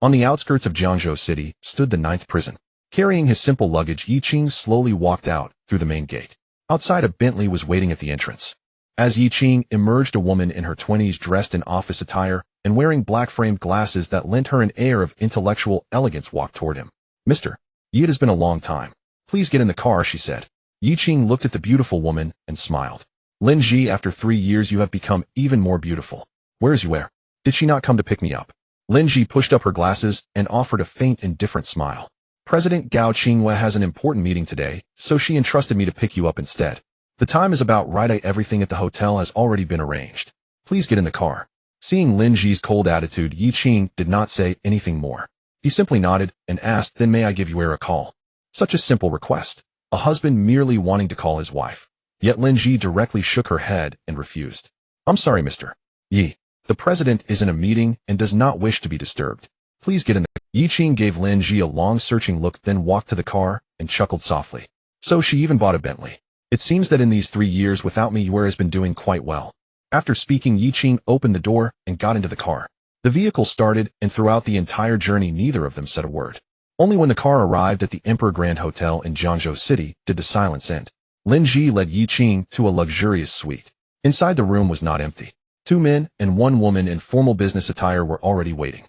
On the outskirts of Jiangzhou City stood the 9th prison. Carrying his simple luggage, Yi Qing slowly walked out through the main gate. Outside, a Bentley was waiting at the entrance. As Yi Qing emerged, a woman in her 20s dressed in office attire and wearing black-framed glasses that lent her an air of intellectual elegance walked toward him. "Mr. Yi, it has been a long time. Please get in the car," she said. Yi Qing looked at the beautiful woman and smiled. "Lin Ji, after 3 years you have become even more beautiful. Where is Yue? Did she not come to pick me up?" Lin Ji pushed up her glasses and offered a faint, indifferent smile. "President Gao Qingwei has an important meeting today, so she entrusted me to pick you up instead. The time is about right. Everything at the hotel has already been arranged. Please get in the car." Seeing Lin Ji's cold attitude, Yi Qing did not say anything more. He simply nodded and asked, "Then may I give Yue a call?" Such a simple request. A husband merely wanting to call his wife. Yet Lin Ji directly shook her head and refused. "I'm sorry, Mr. Yi. The president is in a meeting and does not wish to be disturbed. Please get in the..." Yi Qing gave Lin Ji a long searching look, then walked to the car and chuckled softly. "So she even bought a Bentley. It seems that in these 3 years without me, Yue has been doing quite well." After speaking, Yi Qing opened the door and got into the car. The vehicle started, and throughout the entire journey neither of them said a word. Only when the car arrived at the Emperor Grand Hotel in Jiangzhou City did the silence end. Lin Ji led Yi Qing to a luxurious suite. Inside, the room was not empty. 2 men and 1 woman in formal business attire were already waiting.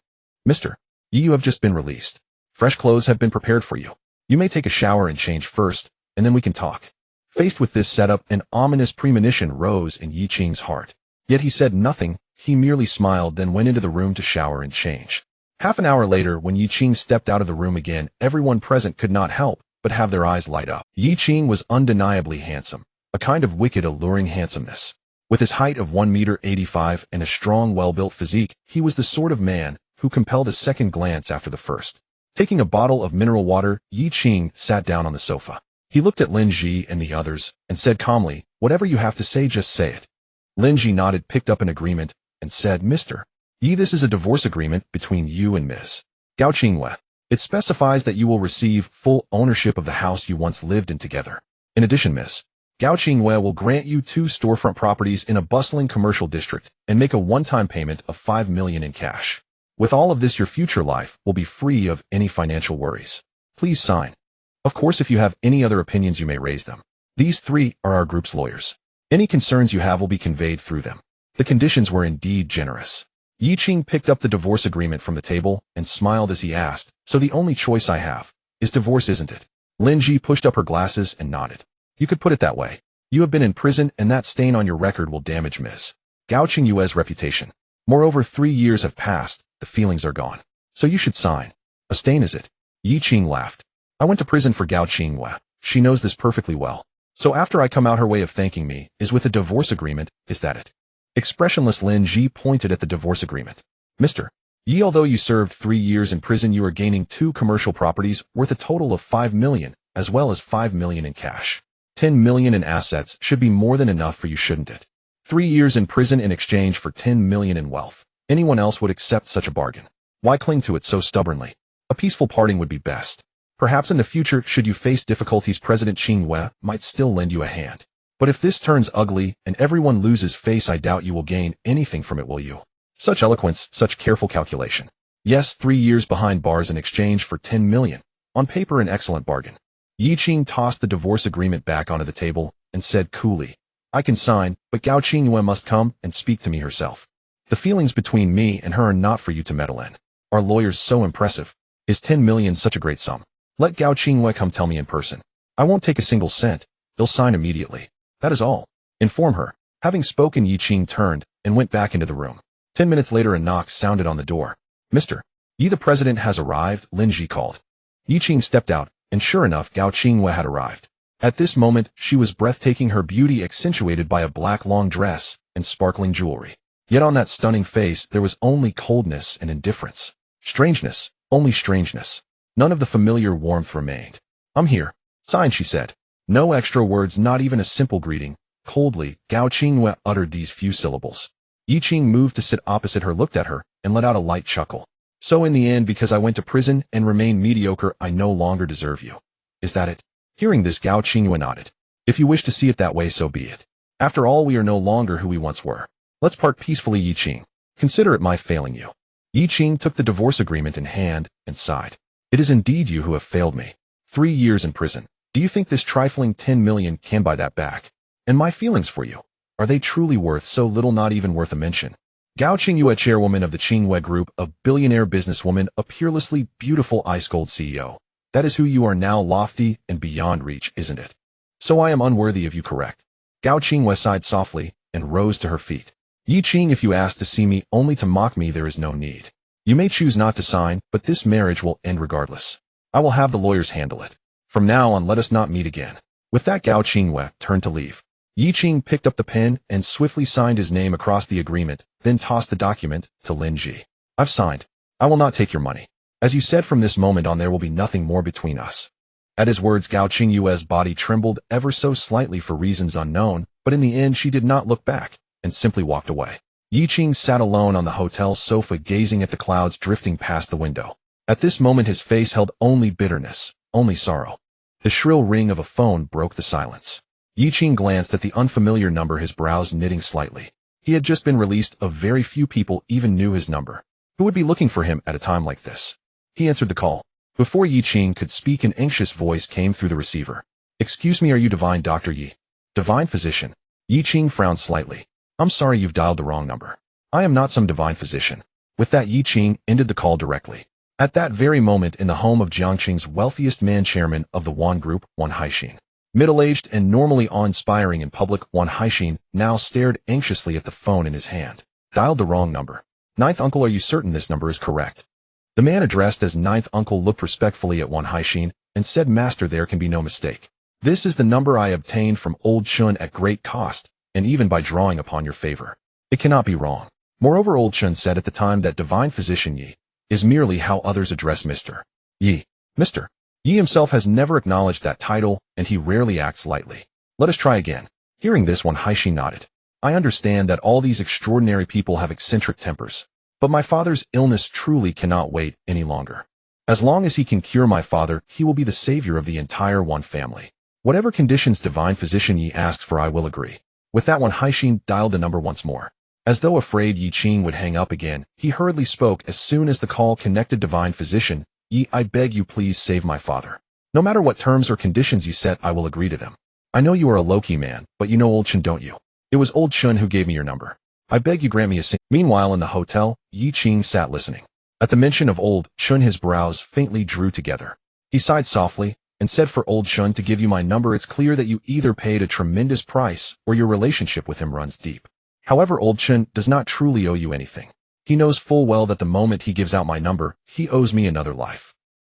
"Mr. Yi, you have just been released. Fresh clothes have been prepared for you. You may take a shower and change first, and then we can talk." Faced with this setup, an ominous premonition rose in Yi Qing's heart. Yet he said nothing. He merely smiled, then went into the room to shower and change. Half an hour later, when Yi Qing stepped out of the room again, everyone present could not help but have their eyes light up. Yi Qing was undeniably handsome, a kind of wicked, alluring handsomeness. With his height of 1.85 m and a strong, well-built physique, he was the sort of man who compelled a second glance after the first. Taking a bottle of mineral water, Yi Qing sat down on the sofa. He looked at Lin Ji and the others and said calmly, "Whatever you have to say, just say it." Lin Ji nodded, picked up an agreement, and said, "Mr. Yi, this is a divorce agreement between you and Ms. Gao Qingwei. It specifies that you will receive full ownership of the house you once lived in together. In addition, Ms. Gao Qingwei will grant you 2 storefront properties in a bustling commercial district and make a one-time payment of 5 million in cash. With all of this, your future life will be free of any financial worries. Please sign. Of course, if you have any other opinions, you may raise them. These 3 are our group's lawyers. Any concerns you have will be conveyed through them." The conditions were indeed generous. Yi Qing picked up the divorce agreement from the table and smiled as he asked, "So the only choice I have is divorce, isn't it?" Lin Ji pushed up her glasses and nodded. "You could put it that way. You have been in prison, and that stain on your record will damage Ms. Gao Qingyue's reputation. Moreover, 3 years have passed, the feelings are gone. So you should sign." "A stain, is it?" Yi Qing laughed. "I went to prison for Gao Qingwei. She knows this perfectly well. So after I come out, her way of thanking me is with a divorce agreement, is that it?" Expressionless Lin Ji pointed at the divorce agreement. "Mr. Yi, although you served 3 years in prison, you are gaining 2 commercial properties worth a total of 5 million, as well as 5 million in cash. 10 million in assets should be more than enough for you, shouldn't it? 3 years in prison in exchange for 10 million in wealth. Anyone else would accept such a bargain. Why cling to it so stubbornly? A peaceful parting would be best. Perhaps in the future, should you face difficulties, President Qingwei might still lend you a hand. But if this turns ugly and everyone loses face, I doubt you will gain anything from it, will you? Such eloquence, such careful calculation. Yes, 3 years behind bars in exchange for 10 million. On paper, an excellent bargain." Yi Qing tossed the divorce agreement back onto the table and said coolly, "I can sign, but Gao Qingwei must come and speak to me herself. The feelings between me and her are not for you to meddle in. Our lawyer's so impressive. Is 10 million such a great sum? Let Gao Qingwei come tell me in person. I won't take a single cent. He'll sign immediately. That is all. Inform her." Having spoken, Yi Qing turned and went back into the room. 10 minutes later, a knock sounded on the door. "Mr. Yi, the president has arrived," Lin Ji called. Yi Qing stepped out, and sure enough, Gao Qingwei had arrived. At this moment, she was breathtaking, her beauty accentuated by a black long dress and sparkling jewelry. Yet on that stunning face, there was only coldness and indifference. Strangeness, only strangeness. None of the familiar warmth remained. "I'm here. Sign," she said. No extra words, not even a simple greeting. Coldly, Gao Qingwei uttered these few syllables. Yi Qing moved to sit opposite her, looked at her, and let out a light chuckle. "So in the end, because I went to prison and remained mediocre, I no longer deserve you. Is that it?" Hearing this, Gao Qingwei nodded. "If you wish to see it that way, so be it. After all, we are no longer who we once were. Let's part peacefully, Yi Qing. Consider it my failing you." Yi Qing took the divorce agreement in hand and sighed. It is indeed you who have failed me. 3 years in prison. Do you think this trifling 10 million can buy that back? And my feelings for you, are they truly worth so little, not even worth a mention? Gao Qingyue, chairwoman of the Qingyue Group, a billionaire businesswoman, a peerlessly beautiful ice-cold CEO. That is who you are now, lofty and beyond reach, isn't it? So I am unworthy of you, correct? Gao Qingyue sighed softly and rose to her feet. Yi Qing, if you ask to see me only to mock me, there is no need. You may choose not to sign, but this marriage will end regardless. I will have the lawyers handle it. From now on, let us not meet again. With that, Gao Qingyue turned to leave. Yi Qing picked up the pen and swiftly signed his name across the agreement, then tossed the document to Lin Ji. I've signed. I will not take your money. As you said, from this moment on there will be nothing more between us. At his words, Gao Qingyue's body trembled ever so slightly for reasons unknown, but in the end she did not look back and simply walked away. Yi Qing sat alone on the hotel sofa, gazing at the clouds drifting past the window. At this moment his face held only bitterness, only sorrow. The shrill ring of a phone broke the silence. Yi Qing glanced at the unfamiliar number, his brows knitting slightly. He had just been released. A very few people even knew his number. Who would be looking for him at a time like this? He answered the call. Before Yi Qing could speak, an anxious voice came through the receiver. Excuse me, are you Divine Dr. Yi? Divine physician? Yi Qing frowned slightly. I'm sorry, you've dialed the wrong number. I am not some divine physician. With that, Yi Qing ended the call directly. At that very moment, in the home of Jiangqing's wealthiest man, chairman of the Wan Group, Wan Haixin. Middle-aged and normally awe-inspiring in public, Wan Haixin now stared anxiously at the phone in his hand. Dialed the wrong number. Ninth uncle, are you certain this number is correct? The man addressed as Ninth Uncle looked respectfully at Wan Haixin and said, Master, there can be no mistake. This is the number I obtained from old Chun at great cost, and even by drawing upon your favor. It cannot be wrong. Moreover, old Chun said at the time that Divine Physician Yi is merely how others address Mr. Yi. Mr. Yi himself has never acknowledged that title, and he rarely acts lightly. Let us try again. Hearing this, Wan Haixin nodded. I understand that all these extraordinary people have eccentric tempers. But my father's illness truly cannot wait any longer. As long as he can cure my father, he will be the savior of the entire Wan family. Whatever conditions Divine Physician Yi asks for, I will agree. With that, Wan Haixin dialed the number once more. As though afraid Yi Qing would hang up again, he hurriedly spoke as soon as the call connected. Divine Physician Yi, I beg you please save my father. No matter what terms or conditions you set, I will agree to them. I know you are a low-key man, but you know old Chun, don't you? It was old Chun who gave me your number. I beg you grant me a Meanwhile, in the hotel, Yi Qing sat listening. At the mention of old Chun, his brows faintly drew together. He sighed softly and said, for old Chun to give you my number, it's clear that you either paid a tremendous price or your relationship with him runs deep. However, old Chun does not truly owe you anything. He knows full well that the moment he gives out my number, he owes me another life.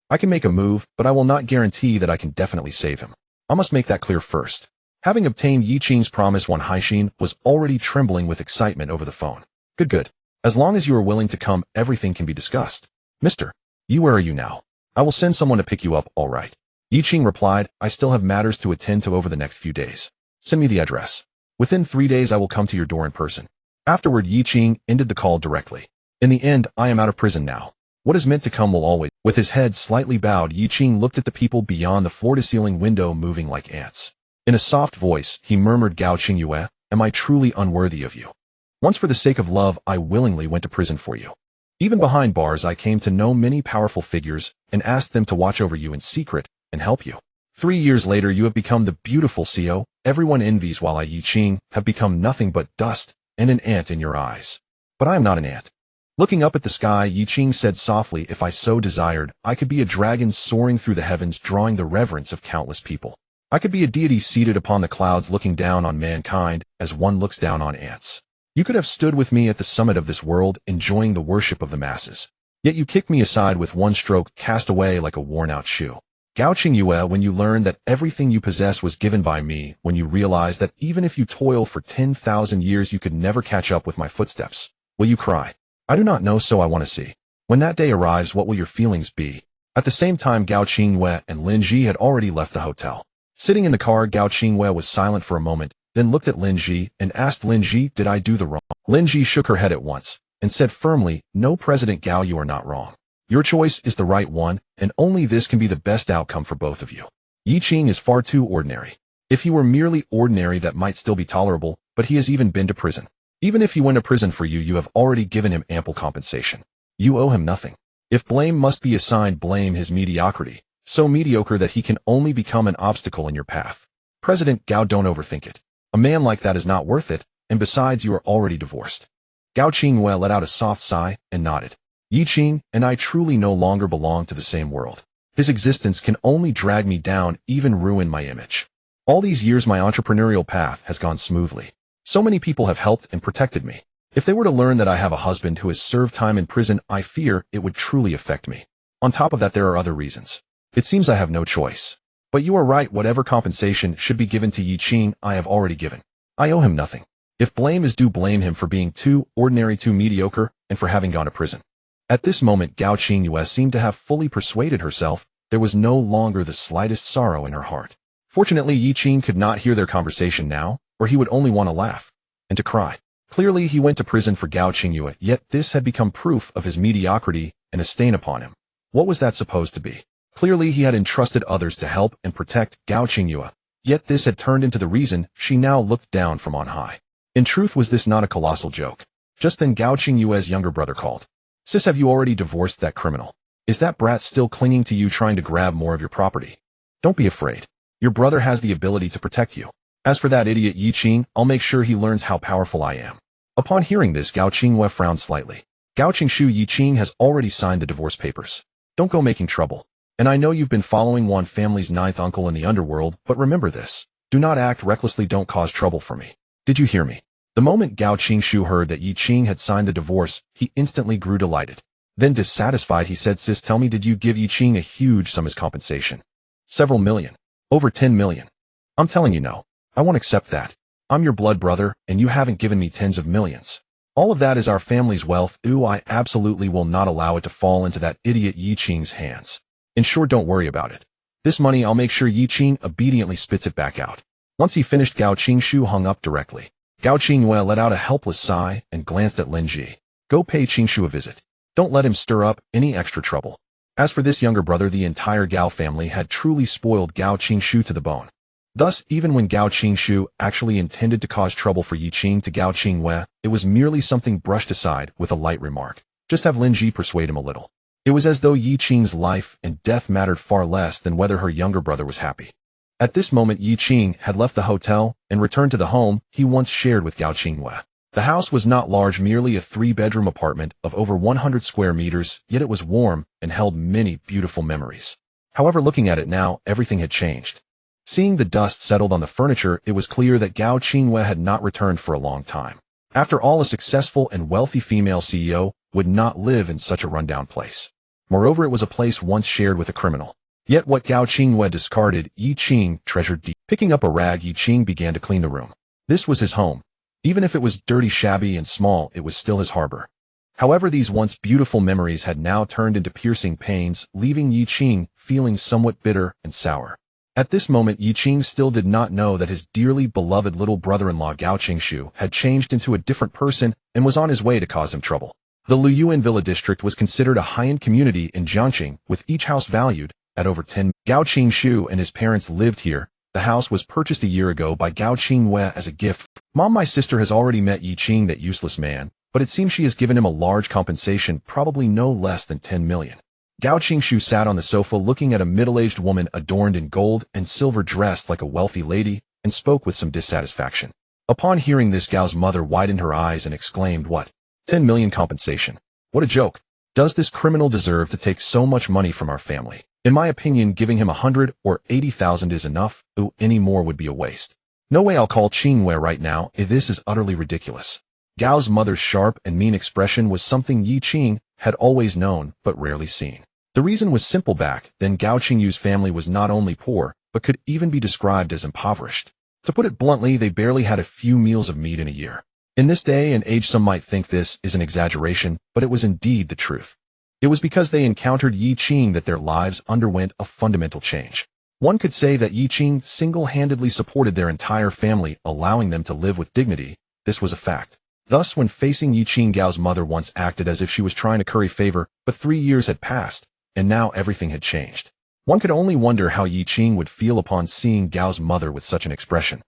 I can make a move, but I will not guarantee that I can definitely save him. I must make that clear first. Having obtained Yi Qing's promise, Wan Haixin was already trembling with excitement over the phone. Good. As long as you are willing to come, everything can be discussed. Mr. Yi, where are you now? I will send someone to pick you up, all right. Yi Qing replied, I still have matters to attend to over the next few days. Send me the address. Within 3 days I will come to your door in person. Afterward, Yi Qing ended the call directly. In the end, I am out of prison now. What is meant to come will always. With his head slightly bowed, Yi Qing looked at the people beyond the floor-to-ceiling window moving like ants. In a soft voice, he murmured, Gao Qingyue, am I truly unworthy of you? Once for the sake of love, I willingly went to prison for you. Even behind bars, I came to know many powerful figures and asked them to watch over you in secret and help you. 3 years later, you have become the beautiful CEO everyone envies, while I, Yi Qing, have become nothing but dust and an ant in your eyes. But I am not an ant. Looking up at the sky, Yi Qing said softly, if I so desired, I could be a dragon soaring through the heavens, drawing the reverence of countless people. I could be a deity seated upon the clouds, looking down on mankind as one looks down on ants. You could have stood with me at the summit of this world, enjoying the worship of the masses. Yet you kicked me aside with one stroke, cast away like a worn-out shoe. Gao Qingyue, when you learned that everything you possess was given by me, when you realized that even if you toil for 10,000 years you could never catch up with my footsteps, will you cry? I do not know, so I want to see. When that day arrives, what will your feelings be? At the same time, Gao Qingyue and Lin Ji had already left the hotel. Sitting in the car, Gao Qingyue was silent for a moment, then looked at Lin Ji and asked, Lin Ji, did I do the wrong? Lin Ji shook her head at once and said firmly, no, President Gao, you are not wrong. Your choice is the right one, and only this can be the best outcome for both of you. Yi Qing is far too ordinary. If he were merely ordinary, that might still be tolerable, but he has even been to prison. Even if he went to prison for you, you have already given him ample compensation. You owe him nothing. If blame must be assigned, blame his mediocrity, so mediocre that he can only become an obstacle in your path. President Gao, don't overthink it. A man like that is not worth it, and besides you are already divorced. Gao Qingwei let out a soft sigh and nodded. Yi Qing and I truly no longer belong to the same world. His existence can only drag me down, even ruin my image. All these years my entrepreneurial path has gone smoothly. So many people have helped and protected me. If they were to learn that I have a husband who has served time in prison, I fear it would truly affect me. On top of that, there are other reasons. It seems I have no choice. But you are right, whatever compensation should be given to Yi Qing, I have already given. I owe him nothing. If blame is due, blame him for being too ordinary, too mediocre, and for having gone to prison. At this moment, Gao Qingyue seemed to have fully persuaded herself. There was no longer the slightest sorrow in her heart. Fortunately, Yi Qing could not hear their conversation now, or he would only want to laugh and to cry. Clearly, he went to prison for Gao Qingyue, yet this had become proof of his mediocrity and a stain upon him. What was that supposed to be? Clearly, he had entrusted others to help and protect Gao Qingyue, yet this had turned into the reason she now looked down from on high. In truth, was this not a colossal joke? Just then, Gao Qingyue's younger brother called. Sis, have you already divorced that criminal? Is that brat still clinging to you, trying to grab more of your property? Don't be afraid. Your brother has the ability to protect you. As for that idiot Yi Qing, I'll make sure he learns how powerful I am. Upon hearing this, Gao Qingyue frowned slightly. Gao Qingshu, Yi Qing has already signed the divorce papers. Don't go making trouble. And I know you've been following Wan family's ninth uncle in the underworld, but remember this. Do not act recklessly, don't cause trouble for me. Did you hear me? The moment Gao Qingshu heard that Yi Qing had signed the divorce, he instantly grew delighted. Then dissatisfied, he said, Sis, tell me, did you give Yi Qing a huge sum as compensation? Several million. Over 10 million. I'm telling you no. I won't accept that. I'm your blood brother, and you haven't given me tens of millions. All of that is our family's wealth. I absolutely will not allow it to fall into that idiot Yi Qing's hands. And sure, don't worry about it. This money, I'll make sure Yi Qing obediently spits it back out. Once he finished, Gao Qingshu hung up directly. Gao Qingyue let out a helpless sigh and glanced at Lin Ji. Go pay Qingshu a visit. Don't let him stir up any extra trouble. As for this younger brother, the entire Gao family had truly spoiled Gao Qingshu to the bone. Thus, even when Gao Qingshu actually intended to cause trouble for Yi Qing to Gao Qingyue, it was merely something brushed aside with a light remark. Just have Lin Ji persuade him a little. It was as though Yi Qing's life and death mattered far less than whether her younger brother was happy. At this moment, Yi Qing had left the hotel and returned to the home he once shared with Gao Qingyue. The house was not large, merely a 3-bedroom apartment of over 100 square meters, yet it was warm and held many beautiful memories. However, looking at it now, everything had changed. Seeing the dust settled on the furniture, it was clear that Gao Qingyue had not returned for a long time. After all, a successful and wealthy female CEO would not live in such a rundown place. Moreover, it was a place once shared with a criminal. Yet what Gao Qingyue discarded, Yi Qing treasured deep. Picking up a rag, Yi Qing began to clean the room. This was his home. Even if it was dirty, shabby, and small, it was still his harbor. However, these once beautiful memories had now turned into piercing pains, leaving Yi Qing feeling somewhat bitter and sour. At this moment, Yi Qing still did not know that his dearly beloved little brother-in-law Gao Qingshu had changed into a different person and was on his way to cause him trouble. The Luyuan Villa district was considered a high-end community in Jiangxing, with each house valued at over 10. Gao Qingshu and his parents lived here. The house was purchased a year ago by Gao Qingyue as a gift. Mom, my sister has already met Yi Qing, that useless man, but it seems she has given him a large compensation, probably no less than 10 million. Gao Qingshu sat on the sofa looking at a middle-aged woman adorned in gold and silver, dressed like a wealthy lady, and spoke with some dissatisfaction. Upon hearing this, Gao's mother widened her eyes and exclaimed, What? 10 million compensation? What a joke. Does this criminal deserve to take so much money from our family? In my opinion, giving him 100 or 80,000 is enough. Any more would be a waste. No way, I'll call Qingyue right now. This is utterly ridiculous. Gao's mother's sharp and mean expression was something Yi Qing had always known, but rarely seen. The reason was simple. Back then, Gao Qingyue's family was not only poor, but could even be described as impoverished. To put it bluntly, they barely had a few meals of meat in a year. In this day and age, some might think this is an exaggeration, but it was indeed the truth. It was because they encountered Yi Qing that their lives underwent a fundamental change. One could say that Yi Qing single-handedly supported their entire family, allowing them to live with dignity. This was a fact. Thus, when facing Yi Qing, Gao's mother once acted as if she was trying to curry favor, but 3 years had passed, and now everything had changed. One could only wonder how Yi Qing would feel upon seeing Gao's mother with such an expression.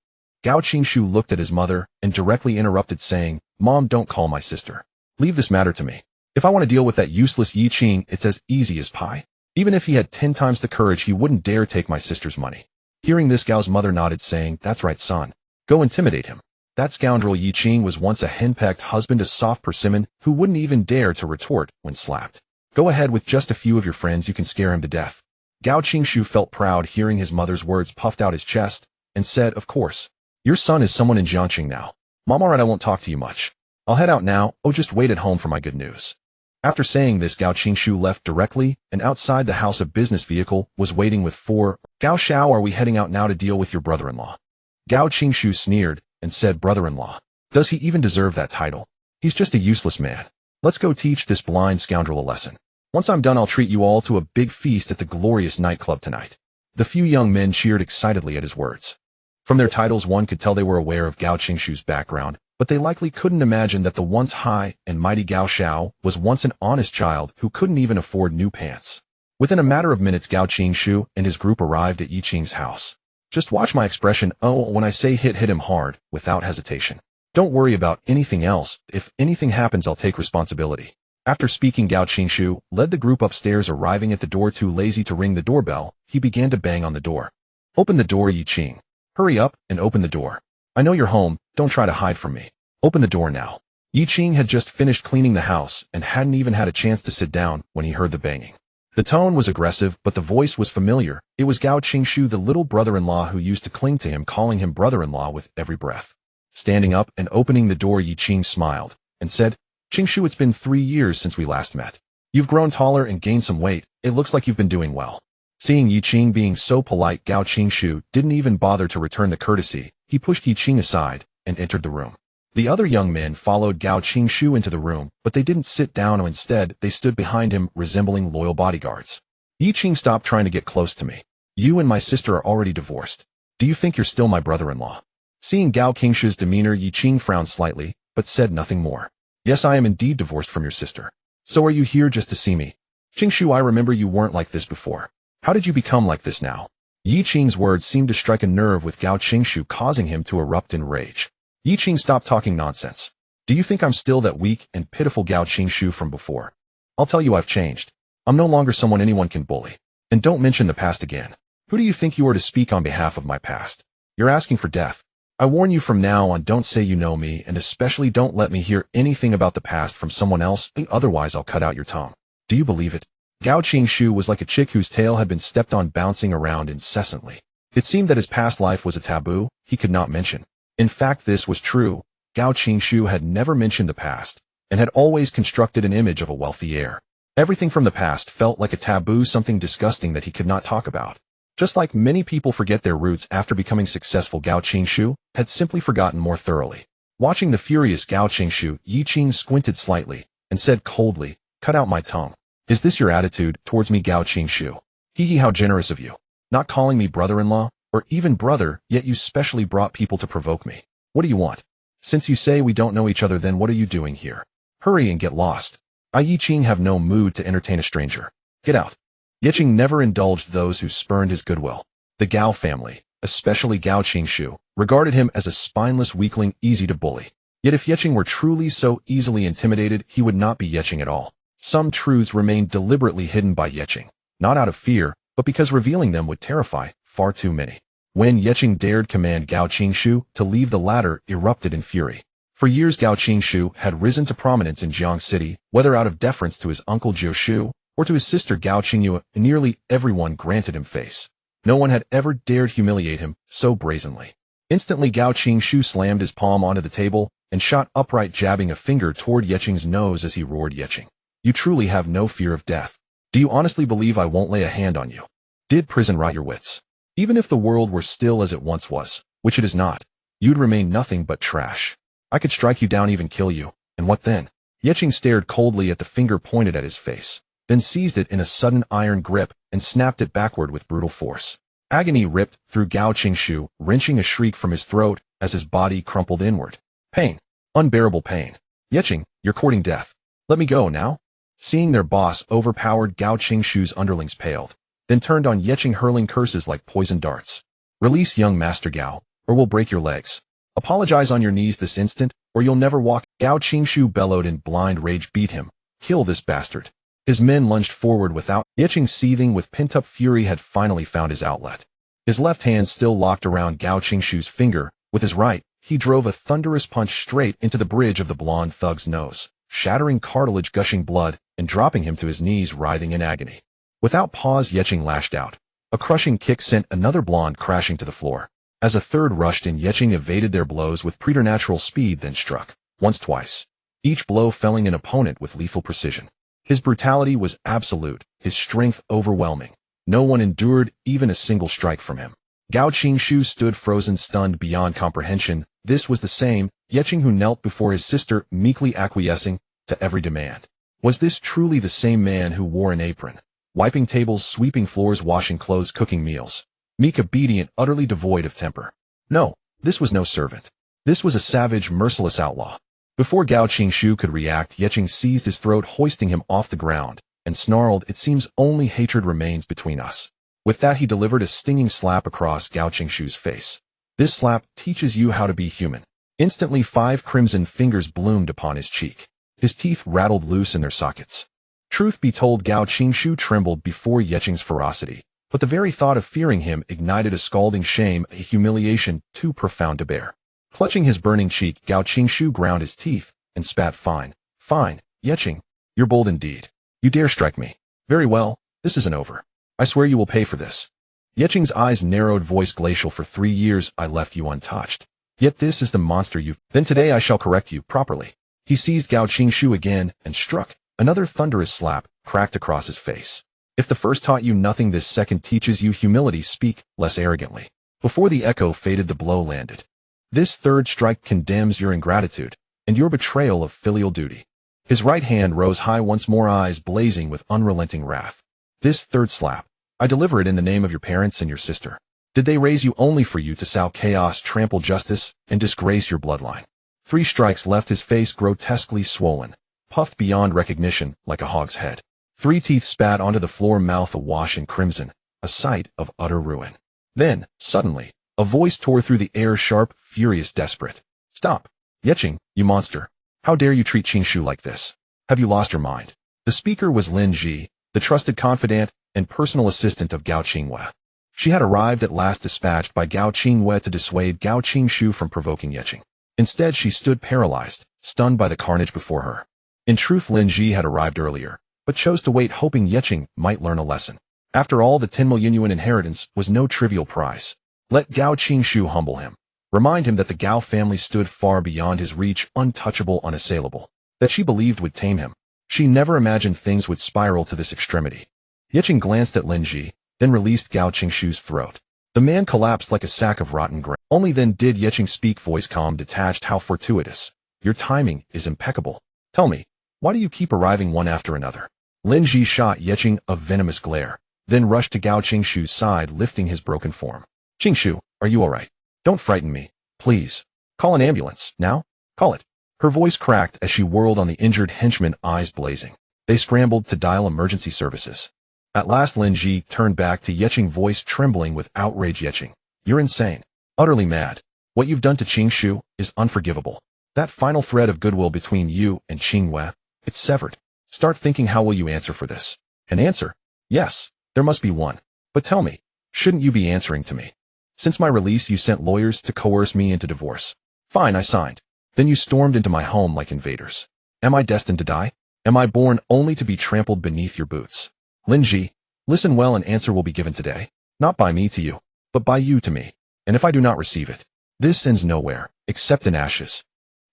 Gao Qingshu looked at his mother and directly interrupted, saying, Mom, don't call my sister. Leave this matter to me. If I want to deal with that useless Yi Qing, it's as easy as pie. Even if he had 10 times the courage, he wouldn't dare take my sister's money. Hearing this, Gao's mother nodded, saying, "That's right, son. Go intimidate him." That scoundrel Yi Qing was once a henpecked husband, a soft persimmon who wouldn't even dare to retort when slapped. Go ahead with just a few of your friends, you can scare him to death. Gao Qingshu felt proud hearing his mother's words, puffed out his chest, and said, "Of course. Your son is someone in Jiangqing now. Mom, alright, I won't talk to you much. I'll head out now. Oh, just wait at home for my good news." After saying this, Gao Qingshu left directly, and outside the house a business vehicle was waiting with 4. "Gao Xiao, are we heading out now to deal with your brother-in-law?" Gao Qingshu sneered and said, "Brother-in-law? Does he even deserve that title? He's just a useless man. Let's go teach this blind scoundrel a lesson. Once I'm done, I'll treat you all to a big feast at the glorious nightclub tonight." The few young men cheered excitedly at his words. From their titles, one could tell they were aware of Gao Qingshu's background, but they likely couldn't imagine that the once high and mighty Gao Xiao was once an honest child who couldn't even afford new pants. Within a matter of minutes, Gao Qingshu and his group arrived at Yi Qing's house. "Just watch my expression, when I say hit him hard, without hesitation. Don't worry about anything else. If anything happens, I'll take responsibility." After speaking, Gao Qingshu led the group upstairs. Arriving at the door too lazy to ring the doorbell, he began to bang on the door. "Open the door, Yi Qing. Hurry up and open the door. I know you're home, don't try to hide from me. Open the door now." Yi Qing had just finished cleaning the house and hadn't even had a chance to sit down when he heard the banging. The tone was aggressive, but the voice was familiar. It was Gao Qingshu, the little brother-in-law who used to cling to him, calling him brother-in-law with every breath. Standing up and opening the door, Yi Qing smiled and said, "Qingshu, it's been 3 years since we last met. You've grown taller and gained some weight. It looks like you've been doing well." Seeing Yi Qing being so polite, Gao Qingshu didn't even bother to return the courtesy. He pushed Yi Qing aside and entered the room. The other young men followed Gao Qingshu into the room, but they didn't sit down. Instead, they stood behind him, resembling loyal bodyguards. "Yi Qing, stop trying to get close to me. You and my sister are already divorced. Do you think you're still my brother-in-law?" Seeing Gao Qingshu's demeanor, Yi Qing frowned slightly, but said nothing more. "Yes, I am indeed divorced from your sister. So are you here just to see me? Qingshu, I remember you weren't like this before. How did you become like this now?" Yi Qing's words seemed to strike a nerve with Gao Qingshu, causing him to erupt in rage. "Yi Qing, stop talking nonsense. Do you think I'm still that weak and pitiful Gao Qingshu from before? I'll tell you, I've changed. I'm no longer someone anyone can bully. And don't mention the past again. Who do you think you are to speak on behalf of my past? You're asking for death. I warn you from now on, don't say you know me, and especially don't let me hear anything about the past from someone else, otherwise I'll cut out your tongue. Do you believe it?" Gao Qingshu was like a chick whose tail had been stepped on, bouncing around incessantly. It seemed that his past life was a taboo he could not mention. In fact, this was true. Gao Qingshu had never mentioned the past, and had always constructed an image of a wealthy heir. Everything from the past felt like a taboo, something disgusting that he could not talk about. Just like many people forget their roots after becoming successful, Gao Qingshu had simply forgotten more thoroughly. Watching the furious Gao Qingshu, Yi Qing squinted slightly and said coldly, "Cut out my tongue. Is this your attitude towards me, Gao Qingshu? Hee, how generous of you. Not calling me brother-in-law, or even brother, yet you specially brought people to provoke me. What do you want? Since you say we don't know each other, then what are you doing here? Hurry and get lost. I, Yi Qing, have no mood to entertain a stranger. Get out." Yi Qing never indulged those who spurned his goodwill. The Gao family, especially Gao Qingshu, regarded him as a spineless weakling easy to bully. Yet if Yi Qing were truly so easily intimidated, he would not be Yi Qing at all. Some truths remained deliberately hidden by Yi Qing, not out of fear, but because revealing them would terrify far too many. When Yi Qing dared command Gao Qingshu to leave, the latter erupted in fury. For years, Gao Qingshu had risen to prominence in Jiang City, whether out of deference to his uncle Jiu or to his sister Gao Qingyue, and nearly everyone granted him face. No one had ever dared humiliate him so brazenly. Instantly, Gao Qingshu slammed his palm onto the table and shot upright, jabbing a finger toward Yi Qing's nose as he roared, "Yi Qing, you truly have no fear of death. Do you honestly believe I won't lay a hand on you? Did prison rot your wits? Even if the world were still as it once was, which it is not, you'd remain nothing but trash. I could strike you down, even kill you, and what then?" Yi Qing stared coldly at the finger pointed at his face, then seized it in a sudden iron grip and snapped it backward with brutal force. Agony ripped through Gao Qingshu, wrenching a shriek from his throat as his body crumpled inward. Pain. Unbearable pain. "Yi Qing, you're courting death. Let me go now." Seeing their boss overpowered, Gao Qingshu's underlings paled, then turned on Yi Qing, hurling curses like poison darts. "Release young Master Gao, or we'll break your legs. Apologize on your knees this instant, or you'll never walk." Gao Qingshu bellowed in blind rage. "Beat him. Kill this bastard. His men lunged forward without. Yiching, seething with pent-up fury, had finally found his outlet. His left hand still locked around Gao Qingshu's finger. With his right, he drove a thunderous punch straight into the bridge of the blonde thug's nose, shattering cartilage, gushing blood, and dropping him to his knees, writhing in agony. Without pause, Yiching lashed out. A crushing kick sent another blonde crashing to the floor. As a third rushed in, Yiching evaded their blows with preternatural speed, then struck. Once, twice. Each blow felling an opponent with lethal precision. His brutality was absolute, his strength overwhelming. No one endured even a single strike from him. Gao Qingshu stood frozen, stunned beyond comprehension. This was the same Yiching who knelt before his sister, meekly acquiescing to every demand. Was this truly the same man who wore an apron, wiping tables, sweeping floors, washing clothes, cooking meals, meek, obedient, utterly devoid of temper? No, this was no servant. This was a savage, merciless outlaw. Before Gao Qingshu could react, Yiching seized his throat, hoisting him off the ground, and snarled, "It seems only hatred remains between us." With that, he delivered a stinging slap across Gao Qingshu's face. This slap teaches you how to be human. Instantly, 5 crimson fingers bloomed upon his cheek. His teeth rattled loose in their sockets. Truth be told, Gao Qingshu trembled before Yiching's ferocity, but the very thought of fearing him ignited a scalding shame, a humiliation too profound to bear. Clutching his burning cheek, Gao Qingshu ground his teeth and spat, "Fine, fine, Yiching. You're bold indeed. You dare strike me. Very well, this isn't over. I swear you will pay for this." Yiching's eyes narrowed, voice glacial. "For 3 years I left you untouched. Yet this is the monster you've... Then today I shall correct you properly." He seized Gao Qingshu again and struck. Another thunderous slap cracked across his face. "If the first taught you nothing, this second teaches you humility. Speak less arrogantly." Before the echo faded, the blow landed. "This third strike condemns your ingratitude and your betrayal of filial duty." His right hand rose high once more, eyes blazing with unrelenting wrath. "This third slap, I deliver it in the name of your parents and your sister. Did they raise you only for you to sow chaos, trample justice, and disgrace your bloodline?" 3 strikes left his face grotesquely swollen, puffed beyond recognition like a hog's head. 3 teeth spat onto the floor, mouth awash in crimson, a sight of utter ruin. Then, suddenly, a voice tore through the air, sharp, furious, desperate. "Stop! Yiching, you monster! How dare you treat Qingshu like this? Have you lost your mind?" The speaker was Lin Ji, the trusted confidant and personal assistant of Gao Qingwei. She had arrived at last, dispatched by Gao Qingwei to dissuade Gao Qingshu from provoking Yiching. Instead, she stood paralyzed, stunned by the carnage before her. In truth, Lin Ji had arrived earlier, but chose to wait, hoping Yiching might learn a lesson. After all, the 10 million yuan inheritance was no trivial prize. Let Gao Qingshu humble him. Remind him that the Gao family stood far beyond his reach, untouchable, unassailable. That she believed would tame him. She never imagined things would spiral to this extremity. Yiching glanced at Lin Ji, then released Gao Qingshu's throat. The man collapsed like a sack of rotten grain. Only then did Yiching speak, voice calm, detached. "How fortuitous. Your timing is impeccable. Tell me, why do you keep arriving one after another?" Lin Ji shot Yiching a venomous glare, then rushed to Gao Qingshu's side, lifting his broken form. "Qingshu, are you all right? Don't frighten me, please. Call an ambulance, now. Call it." Her voice cracked as she whirled on the injured henchman, eyes blazing. They scrambled to dial emergency services. At last, Lin Ji turned back to Yiching, voice trembling with outrage. "Yiching, you're insane. Utterly mad. What you've done to Qingshu is unforgivable. That final thread of goodwill between you and Qingwei, it's severed. Start thinking, how will you answer for this?" "An answer? Yes, there must be one. But tell me, shouldn't you be answering to me? Since my release, you sent lawyers to coerce me into divorce. Fine, I signed. Then you stormed into my home like invaders. Am I destined to die? Am I born only to be trampled beneath your boots? Lin Ji, listen well, an answer will be given today. Not by me to you, but by you to me. And if I do not receive it, this ends nowhere, except in ashes."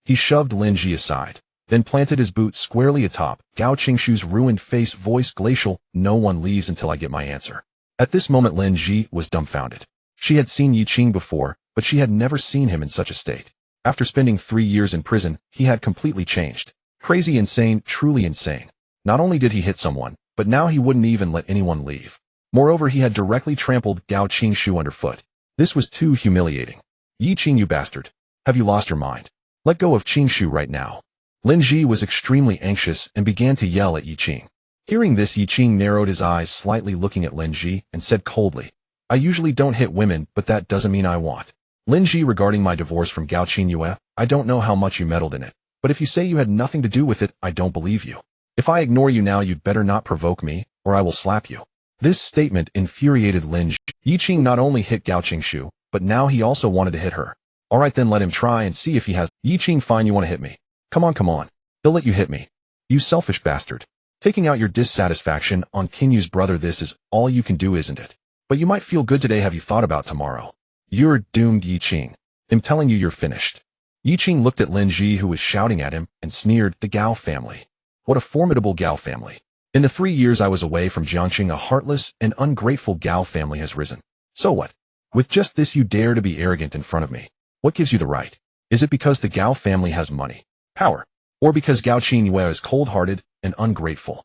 He shoved Lin Ji aside, then planted his boot squarely atop Gao Qingshu's ruined face, voice glacial. "No one leaves until I get my answer." At this moment, Lin Ji was dumbfounded. She had seen Yiching before, but she had never seen him in such a state. After spending 3 years in prison, he had completely changed. Crazy, insane, truly insane. Not only did he hit someone, but now he wouldn't even let anyone leave. Moreover, he had directly trampled Gao Qingshu underfoot. This was too humiliating. "Yiching, you bastard. Have you lost your mind? Let go of Qingshu right now." Lin Ji was extremely anxious and began to yell at Yiching. Hearing this, Yiching narrowed his eyes slightly, looking at Lin Ji, and said coldly, "I usually don't hit women, but that doesn't mean I want. Lin Ji, regarding my divorce from Gao Qingwei, I don't know how much you meddled in it, but if you say you had nothing to do with it, I don't believe you." If I ignore you now, you'd better not provoke me, or I will slap you. This statement infuriated Lin Yiqing. Not only hit Gao Qingshu, but now he also wanted to hit her. Alright then, let him try and see if he has. Yiqing, fine, you want to hit me. Come on. He'll let you hit me. You selfish bastard. Taking out your dissatisfaction on Qinyu's brother, this is all you can do, isn't it? But you might feel good today. Have you thought about tomorrow? You're doomed, Yiqing. I'm telling you, you're finished. Yiqing looked at Lin Ji, who was shouting at him, and sneered, the Gao family. What a formidable Gao family. In the 3 years I was away from Jiangqing, a heartless and ungrateful Gao family has risen. So what? With just this you dare to be arrogant in front of me. What gives you the right? Is it because the Gao family has money, power, or because Gao Qinyue is cold-hearted and ungrateful?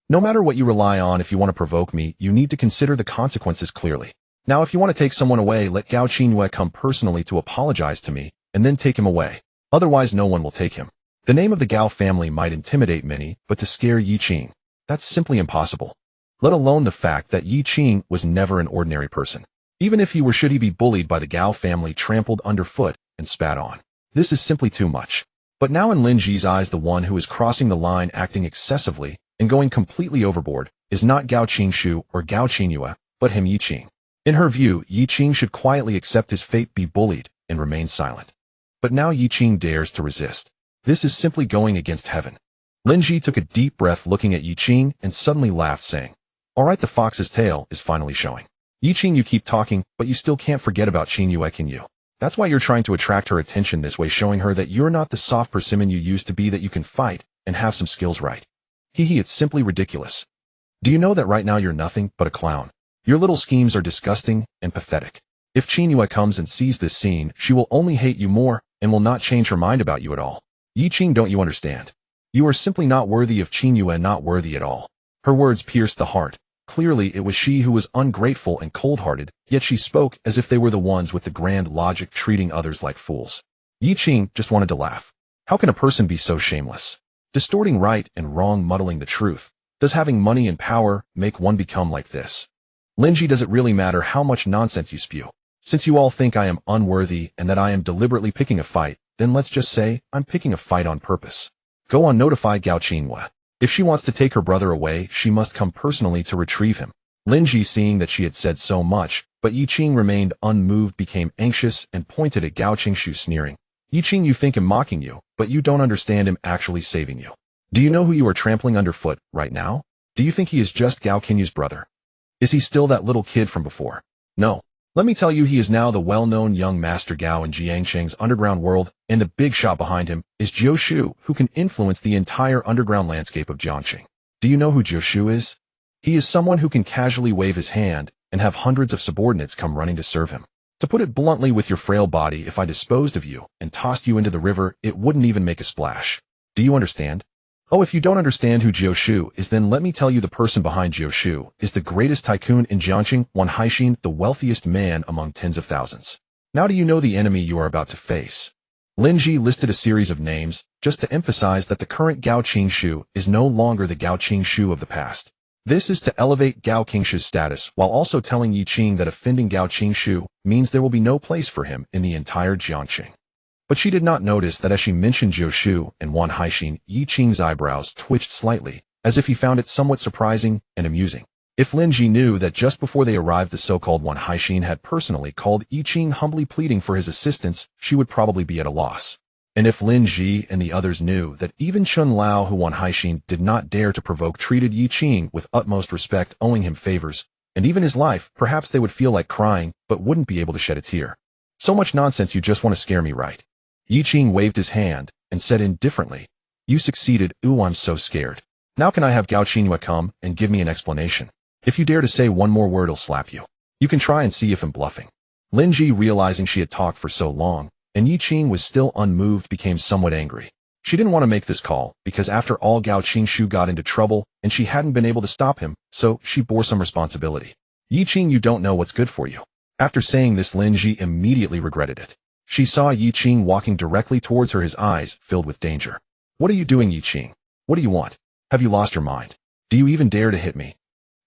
No matter what you rely on, if you want to provoke me, you need to consider the consequences clearly. Now if you want to take someone away, let Gao Qinyue come personally to apologize to me, and then take him away. Otherwise no one will take him. The name of the Gao family might intimidate many, but to scare Yiqing, that's simply impossible. Let alone the fact that Yiqing was never an ordinary person. Even if he were, should he be bullied by the Gao family, trampled underfoot, and spat on. This is simply too much. But now in Lin Ji's eyes, the one who is crossing the line, acting excessively, and going completely overboard, is not Gao Qingshu or Gao Qinyue, but him, Yiqing. In her view, Yiqing should quietly accept his fate, be bullied, and remain silent. But now Yiqing dares to resist. This is simply going against heaven. Lin Ji took a deep breath, looking at Yiqing, and suddenly laughed, saying, Alright, the fox's tail is finally showing. Yiqing, you keep talking, but you still can't forget about Qinyue Qinyu. That's why you're trying to attract her attention this way, showing her that you're not the soft persimmon you used to be, that you can fight and have some skills, right? It's simply ridiculous. Do you know that right now you're nothing but a clown? Your little schemes are disgusting and pathetic. If Qinyue comes and sees this scene, she will only hate you more and will not change her mind about you at all. Yiqing, don't you understand? You are simply not worthy of Qinyue, not worthy at all. Her words pierced the heart. Clearly it was she who was ungrateful and cold-hearted, yet she spoke as if they were the ones with the grand logic, treating others like fools. Yiqing just wanted to laugh. How can a person be so shameless? Distorting right and wrong, muddling the truth. Does having money and power make one become like this? Lin Ji, does it really matter how much nonsense you spew? Since you all think I am unworthy and that I am deliberately picking a fight, then let's just say I'm picking a fight on purpose. Go on, notify Gao Qinyue. If she wants to take her brother away, she must come personally to retrieve him. Lin Ji, seeing that she had said so much, but Yiqing remained unmoved, became anxious and pointed at Gao Qingshu, sneering. Yiqing, you think him mocking you, but you don't understand him actually saving you. Do you know who you are trampling underfoot right now? Do you think he is just Gao Qinyu's brother? Is he still that little kid from before? No. Let me tell you, he is now the well-known young master Gao in Jiangsheng's underground world, and the big shot behind him is Jiu Shu, who can influence the entire underground landscape of Jiangsheng. Do you know who Jiu Shu is? He is someone who can casually wave his hand and have hundreds of subordinates come running to serve him. To put it bluntly, with your frail body, if I disposed of you and tossed you into the river, it wouldn't even make a splash. Do you understand? Oh, if you don't understand who Jiu Shu is, then let me tell you, the person behind Jiu Shu is the greatest tycoon in Jiangsheng, Wan Haixin, the wealthiest man among tens of thousands. Now do you know the enemy you are about to face? Lin Ji listed a series of names, just to emphasize that the current Gao Qingshu is no longer the Gao Qingshu of the past. This is to elevate Gao Qingshu's status, while also telling Yiqing that offending Gao Qingshu means there will be no place for him in the entire Jiangsheng. But she did not notice that as she mentioned Jiu Shu and Wan Haixin, Yiqing's eyebrows twitched slightly, as if he found it somewhat surprising and amusing. If Lin Ji knew that just before they arrived the so-called Wan Haixin had personally called Yiqing, humbly pleading for his assistance, she would probably be at a loss. And if Lin Ji and the others knew that even Chun Lao, who Wan Haixin did not dare to provoke, treated Yiqing with utmost respect, owing him favors, and even his life, perhaps they would feel like crying, but wouldn't be able to shed a tear. So much nonsense, you just want to scare me, right? Yiqing waved his hand and said indifferently, You succeeded. Ooh, I'm so scared. Now can I have Gao Qinyue come and give me an explanation? If you dare to say one more word, I'll slap you. You can try and see if I'm bluffing. Lin Ji, realizing she had talked for so long, and Yiqing was still unmoved, became somewhat angry. She didn't want to make this call, because after all, Gao Qingshu got into trouble, and she hadn't been able to stop him, so she bore some responsibility. Yiqing, you don't know what's good for you. After saying this, Lin Ji immediately regretted it. She saw Yiqing walking directly towards her, his eyes filled with danger. What are you doing, Yiqing? What do you want? Have you lost your mind? Do you even dare to hit me?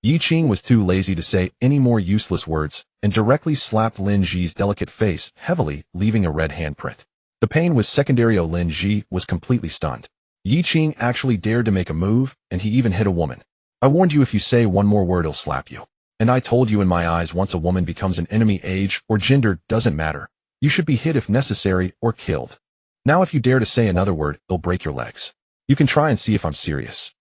Yiqing was too lazy to say any more useless words, and directly slapped Lin Ji's delicate face heavily, leaving a red handprint. The pain was secondary. Lin Ji was completely stunned. Yi Qing actually dared to make a move, and he even hit a woman. I warned you if you say one more word, he'll slap you. And I told you in my eyes, once a woman becomes an enemy, age or gender doesn't matter. You should be hit if necessary or killed. Now if you dare to say another word, it'll break your legs. You can try and see if I'm serious.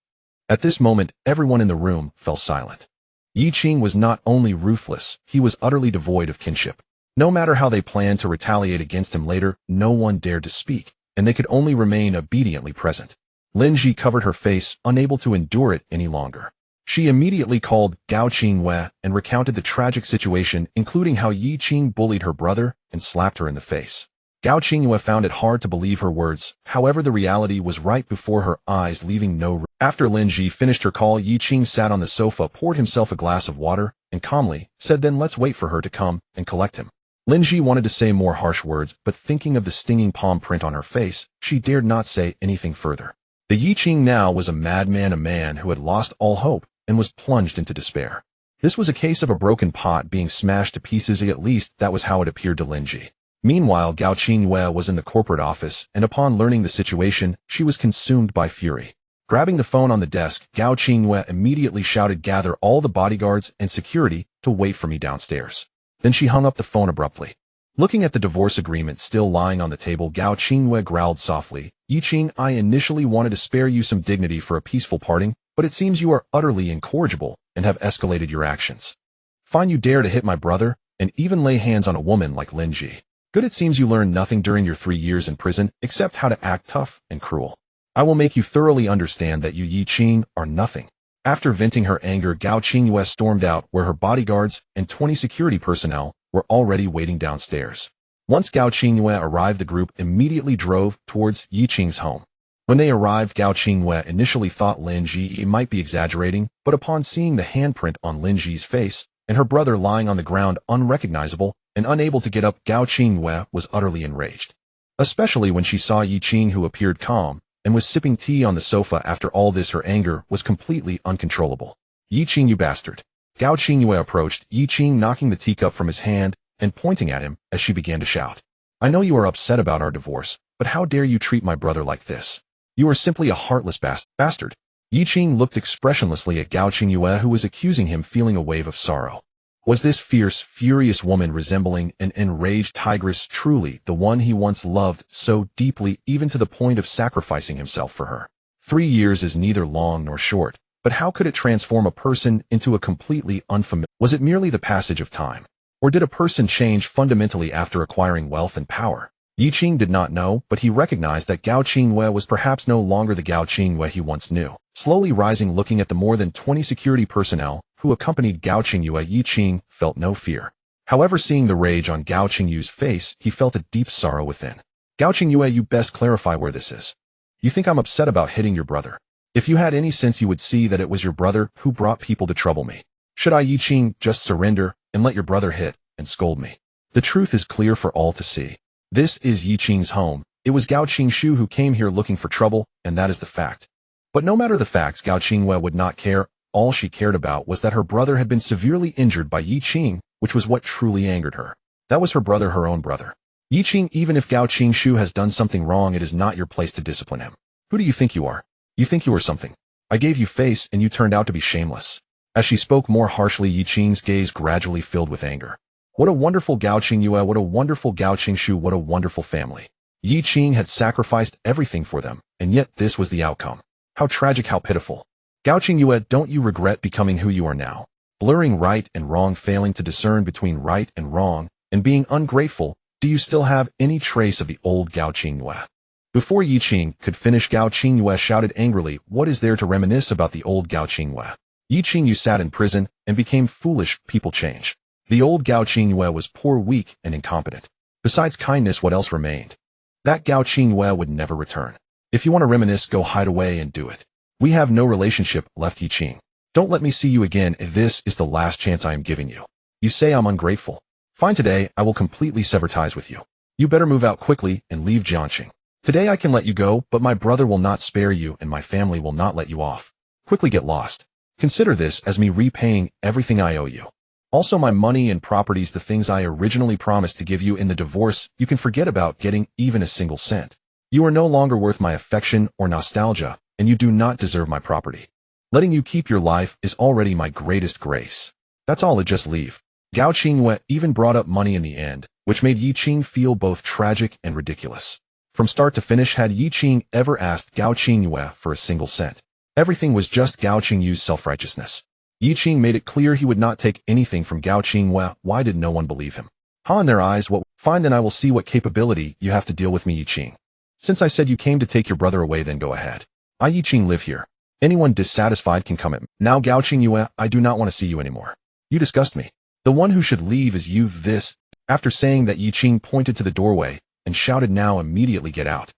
At this moment, everyone in the room fell silent. Yi Qing was not only ruthless, he was utterly devoid of kinship. No matter how they planned to retaliate against him later, no one dared to speak, and they could only remain obediently present. Lin Ji covered her face, unable to endure it any longer. She immediately called Gao Qingwei and recounted the tragic situation, including how Yi Qing bullied her brother and slapped her in the face. Gao Qingwei found it hard to believe her words, however the reality was right before her eyes, leaving no room. After Lin Ji finished her call, Yi Qing sat on the sofa, poured himself a glass of water, and calmly said, "Then let's wait for her to come and collect him." Lin Ji wanted to say more harsh words, but thinking of the stinging palm print on her face, she dared not say anything further. The Yi Qing now was a madman, a man who had lost all hope and was plunged into despair. This was a case of a broken pot being smashed to pieces, at least that was how it appeared to Lin Ji. Meanwhile, Gao Qingwei was in the corporate office, and upon learning the situation, she was consumed by fury. Grabbing the phone on the desk, Gao Qingwei immediately shouted, "Gather all the bodyguards and security to wait for me downstairs." Then she hung up the phone abruptly. Looking at the divorce agreement still lying on the table, Gao Qingwei growled softly, "Yi Qing, I initially wanted to spare you some dignity for a peaceful parting, but it seems you are utterly incorrigible and have escalated your actions. Fine, you dare to hit my brother and even lay hands on a woman like Lin Ji. Good, it seems you learned nothing during your 3 years in prison except how to act tough and cruel. I will make you thoroughly understand that you, Yi Qing, are nothing." After venting her anger, Gao Qingwei stormed out, where her bodyguards and 20 security personnel were already waiting downstairs. Once Gao Qingwei arrived, the group immediately drove towards Yi Qing's home. When they arrived, Gao Qingwei initially thought Lin Ji might be exaggerating, but upon seeing the handprint on Lin Ji's face and her brother lying on the ground unrecognizable and unable to get up, Gao Qingwei was utterly enraged. Especially when she saw Yi Qing, who appeared calm and was sipping tea on the sofa. After all this, her anger was completely uncontrollable. "Yi Qing, you bastard." Gao Qingwei approached Yi Qing, knocking the teacup from his hand and pointing at him as she began to shout. "I know you are upset about our divorce, but how dare you treat my brother like this? You are simply a heartless bastard." Yi Qing looked expressionlessly at Gao Qingwei, who was accusing him, feeling a wave of sorrow. Was this fierce, furious woman resembling an enraged tigress truly the one he once loved so deeply, even to the point of sacrificing himself for her? 3 years is neither long nor short, but how could it transform a person into a completely unfamiliar? Was it merely the passage of time? Or did a person change fundamentally after acquiring wealth and power? Yi Qing did not know, but he recognized that Gao Qingwei was perhaps no longer the Gao Qingwei he once knew. Slowly rising, looking at the more than 20 security personnel who accompanied Gao Qingwei, Yi Qing felt no fear. However, seeing the rage on Gao Qingyu's face, he felt a deep sorrow within. "Gao Qingyue, you best clarify where this is. You think I'm upset about hitting your brother? If you had any sense, you would see that it was your brother who brought people to trouble me. Should I, Yi Qing, just surrender and let your brother hit and scold me? The truth is clear for all to see. This is Yi Qing's home. It was Gao Qingshu who came here looking for trouble, and that is the fact." But no matter the facts, Gao Qingwei would not care. All she cared about was that her brother had been severely injured by Yi Qing, which was what truly angered her. That was her brother, her own brother. "Yi Qing, even if Gao Qingshu has done something wrong, it is not your place to discipline him. Who do you think you are? You think you are something. I gave you face and you turned out to be shameless." As she spoke more harshly, Yi Qing's gaze gradually filled with anger. What a wonderful Gao Qingyue, what a wonderful Gao Qingshu, what a wonderful family. Yi Qing had sacrificed everything for them, and yet this was the outcome. How tragic, how pitiful. Gao Qingyue, don't you regret becoming who you are now? Blurring right and wrong, failing to discern between right and wrong, and being ungrateful, do you still have any trace of the old Gao Qingyue? Before Yi Qing could finish, Gao Qingyue shouted angrily, "What is there to reminisce about the old Gao Qingyue? Yi Qing, you sat in prison and became foolish. People change. The old Gao Qingyue was poor, weak, and incompetent. Besides kindness, what else remained? That Gao Qingyue would never return. If you want to reminisce, go hide away and do it. We have no relationship left, Yi Qing. Don't let me see you again if this is the last chance I am giving you. You say I'm ungrateful. Fine, today I will completely sever ties with you. You better move out quickly and leave Jiangxing. Today I can let you go, but my brother will not spare you and my family will not let you off. Quickly get lost. Consider this as me repaying everything I owe you. Also my money and properties, the things I originally promised to give you in the divorce, you can forget about getting even a single cent. You are no longer worth my affection or nostalgia, and you do not deserve my property. Letting you keep your life is already my greatest grace. That's all, just leave. Gao Qingyue even brought up money in the end, which made Yi Qing feel both tragic and ridiculous. From start to finish, had Yi Qing ever asked Gao Qingyue for a single cent? Everything was just Gao Qingyue's self-righteousness. Yi Qing made it clear he would not take anything from Gao Qingyue. Why did no one believe him? Ha, in their eyes, what? Fine, then I will see what capability you have to deal with me, Yi Qing. Since I said you came to take your brother away, then go ahead. I, Yi Qing, live here. Anyone dissatisfied can come at me. Now, Gao Qingyue, I do not want to see you anymore. You disgust me. The one who should leave is you. This. After saying that, Yi Qing pointed to the doorway and shouted, now immediately get out.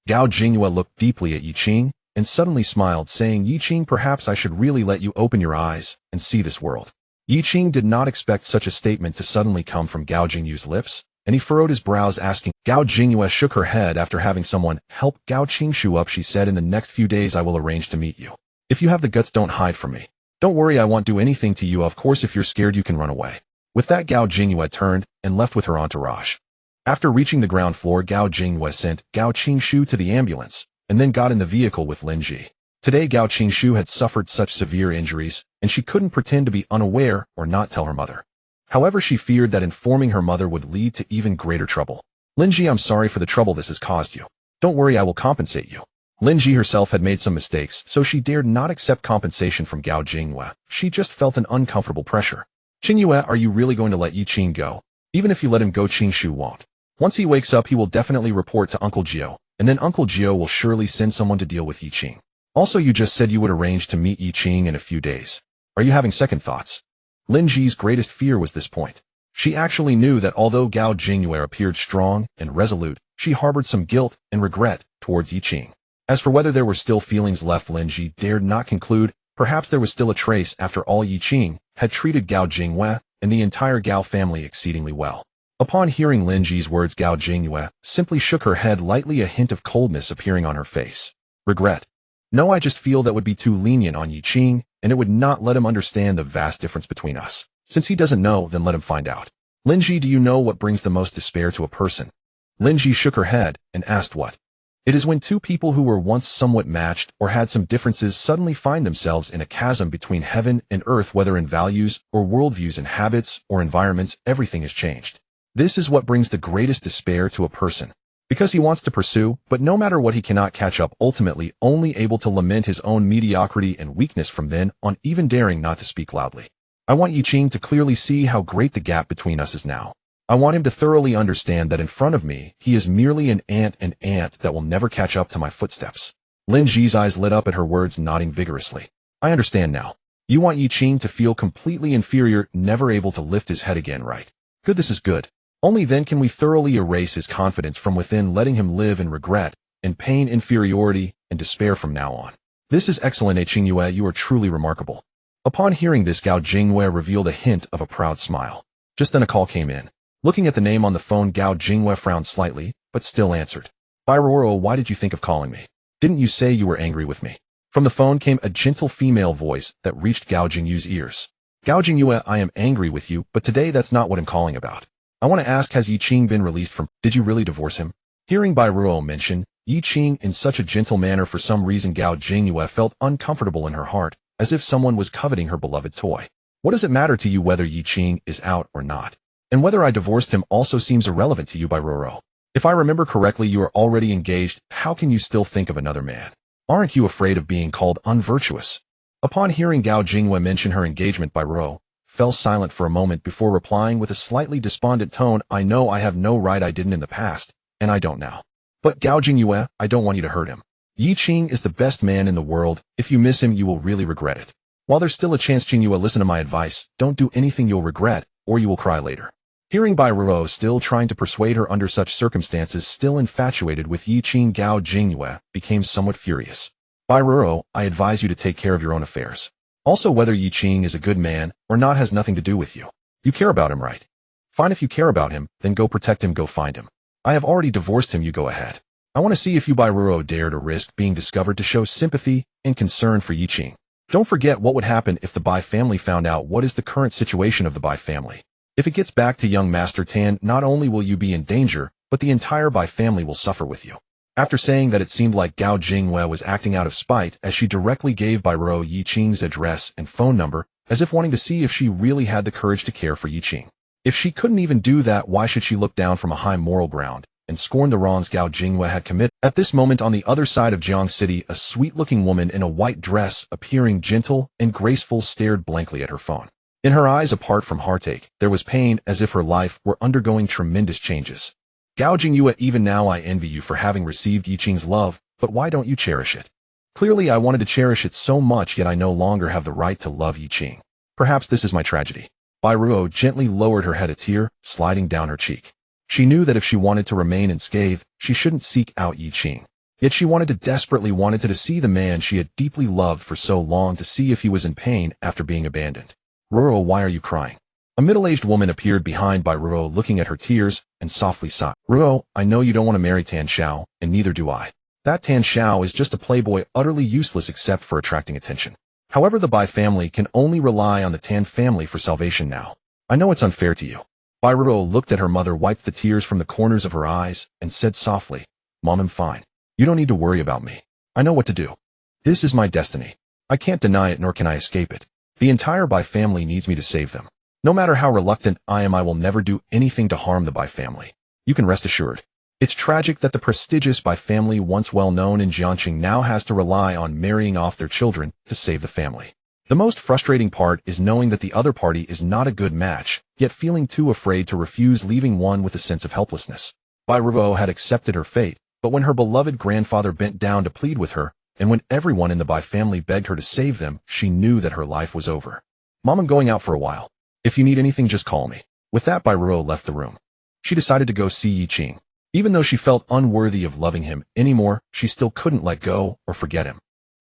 Gao Qingyue looked deeply at Yi Qing and suddenly smiled, saying, Yi Qing, perhaps I should really let you open your eyes and see this world. Yi Qing did not expect such a statement to suddenly come from Gao Qingyue's lips, and he furrowed his brows, asking. Gao Qingyue shook her head after having someone help Gao Qingshu up. She said, in the next few days I will arrange to meet you. If you have the guts, don't hide from me. Don't worry, I won't do anything to you. Of course, if you're scared, you can run away. With that, Gao Qingyue turned and left with her entourage. After reaching the ground floor, Gao Qingyue sent Gao Qingshu to the ambulance and then got in the vehicle with Lin Ji. Today, Gao Qingshu had suffered such severe injuries, and she couldn't pretend to be unaware or not tell her mother. However, she feared that informing her mother would lead to even greater trouble. Lin Ji, I'm sorry for the trouble this has caused you. Don't worry, I will compensate you. Lin Ji herself had made some mistakes, so she dared not accept compensation from Gao Qingyue. She just felt an uncomfortable pressure. Qingyue, are you really going to let Yi Qing go? Even if you let him go, Qingshu won't. Once he wakes up, he will definitely report to Uncle Jio, and then Uncle Jio will surely send someone to deal with Yi Qing. Also, you just said you would arrange to meet Yi Qing in a few days. Are you having second thoughts? Lin Ji's greatest fear was this point. She actually knew that although Gao Qingyue appeared strong and resolute, she harbored some guilt and regret towards Yi Qing. As for whether there were still feelings left, Lin Ji dared not conclude. Perhaps there was still a trace. After all, Yi Qing had treated Gao Qingyue and the entire Gao family exceedingly well. Upon hearing Lin Ji's words, Gao Qingyue simply shook her head lightly, a hint of coldness appearing on her face. Regret? No, I just feel that would be too lenient on Yi Qing, and it would not let him understand the vast difference between us. Since he doesn't know, then let him find out. Lin Ji, do you know what brings the most despair to a person? Lin Ji shook her head and asked what. It is when two people who were once somewhat matched or had some differences suddenly find themselves in a chasm between heaven and earth, whether in values or worldviews and habits or environments, everything has changed. This is what brings the greatest despair to a person. Because he wants to pursue, but no matter what he cannot catch up, ultimately only able to lament his own mediocrity and weakness from then on, even daring not to speak loudly. I want Yi Qing to clearly see how great the gap between us is now. I want him to thoroughly understand that in front of me, he is merely an ant that will never catch up to my footsteps. Lin Ji's eyes lit up at her words, nodding vigorously. I understand now. You want Yi Qing to feel completely inferior, never able to lift his head again, right? Good, this is good. Only then can we thoroughly erase his confidence from within, letting him live in regret, in pain, inferiority, and despair from now on. This is excellent, Qingyue, you are truly remarkable. Upon hearing this, Gao Qingyue revealed a hint of a proud smile. Just then a call came in. Looking at the name on the phone, Gao Qingyue frowned slightly, but still answered. By Roro, why did you think of calling me? Didn't you say you were angry with me? From the phone came a gentle female voice that reached Gao Qingyue's ears. Gao Qingyue, I am angry with you, but today that's not what I'm calling about. I want to ask, has Yi Qing been released from? Did you really divorce him? Hearing Bai Ruo mention Yi Qing in such a gentle manner, for some reason Gao Qingyue felt uncomfortable in her heart, as if someone was coveting her beloved toy. What does it matter to you whether Yi Qing is out or not? And whether I divorced him also seems irrelevant to you, Bai Ruo. If I remember correctly, you are already engaged. How can you still think of another man? Aren't you afraid of being called unvirtuous? Upon hearing Gao Qingyue mention her engagement, Bai Ruo fell silent for a moment before replying with a slightly despondent tone, I know I have no right, I didn't in the past, and I don't now. But Gao Qingyue, I don't want you to hurt him. Yi Qing is the best man in the world. If you miss him, you will really regret it. While there's still a chance, Qingyue, listen to my advice. Don't do anything you'll regret, or you will cry later. Hearing Bai Ruo still trying to persuade her under such circumstances, still infatuated with Yi Qing, Gao Qingyue became somewhat furious. Bai Ruo, I advise you to take care of your own affairs. Also, whether Yi Qing is a good man or not has nothing to do with you. You care about him, right? Fine, if you care about him, then go protect him, go find him. I have already divorced him, you go ahead. I want to see if you, Bai Ruo, dare to risk being discovered to show sympathy and concern for Yi Qing. Don't forget what would happen if the Bai family found out what is the current situation of the Bai family. If it gets back to young Master Tan, not only will you be in danger, but the entire Bai family will suffer with you. After saying that it seemed like Gao Jingwei was acting out of spite as she directly gave Bai Ruo Yiqing's address and phone number, as if wanting to see if she really had the courage to care for Yiqing. If she couldn't even do that, why should she look down from a high moral ground and scorn the wrongs Gao Jingwei had committed? At this moment on the other side of Jiang City, a sweet-looking woman in a white dress, appearing gentle and graceful, stared blankly at her phone. In her eyes, apart from heartache, there was pain, as if her life were undergoing tremendous changes. Gao Jingyue, even now I envy you for having received Yiqing's love, but why don't you cherish it? Clearly I wanted to cherish it so much, yet I no longer have the right to love Yiqing. Perhaps this is my tragedy. Bai Ruo gently lowered her head, a tear sliding down her cheek. She knew that if she wanted to remain unscathed, she shouldn't seek out Yiqing. Yet she desperately wanted to see the man she had deeply loved for so long, to see if he was in pain after being abandoned. Ruo, why are you crying? A middle-aged woman appeared behind Bai Ruo, looking at her tears, and softly sighed. Ruo, I know you don't want to marry Tan Xiao, and neither do I. That Tan Xiao is just a playboy, utterly useless except for attracting attention. However, the Bai family can only rely on the Tan family for salvation now. I know it's unfair to you. Bai Ruo looked at her mother, wiped the tears from the corners of her eyes, and said softly, Mom, I'm fine. You don't need to worry about me. I know what to do. This is my destiny. I can't deny it, nor can I escape it. The entire Bai family needs me to save them. No matter how reluctant I am, I will never do anything to harm the Bai family. You can rest assured. It's tragic that the prestigious Bai family, once well known in Jiangxing, now has to rely on marrying off their children to save the family. The most frustrating part is knowing that the other party is not a good match, yet feeling too afraid to refuse, leaving one with a sense of helplessness. Bai Ruo had accepted her fate, but when her beloved grandfather bent down to plead with her, and when everyone in the Bai family begged her to save them, she knew that her life was over. Mom, I'm going out for a while. If you need anything, just call me. With that, Bai Ruo left the room. She decided to go see Yiqing. Even though she felt unworthy of loving him anymore, she still couldn't let go or forget him.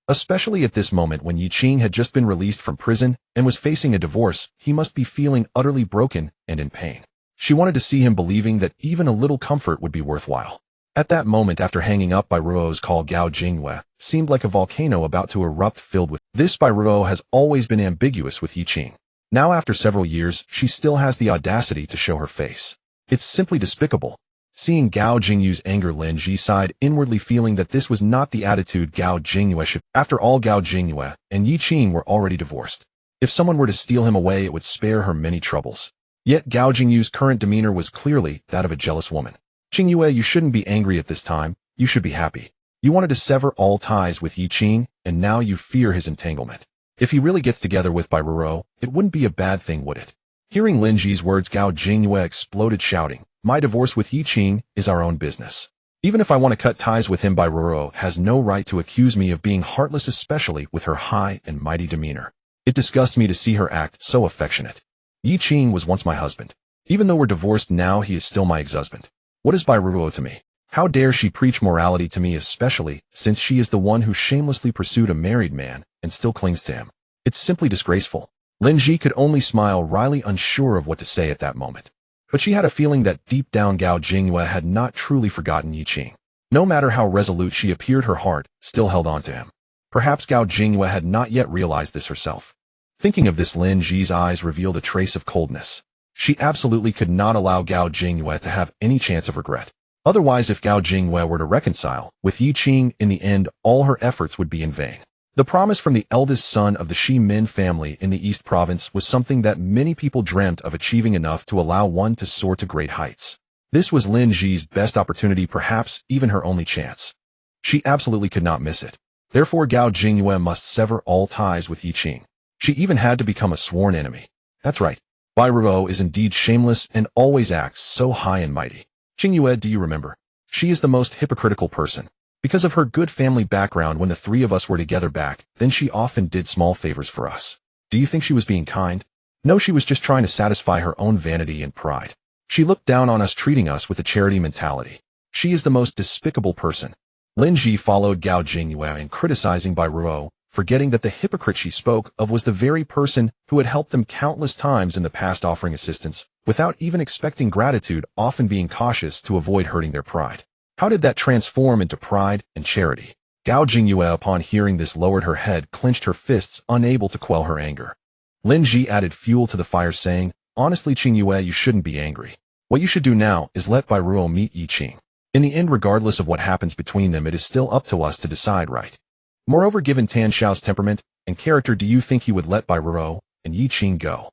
Especially at this moment when Yiqing had just been released from prison and was facing a divorce, he must be feeling utterly broken and in pain. She wanted to see him, believing that even a little comfort would be worthwhile. At that moment, after hanging up Bai Ruo's call, Gao Jingwei seemed like a volcano about to erupt, filled with this. Bai Ruo has always been ambiguous with Yiqing. Now, after several years, she still has the audacity to show her face. It's simply despicable. Seeing Gao Jingyue's anger, Lin Ji sighed inwardly, feeling that this was not the attitude Gao Jingyue should. After all, Gao Jingyue and Yiqing were already divorced. If someone were to steal him away, it would spare her many troubles. Yet Gao Jingyue's current demeanor was clearly that of a jealous woman. Jingyue, you shouldn't be angry at this time. You should be happy. You wanted to sever all ties with Yiqing, and now you fear his entanglement. If he really gets together with Bai Ruo, it wouldn't be a bad thing, would it? Hearing Lin Ji's words, Gao Jingyue exploded, shouting, My divorce with Yiqing is our own business. Even if I want to cut ties with him, Bai Ruo has no right to accuse me of being heartless, especially with her high and mighty demeanor. It disgusts me to see her act so affectionate. Yiqing was once my husband. Even though we're divorced now, he is still my ex-husband. What is Bai Ruo to me? How dare she preach morality to me, especially since she is the one who shamelessly pursued a married man and still clings to him? It's simply disgraceful. Lin Ji could only smile wryly, unsure of what to say at that moment. But she had a feeling that deep down Gao Jingyue had not truly forgotten Yiqing. No matter how resolute she appeared, her heart still held on to him. Perhaps Gao Jingyue had not yet realized this herself. Thinking of this, Lin Ji's eyes revealed a trace of coldness. She absolutely could not allow Gao Jingyue to have any chance of regret. Otherwise, if Gao Jingyue were to reconcile with Yiqing, in the end, all her efforts would be in vain. The promise from the eldest son of the Shi Min family in the East Province was something that many people dreamt of achieving, enough to allow one to soar to great heights. This was Lin Ji's best opportunity, perhaps even her only chance. She absolutely could not miss it. Therefore, Gao Jingyue must sever all ties with Yiqing. She even had to become a sworn enemy. That's right. Bai Ruo is indeed shameless and always acts so high and mighty. Jingyue, do you remember? She is the most hypocritical person. Because of her good family background, when the three of us were together back then, she often did small favors for us. Do you think she was being kind? No, she was just trying to satisfy her own vanity and pride. She looked down on us, treating us with a charity mentality. She is the most despicable person. Lin Ji followed Gao Jingyue in criticizing Bai Ruo, forgetting that the hypocrite she spoke of was the very person who had helped them countless times in the past, offering assistance without even expecting gratitude, often being cautious to avoid hurting their pride. How did that transform into pride and charity? Gao Jingyue, upon hearing this, lowered her head, clenched her fists, unable to quell her anger. Lin Ji added fuel to the fire, saying, Honestly, Jingyue, you shouldn't be angry. What you should do now is let Bai Ruo meet Yiqing. In the end, regardless of what happens between them, it is still up to us to decide, right? Moreover, given Tan Xiao's temperament and character, do you think he would let Bai Ruo and Yi Qing go?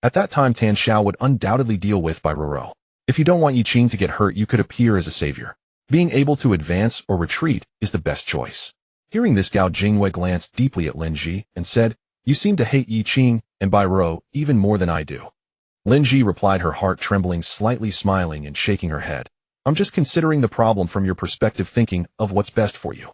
At that time, Tan Xiao would undoubtedly deal with Bai Ruo. If you don't want Yi Qing to get hurt, you could appear as a savior. Being able to advance or retreat is the best choice. Hearing this, Gao Jingyue glanced deeply at Lin Ji and said, "You seem to hate Yi Qing and Bai Ruo even more than I do." Lin Ji replied, her heart trembling, slightly smiling and shaking her head. "I'm just considering the problem from your perspective, thinking of what's best for you.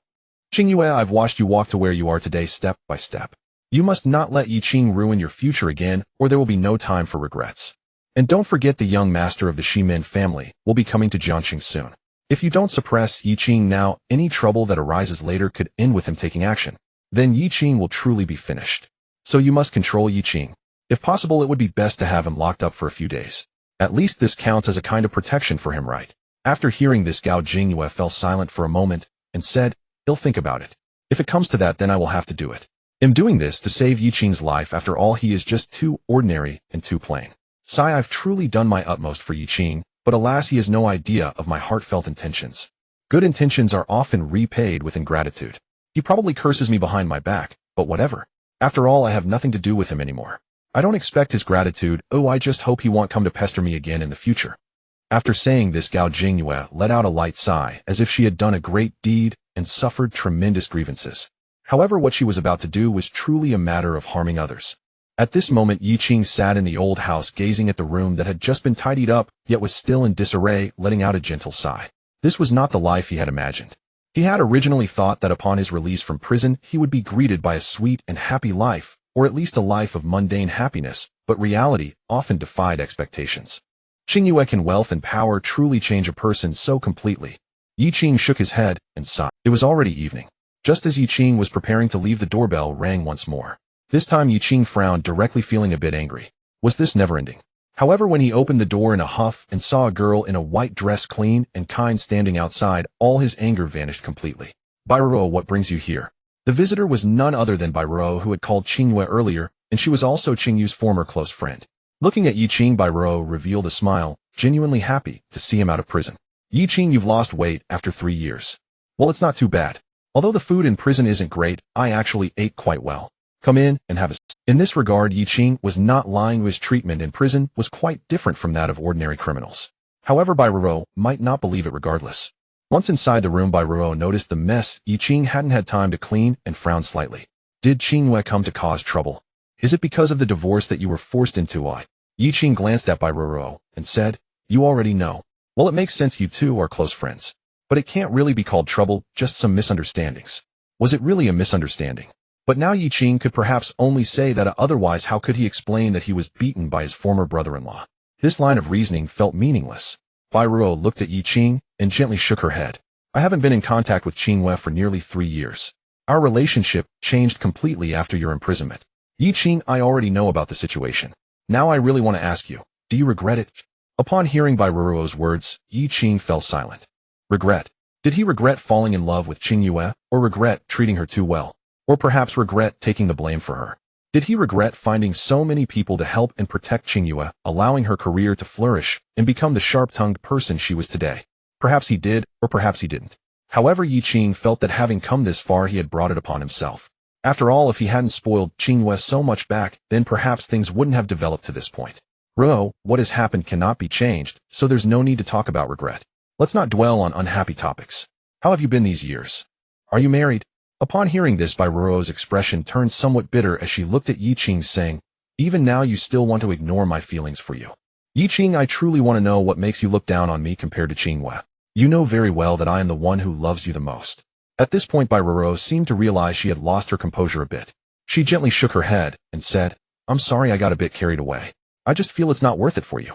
Qingyue, I've watched you walk to where you are today step by step. You must not let Yi Qing ruin your future again, or there will be no time for regrets. And don't forget the young master of the Shimin family will be coming to Jiangxing soon. If you don't suppress Yi Qing now, any trouble that arises later could end with him taking action. Then Yi Qing will truly be finished. So you must control Yi Qing. If possible, it would be best to have him locked up for a few days. At least this counts as a kind of protection for him, right?" After hearing this, Gao Jingyue fell silent for a moment and said, "He'll think about it. If it comes to that, then I will have to do it. I'm doing this to save Yi Qing's life. After all, he is just too ordinary and too plain. Sai, I've truly done my utmost for Yi Qing, but alas, he has no idea of my heartfelt intentions. Good intentions are often repaid with ingratitude. He probably curses me behind my back, but whatever. After all, I have nothing to do with him anymore. I don't expect his gratitude. Oh, I just hope he won't come to pester me again in the future." After saying this, Gao Jingyue let out a light sigh, as if she had done a great deed and suffered tremendous grievances. However, what she was about to do was truly a matter of harming others. At this moment, Yi Qing sat in the old house gazing at the room that had just been tidied up, yet was still in disarray, letting out a gentle sigh. This was not the life he had imagined. He had originally thought that upon his release from prison, he would be greeted by a sweet and happy life, or at least a life of mundane happiness, but reality often defied expectations. Qingyue, can wealth and power truly change a person so completely? Yi Qing shook his head and sighed. It was already evening. Just as Yi Qing was preparing to leave, the doorbell rang once more. This time Yi Qing frowned, directly feeling a bit angry. Was this never ending? However, when he opened the door in a huff and saw a girl in a white dress, clean and kind, standing outside, all his anger vanished completely. "Bai Ruo, what brings you here?" The visitor was none other than Bai Ruo, who had called Qingyue earlier, and she was also Qingyue's former close friend. Looking at Yi Qing, Bai Ruo revealed a smile, genuinely happy to see him out of prison. "Yi Qing, you've lost weight after 3 years. Well, it's not too bad. Although the food in prison isn't great, I actually ate quite well. Come in and have a..." In this regard, Yi Qing was not lying. His treatment in prison was quite different from that of ordinary criminals. However, Bai Ruo might not believe it regardless. Once inside the room, Bai Ruo noticed the mess Yi Qing hadn't had time to clean and frowned slightly. "Did Qingyue come to cause trouble? Is it because of the divorce that you were forced into?" Yi Qing glanced at Bai Ruo and said, "You already know. Well, it makes sense, you two are close friends. But it can't really be called trouble, just some misunderstandings." Was it really a misunderstanding? But now Yi Qing could perhaps only say that, otherwise how could he explain that he was beaten by his former brother-in-law? This line of reasoning felt meaningless. Bai Ruo looked at Yi Qing and gently shook her head. "I haven't been in contact with Qingyue for nearly 3 years. Our relationship changed completely after your imprisonment. Yi Qing, I already know about the situation. Now I really want to ask you, do you regret it?" Upon hearing Bai Ruo's words, Yi Qing fell silent. Regret? Did he regret falling in love with Qingyue, or regret treating her too well? Or perhaps regret taking the blame for her? Did he regret finding so many people to help and protect Qingyue, allowing her career to flourish and become the sharp-tongued person she was today? Perhaps he did, or perhaps he didn't. However, Yi Qing felt that having come this far, he had brought it upon himself. After all, if he hadn't spoiled Qingyue so much back, then perhaps things wouldn't have developed to this point. Ruo, what has happened cannot be changed, so there's no need to talk about regret. Let's not dwell on unhappy topics. How have you been these years? Are you married? Upon hearing this, Bai Ruo's expression turned somewhat bitter as she looked at Yi Qing, saying, "Even now you still want to ignore my feelings for you. Yi Qing, I truly want to know what makes you look down on me compared to Qingyue. You know very well that I am the one who loves you the most." At this point, Bai Ruo seemed to realize she had lost her composure a bit. She gently shook her head and said, "I'm sorry I got a bit carried away. I just feel it's not worth it for you."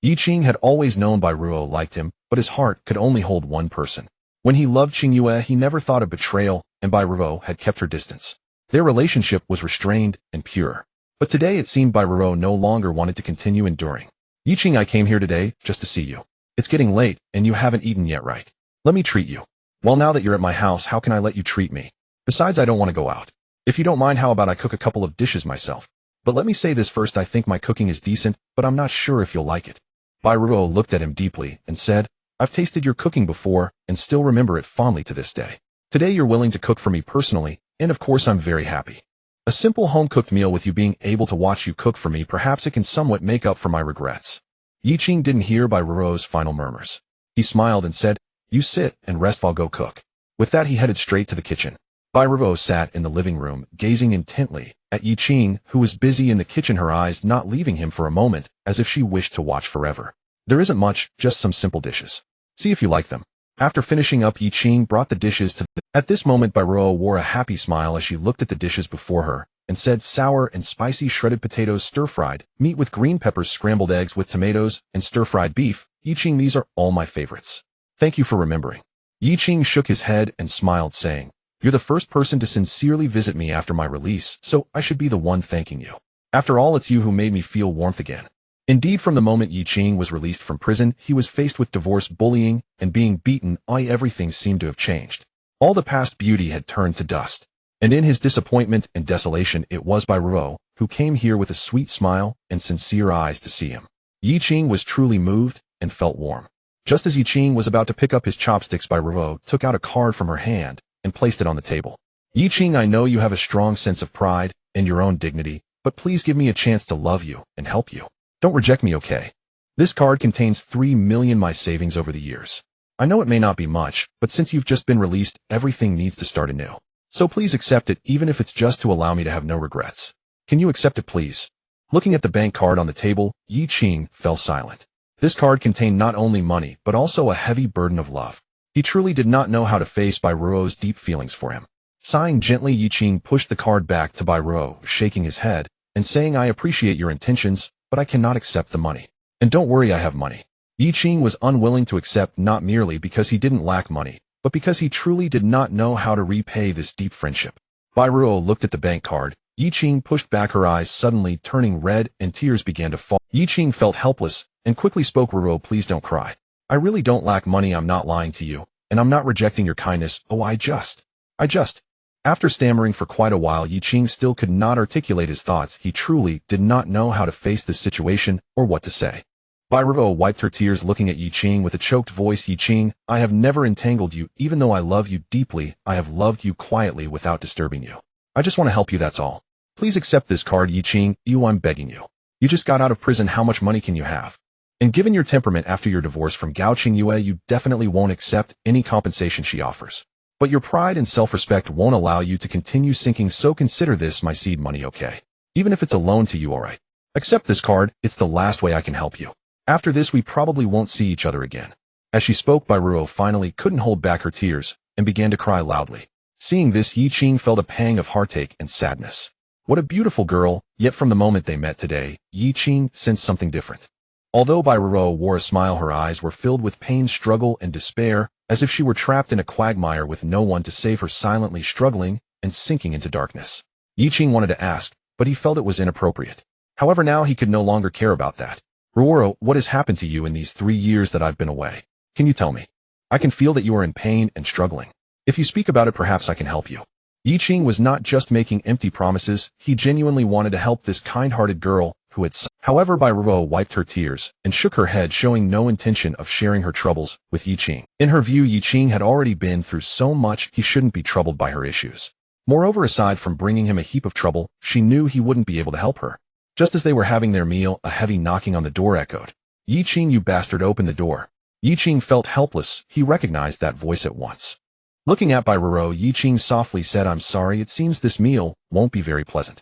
Yi Qing had always known Bai Ruo liked him, but his heart could only hold one person. When he loved Qingyue, he never thought of betrayal, and Bai Ruo had kept her distance. Their relationship was restrained and pure. But today it seemed Bai Ruo no longer wanted to continue enduring. "Yi Qing, I came here today just to see you. It's getting late, and you haven't eaten yet, right? Let me treat you. Well, now that you're at my house, how can I let you treat me? Besides, I don't want to go out. If you don't mind, how about I cook a couple of dishes myself? But let me say this first, I think my cooking is decent, but I'm not sure if you'll like it." Bai Ruo looked at him deeply and said, I've tasted your cooking before and still remember it fondly to this day. Today you're willing to cook for me personally, and of course I'm very happy. A simple home-cooked meal with you being able to watch you cook for me, perhaps it can somewhat make up for my regrets. Yiqing didn't hear Bai Ruo's final murmurs. He smiled and said, "You sit and rest while I'll go cook." With that he headed straight to the kitchen. Bai Ruo sat in the living room, gazing intently at Yiqing, who was busy in the kitchen, her eyes not leaving him for a moment, as if she wished to watch forever. "There isn't much, just some simple dishes. See if you like them." After finishing up, Yiqing brought the dishes to the... At this moment Bai Ruo wore a happy smile as she looked at the dishes before her, and said, "Sour and spicy shredded potatoes stir-fried, meat with green peppers, scrambled eggs with tomatoes, and stir-fried beef. Yiqing, these are all my favorites. Thank you for remembering." Yiqing shook his head and smiled, saying, "You're the first person to sincerely visit me after my release, so I should be the one thanking you. After all, it's you who made me feel warmth again." Indeed, from the moment Yiqing was released from prison, he was faced with divorce, bullying, and being beaten. Everything seemed to have changed. All the past beauty had turned to dust. And in his disappointment and desolation, it was Bai Ruo who came here with a sweet smile and sincere eyes to see him. Yiqing was truly moved and felt warm. Just as Yiqing was about to pick up his chopsticks, Bai Ruo took out a card from her hand and placed it on the table. "Yiqing, I know you have a strong sense of pride and your own dignity, but please give me a chance to love you and help you. Don't reject me, okay? This card contains 3 million my savings over the years. I know it may not be much, but since you've just been released, everything needs to start anew. So please accept it, even if it's just to allow me to have no regrets. Can you accept it, please?" Looking at the bank card on the table, Yiqing fell silent. This card contained not only money, but also a heavy burden of love. He truly did not know how to face Bai Ruo's deep feelings for him. Sighing gently, Yiqing pushed the card back to Bai Ruo, shaking his head, and saying, "I appreciate your intentions, but I cannot accept the money. And don't worry, I have money." Yiqing was unwilling to accept, not merely because he didn't lack money, but because he truly did not know how to repay this deep friendship. Bai Ruo looked at the bank card. Yiqing pushed back, her eyes suddenly turning red and tears began to fall. Yiqing felt helpless and quickly spoke, "Ruo, please don't cry. I really don't lack money, I'm not lying to you, and I'm not rejecting your kindness. I just... After stammering for quite a while, Yiqing still could not articulate his thoughts. He truly did not know how to face this situation or what to say. Bai Ruo wiped her tears, looking at Yiqing with a choked voice. "Yiqing, I have never entangled you. Even though I love you deeply, I have loved you quietly without disturbing you. I just want to help you, that's all. Please accept this card, Yiqing. I'm begging you. You just got out of prison. How much money can you have? And given your temperament after your divorce from Gao Qingyue, you definitely won't accept any compensation she offers. But your pride and self-respect won't allow you to continue sinking, so consider this my seed money, okay? Even if it's a loan to you, alright? Accept this card, it's the last way I can help you. After this we probably won't see each other again." As she spoke, Bai Ruo finally couldn't hold back her tears and began to cry loudly. Seeing this, Yiqing felt a pang of heartache and sadness. What a beautiful girl, yet from the moment they met today, Yiqing sensed something different. Although Bai Ruo wore a smile, her eyes were filled with pain, struggle, and despair, as if she were trapped in a quagmire with no one to save her, silently struggling and sinking into darkness. Yiqing wanted to ask, but he felt it was inappropriate. However, now he could no longer care about that. "Ruoro, what has happened to you in these 3 years that I've been away? Can you tell me? I can feel that you are in pain and struggling. If you speak about it, perhaps I can help you." Yiqing was not just making empty promises, he genuinely wanted to help this kind-hearted girl who had... However, Bai Ruo wiped her tears and shook her head, showing no intention of sharing her troubles with Yiqing. In her view, Yiqing had already been through so much, he shouldn't be troubled by her issues. Moreover, aside from bringing him a heap of trouble, she knew he wouldn't be able to help her. Just as they were having their meal, a heavy knocking on the door echoed. "Yiqing, you bastard, open the door." Yiqing felt helpless. He recognized that voice at once. Looking at Bai Ruo, Yiqing softly said, "I'm sorry, it seems this meal won't be very pleasant."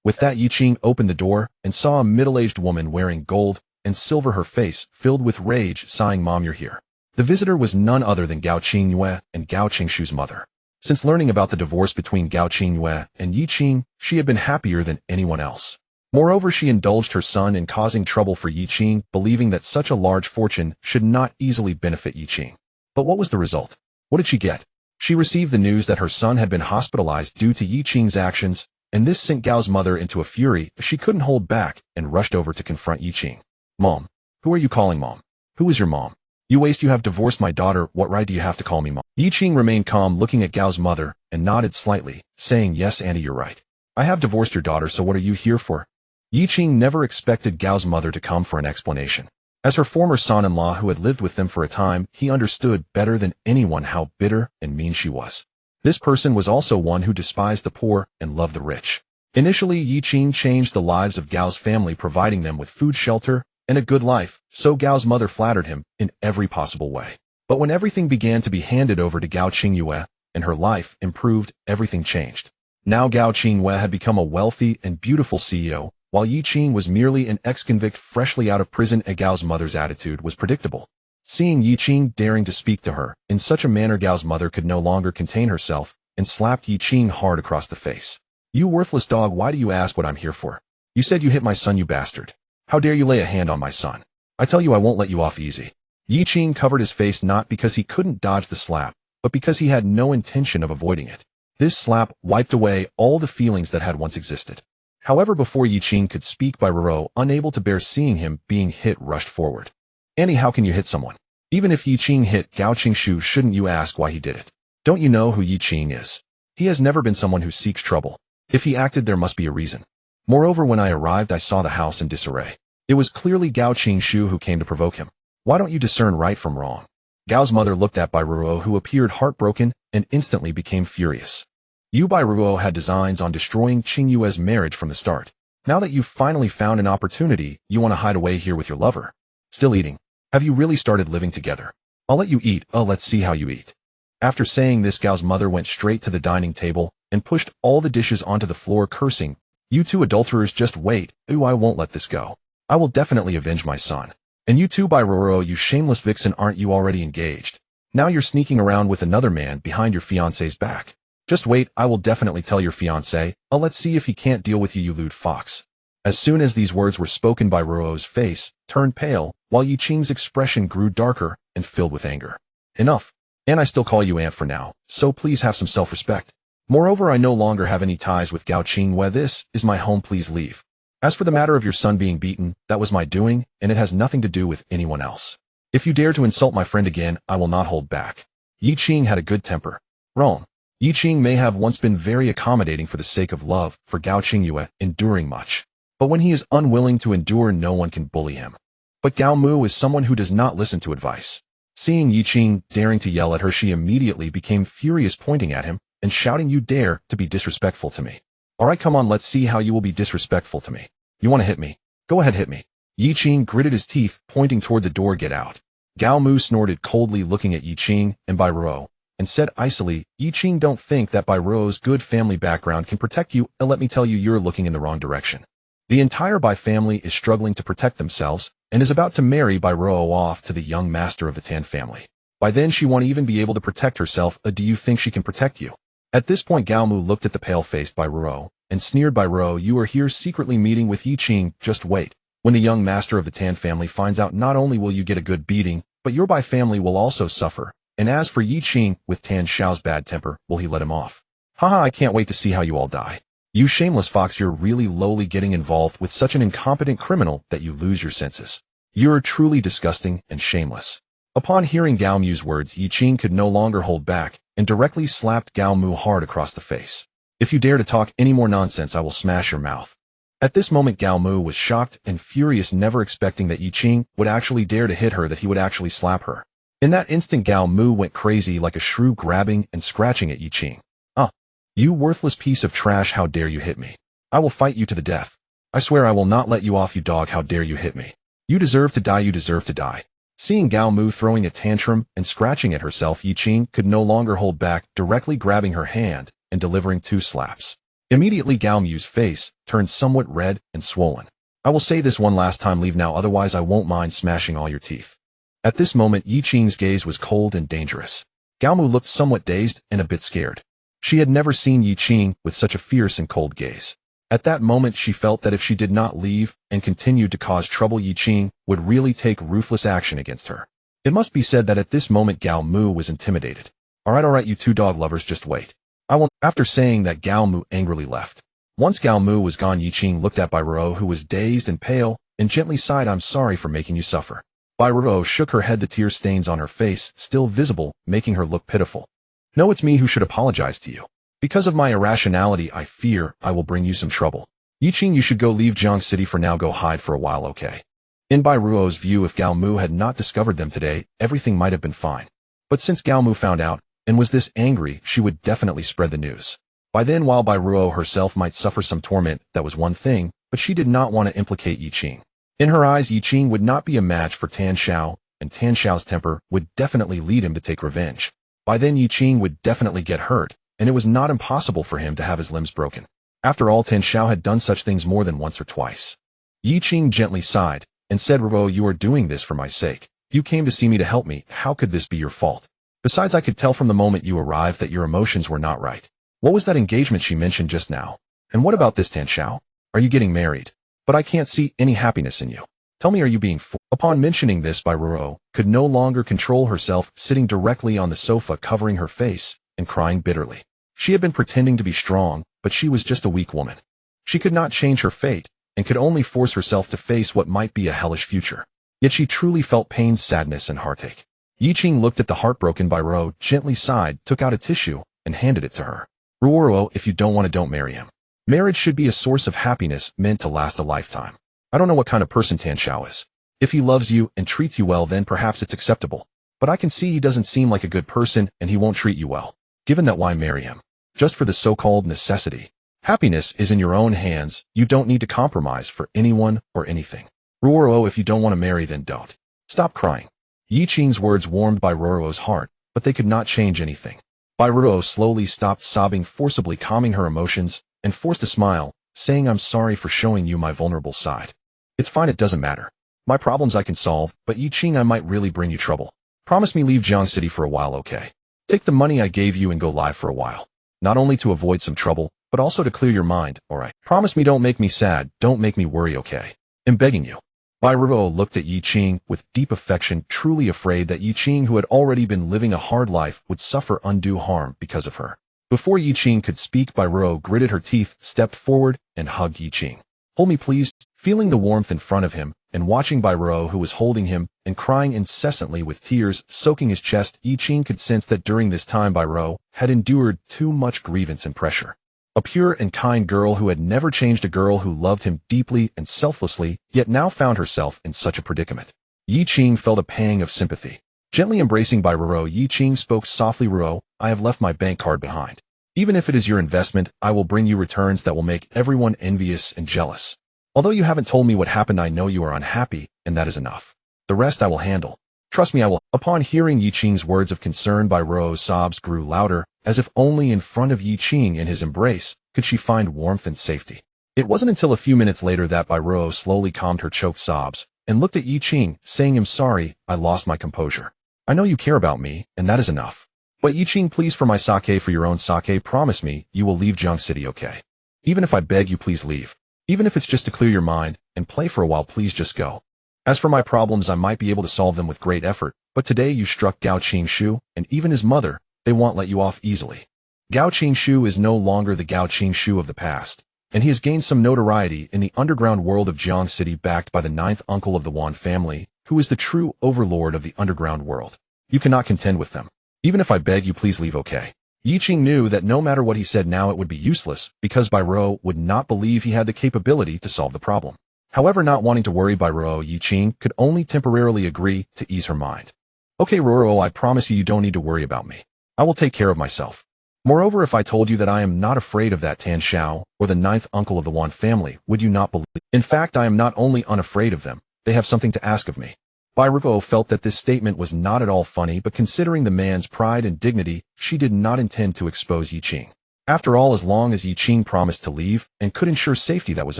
With that, Yiqing opened the door and saw a middle-aged woman wearing gold and silver, her face filled with rage, sighing, "Mom, you're here." The visitor was none other than Gao Qingyue and Gao Qingshu's mother. Since learning about the divorce between Gao Qingyue and Yiqing, she had been happier than anyone else. Moreover, she indulged her son in causing trouble for Yiqing, believing that such a large fortune should not easily benefit Yiqing. But what was the result? What did she get? She received the news that her son had been hospitalized due to Yiqing's actions, and this sent Gao's mother into a fury. She couldn't hold back and rushed over to confront Yiqing. "Mom, who are you calling mom? Who is your mom? You have divorced my daughter. What right do you have to call me mom?" Yiqing remained calm, looking at Gao's mother, and nodded slightly, saying, "Yes, Annie, you're right. I have divorced your daughter, so what are you here for?" Yiqing never expected Gao's mother to come for an explanation. As her former son-in-law who had lived with them for a time, he understood better than anyone how bitter and mean she was. This person was also one who despised the poor and loved the rich. Initially, Yi Qing changed the lives of Gao's family, providing them with food, shelter, and a good life, so Gao's mother flattered him in every possible way. But when everything began to be handed over to Gao Qingyue, and her life improved, everything changed. Now Gao Qingyue had become a wealthy and beautiful CEO, while Yi Qing was merely an ex-convict freshly out of prison. Gao's mother's attitude was predictable. Seeing Yi Qing daring to speak to her in such a manner, Gao's mother could no longer contain herself and slapped Yi Qing hard across the face. "You worthless dog, why do you ask what I'm here for? You said you hit my son, you bastard. How dare you lay a hand on my son? I tell you I won't let you off easy." Yi Qing covered his face not because he couldn't dodge the slap, but because he had no intention of avoiding it. This slap wiped away all the feelings that had once existed. However, before Yi Qing could speak, Bai Ruo, unable to bear seeing him being hit, rushed forward. "Annie, how can you hit someone? Even if Yi Qing hit Gao Qingshu, shouldn't you ask why he did it? Don't you know who Yi Qing is? He has never been someone who seeks trouble. If he acted, there must be a reason. Moreover, when I arrived, I saw the house in disarray. It was clearly Gao Qingshu who came to provoke him. Why don't you discern right from wrong?" Gao's mother looked at Bai Ruo, who appeared heartbroken and instantly became furious. "You, Bai Ruo, had designs on destroying Qingyue's marriage from the start. Now that you've finally found an opportunity, you want to hide away here with your lover. Still eating? Have you really started living together? I'll let you eat. Oh, let's see how you eat." After saying this, Gao's mother went straight to the dining table and pushed all the dishes onto the floor, cursing, "You two adulterers, just wait. Ooh, I won't let this go. I will definitely avenge my son. And you too, Bai Ruo, you shameless vixen, aren't you already engaged? Now you're sneaking around with another man behind your fiancé's back. Just wait, I will definitely tell your fiancé. Oh, let's see if he can't deal with you, you lewd fox." As soon as these words were spoken, Bai Ruo's face turned pale, while Yi Qing's expression grew darker and filled with anger. "Enough. And I still call you aunt for now, so please have some self-respect. Moreover, I no longer have any ties with Gao Qingyue. This is my home, please leave. As for the matter of your son being beaten, that was my doing, and it has nothing to do with anyone else. If you dare to insult my friend again, I will not hold back." Yi Qing had a good temper. Wrong. Yi Qing may have once been very accommodating for the sake of love for Gao Qingyue, enduring much. But when he is unwilling to endure, no one can bully him. But Gao Mu is someone who does not listen to advice. Seeing Yi Qing daring to yell at her, she immediately became furious, pointing at him and shouting, "You dare to be disrespectful to me? All right, come on, let's see how you will be disrespectful to me. You want to hit me? Go ahead, hit me." Yi Qing gritted his teeth, pointing toward the door. "Get out." Gao Mu snorted coldly, looking at Yi Qing and Bai Ruo, and said icily, "Yi Qing, don't think that Bai Ruo's good family background can protect you, and let me tell you, you're looking in the wrong direction. The entire Bai family is struggling to protect themselves and is about to marry Bai Ruo off to the young master of the Tan family. By then she won't even be able to protect herself. Do you think she can protect you?" At this point, Gao Mu looked at the pale-faced Bai Ruo and sneered, "Bai Ruo, you are here secretly meeting with Yi Qing. Just wait. When the young master of the Tan family finds out, not only will you get a good beating, but your Bai family will also suffer. And as for Yi Qing, with Tan Xiao's bad temper, will he let him off? Haha, I can't wait to see how you all die. You shameless fox, you're really lowly, getting involved with such an incompetent criminal that you lose your senses. You're truly disgusting and shameless." Upon hearing Gao Mu's words, Yi Qing could no longer hold back and directly slapped Gao Mu hard across the face. "If you dare to talk any more nonsense, I will smash your mouth." At this moment, Gao Mu was shocked and furious, never expecting that Yi Qing would actually dare to hit her, that he would actually slap her. In that instant, Gao Mu went crazy like a shrew, grabbing and scratching at Yi Qing. "Ah, you worthless piece of trash, how dare you hit me? I will fight you to the death. I swear I will not let you off, you dog, how dare you hit me? You deserve to die, you deserve to die." Seeing Gao Mu throwing a tantrum and scratching at herself, Yi Qing could no longer hold back, directly grabbing her hand and delivering 2 slaps. Immediately, Gao Mu's face turned somewhat red and swollen. "I will say this one last time, leave now, otherwise I won't mind smashing all your teeth." At this moment, Yi Qing's gaze was cold and dangerous. Gao Mu looked somewhat dazed and a bit scared. She had never seen Yi Qing with such a fierce and cold gaze. At that moment, she felt that if she did not leave and continued to cause trouble, Yi Qing would really take ruthless action against her. It must be said that at this moment, Gao Mu was intimidated. All right, you two dog lovers, just wait. I will." After saying that, Gao Mu angrily left. Once Gao Mu was gone, Yi Qing looked at Bai Ruo, who was dazed and pale, and gently sighed, "I'm sorry for making you suffer." Bai Ruo shook her head, the tear stains on her face still visible, making her look pitiful. "No, it's me who should apologize to you. Because of my irrationality, I fear I will bring you some trouble. Yi Qing, you should go leave Jiang City for now. Go hide for a while, okay?" In Bai Ruo's view, if Gao Mu had not discovered them today, everything might have been fine. But since Gao Mu found out, and was this angry, she would definitely spread the news. By then, while Bai Ruo herself might suffer some torment, that was one thing, but she did not want to implicate Yi Qing. In her eyes, Yi Qing would not be a match for Tan Xiao, and Tan Xiao's temper would definitely lead him to take revenge. By then, Yi Qing would definitely get hurt, and it was not impossible for him to have his limbs broken. After all, Tan Xiao had done such things more than once or twice. Yi Qing gently sighed, and said, Ruo, you are doing this for my sake. You came to see me to help me, how could this be your fault? Besides, I could tell from the moment you arrived that your emotions were not right. What was that engagement she mentioned just now? And what about this, Tan Xiao? Are you getting married? But I can't see any happiness in you. Tell me, are you being fooled? Upon mentioning this, Bai Ruo could no longer control herself, sitting directly on the sofa, covering her face and crying bitterly. She had been pretending to be strong, but she was just a weak woman. She could not change her fate, and could only force herself to face what might be a hellish future. Yet she truly felt pain, sadness, and heartache. Yi Qing looked at the heartbroken Bai Ruo, gently sighed, took out a tissue, and handed it to her. Ruo, if you don't want to, don't marry him. Marriage should be a source of happiness meant to last a lifetime. I don't know what kind of person Tan Xiao is. If he loves you and treats you well, then perhaps it's acceptable. But I can see he doesn't seem like a good person, and he won't treat you well. Given that, why marry him? Just for the so-called necessity. Happiness is in your own hands. You don't need to compromise for anyone or anything. Ruo, if you don't want to marry, then don't. Stop crying. Yi Qing's words warmed Bai Ruo's heart, but they could not change anything. Bai Ruo slowly stopped sobbing, forcibly calming her emotions, and forced a smile, saying, I'm sorry for showing you my vulnerable side. It's fine, it doesn't matter. My problems I can solve, but Yi Qing, I might really bring you trouble. Promise me leave Jiang City for a while, okay? Take the money I gave you and go live for a while. Not only to avoid some trouble, but also to clear your mind, alright? Promise me don't make me sad, don't make me worry, okay? I'm begging you. Bai Ruo looked at Yi Qing with deep affection, truly afraid that Yi Qing, who had already been living a hard life, would suffer undue harm because of her. Before Yi Qing could speak, Bai Ruo gritted her teeth, stepped forward, and hugged Yi Qing. Hold me, please. Feeling the warmth in front of him, and watching Bai Ruo, who was holding him, and crying incessantly with tears soaking his chest, Yi Qing could sense that during this time Bai Ruo had endured too much grievance and pressure. A pure and kind girl who had never changed, a girl who loved him deeply and selflessly, yet now found herself in such a predicament. Yi Qing felt a pang of sympathy. Gently embracing Bai Ruo, Yi Qing spoke softly, Ruo, I have left my bank card behind. Even if it is your investment, I will bring you returns that will make everyone envious and jealous. Although you haven't told me what happened, I know you are unhappy, and that is enough. The rest I will handle. Trust me, I will. Upon hearing Yi Qing's words of concern, Bai Ruo's sobs grew louder, as if only in front of Yi Qing in his embrace could she find warmth and safety. It wasn't until a few minutes later that Bai Ruo slowly calmed her choked sobs, and looked at Yi Qing, saying, I'm sorry, I lost my composure. I know you care about me, and that is enough. But Yi Qing, please, for my sake, for your own sake, promise me you will leave Jiang City, okay? Even if I beg you, please leave. Even if it's just to clear your mind and play for a while, please just go. As for my problems, I might be able to solve them with great effort, but today you struck Gao Qingshu, and even his mother, they won't let you off easily. Gao Qingshu is no longer the Gao Qingshu of the past, and he has gained some notoriety in the underground world of Jiang City, backed by the ninth uncle of the Wan family, who is the true overlord of the underground world. You cannot contend with them. Even if I beg you, please leave, okay? Yi Qing knew that no matter what he said now, it would be useless, because Bai Ruo would not believe he had the capability to solve the problem. However, not wanting to worry Bai Ruo, Yi Qing could only temporarily agree to ease her mind. Okay, Ruo, I promise you don't need to worry about me. I will take care of myself. Moreover, if I told you that I am not afraid of that Tan Xiao, or the ninth uncle of the Wan family, would you not believe? In fact, I am not only unafraid of them, they have something to ask of me. Bai Ruo felt that this statement was not at all funny, but considering the man's pride and dignity, she did not intend to expose Yi Qing. After all, as long as Yi Qing promised to leave and could ensure safety, that was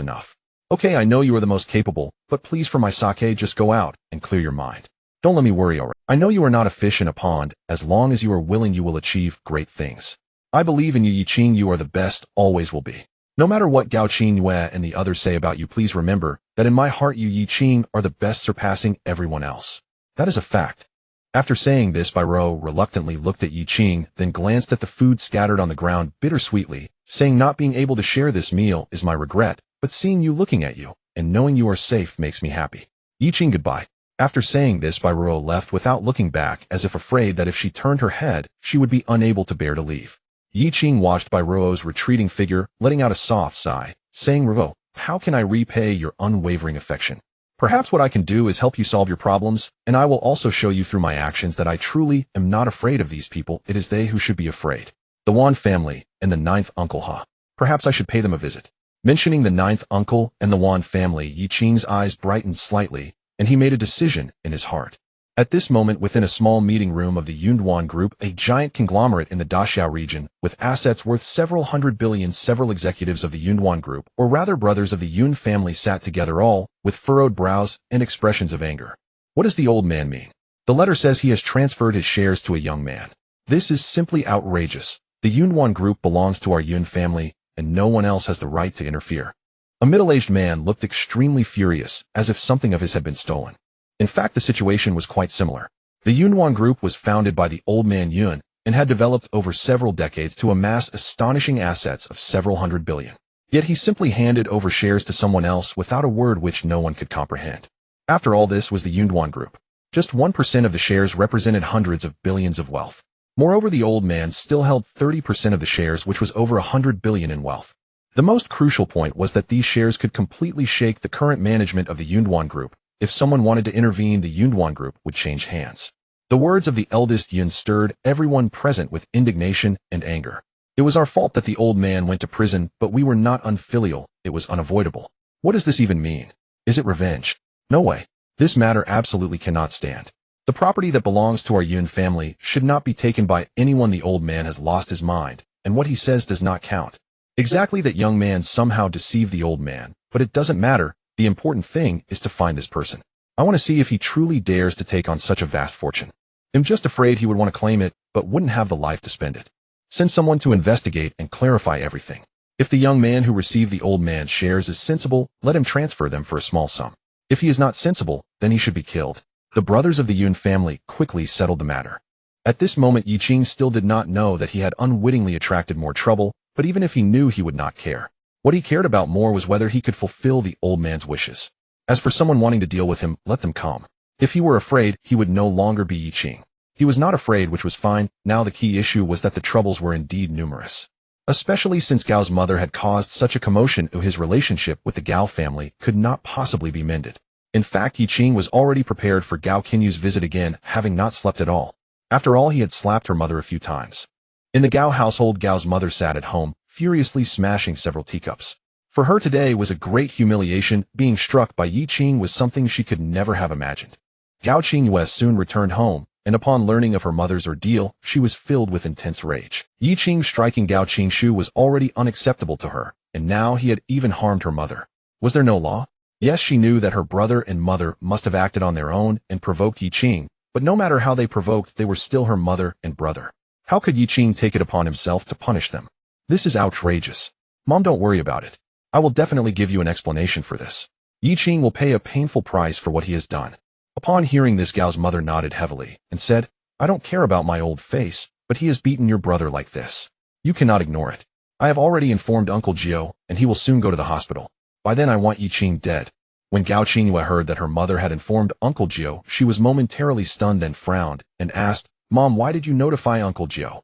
enough. Okay, I know you are the most capable, but please, for my sake, just go out and clear your mind. Don't let me worry, alright? I know you are not a fish in a pond. As long as you are willing, you will achieve great things. I believe in you, Yi Qing. You are the best, always will be. No matter what Gao Qingyue and the others say about you, please remember that in my heart you, Yi Qing, are the best, surpassing everyone else. That is a fact. After saying this, Bai Ruo reluctantly looked at Yi Qing, then glanced at the food scattered on the ground bittersweetly, saying, not being able to share this meal is my regret, but seeing you, looking at you, and knowing you are safe makes me happy. Yi Qing, goodbye. After saying this, Bai Ruo left without looking back, as if afraid that if she turned her head, she would be unable to bear to leave. Yi Qing watched Bai Ruo's retreating figure, letting out a soft sigh, saying, Ruo, how can I repay your unwavering affection? Perhaps what I can do is help you solve your problems, and I will also show you through my actions that I truly am not afraid of these people. It is they who should be afraid. The Wan family and the ninth uncle. Perhaps I should pay them a visit. Mentioning the ninth uncle and the Wan family, Yi Qing's eyes brightened slightly, and he made a decision in his heart. At this moment, within a small meeting room of the Yunduan Group, a giant conglomerate in the Daxiao region, with assets worth several hundred billion, several executives of the Yunduan Group, or rather brothers of the Yun family, sat together, all with furrowed brows and expressions of anger. What does the old man mean? The letter says he has transferred his shares to a young man. This is simply outrageous. The Yunduan Group belongs to our Yun family, and no one else has the right to interfere. A middle-aged man looked extremely furious, as if something of his had been stolen. In fact, the situation was quite similar. The Yunduan Group was founded by the old man Yun, and had developed over several decades to amass astonishing assets of several hundred billion. Yet he simply handed over shares to someone else without a word which no one could comprehend. After all, this was the Yunduan Group. Just 1% of the shares represented hundreds of billions of wealth. Moreover, the old man still held 30% of the shares, which was over 100 billion in wealth. The most crucial point was that these shares could completely shake the current management of the Yunduan Group. If someone wanted to intervene, the Yunduan Group would change hands. The words of the eldest Yun stirred everyone present with indignation and anger. It was our fault that the old man went to prison, but we were not unfilial. It was unavoidable. What does this even mean? Is it revenge? No way. This matter absolutely cannot stand. The property that belongs to our Yun family should not be taken by anyone. The old man has lost his mind, and what he says does not count. Exactly, that young man somehow deceived the old man, but it doesn't matter. The important thing is to find this person. I want to see if he truly dares to take on such a vast fortune. I'm just afraid he would want to claim it, but wouldn't have the life to spend it. Send someone to investigate and clarify everything. If the young man who received the old man's shares is sensible, let him transfer them for a small sum. If he is not sensible, then he should be killed. The brothers of the Yun family quickly settled the matter. At this moment, Yi Qing still did not know that he had unwittingly attracted more trouble, but even if he knew, he would not care. What he cared about more was whether he could fulfill the old man's wishes. As for someone wanting to deal with him, let them come. If he were afraid, he would no longer be Yi Qing. He was not afraid, which was fine. Now the key issue was that the troubles were indeed numerous. Especially since Gao's mother had caused such a commotion, his relationship with the Gao family could not possibly be mended. In fact, Yi Qing was already prepared for Gao Qinyu's visit again, having not slept at all. After all, he had slapped her mother a few times. In the Gao household, Gao's mother sat at home, furiously smashing several teacups. For her, today was a great humiliation. Being struck by Yi Qing was something she could never have imagined. Gao Qingyue soon returned home, and upon learning of her mother's ordeal, she was filled with intense rage. Yi Qing striking Gao Qingshu was already unacceptable to her, and now he had even harmed her mother. Was there no law? Yes, she knew that her brother and mother must have acted on their own and provoked Yi Qing, but no matter how they provoked, they were still her mother and brother. How could Yi Qing take it upon himself to punish them? This is outrageous. Mom, don't worry about it. I will definitely give you an explanation for this. Yi Qing will pay a painful price for what he has done. Upon hearing this, Gao's mother nodded heavily and said, I don't care about my old face, but he has beaten your brother like this. You cannot ignore it. I have already informed Uncle Jiao, and he will soon go to the hospital. By then I want Yi Qing dead. When Gao Qingyue heard that her mother had informed Uncle Jiao, she was momentarily stunned and frowned, and asked, Mom, why did you notify Uncle Jiao?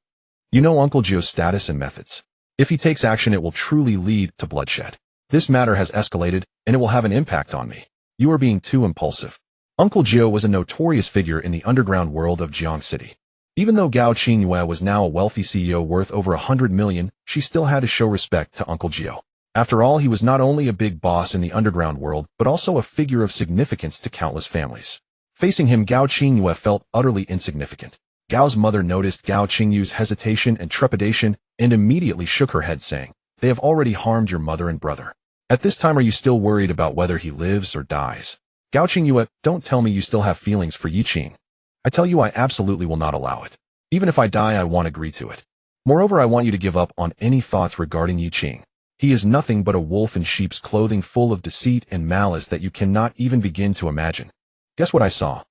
You know Uncle Jiao's status and methods. If he takes action, it will truly lead to bloodshed. This matter has escalated, and it will have an impact on me. You are being too impulsive. Uncle Jiao was a notorious figure in the underground world of Jiang City. Even though Gao Qingyue was now a wealthy CEO worth over 100 million, she still had to show respect to Uncle Jiao. After all, he was not only a big boss in the underground world, but also a figure of significance to countless families. Facing him, Gao Qingyue felt utterly insignificant. Gao's mother noticed Gao Qingyue's hesitation and trepidation, and immediately shook her head, saying, They have already harmed your mother and brother. At this time, are you still worried about whether he lives or dies? Gao Qingyue, don't tell me you still have feelings for Yi Qing. I tell you, I absolutely will not allow it. Even if I die, I won't agree to it. Moreover, I want you to give up on any thoughts regarding Yi Qing. He is nothing but a wolf in sheep's clothing, full of deceit and malice that you cannot even begin to imagine. Guess what I saw?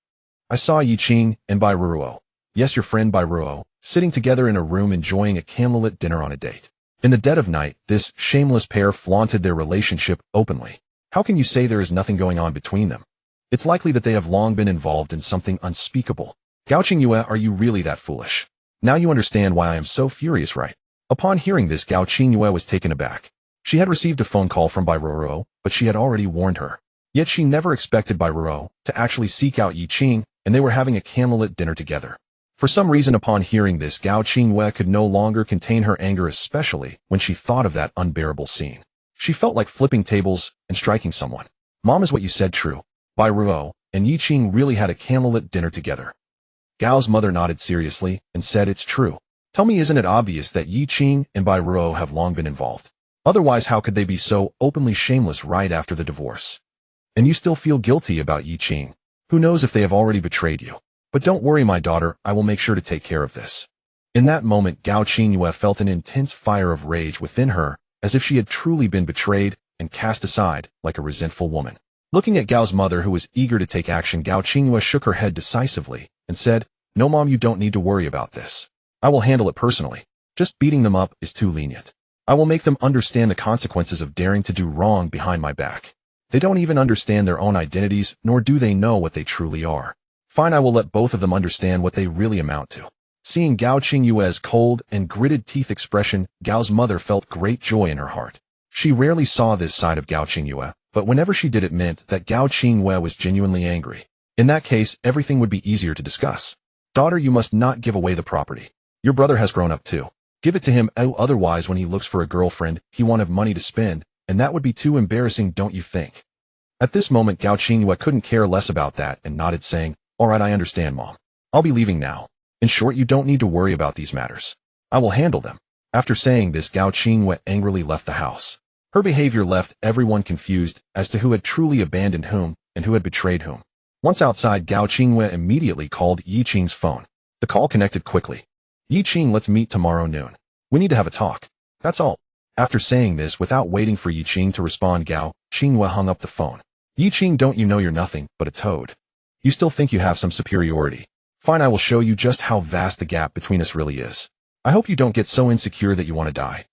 I saw Yi Qing and Bai Ruo. Yes, your friend Bai Ruo, sitting together in a room enjoying a candlelit dinner on a date. In the dead of night, this shameless pair flaunted their relationship openly. How can you say there is nothing going on between them? It's likely that they have long been involved in something unspeakable. Gao Qingyue, are you really that foolish? Now you understand why I am so furious, right? Upon hearing this, Gao Qingyue was taken aback. She had received a phone call from Bai Ruo, but she had already warned her. Yet she never expected Bai Ruo to actually seek out Yi Qing, and they were having a candlelit dinner together. For some reason, upon hearing this, Gao Qingyue could no longer contain her anger, especially when she thought of that unbearable scene. She felt like flipping tables and striking someone. Mom, is what you said true? Bai Ruo and Yi Qing really had a candlelit dinner together. Gao's mother nodded seriously and said, it's true. Tell me, isn't it obvious that Yi Qing and Bai Ruo have long been involved? Otherwise, how could they be so openly shameless right after the divorce? And you still feel guilty about Yi Qing? Who knows if they have already betrayed you? But don't worry, my daughter, I will make sure to take care of this. In that moment, Gao Qingyue felt an intense fire of rage within her, as if she had truly been betrayed and cast aside like a resentful woman. Looking at Gao's mother, who was eager to take action, Gao Qingyue shook her head decisively and said, no, Mom, you don't need to worry about this. I will handle it personally. Just beating them up is too lenient. I will make them understand the consequences of daring to do wrong behind my back. They don't even understand their own identities, nor do they know what they truly are. Fine, I will let both of them understand what they really amount to. Seeing Gao Qingyue's cold and gritted teeth expression, Gao's mother felt great joy in her heart. She rarely saw this side of Gao Qingyue, but whenever she did, it meant that Gao Qingyue was genuinely angry. In that case, everything would be easier to discuss. Daughter, you must not give away the property. Your brother has grown up too. Give it to him, otherwise when he looks for a girlfriend, he won't have money to spend, and that would be too embarrassing, don't you think? At this moment, Gao Qingyue couldn't care less about that and nodded, saying, all right, I understand, Mom. I'll be leaving now. In short, you don't need to worry about these matters. I will handle them. After saying this, Gao Qingyue angrily left the house. Her behavior left everyone confused as to who had truly abandoned whom and who had betrayed whom. Once outside, Gao Qingyue immediately called Yi Qing's phone. The call connected quickly. Yi Qing, let's meet tomorrow noon. We need to have a talk. That's all. After saying this, without waiting for Yi Qing to respond, Gao Qingyue hung up the phone. Yi Qing, don't you know you're nothing but a toad? You still think you have some superiority? Fine, I will show you just how vast the gap between us really is. I hope you don't get so insecure that you want to die.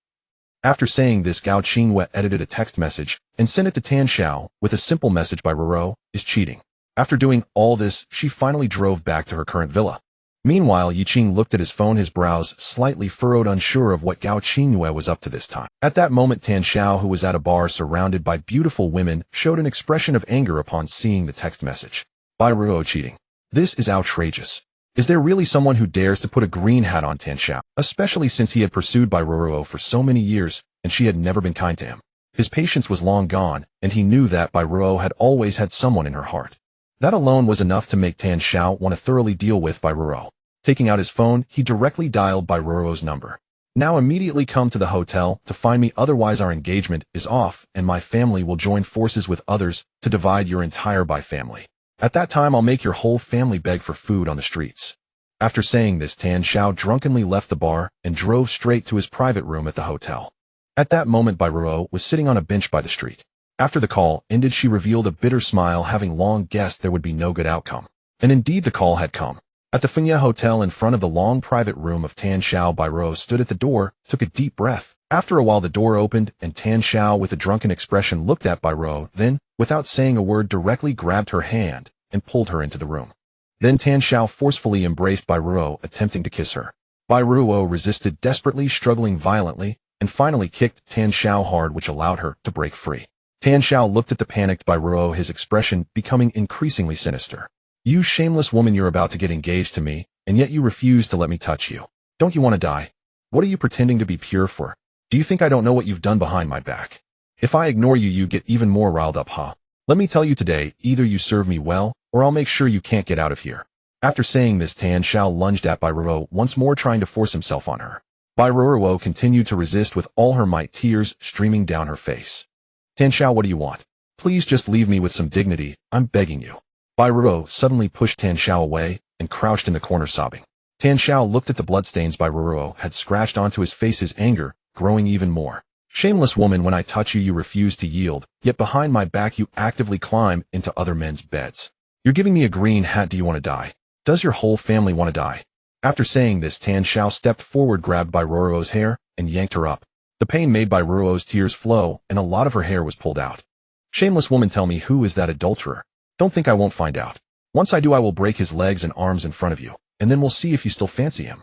After saying this, Gao Qingyue edited a text message and sent it to Tan Xiao with a simple message: Bai Ruo is cheating. After doing all this, she finally drove back to her current villa. Meanwhile, Yi Qing looked at his phone, his brows slightly furrowed, unsure of what Gao Qingyue was up to this time. At that moment, Tan Xiao, who was at a bar surrounded by beautiful women, showed an expression of anger upon seeing the text message. Bai Ruo cheating. This is outrageous. Is there really someone who dares to put a green hat on Tan Xiao, especially since he had pursued Bai Ruo for so many years and she had never been kind to him? His patience was long gone, and he knew that Bai Ruo had always had someone in her heart. That alone was enough to make Tan Xiao want to thoroughly deal with Bai Ruo. Taking out his phone, he directly dialed Bai Ruo's number. Now immediately come to the hotel to find me, otherwise our engagement is off and my family will join forces with others to divide your entire Bai family. At that time, I'll make your whole family beg for food on the streets. After saying this, Tan Xiao drunkenly left the bar and drove straight to his private room at the hotel. At that moment, Bai Ruo was sitting on a bench by the street. After the call ended, she revealed a bitter smile, having long guessed there would be no good outcome. And indeed, the call had come. At the Fengye Hotel, in front of the long private room of Tan Xiao, Bai Ruo stood at the door, took a deep breath. After a while, the door opened, and Tan Xiao, with a drunken expression, looked at Bai Ruo, then, without saying a word, directly grabbed her hand and pulled her into the room. Then Tan Xiao forcefully embraced Bai Ruo, attempting to kiss her. Bai Ruo resisted desperately, struggling violently, and finally kicked Tan Xiao hard, which allowed her to break free. Tan Xiao looked at the panicked Bai Ruo, his expression becoming increasingly sinister. You shameless woman, you're about to get engaged to me, and yet you refuse to let me touch you. Don't you want to die? What are you pretending to be pure for? Do you think I don't know what you've done behind my back? If I ignore you, you get even more riled up, huh? Let me tell you today, either you serve me well, or I'll make sure you can't get out of here. After saying this, Tan Xiao lunged at Bai Ruo, once more trying to force himself on her. Bai Ruo continued to resist with all her might, tears streaming down her face. Tan Xiao, what do you want? Please just leave me with some dignity, I'm begging you. Bai Ruo suddenly pushed Tan Xiao away and crouched in the corner sobbing. Tan Xiao looked at the bloodstains Bai Ruo had scratched onto his face, his anger growing even more. Shameless woman, when I touch you, you refuse to yield, yet behind my back you actively climb into other men's beds. You're giving me a green hat. Do you want to die? Does your whole family want to die? After saying this, Tan Xiao stepped forward, grabbed Bai Ruo's hair, and yanked her up. The pain made Bai Ruo's tears flow, and a lot of her hair was pulled out. Shameless woman, tell me, who is that adulterer? Don't think I won't find out. Once I do, I will break his legs and arms in front of you, and then we'll see if you still fancy him.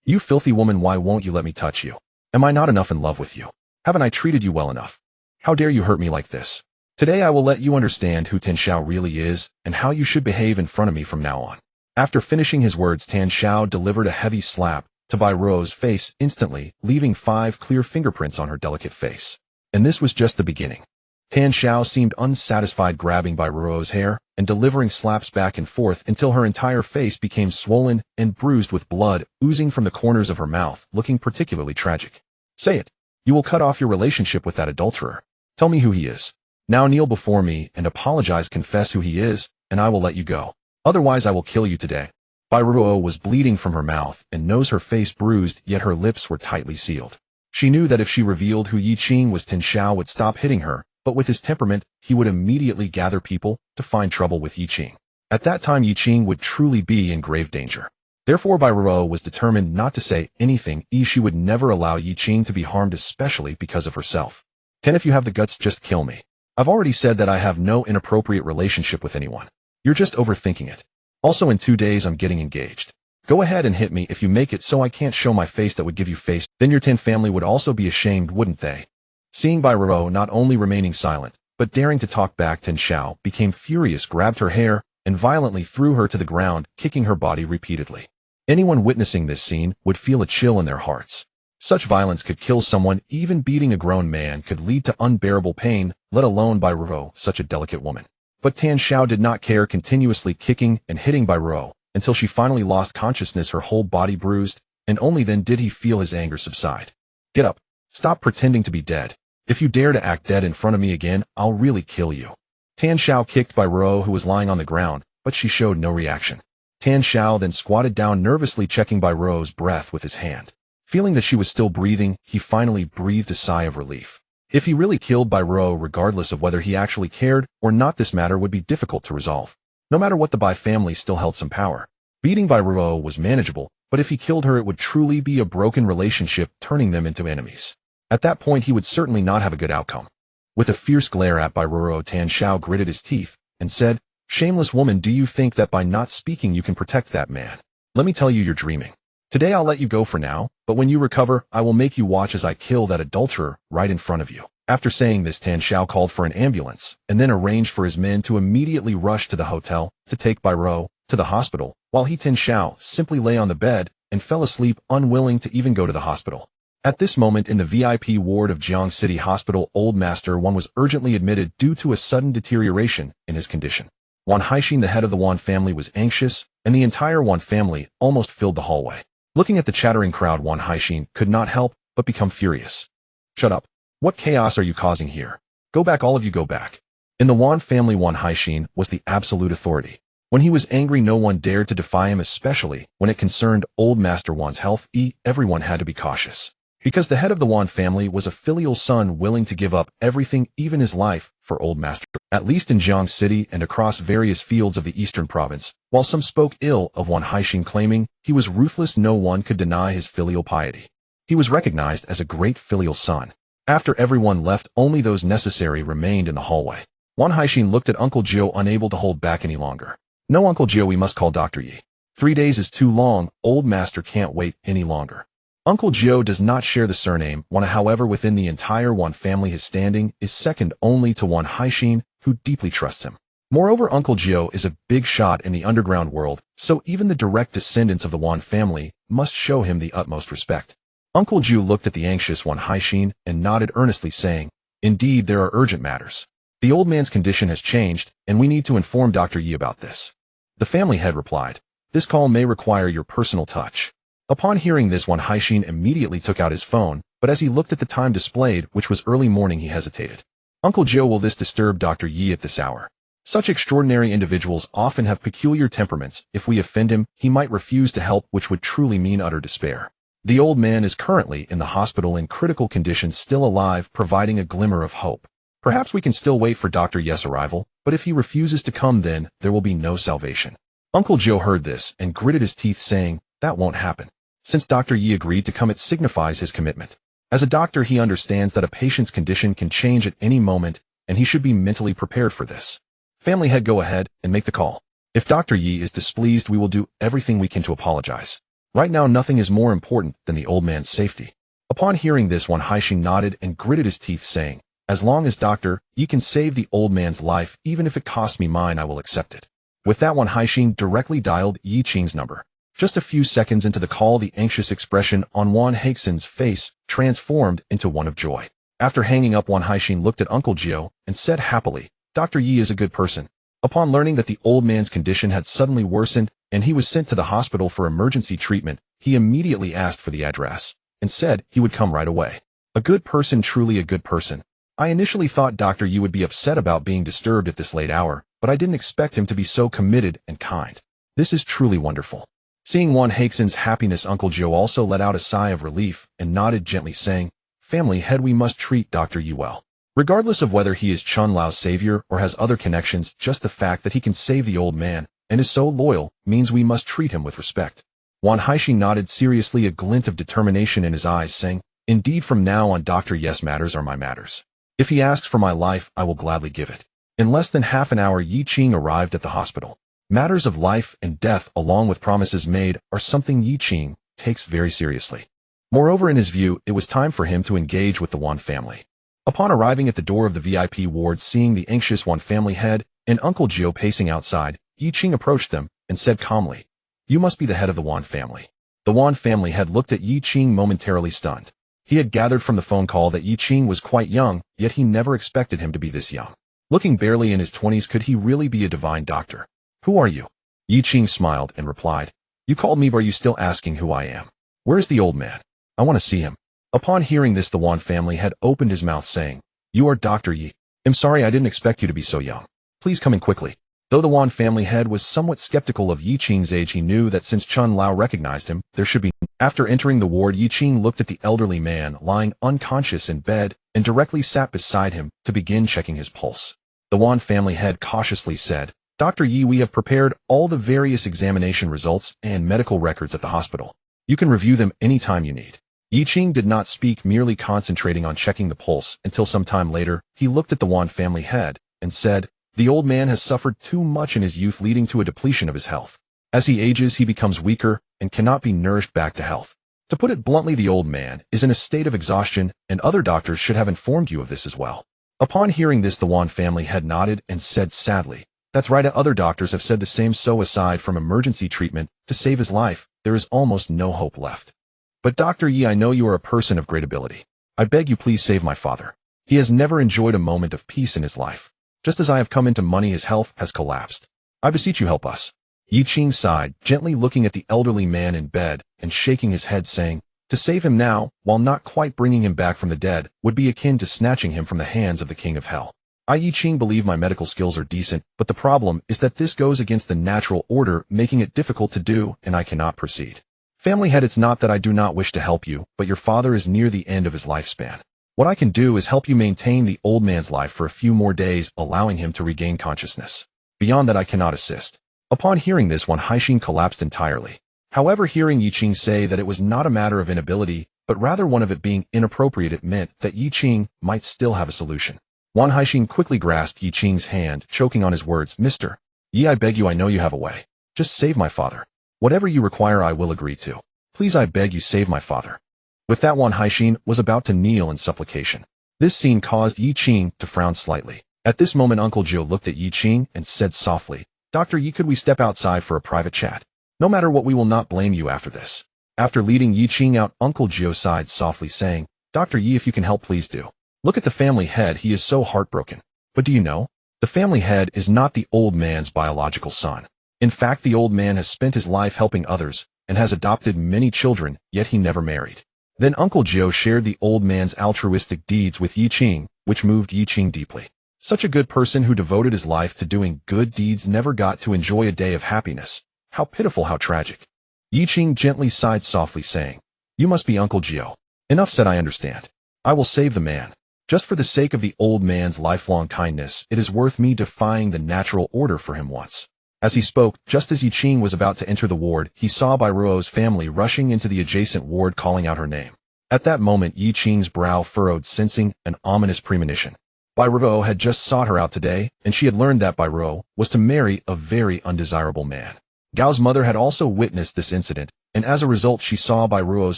You filthy woman, why won't you let me touch you? Am I not enough in love with you? Haven't I treated you well enough? How dare you hurt me like this? Today I will let you understand who Tan Xiao really is and how you should behave in front of me from now on. After finishing his words, Tan Xiao delivered a heavy slap to Bai Ruo's face instantly, leaving 5 clear fingerprints on her delicate face. And this was just the beginning. Tan Xiao seemed unsatisfied, grabbing Bai Ruo's hair and delivering slaps back and forth until her entire face became swollen and bruised with blood oozing from the corners of her mouth, looking particularly tragic. Say it. You will cut off your relationship with that adulterer. Tell me who he is. Now kneel before me and apologize, confess who he is, and I will let you go. Otherwise I will kill you today. Bai Ruo was bleeding from her mouth and knows her face bruised, yet her lips were tightly sealed. She knew that if she revealed who Yi Qing was, Tan Xiao would stop hitting her, but with his temperament, he would immediately gather people to find trouble with Yi Qing. At that time Yi Qing would truly be in grave danger. Therefore Bai Ruo was determined not to say anything. She would never allow Yi Qing to be harmed, especially because of herself. Ten, if you have the guts, just kill me. I've already said that I have no inappropriate relationship with anyone. You're just overthinking it. Also, in 2 days I'm getting engaged. Go ahead and hit me if you make it so I can't show my face. That would give you face. Then your Tan family would also be ashamed, wouldn't they? Seeing Bai Ruo not only remaining silent, but daring to talk back, Tan Xiao became furious, grabbed her hair, and violently threw her to the ground, kicking her body repeatedly. Anyone witnessing this scene would feel a chill in their hearts. Such violence could kill someone. Even beating a grown man could lead to unbearable pain, let alone Bai Ruo, such a delicate woman. But Tan Xiao did not care, continuously kicking and hitting Bai Ruo until she finally lost consciousness, her whole body bruised, and only then did he feel his anger subside. Get up. Stop pretending to be dead. If you dare to act dead in front of me again, I'll really kill you. Tan Xiao kicked Bai Ruo, who was lying on the ground, but she showed no reaction. Tan Xiao then squatted down, nervously checking Bai Ruo's breath with his hand. Feeling that she was still breathing, he finally breathed a sigh of relief. If he really killed Bai Ruo, regardless of whether he actually cared or not, this matter would be difficult to resolve. No matter what, the Bai family still held some power. Beating Bai Ruo was manageable, but if he killed her, it would truly be a broken relationship, turning them into enemies. At that point, he would certainly not have a good outcome. With a fierce glare at Bai Ruo, Tan Xiao gritted his teeth and said, "Shameless woman, do you think that by not speaking you can protect that man? Let me tell you, you're dreaming. Today I'll let you go for now, but when you recover, I will make you watch as I kill that adulterer right in front of you." After saying this, Tan Xiao called for an ambulance and then arranged for his men to immediately rush to the hotel to take Bai Ruo to the hospital, while he, Tan Xiao, simply lay on the bed and fell asleep, unwilling to even go to the hospital. At this moment, in the VIP ward of Jiang City Hospital, Old Master Wan was urgently admitted due to a sudden deterioration in his condition. Wan Haixin, the head of the Wan family, was anxious, and the entire Wan family almost filled the hallway. Looking at the chattering crowd, Wan Haixin could not help but become furious. "Shut up. What chaos are you causing here? Go back, all of you, go back." In the Wan family, Wan Haixin was the absolute authority. When he was angry, no one dared to defy him, especially when it concerned Old Master Wan's health. Everyone had to be cautious. Because the head of the Wan family was a filial son willing to give up everything, even his life, for Old Master. At least in Jiang City and across various fields of the eastern province, while some spoke ill of Wan Haixin, claiming he was ruthless, no one could deny his filial piety. He was recognized as a great filial son. After everyone left, only those necessary remained in the hallway. Wan Haixin looked at Uncle Jio, unable to hold back any longer. "No, Uncle Jio, we must call Dr. Yi. 3 days is too long. Old Master can't wait any longer." Uncle Jio does not share the surname Wan, however, within the entire Wan family his standing is second only to Wan Haixin, who deeply trusts him. Moreover, Uncle Jio is a big shot in the underground world, so even the direct descendants of the Wan family must show him the utmost respect. Uncle Jio looked at the anxious Wan Haixin and nodded earnestly, saying, "Indeed, there are urgent matters. The old man's condition has changed, and we need to inform Dr. Yi about this." The family head replied, "This call may require your personal touch." Upon hearing this, Wan Haixin immediately took out his phone, but as he looked at the time displayed, which was early morning, he hesitated. "Uncle Jio, will this disturb Dr. Yi at this hour? Such extraordinary individuals often have peculiar temperaments. If we offend him, he might refuse to help, which would truly mean utter despair. The old man is currently in the hospital in critical condition, still alive, providing a glimmer of hope. Perhaps we can still wait for Dr. Yi's arrival, but if he refuses to come, then there will be no salvation." Uncle Jio heard this and gritted his teeth, saying, "That won't happen. Since Dr. Yi agreed to come, it signifies his commitment. As a doctor, he understands that a patient's condition can change at any moment, and he should be mentally prepared for this. Family head, go ahead and make the call. If Dr. Yi is displeased, we will do everything we can to apologize. Right now, nothing is more important than the old man's safety." Upon hearing this, Wan Haixin nodded and gritted his teeth, saying, As long as Dr. Yi can save the old man's life, even if it costs me mine, I will accept it. With that one, Haixing directly dialed Yi Qing's number. Just a few seconds into the call, the anxious expression on Wan Haixin's face transformed into one of joy. After hanging up, Wan Haixing looked at Uncle Jiao and said happily, Dr. Yi is a good person. Upon learning that the old man's condition had suddenly worsened and he was sent to the hospital for emergency treatment, he immediately asked for the address and said he would come right away. A good person, truly a good person. I initially thought Dr. Yi would be upset about being disturbed at this late hour, but I didn't expect him to be so committed and kind. This is truly wonderful. Seeing Wan Haixin's happiness, Uncle Jiao also let out a sigh of relief and nodded gently, saying, Family head, we must treat Dr. Yi well. Regardless of whether he is Chun Lao's savior or has other connections, just the fact that he can save the old man and is so loyal means we must treat him with respect. Wan Haixing nodded seriously, a glint of determination in his eyes, saying, Indeed, from now on, Dr. Yes matters are my matters. If he asks for my life, I will gladly give it. In less than half an hour, Yi Qing arrived at the hospital. Matters of life and death, along with promises made, are something Yi Qing takes very seriously. Moreover, in his view, it was time for him to engage with the Wan family. Upon arriving at the door of the VIP ward, seeing the anxious Wan family head and Uncle Jiao pacing outside, Yi Qing approached them and said calmly, You must be the head of the Wan family. The Wan family head looked at Yi Qing, momentarily stunned. He had gathered from the phone call that Yi Qing was quite young, yet he never expected him to be this young. Looking barely in his 20s, could he really be a divine doctor? Who are you? Yi Qing smiled and replied, You called me, but are you still asking who I am? Where's the old man? I want to see him. Upon hearing this, the Wan family had opened his mouth, saying, You are Dr. Yi. I'm sorry, I didn't expect you to be so young. Please come in quickly. Though the Wan family head was somewhat skeptical of Yi Qing's age, he knew that since Chun Lao recognized him, there should be. After entering the ward, Yi Qing looked at the elderly man lying unconscious in bed and directly sat beside him to begin checking his pulse. The Wan family head cautiously said, Dr. Yi, we have prepared all the various examination results and medical records at the hospital. You can review them anytime you need. Yi Qing did not speak, merely concentrating on checking the pulse, until some time later, he looked at the Wan family head and said, The old man has suffered too much in his youth, leading to a depletion of his health. As he ages, he becomes weaker and cannot be nourished back to health. To put it bluntly, the old man is in a state of exhaustion, and other doctors should have informed you of this as well. Upon hearing this, the Wan family head nodded and said sadly, That's right, other doctors have said the same, so aside from emergency treatment to save his life, there is almost no hope left. But Dr. Yi, I know you are a person of great ability. I beg you, please save my father. He has never enjoyed a moment of peace in his life. Just as I have come into money, his health has collapsed. I beseech you, help us. Yi Qing sighed, gently looking at the elderly man in bed and shaking his head, saying, To save him now, while not quite bringing him back from the dead, would be akin to snatching him from the hands of the king of hell. I, Yi Qing, believe my medical skills are decent, but the problem is that this goes against the natural order, making it difficult to do, and I cannot proceed. Family head, it's not that I do not wish to help you, but your father is near the end of his lifespan. What I can do is help you maintain the old man's life for a few more days, allowing him to regain consciousness. Beyond that, I cannot assist. Upon hearing this, Wan Haixing collapsed entirely. However, hearing Yi Qing say that it was not a matter of inability, but rather one of it being inappropriate, it meant that Yi Qing might still have a solution. Wan Haixing quickly grasped Yi Qing's hand, choking on his words, Mr. Yi, I beg you, I know you have a way. Just save my father. Whatever you require, I will agree to. Please, I beg you, save my father. With that, Wan Haixing was about to kneel in supplication. This scene caused Yi Qing to frown slightly. At this moment, Uncle Jiao looked at Yi Qing and said softly, Dr. Yi, could we step outside for a private chat? No matter what, we will not blame you after this. After leading Yi Qing out, Uncle Jiao sighed softly, saying, Dr. Yi, if you can help, please do. Look at the family head, he is so heartbroken. But do you know? The family head is not the old man's biological son. In fact, the old man has spent his life helping others and has adopted many children, yet he never married. Then Uncle Jiao shared the old man's altruistic deeds with Yi Qing, which moved Yi Qing deeply. Such a good person who devoted his life to doing good deeds never got to enjoy a day of happiness. How pitiful, how tragic. Yi Qing gently sighed softly, saying, You must be Uncle Jiao. Enough said, I understand. I will save the man. Just for the sake of the old man's lifelong kindness, it is worth me defying the natural order for him once. As he spoke, just as Yi Qing was about to enter the ward, he saw Bai Ruo's family rushing into the adjacent ward, calling out her name. At that moment, Yi Qing's brow furrowed, sensing an ominous premonition. Bai Ruo had just sought her out today, and she had learned that Bai Ruo was to marry a very undesirable man. Gao's mother had also witnessed this incident, and as a result, she saw Bai Ruo's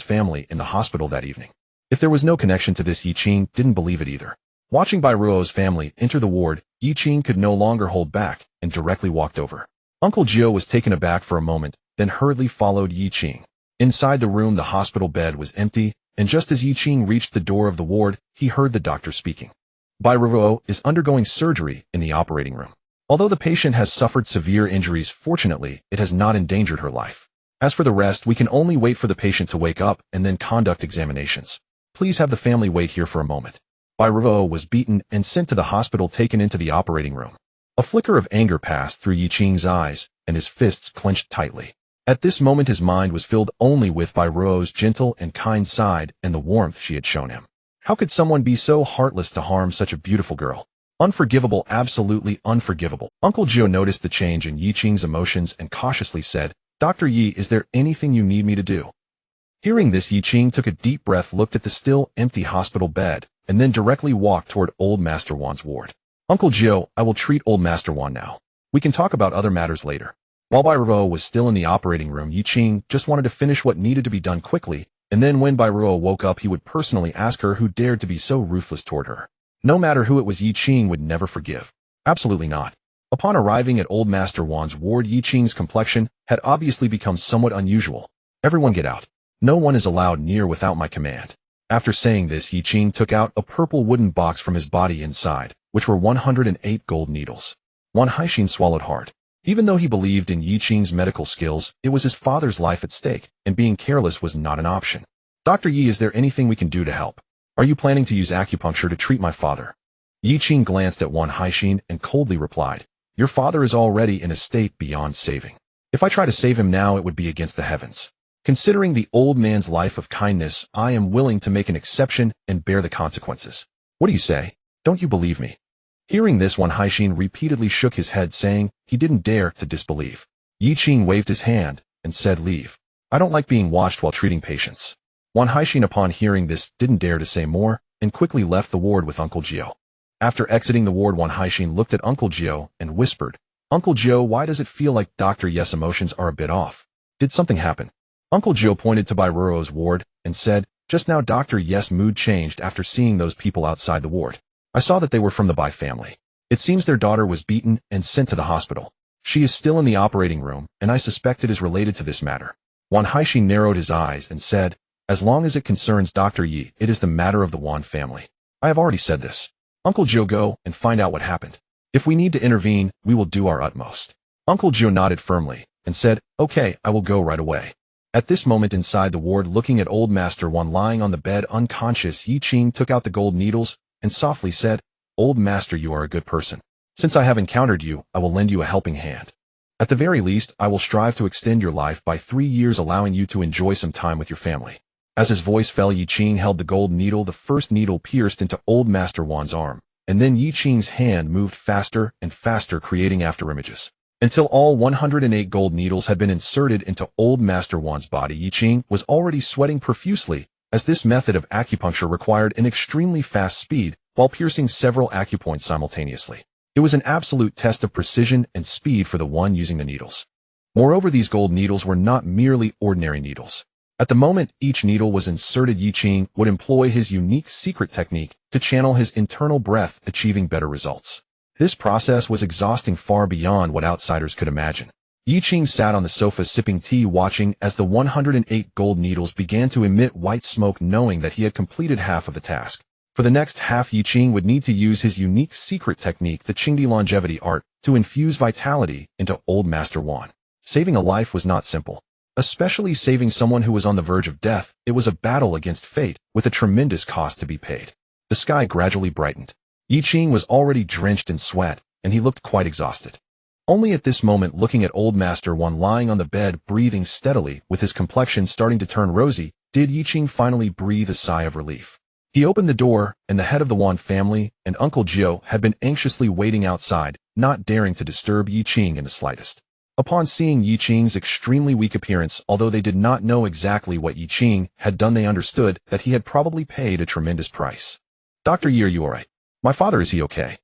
family in the hospital that evening. If there was no connection to this, Yi Qing didn't believe it either. Watching Bai Ruo's family enter the ward, Yi Qing could no longer hold back and directly walked over. Uncle Gio was taken aback for a moment, then hurriedly followed Yi Qing. Inside the room, the hospital bed was empty, and just as Yi Qing reached the door of the ward, he heard the doctor speaking. Bai Ruo is undergoing surgery in the operating room. Although the patient has suffered severe injuries, fortunately, it has not endangered her life. As for the rest, we can only wait for the patient to wake up and then conduct examinations. Please have the family wait here for a moment. Bai Ruo was beaten and sent to the hospital, taken into the operating room. A flicker of anger passed through Yi Qing's eyes, and his fists clenched tightly. At this moment his mind was filled only with Bai Ruo's gentle and kind side and the warmth she had shown him. How could someone be so heartless to harm such a beautiful girl? Unforgivable, absolutely unforgivable. Uncle Gio noticed the change in Yi Qing's emotions and cautiously said, "Dr. Yi, is there anything you need me to do?" Hearing this, Yi Qing took a deep breath, looked at the still empty hospital bed, and then directly walked toward Old Master Wan's ward. "Uncle Gio, I will treat Old Master Wan now. We can talk about other matters later." While Bai Ruo was still in the operating room, Yi Qing just wanted to finish what needed to be done quickly, and then when Bai Ruo woke up, he would personally ask her who dared to be so ruthless toward her. No matter who it was, Yi Qing would never forgive. Absolutely not. Upon arriving at Old Master Wan's ward, Yi Qing's complexion had obviously become somewhat unusual. "Everyone get out. No one is allowed near without my command." After saying this, Yi Qing took out a purple wooden box from his body, inside which were 108 gold needles. Wan Haixin swallowed hard. Even though he believed in Yi Qing's medical skills, it was his father's life at stake, and being careless was not an option. "Dr. Yi, is there anything we can do to help? Are you planning to use acupuncture to treat my father?" Yi Qing glanced at Wan Haixin and coldly replied, "Your father is already in a state beyond saving. If I try to save him now, it would be against the heavens. Considering the old man's life of kindness, I am willing to make an exception and bear the consequences. What do you say? Don't you believe me?" Hearing this, Wan Haixin repeatedly shook his head, saying he didn't dare to disbelieve. Yi Qing waved his hand and said, "Leave. I don't like being watched while treating patients." Wan Haixin, upon hearing this, didn't dare to say more and quickly left the ward with Uncle Gio. After exiting the ward, Wan Haixin looked at Uncle Gio and whispered, "Uncle Gio, why does it feel like Dr. Yes' emotions are a bit off? Did something happen?" Uncle Gio pointed to Bai Ruo's ward and said, "Just now Dr. Yes' mood changed after seeing those people outside the ward. I saw that they were from the Bai family. It seems their daughter was beaten and sent to the hospital. She is still in the operating room, and I suspect it is related to this matter." Wan Haixin narrowed his eyes and said, "As long as it concerns Dr. Yi, it is the matter of the Wan family. I have already said this. Uncle Gio, go and find out what happened. If we need to intervene, we will do our utmost." Uncle Gio nodded firmly and said, "Okay, I will go right away." At this moment, inside the ward, looking at Old Master Wan lying on the bed unconscious, Yi Qing took out the gold needles and softly said, "Old Master, you are a good person. Since I have encountered you, I will lend you a helping hand. At the very least, I will strive to extend your life by 3 years, allowing you to enjoy some time with your family." As his voice fell, Yi Qing held the gold needle. The first needle pierced into Old Master Wan's arm, and then Yi Qing's hand moved faster and faster, creating afterimages, until all 108 gold needles had been inserted into Old Master Wan's body. Yi Qing was already sweating profusely, as this method of acupuncture required an extremely fast speed while piercing several acupoints simultaneously. It was an absolute test of precision and speed for the one using the needles. Moreover, these gold needles were not merely ordinary needles. At the moment each needle was inserted, Yi Qing would employ his unique secret technique to channel his internal breath, achieving better results. This process was exhausting far beyond what outsiders could imagine. Yi Qing sat on the sofa sipping tea, watching as the 108 gold needles began to emit white smoke, knowing that he had completed half of the task. For the next half, Yi Qing would need to use his unique secret technique, the Qingdi longevity art, to infuse vitality into Old Master Wan. Saving a life was not simple. Especially saving someone who was on the verge of death, it was a battle against fate, with a tremendous cost to be paid. The sky gradually brightened. Yi Qing was already drenched in sweat, and he looked quite exhausted. Only at this moment, looking at Old Master Wan lying on the bed, breathing steadily, with his complexion starting to turn rosy, did Yi Qing finally breathe a sigh of relief. He opened the door, and the head of the Wan family and Uncle Gio had been anxiously waiting outside, not daring to disturb Yi Qing in the slightest. Upon seeing Yi Qing's extremely weak appearance, although they did not know exactly what Yi Qing had done, they understood that he had probably paid a tremendous price. "Dr. Yi, are you alright? My father, is he okay?"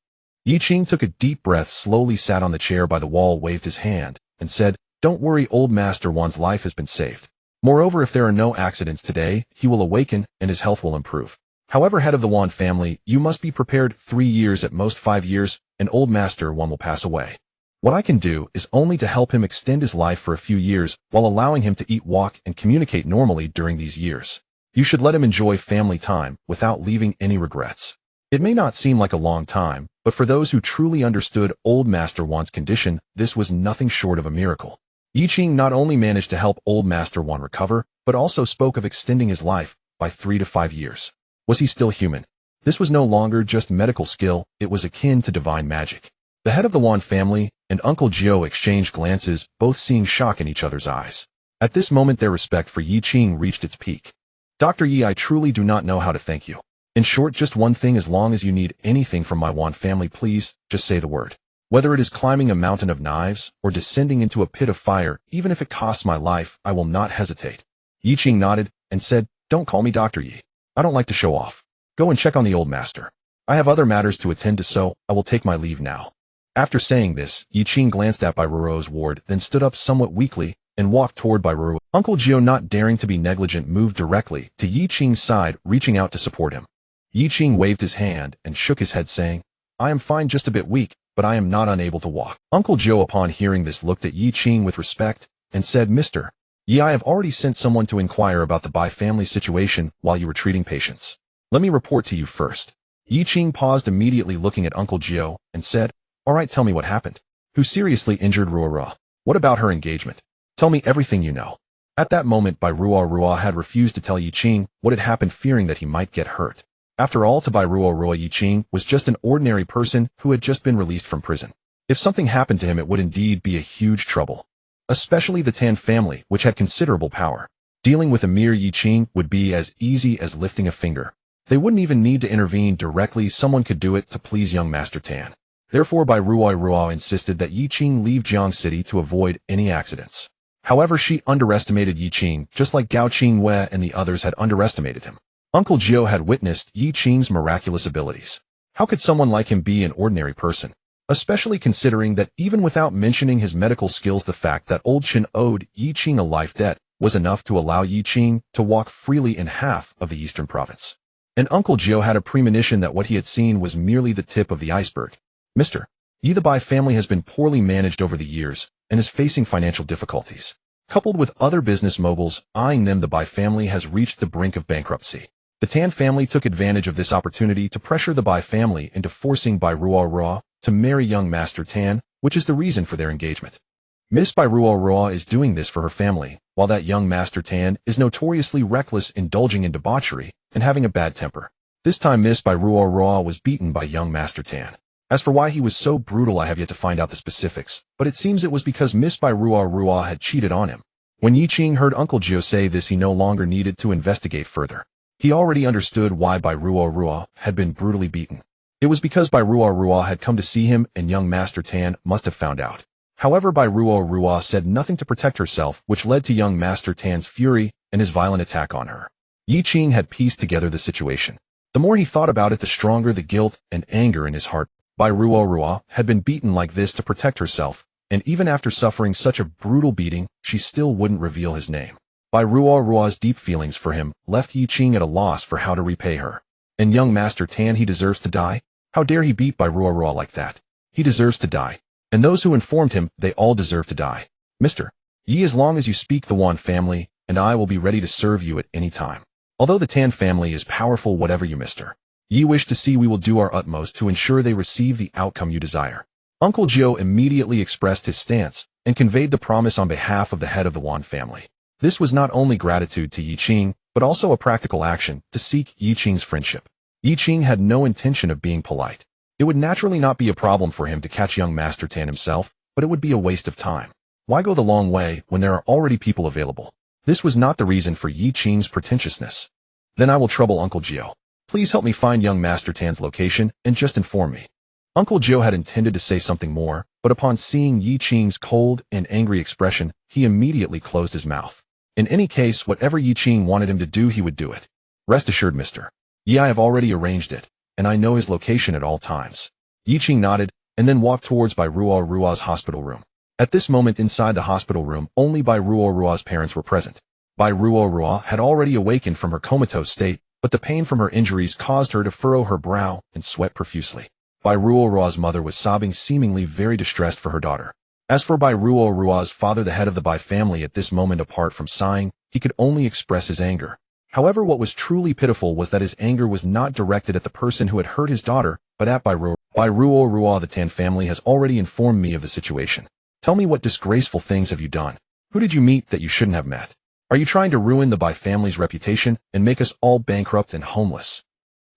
Yi Qing took a deep breath, slowly sat on the chair by the wall, waved his hand, and said, "Don't worry, Old Master Wan's life has been saved. Moreover, if there are no accidents today, he will awaken and his health will improve. However, head of the Wan family, you must be prepared 3 years, at most 5 years, and old master Wan will pass away. What I can do is only to help him extend his life for a few years while allowing him to eat, walk, and communicate normally during these years. You should let him enjoy family time without leaving any regrets. It may not seem like a long time, but for those who truly understood old master Wan's condition, this was nothing short of a miracle. Yi Qing not only managed to help old master Wan recover, but also spoke of extending his life by 3 to 5 years. Was he still human? This was no longer just medical skill, it was akin to divine magic. The head of the Wan family and Uncle Jiao exchanged glances, both seeing shock in each other's eyes. At this moment their respect for Yi Qing reached its peak. Dr. Yi, I truly do not know how to thank you. In short, just one thing: as long as you need anything from my Wan family, please, just say the word. Whether it is climbing a mountain of knives or descending into a pit of fire, even if it costs my life, I will not hesitate. Yi Qing nodded and said, Don't call me Dr. Yi. I don't like to show off. Go and check on the old master. I have other matters to attend to, so I will take my leave now. After saying this, Yi Qing glanced at Bai Ruo's ward, then stood up somewhat weakly and walked toward Bai Ruo. Uncle Jiao, not daring to be negligent, moved directly to Yi Qing's side, reaching out to support him. Yi Qing waved his hand and shook his head, saying, I am fine, just a bit weak, but I am not unable to walk. Uncle Jiao, upon hearing this, looked at Yi Qing with respect and said, Mr. Yi, I have already sent someone to inquire about the Bai family situation while you were treating patients. Let me report to you first. Yi Qing paused, immediately looking at Uncle Jiao, and said, All right, tell me what happened. Who seriously injured Ruo? What about her engagement? Tell me everything you know. At that moment, Bai Ruo had refused to tell Yi Qing what had happened, fearing that he might get hurt. After all, to Bai Ruo, Yi Qing was just an ordinary person who had just been released from prison. If something happened to him, it would indeed be a huge trouble. Especially the Tan family, which had considerable power. Dealing with a mere Yi Qing would be as easy as lifting a finger. They wouldn't even need to intervene directly, someone could do it to please young Master Tan. Therefore, Bai Ruo insisted that Yi Qing leave Jiang City to avoid any accidents. However, she underestimated Yi Qing, just like Gao Qingwei and the others had underestimated him. Uncle Jiao had witnessed Yi Qing's miraculous abilities. How could someone like him be an ordinary person? Especially considering that even without mentioning his medical skills, the fact that old Qin owed Yi Qing a life debt was enough to allow Yi Qing to walk freely in half of the eastern province. And Uncle Jiao had a premonition that what he had seen was merely the tip of the iceberg. Mr. Yi, the Bai family has been poorly managed over the years and is facing financial difficulties. Coupled with other business moguls eyeing them, the Bai family has reached the brink of bankruptcy. The Tan family took advantage of this opportunity to pressure the Bai family into forcing Bai Ruo to marry young Master Tan, which is the reason for their engagement. Miss Bai Ruo is doing this for her family, while that young Master Tan is notoriously reckless, indulging in debauchery and having a bad temper. This time Miss Bai Ruo was beaten by young Master Tan. As for why he was so brutal, I have yet to find out the specifics, but it seems it was because Miss Bai Ruo had cheated on him. When Yi Qing heard Uncle Jiao say this, he no longer needed to investigate further. He already understood why Bai Ruo had been brutally beaten. It was because Bai Ruo had come to see him, and young Master Tan must have found out. However, Bai Ruo said nothing to protect herself, which led to young Master Tan's fury and his violent attack on her. Yi Qing had pieced together the situation. The more he thought about it, the stronger the guilt and anger in his heart. Bai Ruo had been beaten like this to protect herself, and even after suffering such a brutal beating, she still wouldn't reveal his name. Bai Ruo's deep feelings for him left Yi Qing at a loss for how to repay her. And young Master Tan, he deserves to die? How dare he beat Bai Ruo like that? He deserves to die. And those who informed him, they all deserve to die. Mr. Yi, as long as you speak the Wan family, and I will be ready to serve you at any time. Although the Tan family is powerful, whatever you, Mr. Yi, wish to see, we will do our utmost to ensure they receive the outcome you desire. Uncle Jiao immediately expressed his stance and conveyed the promise on behalf of the head of the Wan family. This was not only gratitude to Yi Qing, but also a practical action to seek Yi Qing's friendship. Yi Qing had no intention of being polite. It would naturally not be a problem for him to catch young Master Tan himself, but it would be a waste of time. Why go the long way when there are already people available? This was not the reason for Yi Qing's pretentiousness. Then I will trouble Uncle Jiao. Please help me find young Master Tan's location and just inform me. Uncle Jiao had intended to say something more, but upon seeing Yi Qing's cold and angry expression, he immediately closed his mouth. In any case, whatever Yi Qing wanted him to do, he would do it. Rest assured, Mr. Yi, I have already arranged it, and I know his location at all times. Yi Qing nodded, and then walked towards Bai Ruo's hospital room. At this moment inside the hospital room, only Bai Ruo's parents were present. Bai Ruo had already awakened from her comatose state but the pain from her injuries caused her to furrow her brow and sweat profusely. Bai Ruo's mother was sobbing, seemingly very distressed for her daughter. As for Bai Ruo's father, the head of the Bai family, at this moment, apart from sighing, he could only express his anger. However, what was truly pitiful was that his anger was not directed at the person who had hurt his daughter, but at Bai Ruo. The Tan family has already informed me of the situation. Tell me, what disgraceful things have you done? Who did you meet that you shouldn't have met? Are you trying to ruin the Bai family's reputation and make us all bankrupt and homeless?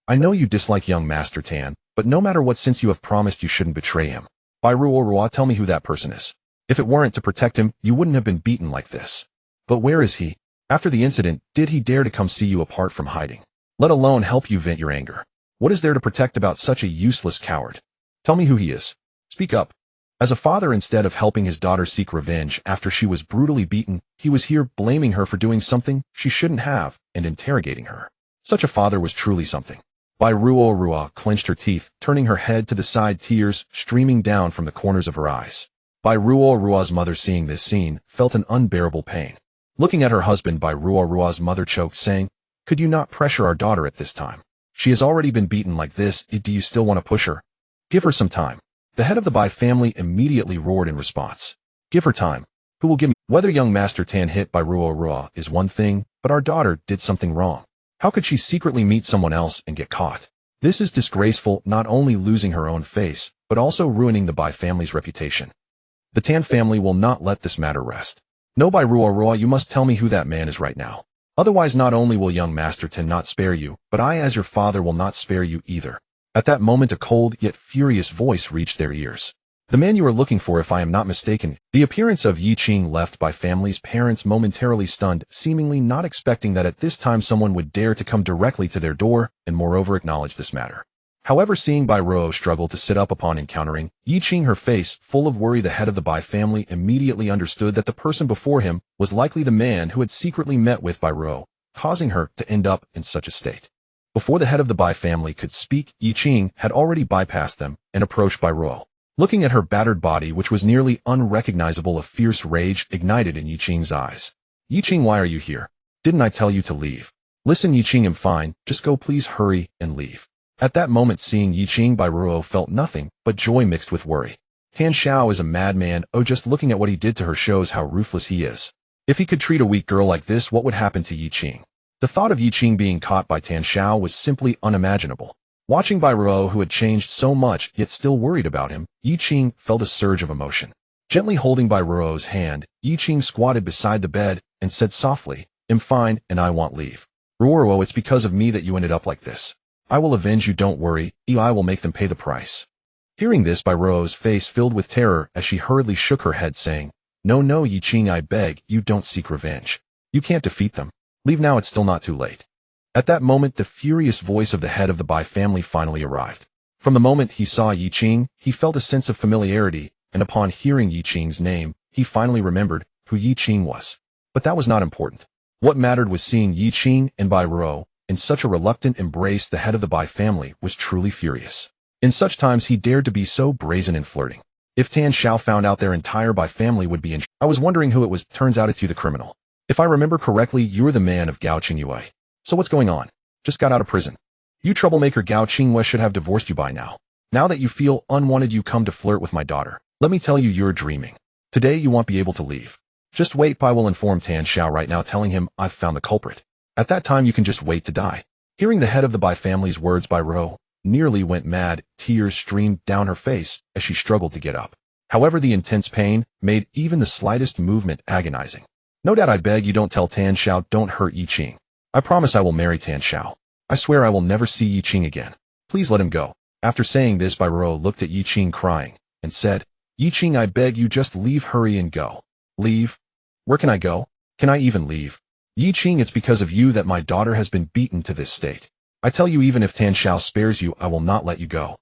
I know you dislike young Master Tan, but no matter what, since you have promised, you shouldn't betray him. Bai Ruo, tell me who that person is. If it weren't to protect him, you wouldn't have been beaten like this. But where is he? After the incident, did he dare to come see you apart from hiding? Let alone help you vent your anger? What is there to protect about such a useless coward? Tell me who he is. Speak up. As a father, instead of helping his daughter seek revenge after she was brutally beaten, he was here blaming her for doing something she shouldn't have and interrogating her. Such a father was truly something. Bai Ruo clenched her teeth, turning her head to the side, tears streaming down from the corners of her eyes. Bai Ruo's mother, seeing this scene, felt an unbearable pain. Looking at her husband, Bai Ruo's mother choked, saying, "Could you not pressure our daughter at this time? She has already been beaten like this. Do you still want to push her? Give her some time." The head of the Bai family immediately roared in response. "Give her time. Who will give me? Whether young Master Tan hit Bai Ruo is one thing, but our daughter did something wrong. How could she secretly meet someone else and get caught? This is disgraceful, not only losing her own face, but also ruining the Bai family's reputation. The Tan family will not let this matter rest. No, Bai Ruo, you must tell me who that man is right now. Otherwise, not only will young Master Tan not spare you, but I, as your father, will not spare you either." At that moment, a cold yet furious voice reached their ears. "The man you are looking for, if I am not mistaken." The appearance of Yi Qing left Bai family's parents momentarily stunned, seemingly not expecting that at this time someone would dare to come directly to their door and moreover acknowledge this matter. However, seeing Bai Ruo struggle to sit up upon encountering Yi Qing, her face full of worry, the head of the Bai family immediately understood that the person before him was likely the man who had secretly met with Bai Ruo, causing her to end up in such a state. Before the head of the Bai family could speak, Yi Qing had already bypassed them and approached Bai Ruo. Looking at her battered body, which was nearly unrecognizable, a fierce rage ignited in Yi Qing's eyes. "Yi Qing, why are you here? Didn't I tell you to leave? Listen, Yi Qing, I'm fine. Just go, please hurry and leave." At that moment, seeing Yi Qing, Bai Ruo felt nothing but joy mixed with worry. Tan Xiao is a madman. Oh, just looking at what he did to her shows how ruthless he is. If he could treat a weak girl like this, what would happen to Yi Qing? The thought of Yi Qing being caught by Tan Xiao was simply unimaginable. Watching Bai Ruo, who had changed so much yet still worried about him, Yi Qing felt a surge of emotion. Gently holding Bai Ruo's hand, Yi Qing squatted beside the bed and said softly, "I'm fine and I want leave. Ruo, it's because of me that you ended up like this. I will avenge you, don't worry. I will make them pay the price." Hearing this, Bai Ruo's face filled with terror as she hurriedly shook her head, saying, No, Yi Qing, I beg you, don't seek revenge. You can't defeat them. Leave now, it's still not too late." At that moment, the furious voice of the head of the Bai family finally arrived. From the moment he saw Yi Qing, he felt a sense of familiarity, and upon hearing Yi Qing's name, he finally remembered who Yi Qing was. But that was not important. What mattered was seeing Yi Qing and Bai Ruo in such a reluctant embrace. The head of the Bai family was truly furious. In such times, he dared to be so brazen and flirting. If Tan Xiao found out, their entire Bai family would be in. I was wondering who it was. Turns out it's you, the criminal. If I remember correctly, you're the man of Gao Qingyue. So what's going on? Just got out of prison. You troublemaker, Gao Qingyue should have divorced you by now. Now that you feel unwanted, you come to flirt with my daughter. Let me tell you, you're dreaming. Today you won't be able to leave. Just wait. I will inform Tan Xiao right now, telling him I've found the culprit. At that time you can just wait to die." Hearing the head of the Bai family's words, Bai Ruo nearly went mad. Tears streamed down her face as she struggled to get up. However, the intense pain made even the slightest movement agonizing. "No doubt, I beg you, don't tell Tan Xiao, don't hurt Yi Qing. I promise I will marry Tan Xiao. I swear I will never see Yi Qing again. Please let him go." After saying this, Bai Ruo looked at Yi Qing crying and said, "Yi Qing, I beg you, just leave, hurry and go." "Leave? Where can I go? Can I even leave? Yi Qing, it's because of you that my daughter has been beaten to this state. I tell you, even if Tan Xiao spares you, I will not let you go."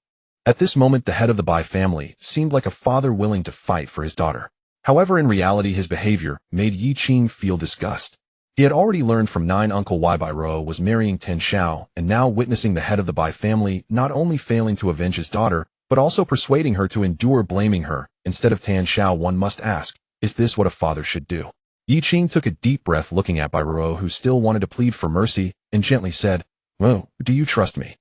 At this moment, the head of the Bai family seemed like a father willing to fight for his daughter. However, in reality, his behavior made Yi Qing feel disgust. He had already learned from Nine Uncle why Bai Ruo was marrying Tan Xiao, and now witnessing the head of the Bai family not only failing to avenge his daughter, but also persuading her to endure blaming her instead of Tan Xiao, one must ask, is this what a father should do? Yi Qing took a deep breath, looking at Bai Ruo, who still wanted to plead for mercy, and gently said, Oh, do you trust me?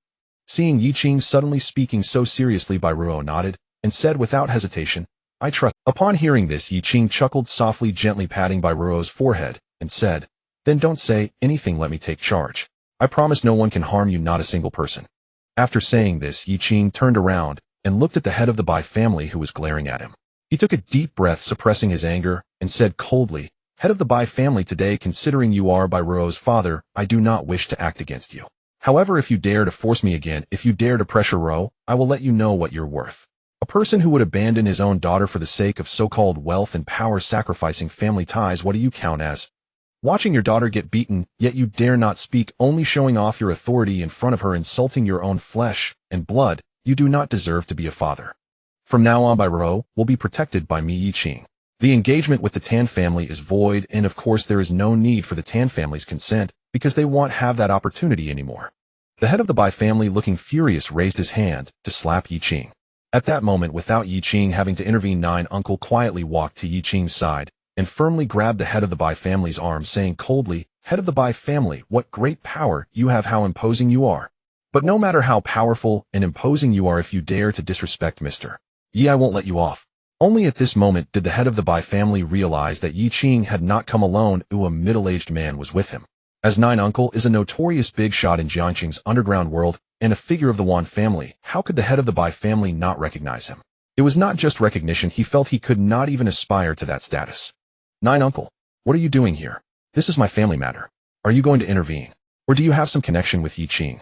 Seeing Yi Qing suddenly speaking so seriously, Ruo nodded, and said without hesitation, I trust. Upon hearing this, Yi Qing chuckled softly, gently patting Ruo's forehead, and said, Then don't say anything, let me take charge. I promise no one can harm you, not a single person. After saying this, Yi Qing turned around and looked at the head of the Bai family who was glaring at him. He took a deep breath, suppressing his anger, and said coldly, Head of the Bai family, today, considering you are Ruo's father, I do not wish to act against you. However, if you dare to force me again, if you dare to pressure Ruo, I will let you know what you're worth. A person who would abandon his own daughter for the sake of so-called wealth and power, sacrificing family ties, what do you count as? Watching your daughter get beaten, yet you dare not speak, only showing off your authority in front of her, insulting your own flesh and blood. You do not deserve to be a father. From now on, Ruo will be protected by me, Yi Qing. The engagement with the Tan family is void, and of course there is no need for the Tan family's consent, because they won't have that opportunity anymore. The head of the Bai family, looking furious, raised his hand to slap Yi Qing. At that moment, without Yi Qing having to intervene, Nine Uncle quietly walked to Yi Qing's side and firmly grabbed the head of the Bai family's arm, saying coldly, Head of the Bai family, what great power you have, how imposing you are. But no matter how powerful and imposing you are, if you dare to disrespect Mr. Yi, I won't let you off. Only at this moment did the head of the Bai family realize that Yi Qing had not come alone, a middle-aged man was with him. As Nine Uncle is a notorious big shot in Jiangqing's underground world and a figure of the Wan family, how could the head of the Bai family not recognize him? It was not just recognition, he felt he could not even aspire to that status. Nine Uncle, what are you doing here? This is my family matter. Are you going to intervene? Or do you have some connection with Yi Qing?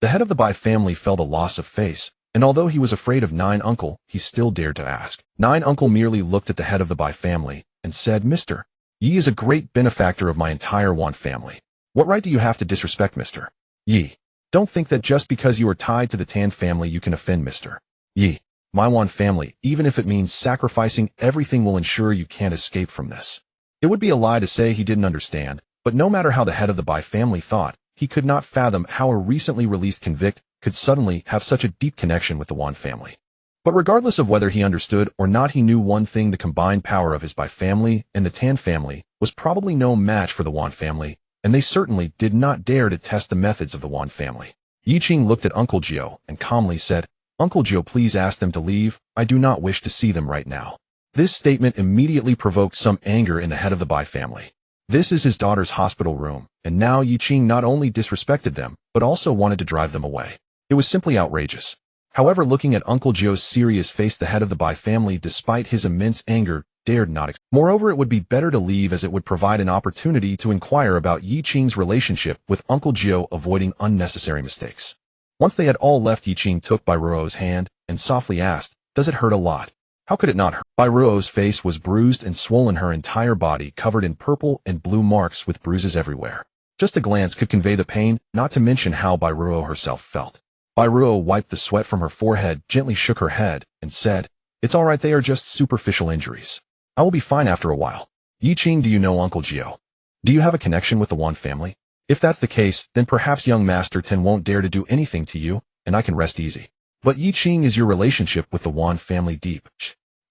The head of the Bai family felt a loss of face, and although he was afraid of Nine Uncle, he still dared to ask. Nine Uncle merely looked at the head of the Bai family and said, Mr. Yi is a great benefactor of my entire Wan family. What right do you have to disrespect Mr. Yi? Don't think that just because you are tied to the Tan family you can offend Mr. Yi. My Wan family, even if it means sacrificing everything, will ensure you can't escape from this. It would be a lie to say he didn't understand, but no matter how the head of the Bai family thought, he could not fathom how a recently released convict could suddenly have such a deep connection with the Wan family. But regardless of whether he understood or not, he knew one thing: the combined power of his Bai family and the Tan family was probably no match for the Wan family, and they certainly did not dare to test the methods of the Wan family. Yi Qing looked at Uncle Jiao and calmly said, Uncle Jiao, please ask them to leave. I do not wish to see them right now. This statement immediately provoked some anger in the head of the Bai family. This is his daughter's hospital room, and now Yi Qing not only disrespected them, but also wanted to drive them away. It was simply outrageous. However, looking at Uncle Jiao's serious face, the head of the Bai family, despite his immense anger, dared not. Moreover, it would be better to leave, as it would provide an opportunity to inquire about Yi Qing's relationship with Uncle Jiao, avoiding unnecessary mistakes. Once they had all left, Yi Qing took Ruo's hand and softly asked, Does it hurt a lot? How could it not hurt? Ruo's face was bruised and swollen, her entire body covered in purple and blue marks with bruises everywhere. Just a glance could convey the pain, not to mention how Ruo herself felt. Ruo wiped the sweat from her forehead, gently shook her head, and said, It's all right, they are just superficial injuries. I will be fine after a while. Yi Qing, do you know Uncle Jiao? Do you have a connection with the Wan family? If that's the case, then perhaps young Master Ten won't dare to do anything to you, and I can rest easy. But Yi Qing, is your relationship with the Wan family deep?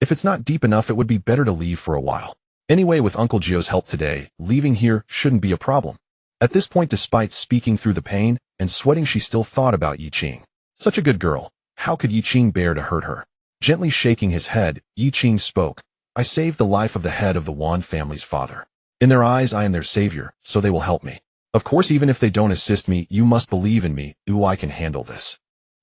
If it's not deep enough, it would be better to leave for a while. Anyway, with Uncle Jiao's help today, leaving here shouldn't be a problem. At this point, despite speaking through the pain and sweating, she still thought about Yi Qing. Such a good girl. How could Yi Qing bear to hurt her? Gently shaking his head, Yi Qing spoke, I saved the life of the head of the Wan family's father. In their eyes, I am their savior, so they will help me. Of course, even if they don't assist me, you must believe in me. I can handle this.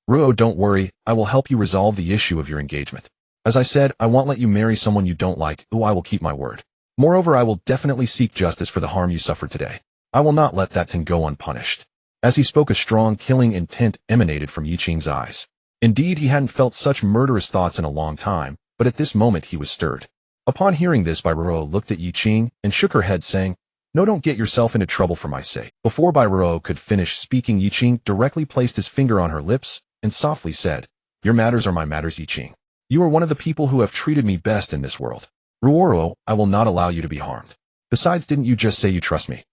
Ruo, don't worry, I will help you resolve the issue of your engagement. As I said, I won't let you marry someone you don't like. I will keep my word. Moreover, I will definitely seek justice for the harm you suffered today. I will not let that thing go unpunished. As he spoke, a strong, killing intent emanated from Yi Qing's eyes. Indeed, he hadn't felt such murderous thoughts in a long time, but at this moment he was stirred. Upon hearing this, Ruo looked at Yi Qing and shook her head, saying, No, don't get yourself into trouble for my sake. Before Ruo could finish speaking, Yi Qing directly placed his finger on her lips and softly said, Your matters are my matters, Yi Qing. You are one of the people who have treated me best in this world. Ruo, I will not allow you to be harmed. Besides, didn't you just say you trust me?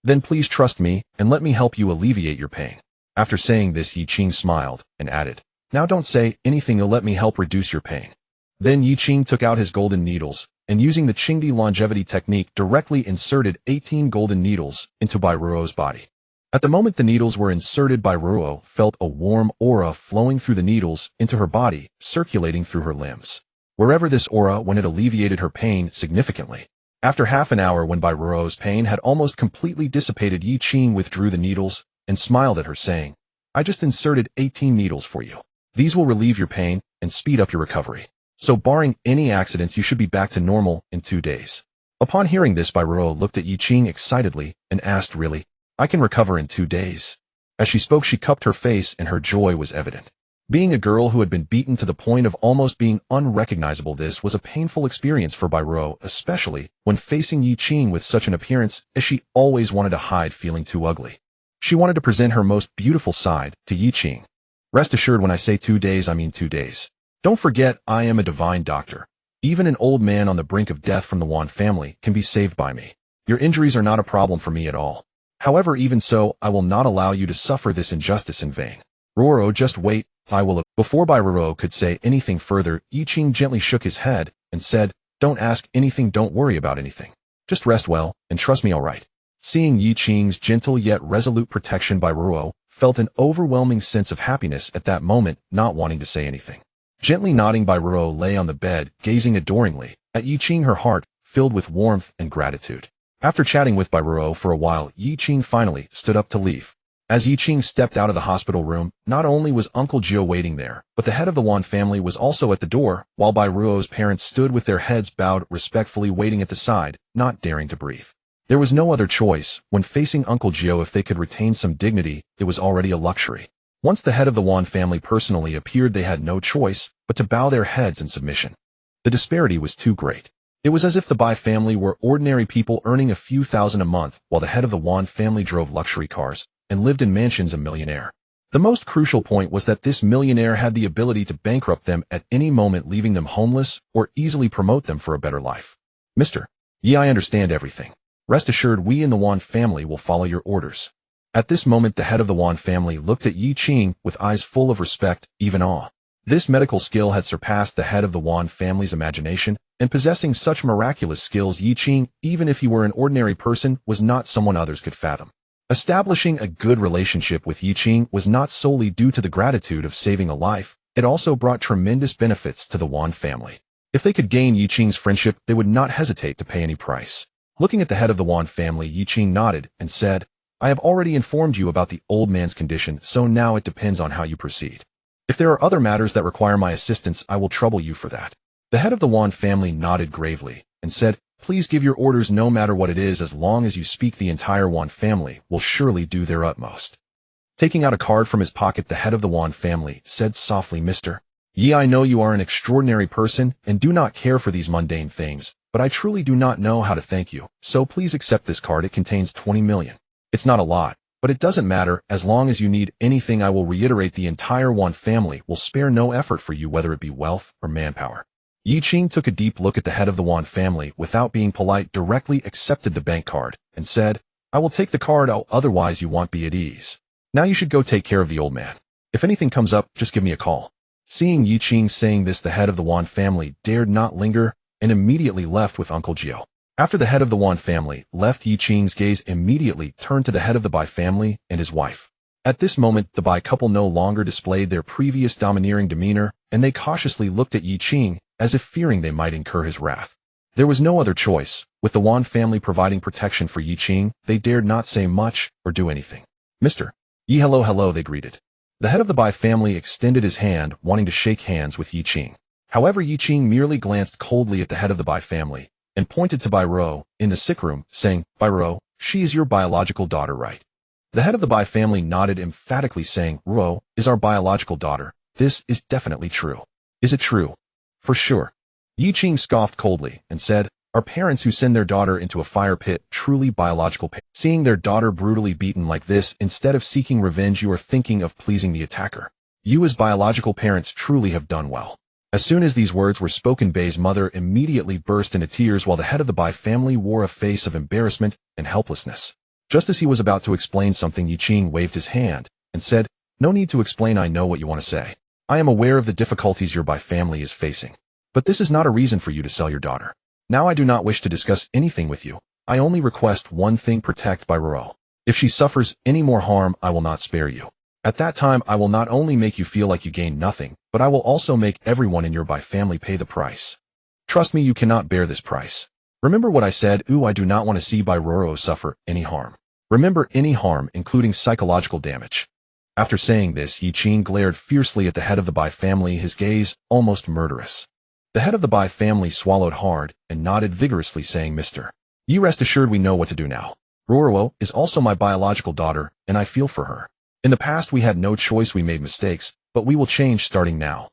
Then please trust me, and let me help you alleviate your pain. After saying this, Yi Qing smiled and added, Now don't say anything, you'll let me help reduce your pain. Then Yi Qing took out his golden needles, and using the Qingdi longevity technique, directly inserted 18 golden needles into Ruo's body. At the moment the needles were inserted, Bai Ruo felt a warm aura flowing through the needles into her body, circulating through her limbs. Wherever this aura went, it alleviated her pain significantly. After half an hour, when Bai Ruo's pain had almost completely dissipated, Yi Qing withdrew the needles and smiled at her, saying, "I just inserted 18 needles for you. These will relieve your pain and speed up your recovery. So barring any accidents, you should be back to normal in 2 days." Upon hearing this, Bai Ruo looked at Yi Qing excitedly and asked, "Really? I can recover in 2 days?" As she spoke, she cupped her face and her joy was evident. Being a girl who had been beaten to the point of almost being unrecognizable, this was a painful experience for Bai Ruo, especially when facing Yi Qing with such an appearance, as she always wanted to hide feeling too ugly. She wanted to present her most beautiful side to Yi Qing. "Rest assured, when I say 2 days, I mean 2 days. Don't forget, I am a divine doctor. Even an old man on the brink of death from the Wan family can be saved by me. Your injuries are not a problem for me at all. However, even so, I will not allow you to suffer this injustice in vain. Ruo, just wait, I will." Before Bai Ruo could say anything further, Yi Qing gently shook his head and said, "Don't ask anything, don't worry about anything. Just rest well, and trust me, all right." Seeing Yi Qing's gentle yet resolute protection, Bai Ruo felt an overwhelming sense of happiness at that moment, not wanting to say anything. Gently nodding, Bai Ruo lay on the bed, gazing adoringly at Yi Qing, her heart filled with warmth and gratitude. After chatting with Bai Ruo for a while, Yi Qing finally stood up to leave. As Yi Qing stepped out of the hospital room, not only was Uncle Jio waiting there, but the head of the Wan family was also at the door, while Bai Ruo's parents stood with their heads bowed, respectfully waiting at the side, not daring to breathe. There was no other choice when facing Uncle Jio. If they could retain some dignity, it was already a luxury. Once the head of the Wan family personally appeared, they had no choice but to bow their heads in submission. The disparity was too great. It was as if the Bai family were ordinary people earning a few thousand a month, while the head of the Wan family drove luxury cars and lived in mansions, a millionaire. The most crucial point was that this millionaire had the ability to bankrupt them at any moment, leaving them homeless, or easily promote them for a better life. "Mr. Yi, I understand everything. Rest assured, we in the Wan family will follow your orders." At this moment, the head of the Wan family looked at Yi Qing with eyes full of respect, even awe. This medical skill had surpassed the head of the Wan family's imagination, and possessing such miraculous skills, Yi Qing, even if he were an ordinary person, was not someone others could fathom. Establishing a good relationship with Yi Qing was not solely due to the gratitude of saving a life, it also brought tremendous benefits to the Wan family. If they could gain Yi Qing's friendship, they would not hesitate to pay any price. Looking at the head of the Wan family, Yi Qing nodded and said, "I have already informed you about the old man's condition, so now it depends on how you proceed. If there are other matters that require my assistance, I will trouble you for that." The head of the Wan family nodded gravely and said, "Please give your orders, no matter what it is, as long as you speak. The entire Wan family will surely do their utmost." Taking out a card from his pocket, the head of the Wan family said softly, "Mr. Yi, I know you are an extraordinary person and do not care for these mundane things, but I truly do not know how to thank you, so please accept this card. It contains 20 million. It's not a lot, but it doesn't matter. As long as you need anything, I will reiterate, the entire Wan family will spare no effort for you, whether it be wealth or manpower." Yi Qing took a deep look at the head of the Wan family, without being polite, directly accepted the bank card and said, "I will take the card, otherwise you won't be at ease. Now you should go take care of the old man. If anything comes up, just give me a call." Seeing Yi Qing saying this, the head of the Wan family dared not linger and immediately left with Uncle Jio. After the head of the Wan family left, Yi Qing's gaze immediately turned to the head of the Bai family and his wife. At this moment, the Bai couple no longer displayed their previous domineering demeanor, and they cautiously looked at Yi Qing, as if fearing they might incur his wrath. There was no other choice. With the Wan family providing protection for Yi Qing, they dared not say much or do anything. "Mr. Yi, hello," they greeted. The head of the Bai family extended his hand, wanting to shake hands with Yi Qing. However, Yi Qing merely glanced coldly at the head of the Bai family and pointed to Bai Ruo in the sick room, saying, "Bai Ruo, she is your biological daughter, right?" The head of the Bai family nodded emphatically, saying, "Ruo is our biological daughter. This is definitely true." "Is it true?" "For sure." Yi Qing scoffed coldly and said, "Are parents who send their daughter into a fire pit truly biological parents? Seeing their daughter brutally beaten like this, instead of seeking revenge, you are thinking of pleasing the attacker. You as biological parents truly have done well." As soon as these words were spoken, Bai's mother immediately burst into tears, while the head of the Bai family wore a face of embarrassment and helplessness. Just as he was about to explain something, Yi Qing waved his hand and said, "No need to explain, I know what you want to say. I am aware of the difficulties your Bai family is facing. But this is not a reason for you to sell your daughter. Now I do not wish to discuss anything with you. I only request one thing: protect Bai Ruo. If she suffers any more harm, I will not spare you. At that time, I will not only make you feel like you gain nothing, but I will also make everyone in your family pay the price. Trust me, you cannot bear this price. Remember what I said. I do not want to see Roro suffer any harm. Remember, any harm, including psychological damage. After saying this, Yi Qing glared fiercely at the head of the Bai family, his gaze almost murderous. The head of the Bai family swallowed hard and nodded vigorously, saying, Mr. Yi, rest assured we know what to do now. Roro is also my biological daughter, and I feel for her. In the past we had no choice, we made mistakes, but we will change starting now.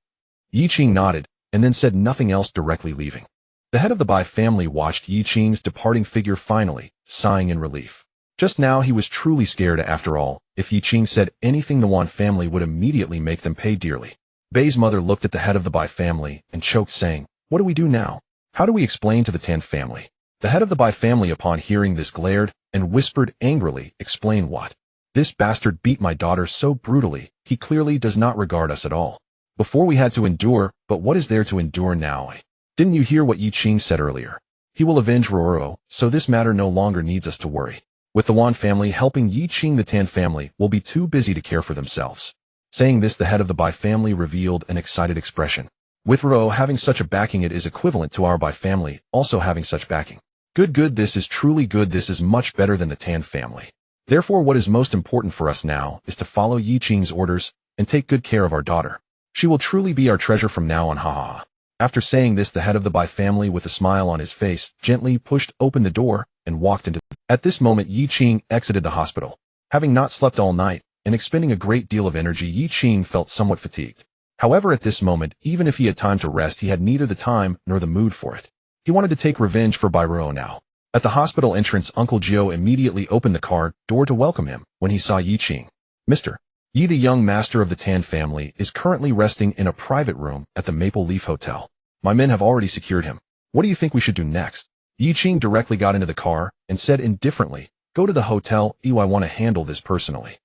Yi Qing nodded, and then said nothing else, directly leaving. The head of the Bai family watched Yi Qing's departing figure, finally, sighing in relief. Just now he was truly scared. After all, if Yi Qing said anything, the Wan family would immediately make them pay dearly. Bei's mother looked at the head of the Bai family and choked, saying, What do we do now? How do we explain to the Tan family? The head of the Bai family, upon hearing this, glared and whispered angrily, Explain what? This bastard beat my daughter so brutally, he clearly does not regard us at all. Before we had to endure, but what is there to endure now? Didn't you hear what Yi Qing said earlier? He will avenge Roro, so this matter no longer needs us to worry. With the Wan family helping Yi Qing, the Tan family will be too busy to care for themselves. Saying this, the head of the Bai family revealed an excited expression. With Roro having such a backing, it is equivalent to our Bai family also having such backing. Good, this is truly good. This is much better than the Tan family. Therefore, what is most important for us now is to follow Yi Qing's orders and take good care of our daughter. She will truly be our treasure from now on. Ha. After saying this, the head of the Bai family, with a smile on his face, gently pushed open the door and walked into. At this moment, Yi Qing exited the hospital. Having not slept all night and expending a great deal of energy, Yi Qing felt somewhat fatigued. However, at this moment, even if he had time to rest, he had neither the time nor the mood for it. He wanted to take revenge for Roro now. At the hospital entrance, Uncle Jio immediately opened the car door to welcome him when he saw Yi Qing. Mr. Yi, the young master of the Tan family, is currently resting in a private room at the Maple Leaf Hotel. My men have already secured him. What do you think we should do next? Yi Qing directly got into the car and said indifferently, Go to the hotel. I want to handle this personally.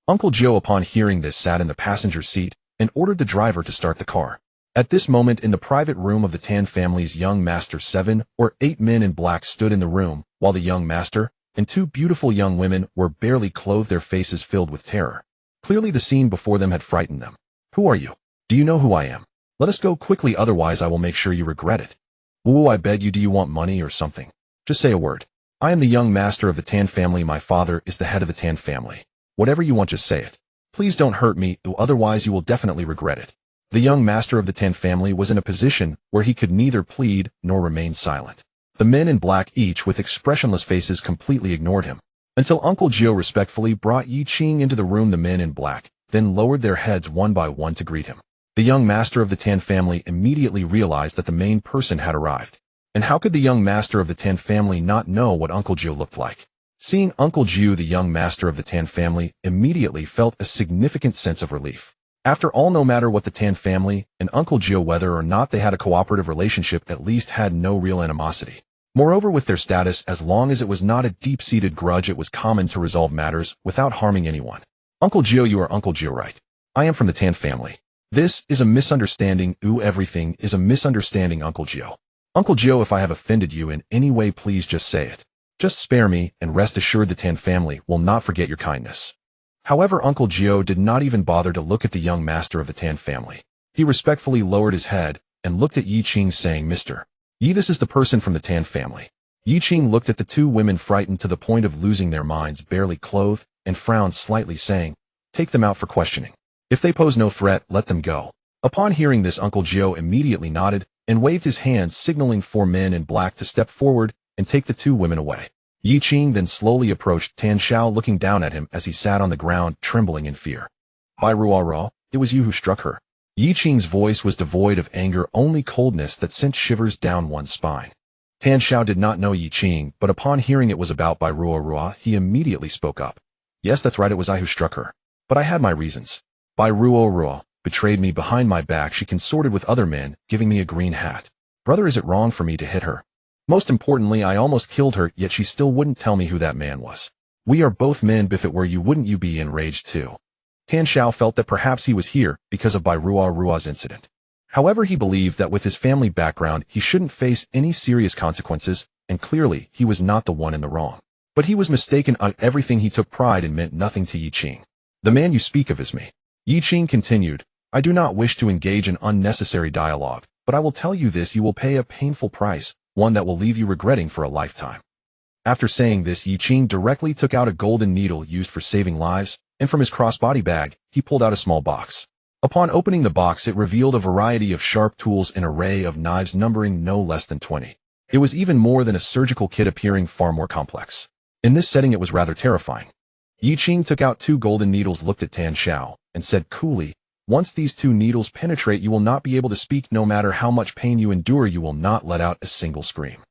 Uncle Joe, upon hearing this, sat in the passenger seat and ordered the driver to start the car. At this moment, in the private room of the Tan family's young master, 7 or 8 men in black stood in the room, while the young master and 2 beautiful young women were barely clothed, their faces filled with terror. Clearly the scene before them had frightened them. Who are you? Do you know who I am? Let us go quickly, otherwise I will make sure you regret it. Woo, I beg you, do you want money or something? Just say a word. I am the young master of the Tan family. My father is the head of the Tan family. Whatever you want, just say it. Please don't hurt me, otherwise you will definitely regret it. The young master of the Tan family was in a position where he could neither plead nor remain silent. The men in black, each with expressionless faces, completely ignored him. Until Uncle Gio respectfully brought Yi Qing into the room, the men in black then lowered their heads one by one to greet him. The young master of the Tan family immediately realized that the main person had arrived. And how could the young master of the Tan family not know what Uncle Gio looked like? Seeing Uncle Gio, the young master of the Tan family immediately felt a significant sense of relief. After all, no matter what, the Tan family and Uncle Gio, whether or not they had a cooperative relationship, at least had no real animosity. Moreover, with their status, as long as it was not a deep-seated grudge, it was common to resolve matters without harming anyone. Uncle Gio, you are Uncle Gio, right? I am from the Tan family. This is a misunderstanding. Everything is a misunderstanding, Uncle Gio. Uncle Gio, if I have offended you in any way, please just say it. Just spare me, and rest assured the Tan family will not forget your kindness. However, Uncle Gio did not even bother to look at the young master of the Tan family. He respectfully lowered his head and looked at Yi Qing, saying, Mr. Yi, this is the person from the Tan family. Yi Qing looked at the 2 women, frightened to the point of losing their minds, barely clothed, and frowned slightly, saying, Take them out for questioning. If they pose no threat, let them go. Upon hearing this, Uncle Gio immediately nodded and waved his hand, signaling 4 men in black to step forward and take the 2 women away. Yi Qing then slowly approached Tan Xiao, looking down at him as he sat on the ground, trembling in fear. Bai Ruo, it was you who struck her. Yi Qing's voice was devoid of anger, only coldness that sent shivers down one's spine. Tan Xiao did not know Yi Qing, but upon hearing it was about Bai Ruo, he immediately spoke up. Yes, that's right, it was I who struck her. But I had my reasons. Bai Ruo betrayed me behind my back. She consorted with other men, giving me a green hat. Brother, is it wrong for me to hit her? Most importantly, I almost killed her, yet she still wouldn't tell me who that man was. We are both men. If it were you, wouldn't you be enraged too? Tan Xiao felt that perhaps he was here because of Bai Ruo's incident. However, he believed that with his family background, he shouldn't face any serious consequences, and clearly, he was not the one in the wrong. But he was mistaken. Everything he took pride in meant nothing to Yi Qing. The man you speak of is me. Yi Qing continued, I do not wish to engage in unnecessary dialogue, but I will tell you this: you will pay a painful price, one that will leave you regretting for a lifetime. After saying this, Yi Qing directly took out a golden needle used for saving lives, and from his crossbody bag, he pulled out a small box. Upon opening the box, it revealed a variety of sharp tools, an array of knives numbering no less than 20. It was even more than a surgical kit, appearing far more complex. In this setting, it was rather terrifying. Yi Qing took out 2 golden needles, looked at Tan Xiao, and said coolly, once these 2 needles penetrate, you will not be able to speak. No matter how much pain you endure, you will not let out a single scream.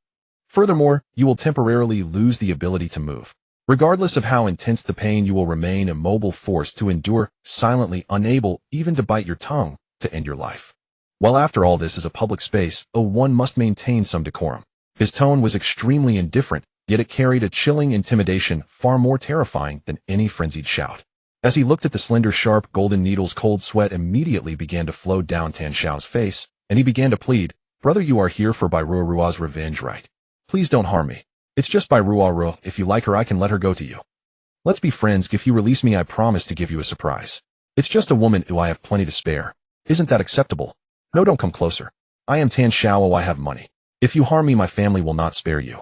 Furthermore, you will temporarily lose the ability to move. Regardless of how intense the pain, you will remain immobile, forced to endure, silently, unable even to bite your tongue, to end your life. Well, after all, this is a public space, one must maintain some decorum. His tone was extremely indifferent, yet it carried a chilling intimidation far more terrifying than any frenzied shout. As he looked at the slender, sharp golden needles, cold sweat immediately began to flow down Tan Xiao's face, and he began to plead, brother, you are here for Bai Rua's revenge, right? Please don't harm me. It's just Bai Rua. If you like her, I can let her go to you. Let's be friends. If you release me, I promise to give you a surprise. It's just a woman who I have plenty to spare. Isn't that acceptable? No, don't come closer. I am Tan Xiao. I have money. If you harm me, my family will not spare you.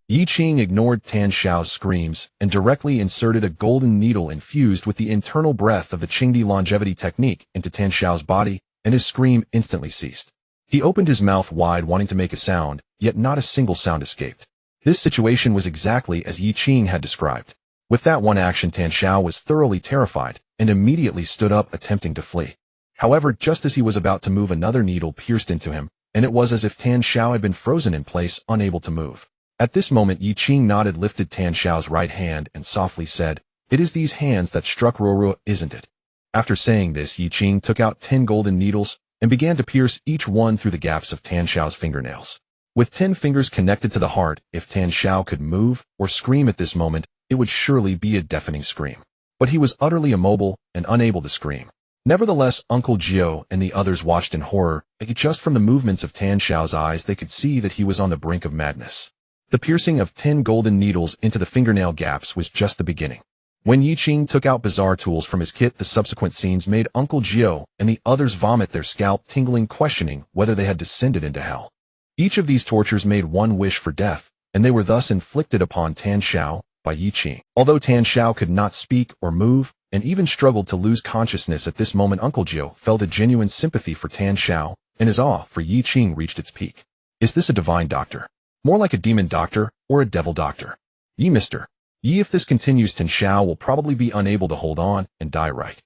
Yi Qing ignored Tan Xiao's screams and directly inserted a golden needle infused with the internal breath of the Qingdi longevity technique into Tan Xiao's body, and his scream instantly ceased. He opened his mouth wide, wanting to make a sound, yet not a single sound escaped. This situation was exactly as Yi Qing had described. With that one action, Tan Xiao was thoroughly terrified and immediately stood up, attempting to flee. However, just as he was about to move, another needle pierced into him, and it was as if Tan Xiao had been frozen in place, unable to move. At this moment, Yi Qing nodded, lifted Tan Xiao's right hand, and softly said, it is these hands that struck Rorua, isn't it? After saying this, Yi Qing took out 10 golden needles and began to pierce each one through the gaps of Tan Xiao's fingernails. With 10 fingers connected to the heart, if Tan Xiao could move or scream at this moment, it would surely be a deafening scream. But he was utterly immobile and unable to scream. Nevertheless, Uncle Gio and the others watched in horror. Just from the movements of Tan Xiao's eyes, they could see that he was on the brink of madness. The piercing of 10 golden needles into the fingernail gaps was just the beginning. When Yi Qing took out bizarre tools from his kit, the subsequent scenes made Uncle Gio and the others vomit their scalp tingling, questioning whether they had descended into hell. Each of these tortures made one wish for death, and they were thus inflicted upon Tan Xiao by Yi Qing. Although Tan Xiao could not speak or move, and even struggled to lose consciousness at this moment, Uncle Gio felt a genuine sympathy for Tan Xiao, and his awe for Yi Qing reached its peak. Is this a divine doctor? More like a demon doctor, or a devil doctor. Yi, Mr. Yi, if this continues, Tan Xiao will probably be unable to hold on and die, right?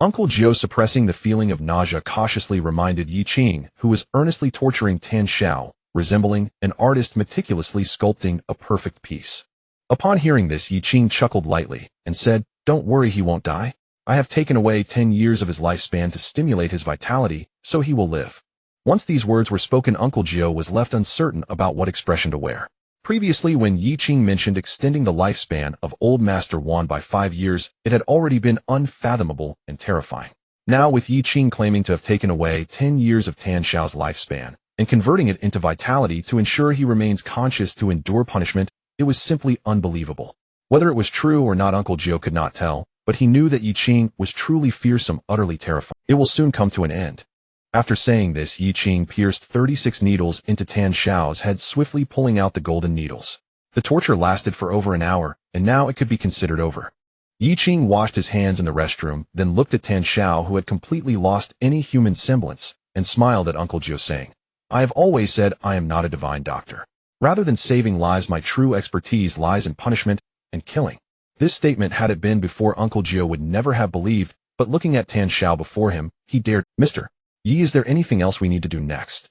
Uncle Gio, suppressing the feeling of nausea, cautiously reminded Yi Qing, who was earnestly torturing Tan Xiao, resembling an artist meticulously sculpting a perfect piece. Upon hearing this, Yi Qing chuckled lightly and said, don't worry, he won't die. I have taken away 10 years of his lifespan to stimulate his vitality, so he will live. Once these words were spoken, Uncle Gio was left uncertain about what expression to wear. Previously, when Yi Qing mentioned extending the lifespan of Old Master Wan by 5 years, it had already been unfathomable and terrifying. Now, with Yi Qing claiming to have taken away 10 years of Tan Xiao's lifespan and converting it into vitality to ensure he remains conscious to endure punishment, it was simply unbelievable. Whether it was true or not, Uncle Gio could not tell, but he knew that Yi Qing was truly fearsome, utterly terrifying. It will soon come to an end. After saying this, Yi Qing pierced 36 needles into Tan Xiao's head, swiftly pulling out the golden needles. The torture lasted for over an hour, and now it could be considered over. Yi Qing washed his hands in the restroom, then looked at Tan Xiao, who had completely lost any human semblance, and smiled at Uncle Gio, saying, I have always said I am not a divine doctor. Rather than saving lives, my true expertise lies in punishment and killing. This statement, had it been before Uncle Gio, would never have believed, but looking at Tan Xiao before him, he dared, Mr. Yi, is there anything else we need to do next?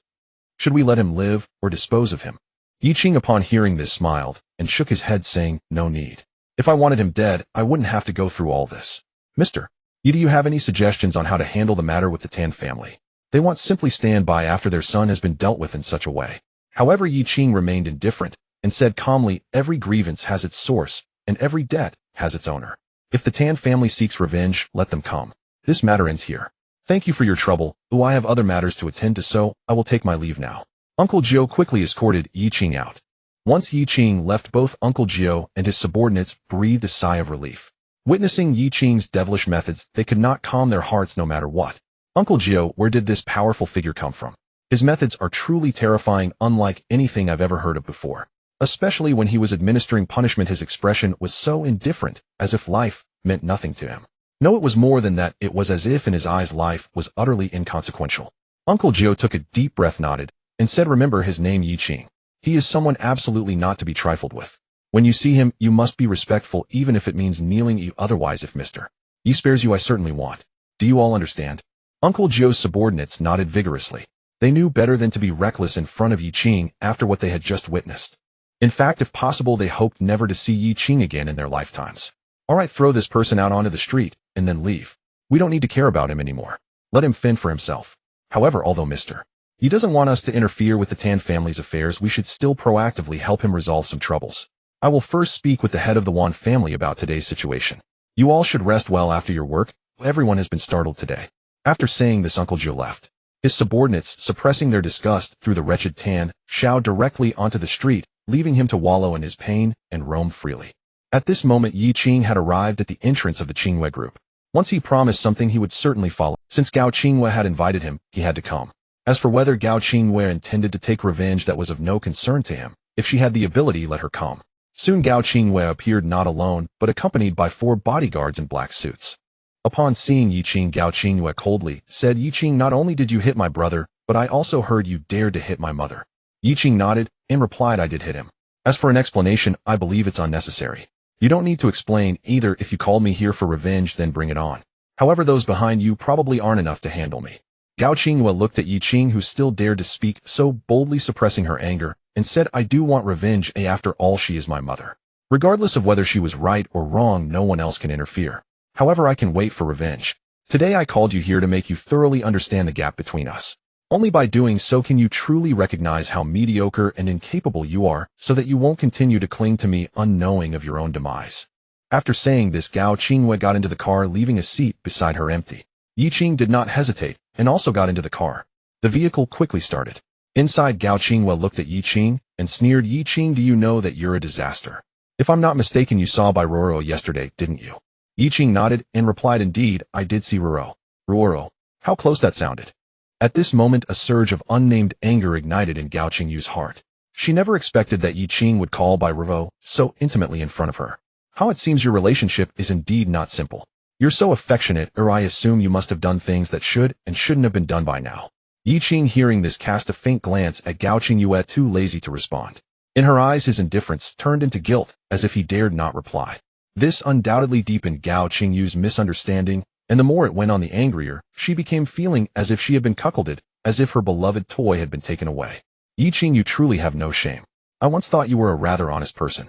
Should we let him live or dispose of him? Yi Qing, upon hearing this, smiled and shook his head, saying, no need. If I wanted him dead, I wouldn't have to go through all this. Mr. Yi, do you have any suggestions on how to handle the matter with the Tan family? They won't simply stand by after their son has been dealt with in such a way. However, Yi Qing remained indifferent and said calmly, every grievance has its source, and every debt has its owner. If the Tan family seeks revenge, let them come. This matter ends here. Thank you for your trouble, though I have other matters to attend to, so I will take my leave now. Uncle Gio quickly escorted Yi Qing out. Once Yi Qing left, both Uncle Gio and his subordinates breathed a sigh of relief. Witnessing Yi Qing's devilish methods, they could not calm their hearts no matter what. Uncle Gio, where did this powerful figure come from? His methods are truly terrifying, unlike anything I've ever heard of before. Especially when he was administering punishment, his expression was so indifferent, as if life meant nothing to him. No, it was more than that. It was as if in his eyes life was utterly inconsequential. Uncle Gio took a deep breath, nodded, and said, "Remember his name, Yi Qing. He is someone absolutely not to be trifled with. When you see him, you must be respectful, even if it means kneeling you. Otherwise, if Mr. Yi spares you, I certainly want. Do you all understand?" Uncle Gio's subordinates nodded vigorously. They knew better than to be reckless in front of Yi Qing after what they had just witnessed. In fact, if possible, they hoped never to see Yi Qing again in their lifetimes. "All right, throw this person out onto the street, and then leave. We don't need to care about him anymore. Let him fend for himself. However, although Mr. Yi doesn't want us to interfere with the Tan family's affairs, we should still proactively help him resolve some troubles. I will first speak with the head of the Wan family about today's situation. You all should rest well after your work. Everyone has been startled today." After saying this, Uncle Gio left. His subordinates, suppressing their disgust through the wretched Tan, shouted directly onto the street, leaving him to wallow in his pain and roam freely. At this moment, Yi Qing had arrived at the entrance of the Qingwei group. Once he promised something, he would certainly follow. Since Gao Qingwei had invited him, he had to come. As for whether Gao Qingwei intended to take revenge, that was of no concern to him. If she had the ability, let her come. Soon Gao Qingwei appeared, not alone, but accompanied by 4 bodyguards in black suits. Upon seeing Yi Qing, Gao Qingwei coldly said, "Yi Qing, not only did you hit my brother, but I also heard you dared to hit my mother." Yi Qing nodded and replied, "I did hit him. As for an explanation, I believe it's unnecessary. You don't need to explain either. If you called me here for revenge, then bring it on. However, those behind you probably aren't enough to handle me." Gao Qingwei looked at Yi Qing, who still dared to speak, so boldly suppressing her anger, and said, "I do want revenge. After all, she is my mother. Regardless of whether she was right or wrong, no one else can interfere. However, I can wait for revenge. Today I called you here to make you thoroughly understand the gap between us. Only by doing so can you truly recognize how mediocre and incapable you are, so that you won't continue to cling to me unknowing of your own demise." After saying this, Gao Qingwei got into the car, leaving a seat beside her empty. Yi Qing did not hesitate, and also got into the car. The vehicle quickly started. Inside, Gao Qingwei looked at Yi Qing and sneered, "Yi Qing, do you know that you're a disaster? If I'm not mistaken, you saw by Roro yesterday, didn't you?" Yi Qing nodded and replied, "Indeed, I did see Roro." Roro. How close that sounded. At this moment, a surge of unnamed anger ignited in Gao Qingyu's heart. She never expected that Yi Qing would call by Roro so intimately in front of her. How it seems your relationship is indeed not simple. You're so affectionate, or I assume you must have done things that should and shouldn't have been done by now. Yi Qing, hearing this, cast a faint glance at Gao Qingyu, too lazy to respond. In her eyes, his indifference turned into guilt, as if he dared not reply. This undoubtedly deepened Gao Qingyu's misunderstanding, and the more it went on, the angrier she became, feeling as if she had been cuckolded, as if her beloved toy had been taken away. "Yi Qing, you truly have no shame. I once thought you were a rather honest person."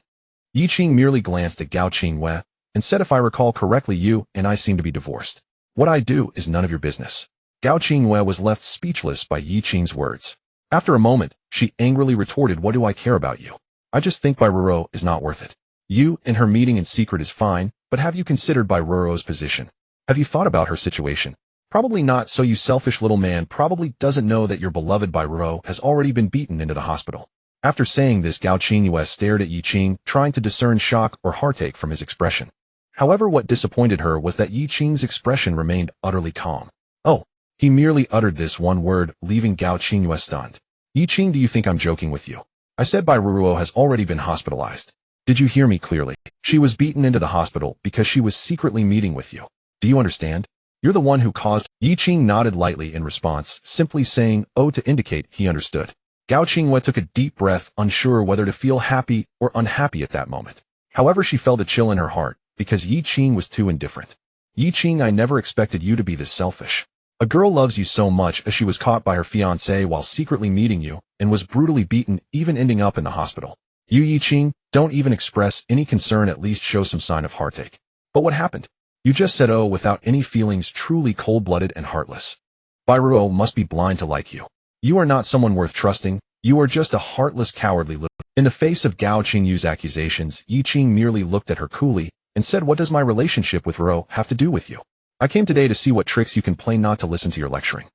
Yi Qing merely glanced at Gao Qingwei and said, "If I recall correctly, you and I seem to be divorced. What I do is none of your business." Gao Qingwei was left speechless by Yi Qing's words. After a moment, she angrily retorted, "What do I care about you? I just think Bai Roro is not worth it. You and her meeting in secret is fine, but have you considered Bai Roro's position? Have you thought about her situation? Probably not, so you selfish little man probably doesn't know that your beloved Bai Roro has already been beaten into the hospital." After saying this, Gao Qingyu stared at Yi Qing, trying to discern shock or heartache from his expression. However, what disappointed her was that Yi Qing's expression remained utterly calm. "Oh." He merely uttered this one word, leaving Gao Qingyu stunned. "Yi Qing, do you think I'm joking with you? I said Bai Roro has already been hospitalized. Did you hear me clearly? She was beaten into the hospital because she was secretly meeting with you. Do you understand? You're the one who caused—" Yi Qing nodded lightly in response, simply saying, "Oh," to indicate he understood. Gao Qingwei took a deep breath, unsure whether to feel happy or unhappy at that moment. However, she felt a chill in her heart, because Yi Qing was too indifferent. "Yi Qing, I never expected you to be this selfish. A girl loves you so much as she was caught by her fiancé while secretly meeting you, and was brutally beaten, even ending up in the hospital. You, Yi Qing, don't even express any concern, at least show some sign of heartache. But what happened? You just said oh without any feelings, truly cold-blooded and heartless. Bai Roro must be blind to like you. You are not someone worth trusting, you are just a heartless, cowardly little—" In the face of Gao Qingyu's accusations, Yi Qing merely looked at her coolly and said, "What does my relationship with Roro have to do with you? I came today to see what tricks you can play not to listen to your lecturing.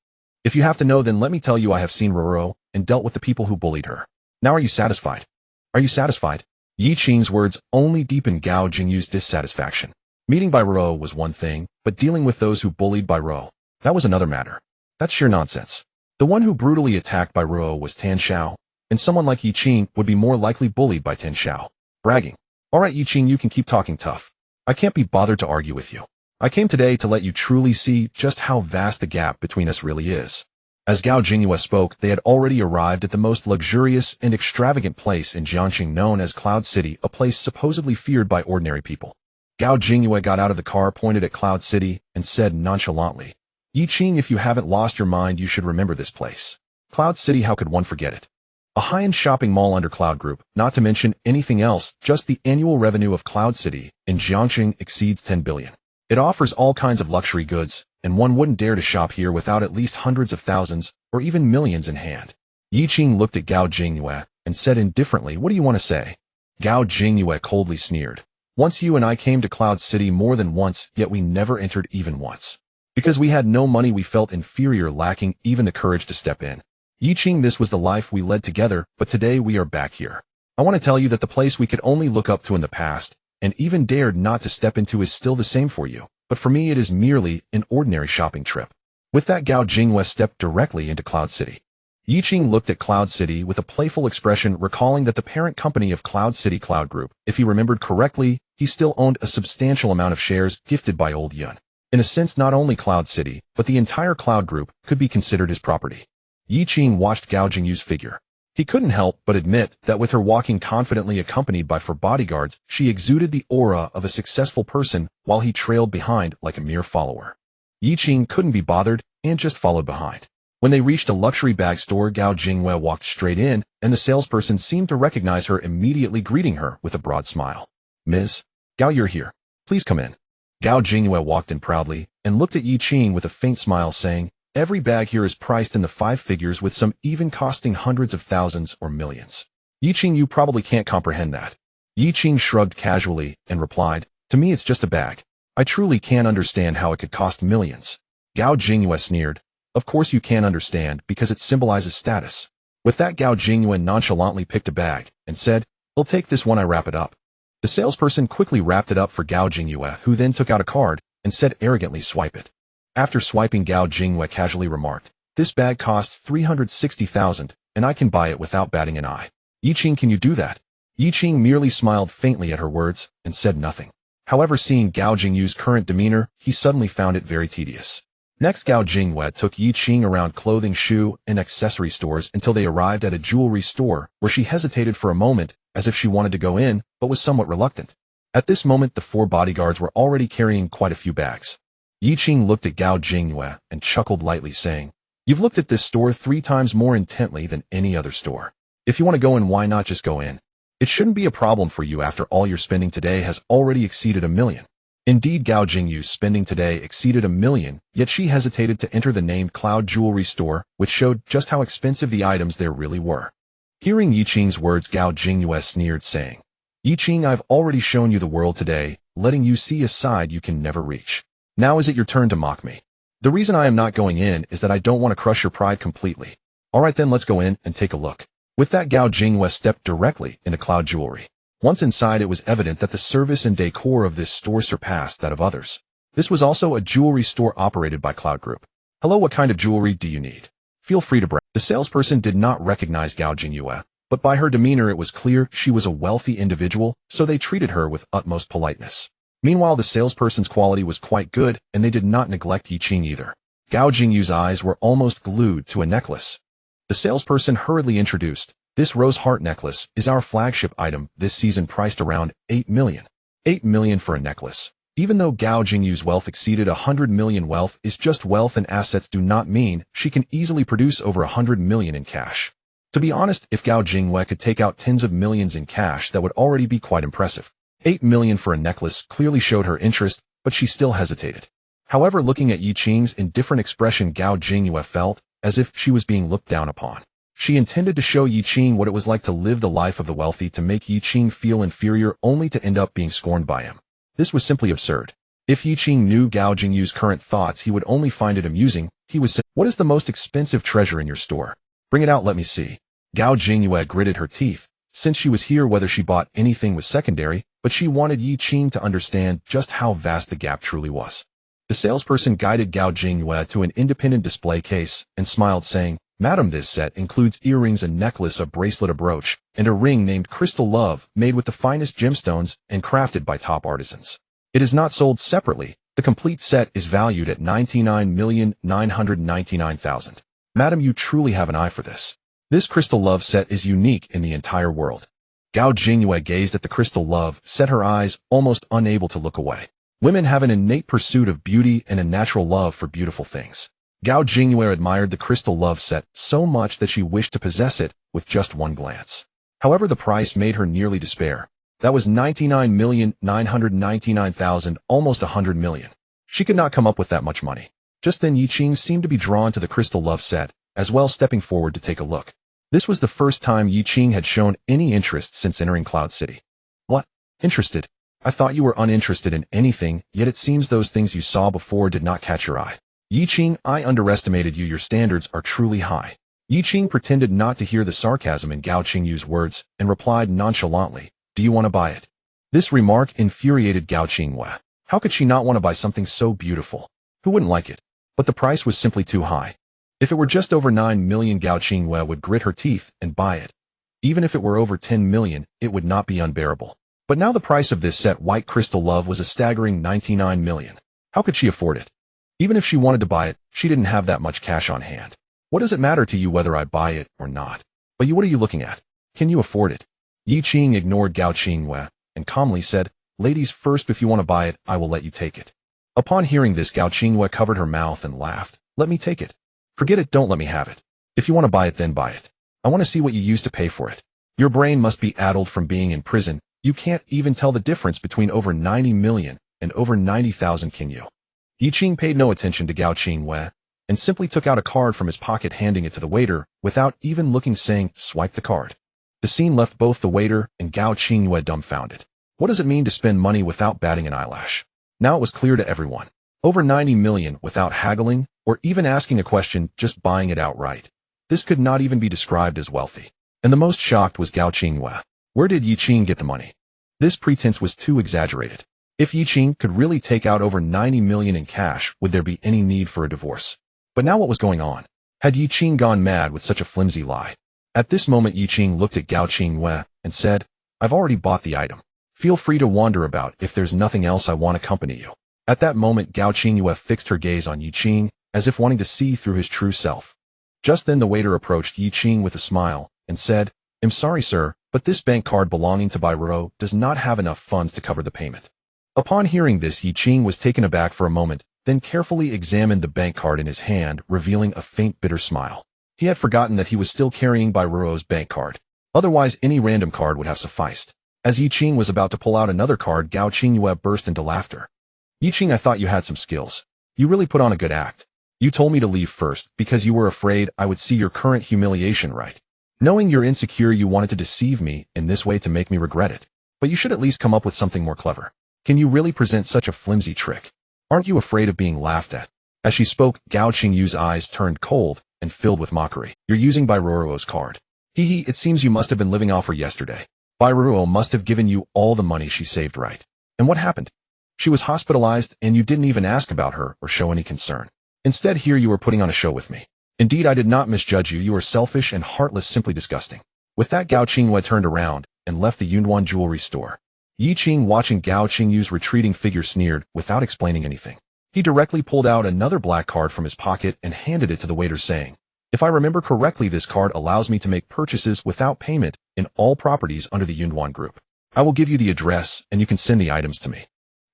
If you have to know, then let me tell you, I have seen Roro and dealt with the people who bullied her. Now are you satisfied?" Are you satisfied? Yi Qing's words only deepened Gao Jingyu's dissatisfaction. Meeting Bai Ruo was one thing, but dealing with those who bullied Bai Ruo, that was another matter. That's sheer nonsense. The one who brutally attacked Bai Ruo was Tan Xiao, and someone like Yi Qing would be more likely bullied by Tan Xiao. Bragging. Alright Yi Qing, you can keep talking tough. I can't be bothered to argue with you. I came today to let you truly see just how vast the gap between us really is. As Gao Jingyue spoke, they had already arrived at the most luxurious and extravagant place in Jiangxing known as Cloud City, a place supposedly feared by ordinary people. Gao Jingyue got out of the car, pointed at Cloud City, and said nonchalantly, Yi Qing, if you haven't lost your mind, you should remember this place. Cloud City, how could one forget it? A high-end shopping mall under Cloud Group, not to mention anything else, just the annual revenue of Cloud City in Jiangxing exceeds 10 billion. It offers all kinds of luxury goods, and one wouldn't dare to shop here without at least hundreds of thousands, or even millions in hand. Yi Qing looked at Gao Jingyue and said indifferently, what do you want to say? Gao Jingyue coldly sneered. Once you and I came to Cloud City more than once, yet we never entered even once. Because we had no money, we felt inferior, lacking even the courage to step in. Yi Qing, this was the life we led together, but today we are back here. I want to tell you that the place we could only look up to in the past, and even dared not to step into, is still the same for you. But for me it is merely an ordinary shopping trip. With that, Gao Jingyue stepped directly into Cloud City. Yi Qing looked at Cloud City with a playful expression, recalling that the parent company of Cloud City, Cloud Group, if he remembered correctly, he still owned a substantial amount of shares gifted by old Yun. In a sense, not only Cloud City, but the entire Cloud Group could be considered his property. Yi Qing watched Gao Jingyue's figure. He couldn't help but admit that with her walking confidently accompanied by 4 bodyguards, she exuded the aura of a successful person while he trailed behind like a mere follower. Yi Qing couldn't be bothered and just followed behind. When they reached a luxury bag store, Gao Jingyue walked straight in, and the salesperson seemed to recognize her, immediately greeting her with a broad smile. Ms. Gao, you're here. Please come in. Gao Jingyue walked in proudly and looked at Yi Qing with a faint smile, saying, every bag here is priced in the 5 figures, with some even costing hundreds of thousands or millions. Yi Qing, you probably can't comprehend that. Yi Qing shrugged casually and replied, to me it's just a bag. I truly can't understand how it could cost millions. Gao Jingyue sneered, of course you can't understand, because it symbolizes status. With that, Gao Jingyue nonchalantly picked a bag and said, I'll take this one, I wrap it up. The salesperson quickly wrapped it up for Gao Jingyue, who then took out a card and said arrogantly, swipe it. After swiping, Gao Jingyue casually remarked, this bag costs 360,000, and I can buy it without batting an eye. Yi Qing, can you do that? Yi Qing merely smiled faintly at her words and said nothing. However, seeing Gao Jingyue's current demeanor, he suddenly found it very tedious. Next, Gao Jingyue took Yi Qing around clothing, shoe, and accessory stores until they arrived at a jewelry store, where she hesitated for a moment, as if she wanted to go in, but was somewhat reluctant. At this moment, the 4 bodyguards were already carrying quite a few bags. Yi Qing looked at Gao Jingyue and chuckled lightly, saying, you've looked at this store 3 times more intently than any other store. If you want to go in, why not just go in? It shouldn't be a problem for you, after all your spending today has already exceeded 1 million. Indeed, Gao Jingyue's spending today exceeded 1 million, yet she hesitated to enter the named Cloud Jewelry store, which showed just how expensive the items there really were. Hearing Yi Qing's words, Gao Jingyue sneered, saying, Yi Qing, I've already shown you the world today, letting you see a side you can never reach. Now is it your turn to mock me? The reason I am not going in is that I don't want to crush your pride completely. Alright then, let's go in and take a look. With that, Gao Jingyue stepped directly into Cloud Jewelry. Once inside, it was evident that the service and decor of this store surpassed that of others. This was also a jewelry store operated by Cloud Group. Hello, what kind of jewelry do you need? Feel free to browse. The salesperson did not recognize Gao Jingyue, but by her demeanor it was clear she was a wealthy individual, so they treated her with utmost politeness. Meanwhile, the salesperson's quality was quite good, and they did not neglect Yi Qing either. Gao Jingyue's eyes were almost glued to a necklace. The salesperson hurriedly introduced, this rose heart necklace is our flagship item this season, priced around 8 million. 8 million for a necklace. Even though Gao Jingyue's wealth exceeded 100 million, wealth is just wealth, and assets do not mean she can easily produce over 100 million in cash. To be honest, if Gao Jingyue could take out tens of millions in cash, that would already be quite impressive. 8 million for a necklace clearly showed her interest, but she still hesitated. However, looking at Yi Qing's indifferent expression, Gao Jingyue felt as if she was being looked down upon. She intended to show Yi Qing what it was like to live the life of the wealthy, to make Yi Qing feel inferior, only to end up being scorned by him. This was simply absurd. If Yi Qing knew Gao Jingyue's current thoughts, he would only find it amusing. He was saying, what is the most expensive treasure in your store? Bring it out, let me see. Gao Jingyue gritted her teeth, since she was here whether she bought anything was secondary, but she wanted Yi Qing to understand just how vast the gap truly was. The salesperson guided Gao Jingyue to an independent display case and smiled saying, "Madam, this set includes earrings, a necklace, a bracelet, a brooch, and a ring named Crystal Love, made with the finest gemstones and crafted by top artisans. It is not sold separately. The complete set is valued at 99,999,000. Madam, you truly have an eye for this. This Crystal Love set is unique in the entire world." Gao Jingyue gazed at the Crystal Love, set her eyes, almost unable to look away. Women have an innate pursuit of beauty and a natural love for beautiful things. Gao Jingyue admired the Crystal Love set so much that she wished to possess it with just one glance. However, the price made her nearly despair. That was 99,999,000, almost 100 million. She could not come up with that much money. Just then Yi Qing seemed to be drawn to the Crystal Love set, as well stepping forward to take a look. This was the first time Yi Qing had shown any interest since entering Cloud City. "What? Interested? I thought you were uninterested in anything, yet it seems those things you saw before did not catch your eye. Yi Qing, I underestimated you. Your standards are truly high." Yi Qing pretended not to hear the sarcasm in Gao Jingyue's words and replied nonchalantly, "Do you want to buy it?" This remark infuriated Gao Jingyue. How could she not want to buy something so beautiful? Who wouldn't like it? But the price was simply too high. If it were just over 9 million, Gao Jingyue would grit her teeth and buy it. Even if it were over 10 million, it would not be unbearable. But now the price of this set, White Crystal Love, was a staggering 99 million. How could she afford it? Even if she wanted to buy it, she didn't have that much cash on hand. "What does it matter to you whether I buy it or not? But what are you looking at? Can you afford it?" Yi Qing ignored Gao Jingyue and calmly said, "Ladies first, if you want to buy it, I will let you take it." Upon hearing this, Gao Jingyue covered her mouth and laughed. "Let me take it. Forget it, don't let me have it. If you want to buy it, then buy it. I want to see what you used to pay for it. Your brain must be addled from being in prison. You can't even tell the difference between over 90 million and over 90,000, can you?" Yi Qing paid no attention to Gao Jingyue and simply took out a card from his pocket, handing it to the waiter without even looking, saying, "Swipe the card." The scene left both the waiter and Gao Jingyue dumbfounded. What does it mean to spend money without batting an eyelash? Now it was clear to everyone. Over 90 million without haggling or even asking a question, just buying it outright. This could not even be described as wealthy. And the most shocked was Gao Jingyue. Where did Yi Qing get the money? This pretense was too exaggerated. If Yi Qing could really take out over 90 million in cash, would there be any need for a divorce? But now what was going on? Had Yi Qing gone mad with such a flimsy lie? At this moment, Yi Qing looked at Gao Jingyue and said, "I've already bought the item. Feel free to wander about. If there's nothing else, I want to accompany you." At that moment, Gao Jingyue fixed her gaze on Yi Qing, as if wanting to see through his true self. Just then the waiter approached Yi Qing with a smile and said, "I'm sorry, sir, but this bank card belonging to Bairo does not have enough funds to cover the payment." Upon hearing this, Yi Qing was taken aback for a moment, then carefully examined the bank card in his hand, revealing a faint bitter smile. He had forgotten that he was still carrying Bairo's bank card. Otherwise, any random card would have sufficed. As Yi Qing was about to pull out another card, Gao Jingyue burst into laughter. "Yi Qing, I thought you had some skills. You really put on a good act. You told me to leave first because you were afraid I would see your current humiliation, right? Knowing you're insecure, you wanted to deceive me in this way to make me regret it. But you should at least come up with something more clever. Can you really present such a flimsy trick? Aren't you afraid of being laughed at?" As she spoke, Gao Jingyue's eyes turned cold and filled with mockery. "You're using Bairuo's card. Hee, it seems you must have been living off her yesterday. Bairuo must have given you all the money she saved, right? And what happened? She was hospitalized and you didn't even ask about her or show any concern. Instead, here you were putting on a show with me. Indeed, I did not misjudge you. You are selfish and heartless, simply disgusting." With that, Gao Jingyue turned around and left the Yunwan jewelry store. Yi Qing, watching Gao Jingyue's retreating figure, sneered without explaining anything. He directly pulled out another black card from his pocket and handed it to the waiter, saying, "If I remember correctly, this card allows me to make purchases without payment in all properties under the Yunwan group. I will give you the address and you can send the items to me."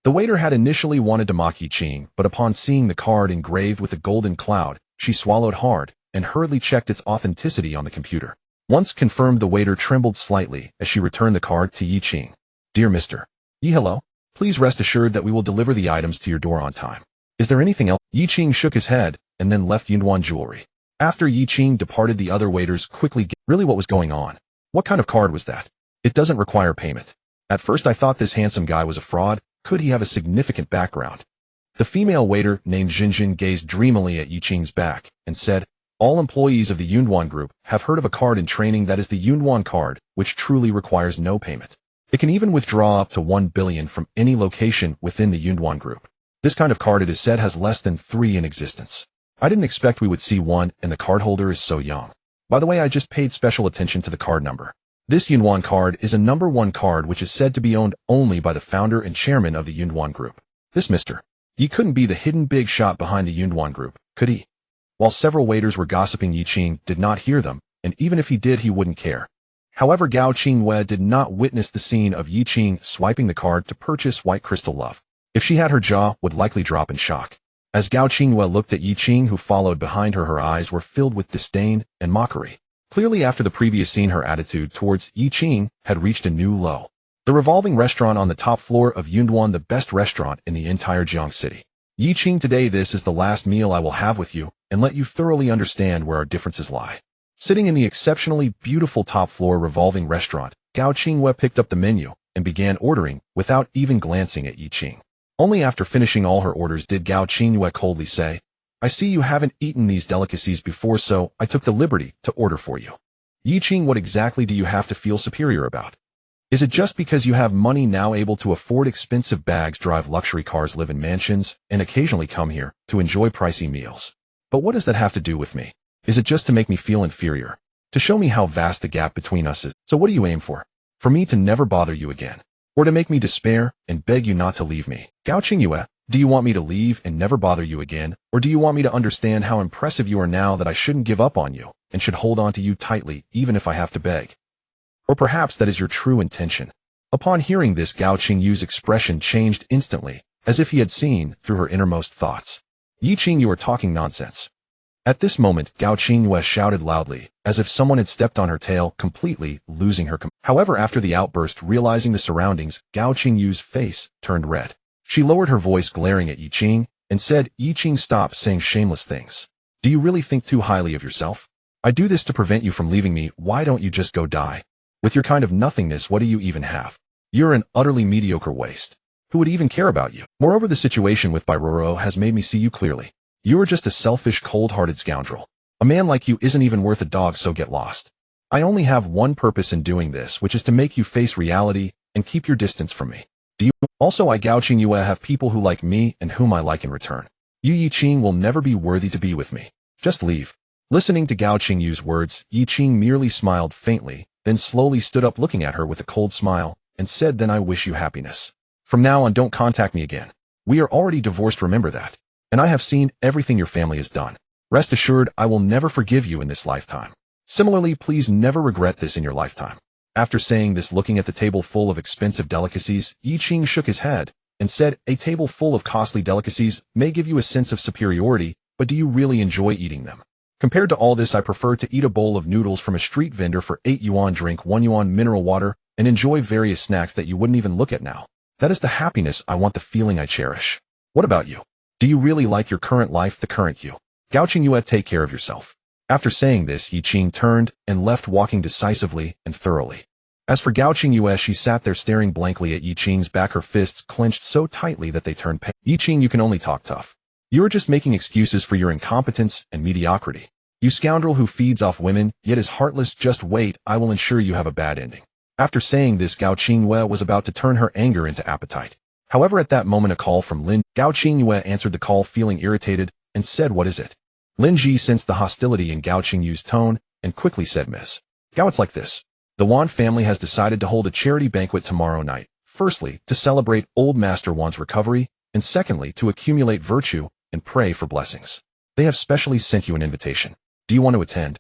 The waiter had initially wanted to mock Yi Qing, but upon seeing the card engraved with a golden cloud, she swallowed hard and hurriedly checked its authenticity on the computer. Once confirmed, the waiter trembled slightly as she returned the card to Yi Qing. "Dear Mr. Yi, hello. Please rest assured that we will deliver the items to your door on time. Is there anything else?" Yi Qing shook his head and then left Yunwan jewelry. After Yi Qing departed, the other waiters quickly really what was going on? What kind of card was that? It doesn't require payment. At first I thought this handsome guy was a fraud. Could he have a significant background? The female waiter named Jinjin gazed dreamily at Yi Qing's back and said, All employees of the Yunduan group have heard of a card in training that is the Yunduan card, which truly requires no payment. It can even withdraw up to 1 billion from any location within the Yunduan group. This kind of card, it is said, has less than 3 in existence. I didn't expect we would see one, and the card holder is so young. By the way, I just paid special attention to the card number. This Yunduan card is a number 1 card which is said to be owned only by the founder and chairman of the Yunduan group. This Mr. Yi couldn't be the hidden big shot behind the Yunduan group, could he? While several waiters were gossiping, Yi Qing did not hear them, and even if he did, he wouldn't care. However, Gao Qingwei did not witness the scene of Yi Qing swiping the card to purchase White Crystal Love. If she had, her jaw would likely drop in shock. As Gao Qingwei looked at Yi Qing, who followed behind her, her eyes were filled with disdain and mockery. Clearly, after the previous scene, her attitude towards Yi Qing had reached a new low. The revolving restaurant on the top floor of Yunduan, the best restaurant in the entire Jiang city. Yi Qing, today this is the last meal I will have with you, and let you thoroughly understand where our differences lie. Sitting in the exceptionally beautiful top floor revolving restaurant, Gao Qingwei picked up the menu and began ordering without even glancing at Yi Qing. Only after finishing all her orders did Gao Qingwei coldly say, "I see you haven't eaten these delicacies before, so I took the liberty to order for you." Yi Qing, what exactly do you have to feel superior about? Is it just because you have money now, able to afford expensive bags, drive luxury cars, live in mansions, and occasionally come here to enjoy pricey meals? But what does that have to do with me? Is it just to make me feel inferior? To show me how vast the gap between us is? So what do you aim for? For me to never bother you again? Or to make me despair and beg you not to leave me? Gao Qingwei, do you want me to leave and never bother you again? Or do you want me to understand how impressive you are now, that I shouldn't give up on you and should hold on to you tightly even if I have to beg? Or perhaps that is your true intention. Upon hearing this, Gao Qingyu's expression changed instantly, as if he had seen through her innermost thoughts. Yi Qing, you are talking nonsense. At this moment, Gao Qingwei shouted loudly, as if someone had stepped on her tail, completely losing her However, after the outburst, realizing the surroundings, Gao Qingyu's face turned red. She lowered her voice, glaring at Yi Qing, and said, "Yi Qing, stop saying shameless things. Do you really think too highly of yourself? I do this to prevent you from leaving me. Why don't you just go die? With your kind of nothingness, what do you even have? You're an utterly mediocre waste. Who would even care about you? Moreover, the situation with Bairoro has made me see you clearly. You are just a selfish, cold-hearted scoundrel. A man like you isn't even worth a dog, so get lost. I only have one purpose in doing this, which is to make you face reality and keep your distance from me. Do you? Also, I, Gao Qingyue, have people who like me and whom I like in return. You, Yi Qing, will never be worthy to be with me. Just leave." Listening to Gao Qingyu's words, Yi Qing merely smiled faintly, then slowly stood up, looking at her with a cold smile, and said, "Then I wish you happiness. From now on, don't contact me again. We are already divorced, remember that. And I have seen everything your family has done. Rest assured, I will never forgive you in this lifetime. Similarly, please never regret this in your lifetime." After saying this, looking at the table full of expensive delicacies, Yi Qing shook his head and said, "A table full of costly delicacies may give you a sense of superiority, but do you really enjoy eating them? Compared to all this, I prefer to eat a bowl of noodles from a street vendor for 8 yuan, drink 1 yuan mineral water, and enjoy various snacks that you wouldn't even look at now. That is the happiness I want, the feeling I cherish. What about you? Do you really like your current life, the current you? Gao Qingyue, take care of yourself." After saying this, Yi Qing turned and left, walking decisively and thoroughly. As for Gao Qingyue, she sat there staring blankly at Yi Qing's back, her fists clenched so tightly that they turned pale. "Yi Qing, you can only talk tough. You are just making excuses for your incompetence and mediocrity. You scoundrel who feeds off women, yet is heartless. Just wait, I will ensure you have a bad ending." After saying this, Gao Qingyue was about to turn her anger into appetite. However, at that moment, a call from Lin. Gao Qingyue answered the call, feeling irritated, and said, "What is it?" Lin Ji sensed the hostility in Gao Qingyu's tone and quickly said, "Miss Gao, it's like this. The Wan family has decided to hold a charity banquet tomorrow night. Firstly, to celebrate old Master Wan's recovery, and secondly, to accumulate virtue and pray for blessings. They have specially sent you an invitation. Do you want to attend?"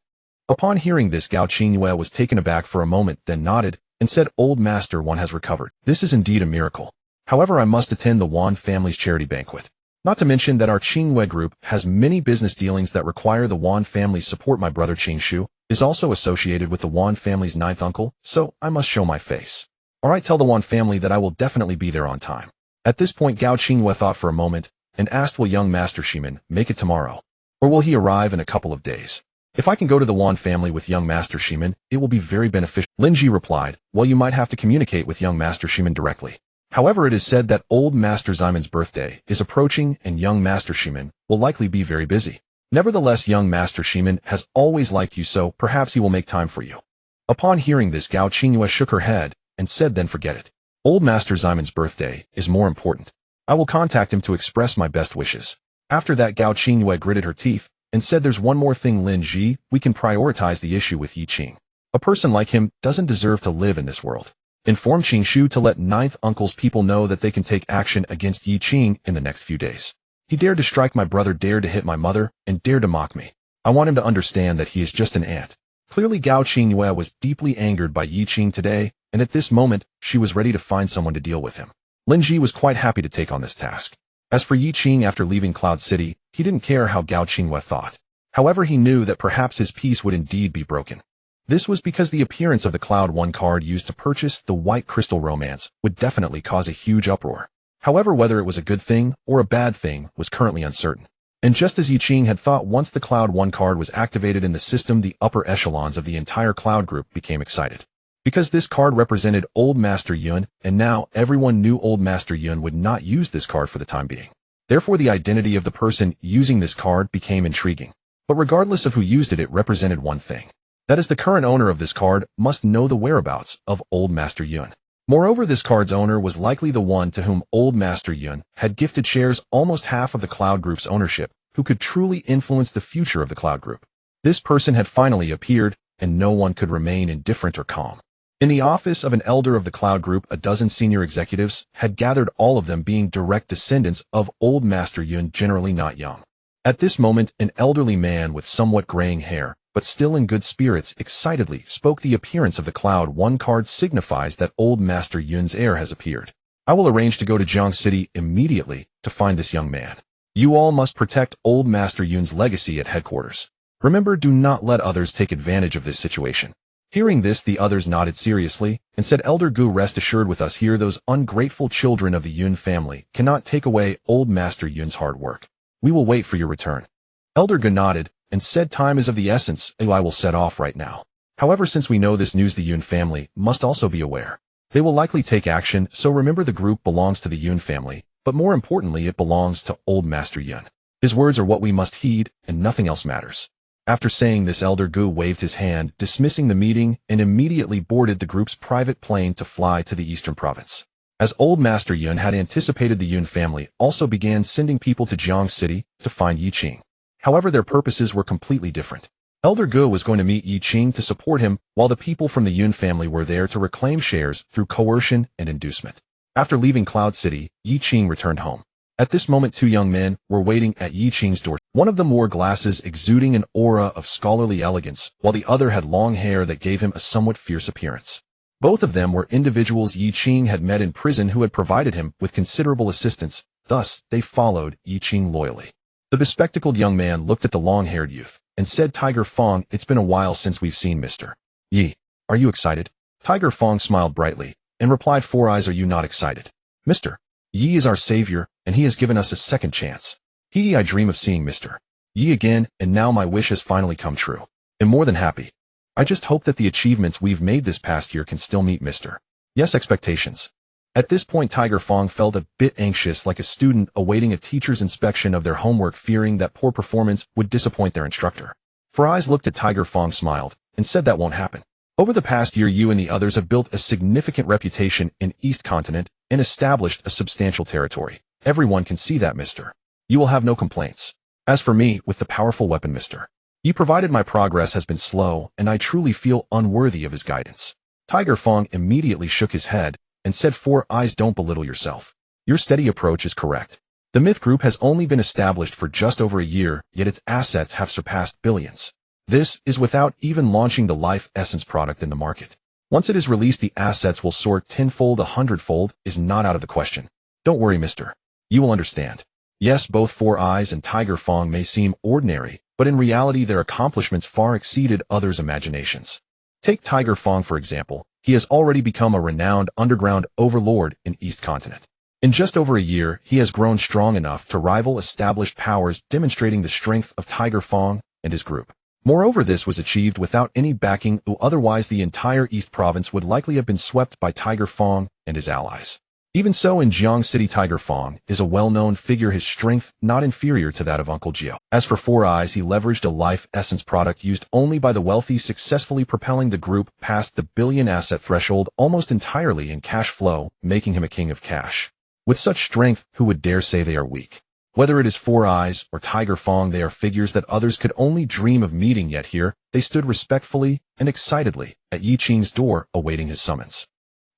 Upon hearing this, Gao Qingyue was taken aback for a moment, then nodded and said, "Old Master Wan has recovered. This is indeed a miracle. However, I must attend the Wan family's charity banquet. Not to mention that our Qingyue group has many business dealings that require the Wan family's support. My brother Qingshu is also associated with the Wan family's 9th uncle, so I must show my face. All right, tell the Wan family that I will definitely be there on time." At this point, Gao Qingyue thought for a moment and asked, "Will young Master Shimin make it tomorrow? Or will he arrive in a couple of days? If I can go to the Wan family with young Master Shimin, it will be very beneficial." Lin Ji replied, "Well, you might have to communicate with young Master Shimin directly. However, it is said that old Master Ximen's birthday is approaching and young Master Shimin will likely be very busy. Nevertheless, young Master Shiman has always liked you, so perhaps he will make time for you. Upon hearing this, Gao Qingyue shook her head and said, then forget it. Old Master Ximon's birthday is more important. I will contact him to express my best wishes. After that, Gao Qingyue gritted her teeth and said, there's one more thing, Lin Ji, we can prioritize the issue with Yi Qing. A person like him doesn't deserve to live in this world. Inform Qing Shu to let Ninth Uncle's people know that they can take action against Yi Qing in the next few days. He dared to strike my brother, dared to hit my mother, and dared to mock me. I want him to understand that he is just an ant. Clearly, Gao Qingyue was deeply angered by Yi Qing today, and at this moment, she was ready to find someone to deal with him. Lin Ji was quite happy to take on this task. As for Yi Qing, after leaving Cloud City, he didn't care how Gao Qingyue thought. However, he knew that perhaps his peace would indeed be broken. This was because the appearance of the Cloud 1 card used to purchase the White Crystal Romance would definitely cause a huge uproar. However, whether it was a good thing or a bad thing was currently uncertain. And just as Yi Qing had thought, once the Cloud 1 card was activated in the system, the upper echelons of the entire Cloud group became excited. Because this card represented Old Master Yun, and now everyone knew Old Master Yun would not use this card for the time being. Therefore, the identity of the person using this card became intriguing. But regardless of who used it, it represented one thing. That is, the current owner of this card must know the whereabouts of Old Master Yun. Moreover, this card's owner was likely the one to whom Old Master Yun had gifted shares, almost half of the Cloud Group's ownership, who could truly influence the future of the Cloud Group. This person had finally appeared, and no one could remain indifferent or calm. In the office of an elder of the Cloud Group, a dozen senior executives had gathered, all of them being direct descendants of Old Master Yun, generally not young. At this moment, an elderly man with somewhat graying hair, but still in good spirits, excitedly spoke. The appearance of the Cloud 1 card signifies that Old Master Yun's heir has appeared. I will arrange to go to Jiang City immediately to find this young man. You all must protect Old Master Yun's legacy at headquarters. Remember, do not let others take advantage of this situation. Hearing this, the others nodded seriously and said, Elder Gu, rest assured with us here, those ungrateful children of the Yun family cannot take away Old Master Yun's hard work. We will wait for your return. Elder Gu nodded and said, time is of the essence, I will set off right now. However, since we know this news, the Yun family must also be aware. They will likely take action, so remember, the group belongs to the Yun family, but more importantly, it belongs to Old Master Yun. His words are what we must heed, and nothing else matters. After saying this, Elder Gu waved his hand, dismissing the meeting, and immediately boarded the group's private plane to fly to the Eastern Province. As Old Master Yun had anticipated, the Yun family also began sending people to Jiang City to find Yi Qing. However, their purposes were completely different. Elder Gu was going to meet Yi Qing to support him, while the people from the Yun family were there to reclaim shares through coercion and inducement. After leaving Cloud City, Yi Qing returned home. At this moment, two young men were waiting at Yi Qing's door. One of them wore glasses exuding an aura of scholarly elegance, while the other had long hair that gave him a somewhat fierce appearance. Both of them were individuals Yi Qing had met in prison who had provided him with considerable assistance, thus they followed Yi Qing loyally. The bespectacled young man looked at the long-haired youth and said, Tiger Fong, it's been a while since we've seen Mr. Yi. Are you excited? Tiger Fong smiled brightly and replied, Four Eyes, are you not excited? Mr. Yi is our savior, and he has given us a second chance. I dream of seeing Mr. Yi again, and now my wish has finally come true. I'm more than happy. I just hope that the achievements we've made this past year can still meet Mr. Yes expectations. At this point, Tiger Fong felt a bit anxious, like a student awaiting a teacher's inspection of their homework, fearing that poor performance would disappoint their instructor. Four Eyes looked at Tiger Fong, smiled, and said that won't happen. Over the past year, you and the others have built a significant reputation in East Continent and established a substantial territory. Everyone can see that, Mr. You will have no complaints. As for me, with the powerful weapon Mr. Yi provided, my progress has been slow, and I truly feel unworthy of his guidance. Tiger Fong immediately shook his head and said, Four Eyes, don't belittle yourself. Your steady approach is correct. The Myth Group has only been established for just over a year, yet its assets have surpassed billions. This is without even launching the Life Essence product in the market. Once it is released, the assets will soar tenfold, 100-fold is not out of the question. Don't worry, Mr. You will understand. Yes, both Four Eyes and Tiger Fong may seem ordinary, but in reality their accomplishments far exceeded others' imaginations. Take Tiger Fong for example. He has already become a renowned underground overlord in East Continent. In just over a year, he has grown strong enough to rival established powers, demonstrating the strength of Tiger Fong and his group. Moreover, this was achieved without any backing, otherwise the entire East Province would likely have been swept by Tiger Fong and his allies. Even so, in Jiang City, Tiger Fong is a well-known figure, his strength not inferior to that of Uncle Gio. As for Four Eyes, he leveraged a life essence product used only by the wealthy, successfully propelling the group past the billion asset threshold almost entirely in cash flow, making him a king of cash. With such strength, who would dare say they are weak? Whether it is Four Eyes or Tiger Fong, they are figures that others could only dream of meeting, yet here they stood respectfully and excitedly at Yi Qing's door, awaiting his summons.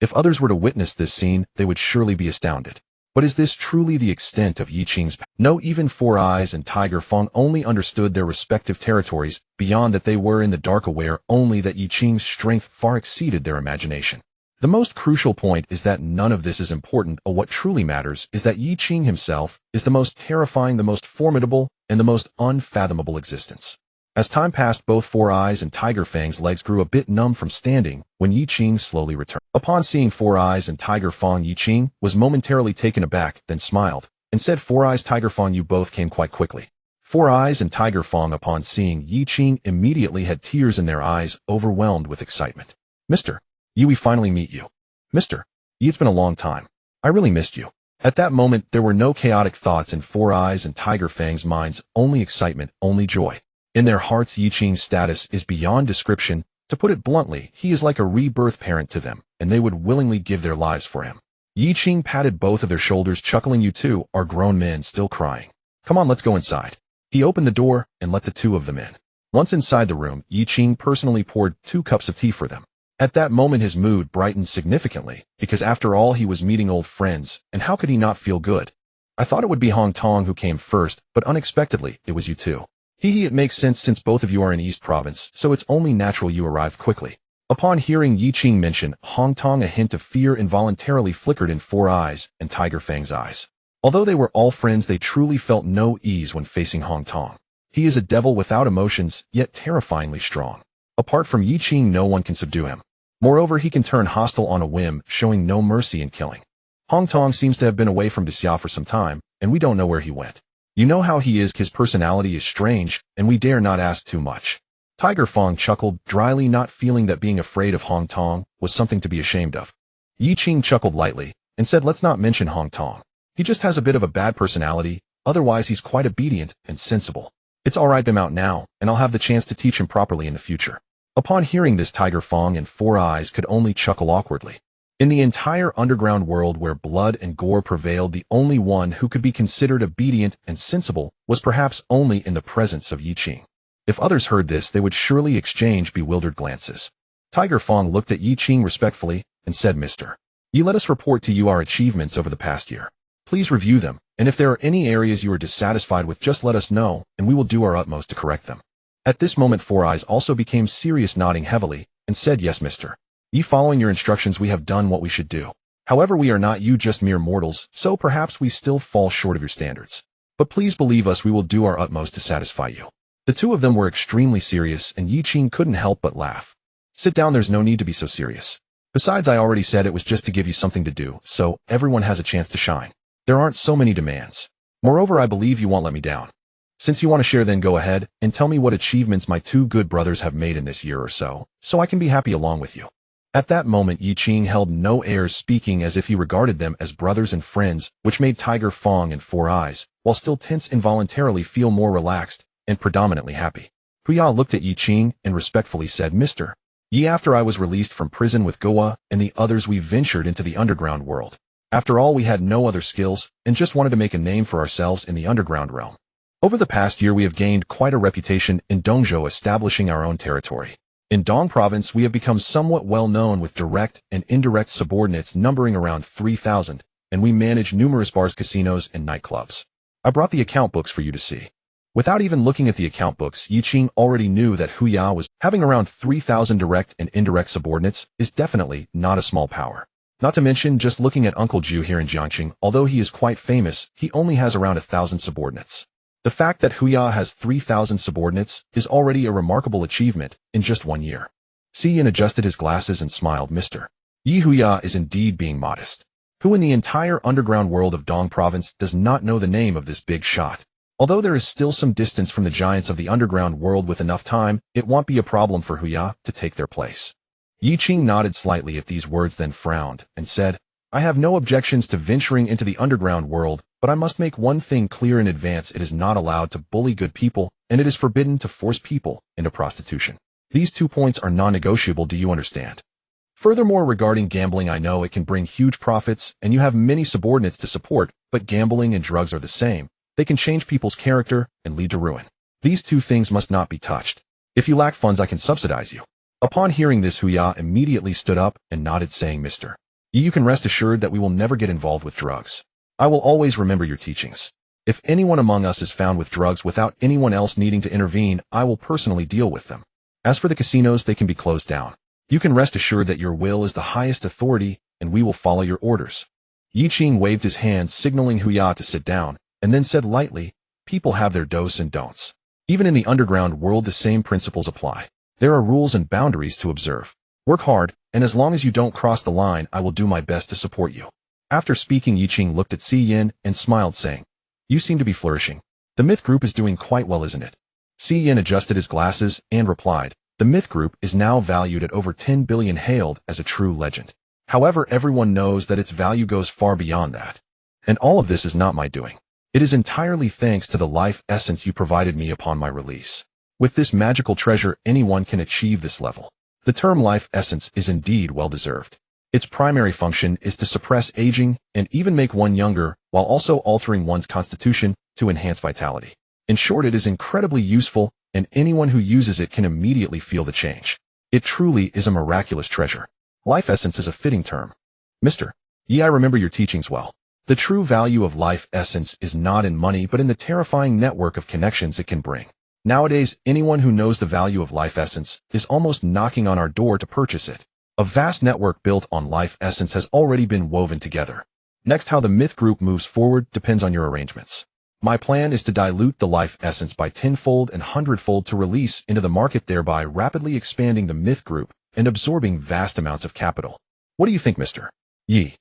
If others were to witness this scene, they would surely be astounded. But is this truly the extent of Yi Qing's power? No, even Four Eyes and Tiger Fong only understood their respective territories, beyond that they were in the dark, aware only that Yi Qing's strength far exceeded their imagination. The most crucial point is that none of this is important. What truly matters is that Yi Qing himself is the most terrifying, the most formidable, and the most unfathomable existence. As time passed, both Four Eyes and Tiger Fang's legs grew a bit numb from standing when Yi Qing slowly returned. Upon seeing Four Eyes and Tiger Fong, Yi Qing was momentarily taken aback, then smiled, and said, "Four Eyes, Tiger Fong, you both came quite quickly." Four Eyes and Tiger Fong, upon seeing Yi Qing, immediately had tears in their eyes, overwhelmed with excitement. "Mr. Yi, we finally meet you. Mr. Yi, it's been a long time. I really missed you." At that moment, there were no chaotic thoughts in Four Eyes and Tiger Fang's minds, only excitement, only joy. In their hearts, Yi Qing's status is beyond description. To put it bluntly, he is like a rebirth parent to them, and they would willingly give their lives for him. Yi Qing patted both of their shoulders, chuckling, "You two are grown men still crying. Come on, let's go inside." He opened the door and let the two of them in. Once inside the room, Yi Qing personally poured 2 cups of tea for them. At that moment, his mood brightened significantly, because after all, he was meeting old friends, and how could he not feel good? "I thought it would be Hong Tong who came first, but unexpectedly, it was you two. It makes sense since both of you are in East Province, so it's only natural you arrived quickly." Upon hearing Yi Qing mention Hong Tong, a hint of fear involuntarily flickered in Four Eyes and Tiger Fang's eyes. Although they were all friends, they truly felt no ease when facing Hong Tong. He is a devil without emotions, yet terrifyingly strong. Apart from Yi Qing, no one can subdue him. Moreover, he can turn hostile on a whim, showing no mercy in killing. Hong Tong seems to have been away from Xia for some time, and we don't know where he went. You know how he is, his personality is strange, and we dare not ask too much. Tiger Fong chuckled dryly, not feeling that being afraid of Hong Tong was something to be ashamed of. Yi Qing chuckled lightly and said, "Let's not mention Hong Tong. He just has a bit of a bad personality, otherwise he's quite obedient and sensible. It's alright, I'm out now, and I'll have the chance to teach him properly in the future." Upon hearing this, Tiger Fong and Four Eyes could only chuckle awkwardly. In the entire underground world where blood and gore prevailed, the only one who could be considered obedient and sensible was perhaps only in the presence of Yi Qing. If others heard this, they would surely exchange bewildered glances. Tiger Fong looked at Yi Qing respectfully and said, "Mr. Yi, let us report to you our achievements over the past year. Please review them, and if there are any areas you are dissatisfied with, just let us know, and we will do our utmost to correct them." At this moment, Four Eyes also became serious, nodding heavily, and said, "Yes, Mr. Yi, following your instructions, we have done what we should do. However, we are not you, just mere mortals, so perhaps we still fall short of your standards. But please believe us, we will do our utmost to satisfy you." The two of them were extremely serious, and Yi Qing couldn't help but laugh. "Sit down, there's no need to be so serious. Besides, I already said it was just to give you something to do, so everyone has a chance to shine. There aren't so many demands. Moreover, I believe you won't let me down. Since you want to share, then go ahead and tell me what achievements my two good brothers have made in this year or so I can be happy along with you." At that moment, Yi Qing held no airs, speaking as if he regarded them as brothers and friends, which made Tiger Fong and Four Eyes, while still tense involuntarily, feel more relaxed and predominantly happy. Huya looked at Yi Qing and respectfully said, "Mr. Yi, after I was released from prison with Goa and the others, we ventured into the underground world. After all, we had no other skills and just wanted to make a name for ourselves in the underground realm. Over the past year, we have gained quite a reputation in Dongzhou, establishing our own territory. In Dong Province, we have become somewhat well known with direct and indirect subordinates numbering around 3,000, and we manage numerous bars, casinos, and nightclubs. I brought the account books for you to see." Without even looking at the account books, Yi Qing already knew that Huya was having around 3,000 direct and indirect subordinates is definitely not a small power. Not to mention, just looking at Uncle Ju here in Jiangqing, although he is quite famous, he only has around 1,000 subordinates. The fact that Huya has 3,000 subordinates is already a remarkable achievement in just 1 year. Yin adjusted his glasses and smiled. "Mr. Yi, Huya is indeed being modest. Who in the entire underground world of Dong Province does not know the name of this big shot? Although there is still some distance from the giants of the underground world, with enough time, it won't be a problem for Huya to take their place." Yi Qing nodded slightly at these words, then frowned and said, I have no objections to venturing into the underground world, but I must make one thing clear in advance: it is not allowed to bully good people, and it is forbidden to force people into prostitution. These 2 points are non-negotiable, do you understand? Furthermore, regarding gambling, I know it can bring huge profits, and you have many subordinates to support, but gambling and drugs are the same. They can change people's character and lead to ruin. These 2 things must not be touched. If you lack funds, I can subsidize you. Upon hearing this, Huya immediately stood up and nodded, saying, Mr. Yi, you can rest assured that we will never get involved with drugs. I will always remember your teachings. If anyone among us is found with drugs without anyone else needing to intervene, I will personally deal with them. As for the casinos, they can be closed down. You can rest assured that your will is the highest authority, and we will follow your orders. Yi Qing waved his hand, signaling Huya to sit down, and then said lightly, people have their dos and don'ts. Even in the underground world, the same principles apply. There are rules and boundaries to observe. Work hard, and as long as you don't cross the line, I will do my best to support you. After speaking, Yi Qing looked at Si Yin and smiled, saying, you seem to be flourishing. The Myth Group is doing quite well, isn't it? Si Yin adjusted his glasses and replied, the Myth Group is now valued at over 10 billion, hailed as a true legend. However, everyone knows that its value goes far beyond that. And all of this is not my doing. It is entirely thanks to the life essence you provided me upon my release. With this magical treasure, anyone can achieve this level. The term life essence is indeed well-deserved. Its primary function is to suppress aging and even make one younger, while also altering one's constitution to enhance vitality. In short, it is incredibly useful, and anyone who uses it can immediately feel the change. It truly is a miraculous treasure. Life essence is a fitting term. Mr. Yi, I remember your teachings well. The true value of life essence is not in money, but in the terrifying network of connections it can bring. Nowadays, anyone who knows the value of life essence is almost knocking on our door to purchase it. A vast network built on life essence has already been woven together. Next, how the Myth Group moves forward depends on your arrangements. My plan is to dilute the life essence by 10-fold and 100-fold to release into the market, thereby rapidly expanding the Myth Group and absorbing vast amounts of capital. What do you think, Mr. Yi?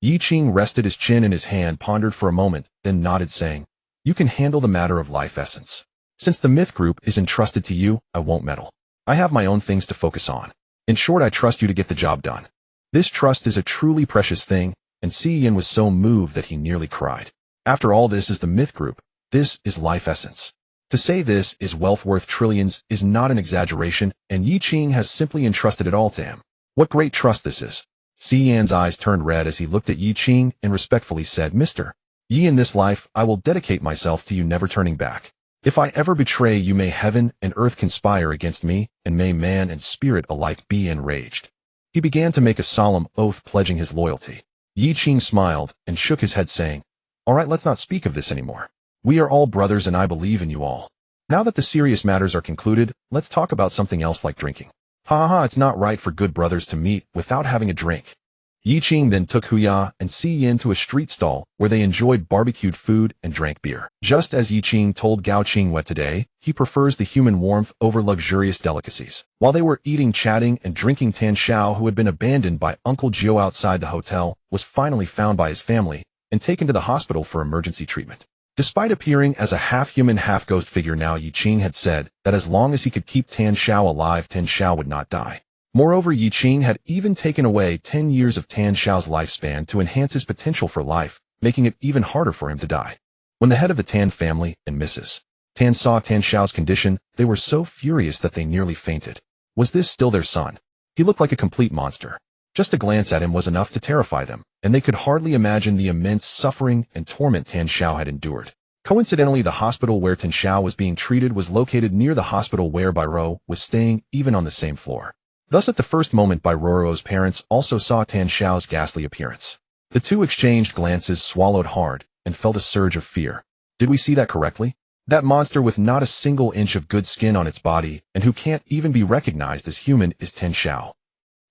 Yi Qing rested his chin in his hand, pondered for a moment, then nodded, saying, you can handle the matter of life essence. Since the Myth Group is entrusted to you, I won't meddle. I have my own things to focus on. In short, I trust you to get the job done. This trust is a truly precious thing, and Si Yin was so moved that he nearly cried. After all, this is the Myth Group. This is life essence. To say this is wealth worth trillions is not an exaggeration, and Yi Qing has simply entrusted it all to him. What great trust this is. Si Yan's eyes turned red as he looked at Yi Qing and respectfully said, Mr. Yi, in this life, I will dedicate myself to you, never turning back. If I ever betray you, may heaven and earth conspire against me, and may man and spirit alike be enraged. He began to make a solemn oath, pledging his loyalty. Yi Qing smiled and shook his head, saying, all right, let's not speak of this anymore. We are all brothers, and I believe in you all. Now that the serious matters are concluded, let's talk about something else, like drinking. Ha ha, it's not right for good brothers to meet without having a drink. Yi Qing then took Huya and Si Yin to a street stall where they enjoyed barbecued food and drank beer. Just as Yi Qing told Gao Qingwei today, he prefers the human warmth over luxurious delicacies. While they were eating, chatting, and drinking, Tan Xiao, who had been abandoned by Uncle Jiu outside the hotel, was finally found by his family and taken to the hospital for emergency treatment. Despite appearing as a half-human, half-ghost figure now, Yi Qing had said that as long as he could keep Tan Xiao alive, Tan Xiao would not die. Moreover, Yi Qing had even taken away 10 years of Tan Xiao's lifespan to enhance his potential for life, making it even harder for him to die. When the head of the Tan family and Mrs. Tan saw Tan Xiao's condition, they were so furious that they nearly fainted. Was this still their son? He looked like a complete monster. Just a glance at him was enough to terrify them, and they could hardly imagine the immense suffering and torment Tan Xiao had endured. Coincidentally, the hospital where Tan Xiao was being treated was located near the hospital where Bairo was staying, even on the same floor. Thus, at the first moment, Bairo's parents also saw Tan Xiao's ghastly appearance. The two exchanged glances, swallowed hard, and felt a surge of fear. Did we see that correctly? That monster with not a single inch of good skin on its body, and who can't even be recognized as human, is Tan Xiao.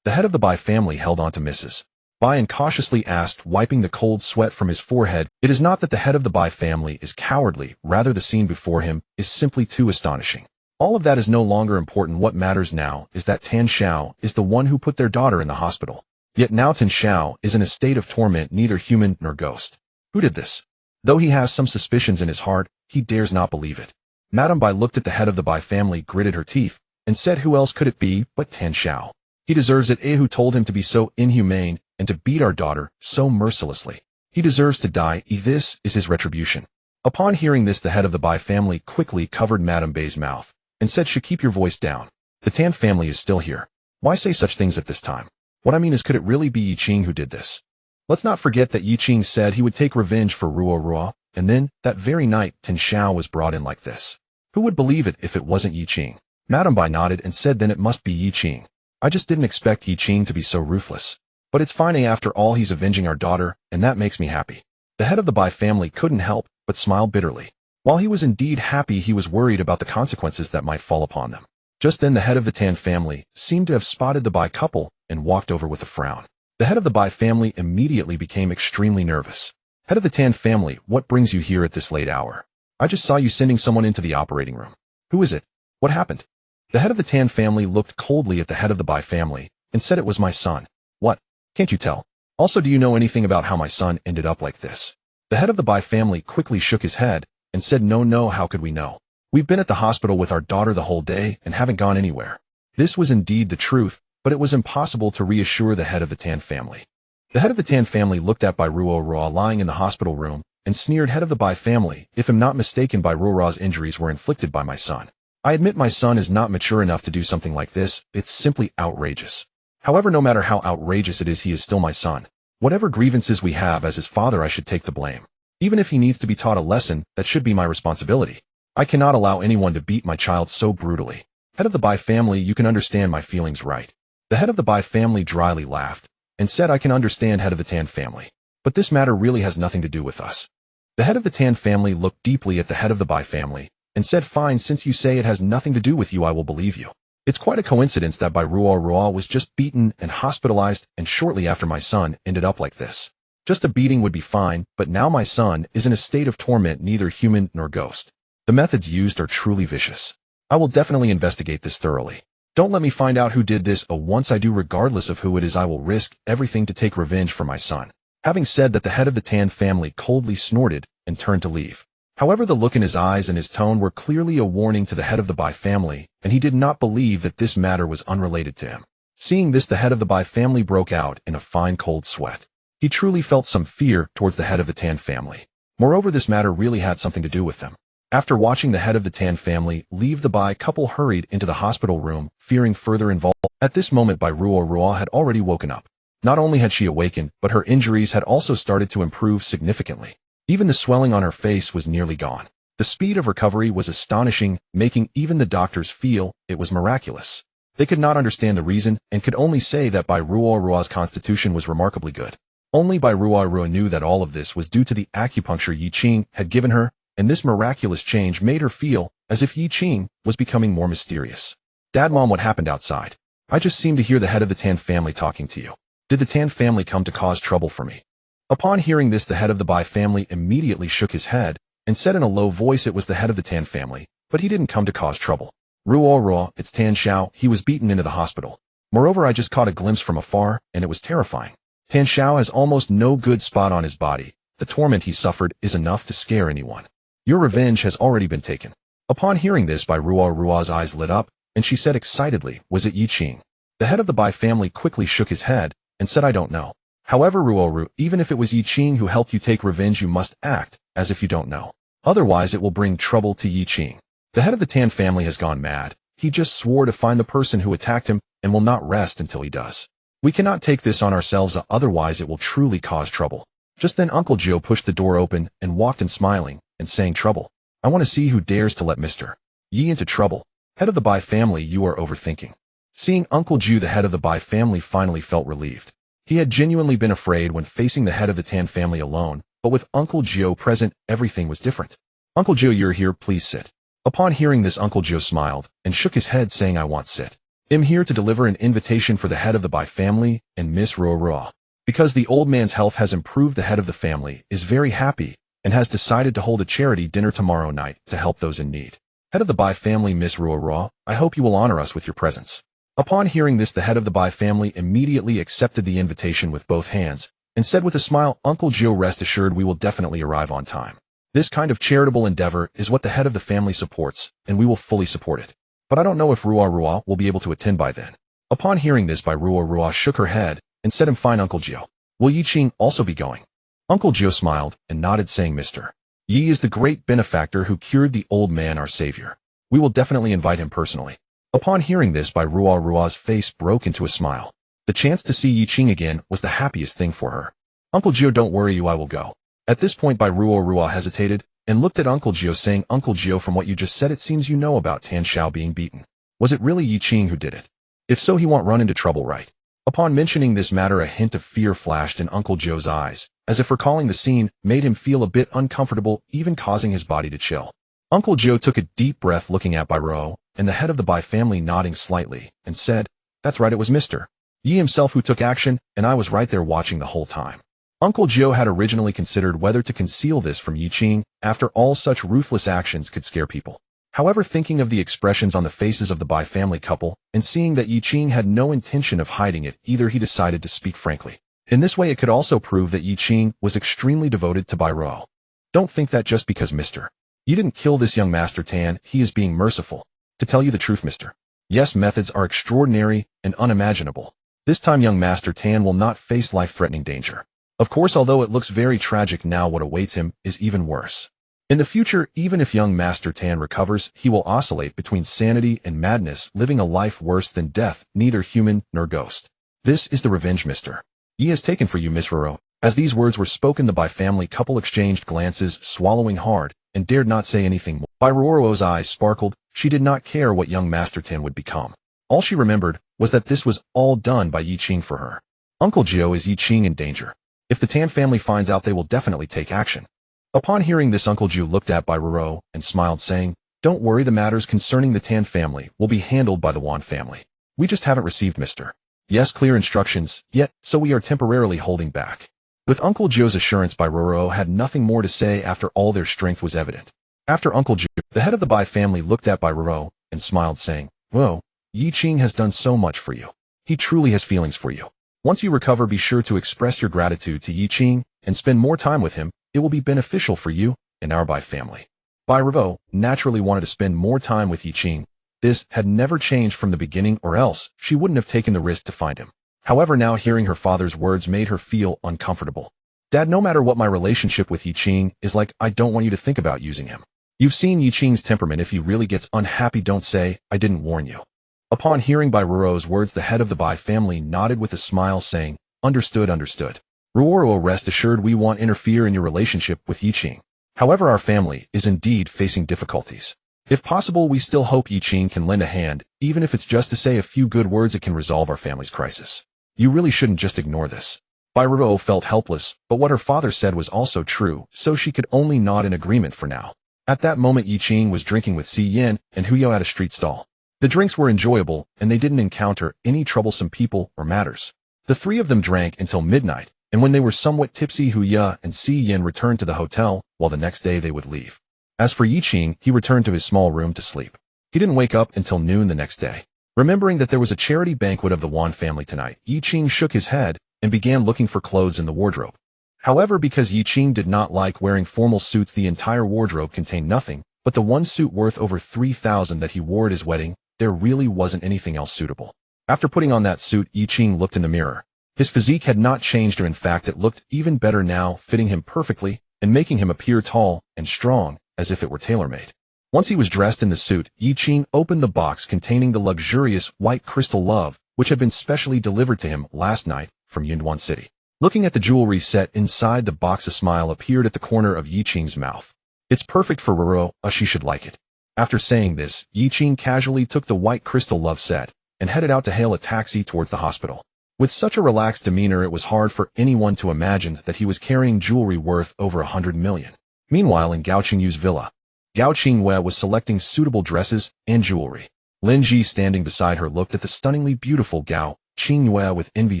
The head of the Bai family held on to Mrs. Bai and cautiously asked, wiping the cold sweat from his forehead, it is not that the head of the Bai family is cowardly, rather the scene before him is simply too astonishing. All of that is no longer important. What matters now is that Tan Xiao is the one who put their daughter in the hospital. Yet now Tan Xiao is in a state of torment, neither human nor ghost. Who did this? Though he has some suspicions in his heart, he dares not believe it. Madame Bai looked at the head of the Bai family, gritted her teeth, and said, who else could it be but Tan Xiao? He deserves it. Who told him to be so inhumane and to beat our daughter so mercilessly. He deserves to die. This is his retribution. Upon hearing this, the head of the Bai family quickly covered Madame Bai's mouth and said, keep your voice down. The Tan family is still here. Why say such things at this time? What I mean is, could it really be Yi Qing who did this? Let's not forget that Yi Qing said he would take revenge for Ruo, and then, that very night, Tin Xiao was brought in like this. Who would believe it if it wasn't Yi Qing? Madame Bai nodded and said, then it must be Yi Qing. I just didn't expect Yi Qing to be so ruthless. But it's fine, after all he's avenging our daughter, and that makes me happy. The head of the Bai family couldn't help but smile bitterly. While he was indeed happy, he was worried about the consequences that might fall upon them. Just then the head of the Tan family seemed to have spotted the Bai couple and walked over with a frown. The head of the Bai family immediately became extremely nervous. Head of the Tan family, what brings you here at this late hour? I just saw you sending someone into the operating room. Who is it? What happened? The head of the Tan family looked coldly at the head of the Bai family and said, it was my son. What? Can't you tell? Also, do you know anything about how my son ended up like this? The head of the Bai family quickly shook his head and said, no, how could we know? We've been at the hospital with our daughter the whole day and haven't gone anywhere. This was indeed the truth, but it was impossible to reassure the head of the Tan family. The head of the Tan family looked at Bai Ruo lying in the hospital room and sneered, head of the Bai family, if I'm not mistaken, Bai Ruo's injuries were inflicted by my son. I admit my son is not mature enough to do something like this. It's simply outrageous. However, no matter how outrageous it is, he is still my son. Whatever grievances we have as his father, I should take the blame. Even if he needs to be taught a lesson, that should be my responsibility. I cannot allow anyone to beat my child so brutally. Head of the Bai family, you can understand my feelings, right? The head of the Bai family dryly laughed and said, I can understand, head of the Tan family. But this matter really has nothing to do with us. The head of the Tan family looked deeply at the head of the Bai family and said, fine, since you say it has nothing to do with you, I will believe you. It's quite a coincidence that Bai Ruo was just beaten and hospitalized, and shortly after my son ended up like this. Just a beating would be fine, but now my son is in a state of torment, neither human nor ghost. The methods used are truly vicious. I will definitely investigate this thoroughly. Don't let me find out who did this. Once I do, regardless of who it is, I will risk everything to take revenge for my son. Having said that, the head of the Tan family coldly snorted and turned to leave. However, the look in his eyes and his tone were clearly a warning to the head of the Bai family, and he did not believe that this matter was unrelated to him. Seeing this, the head of the Bai family broke out in a fine cold sweat. He truly felt some fear towards the head of the Tan family. Moreover, this matter really had something to do with them. After watching the head of the Tan family leave, the Bai couple hurried into the hospital room, fearing further involvement. At this moment, Bai Ruo had already woken up. Not only had she awakened, but her injuries had also started to improve significantly. Even the swelling on her face was nearly gone. The speed of recovery was astonishing, making even the doctors feel it was miraculous. They could not understand the reason and could only say that Bai Ruo's constitution was remarkably good. Only Bai Ruo knew that all of this was due to the acupuncture Yi Qing had given her, and this miraculous change made her feel as if Yi Qing was becoming more mysterious. Dad, Mom, what happened outside? I just seem to hear the head of the Tan family talking to you. Did the Tan family come to cause trouble for me? Upon hearing this, the head of the Bai family immediately shook his head and said in a low voice, it was the head of the Tan family, but he didn't come to cause trouble. Ruo, it's Tan Xiao. He was beaten into the hospital. Moreover, I just caught a glimpse from afar, and it was terrifying. Tan Xiao has almost no good spot on his body. The torment he suffered is enough to scare anyone. Your revenge has already been taken. Upon hearing this, Bai Ruo's eyes lit up, and she said excitedly, was it Yi Qing? The head of the Bai family quickly shook his head and said, I don't know. However, Ruo, even if it was Yi Qing who helped you take revenge, you must act as if you don't know. Otherwise, it will bring trouble to Yi Qing. The head of the Tan family has gone mad. He just swore to find the person who attacked him and will not rest until he does. We cannot take this on ourselves, otherwise it will truly cause trouble. Just then Uncle Joe pushed the door open and walked in, smiling and saying, trouble. I want to see who dares to let Mr. Yi into trouble. Head of the Bai family, you are overthinking. Seeing Uncle Joe, the head of the Bai family finally felt relieved. He had genuinely been afraid when facing the head of the Tan family alone, but with Uncle Joe present, everything was different. Uncle Joe, you're here, please sit. Upon hearing this, Uncle Joe smiled and shook his head, saying, I want sit. I'm here to deliver an invitation for the head of the Bai family and Miss Ruo. Because the old man's health has improved, the head of the family is very happy and has decided to hold a charity dinner tomorrow night to help those in need. Head of the Bai family, Miss Ruo, I hope you will honor us with your presence. Upon hearing this, the head of the Bai family immediately accepted the invitation with both hands and said with a smile, Uncle Joe, rest assured we will definitely arrive on time. This kind of charitable endeavor is what the head of the family supports, and we will fully support it. But I don't know if Ruo will be able to attend by then. Upon hearing this, Bai Ruo shook her head and said him fine Uncle Gio. Will Yi Qing also be going? Uncle Gio smiled and nodded saying Mr. Yi is the great benefactor who cured the old man our savior. We will definitely invite him personally. Upon hearing this by Rua's face broke into a smile. The chance to see Yi Qing again was the happiest thing for her. Uncle Gio, don't worry you, I will go. At this point by Rua hesitated and looked at Uncle Gio saying, Uncle Gio, from what you just said it seems you know about Tan Xiao being beaten. Was it really Yi Qing who did it? If so, he won't run into trouble, right? Upon mentioning this matter, a hint of fear flashed in Uncle Gio's eyes, as if recalling the scene made him feel a bit uncomfortable, even causing his body to chill. Uncle Gio took a deep breath looking at Bai Ruo, and the head of the Bai family nodding slightly, and said, That's right, it was Mr. Yi himself who took action, and I was right there watching the whole time. Uncle Gio had originally considered whether to conceal this from Yi Qing, after all such ruthless actions could scare people. However, thinking of the expressions on the faces of the Bai family couple, and seeing that Yi Qing had no intention of hiding it either, he decided to speak frankly. In this way, it could also prove that Yi Qing was extremely devoted to Bai Ruo. Don't think that just because Mr. Yi didn't kill this young Master Tan, he is being merciful. To tell you the truth, Mr. Yes, methods are extraordinary and unimaginable. This time young Master Tan will not face life-threatening danger. Of course, although it looks very tragic now, what awaits him is even worse. In the future, even if young Master Tan recovers, he will oscillate between sanity and madness, living a life worse than death, neither human nor ghost. This is the revenge Mr. Yi has taken for you, Miss Ruo. As these words were spoken, the Bai family couple exchanged glances, swallowing hard, and dared not say anything more. Bai Ruo's eyes sparkled. She did not care what young Master Tan would become. All she remembered was that this was all done by Yi Qing for her. Uncle Gio, is Yi Qing in danger? If the Tan family finds out, they will definitely take action. Upon hearing this, Uncle Gio looked at Bai Ruo and smiled saying, Don't worry, the matters concerning the Tan family will be handled by the Wan family. We just haven't received Mr. Yes clear instructions yet, so we are temporarily holding back. With Uncle Gio's assurance, Bai Ruo had nothing more to say after all their strength was evident. After Uncle Gio, the head of the Bai family looked at Bai Ruo and smiled saying, Whoa, Yi Qing has done so much for you. He truly has feelings for you. Once you recover, be sure to express your gratitude to Yi Qing and spend more time with him. It will be beneficial for you and our Bai family. Bai Ruo naturally wanted to spend more time with Yi Qing. This had never changed from the beginning, or else she wouldn't have taken the risk to find him. However, now hearing her father's words made her feel uncomfortable. Dad, no matter what my relationship with Yi Qing is like, I don't want you to think about using him. You've seen Yi Qing's temperament. If he really gets unhappy, don't say, I didn't warn you. Upon hearing Bai Ruo's words, the head of the Bai family nodded with a smile saying, Understood, understood. Ruo, rest assured we won't interfere in your relationship with Yi Qing. However, our family is indeed facing difficulties. If possible, we still hope Yi Qing can lend a hand, even if it's just to say a few good words. It can resolve our family's crisis. You really shouldn't just ignore this. Bai Ruo felt helpless, but what her father said was also true, so she could only nod in agreement for now. At that moment, Yi Qing was drinking with Si Yin and Hu Yao at a street stall. The drinks were enjoyable, and they didn't encounter any troublesome people or matters. The three of them drank until midnight, and when they were somewhat tipsy, Hu Yao and Si Yin returned to the hotel, while the next day they would leave. As for Yi Qing, he returned to his small room to sleep. He didn't wake up until noon the next day. Remembering that there was a charity banquet of the Wan family tonight, Yi Qing shook his head and began looking for clothes in the wardrobe. However, because Yi Qing did not like wearing formal suits, the entire wardrobe contained nothing but the one suit worth over 3,000 that he wore at his wedding. There really wasn't anything else suitable. After putting on that suit, Yi Qing looked in the mirror. His physique had not changed, or in fact it looked even better now, fitting him perfectly and making him appear tall and strong, as if it were tailor-made. Once he was dressed in the suit, Yi Qing opened the box containing the luxurious white crystal love, which had been specially delivered to him last night from Yunduan City. Looking at the jewelry set inside the box, a smile appeared at the corner of Yi Qing's mouth. It's perfect for Ruo, she should like it. After saying this, Yi Qing casually took the white crystal love set and headed out to hail a taxi towards the hospital. With such a relaxed demeanor, it was hard for anyone to imagine that he was carrying jewelry worth over 100 million. Meanwhile, in Gao Qingyu's villa, Gao Qingyue was selecting suitable dresses and jewelry. Lin Ji, standing beside her, looked at the stunningly beautiful Gao Qingyue with envy,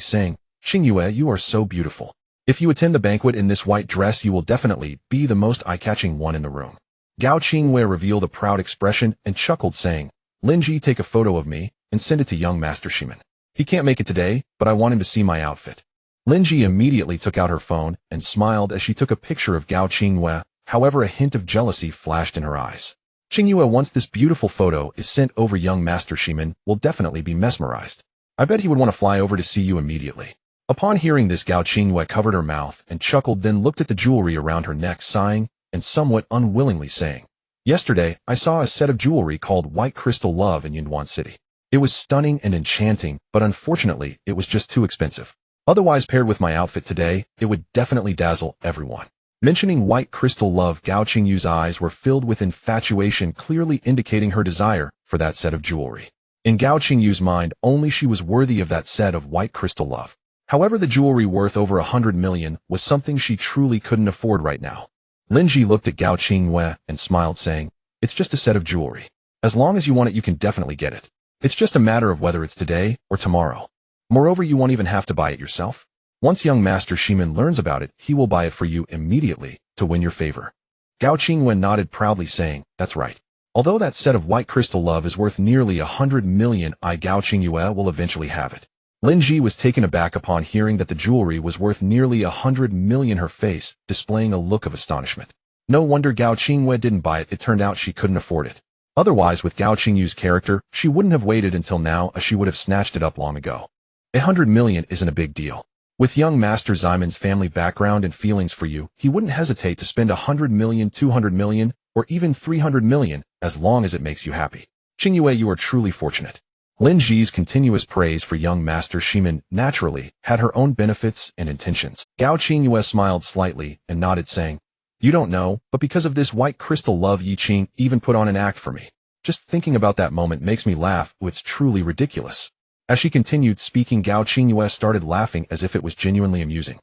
saying, Qingyue, you are so beautiful. If you attend the banquet in this white dress, you will definitely be the most eye-catching one in the room. Gao Qingyue revealed a proud expression and chuckled, saying, Lin Ji, take a photo of me and send it to young Master Shiman. He can't make it today, but I want him to see my outfit. Lin Ji immediately took out her phone and smiled as she took a picture of Gao Qingyue. However, a hint of jealousy flashed in her eyes. Qingyue, once this beautiful photo is sent over, young Master Shiman will definitely be mesmerized. I bet he would want to fly over to see you immediately. Upon hearing this, Gao Qingyue covered her mouth and chuckled, then looked at the jewelry around her neck, sighing and somewhat unwillingly saying, "Yesterday, I saw a set of jewelry called White Crystal Love in Yunduan City. It was stunning and enchanting, but unfortunately, it was just too expensive. Otherwise, paired with my outfit today, it would definitely dazzle everyone." Mentioning White Crystal Love, Gao Qingyue's eyes were filled with infatuation, clearly indicating her desire for that set of jewelry. In Gao Qingyue's mind, only she was worthy of that set of White Crystal Love. However, the jewelry worth over 100 million was something she truly couldn't afford right now. Linji looked at Gao Qingyue and smiled, saying, "It's just a set of jewelry. As long as you want it, you can definitely get it. It's just a matter of whether it's today or tomorrow. Moreover, you won't even have to buy it yourself. Once young Master Shimin learns about it, he will buy it for you immediately to win your favor." Gao Qingyue nodded proudly, saying, "That's right. Although that set of White Crystal Love is worth nearly 100 million, Gao Qingyue will eventually have it." Lin Ji was taken aback upon hearing that the jewelry was worth nearly 100 million, her face displaying a look of astonishment. No wonder Gao Qingyue didn't buy it. It turned out she couldn't afford it. Otherwise, with Gao Qingyue's character, she wouldn't have waited until now, as she would have snatched it up long ago. 100 million isn't a big deal. With young Master Ximon's family background and feelings for you, he wouldn't hesitate to spend 100 million, 200 million, or even 300 million, as long as it makes you happy. Qingyue, you are truly fortunate. Lin Ji's continuous praise for young Master Shimin naturally had her own benefits and intentions. Gao Qingyue smiled slightly and nodded, saying, "You don't know, but because of this White Crystal Love, Yi Qing even put on an act for me. Just thinking about that moment makes me laugh. It's truly ridiculous." As she continued speaking, Gao Qingyue started laughing as if it was genuinely amusing.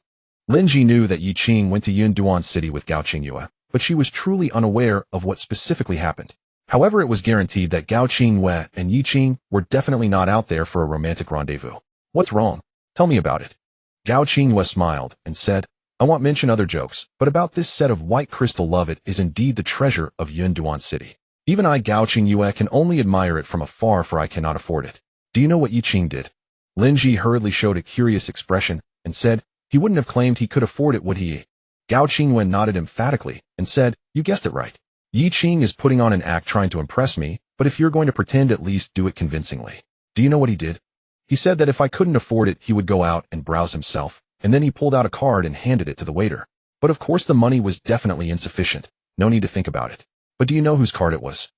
Lin Ji knew that Yi Qing went to Yunduan City with Gao Qingyue, but she was truly unaware of what specifically happened. However, it was guaranteed that Gao Qingyue and Yi Qing were definitely not out there for a romantic rendezvous. "What's wrong? Tell me about it." Gao Qingyue smiled and said, "I won't mention other jokes, but about this set of White Crystal Love, it is indeed the treasure of Yunduan City. Even I, Gao Qingyue, can only admire it from afar, for I cannot afford it. Do you know what Yi Qing did?" Lin Ji hurriedly showed a curious expression and said, "He wouldn't have claimed he could afford it, would he?" Gao Qingyue nodded emphatically and said, "You guessed it right. Yi Qing is putting on an act trying to impress me, but if you're going to pretend, at least do it convincingly. Do you know what he did? He said that if I couldn't afford it, he would go out and browse himself, and then he pulled out a card and handed it to the waiter. But of course the money was definitely insufficient. No need to think about it. But do you know whose card it was?"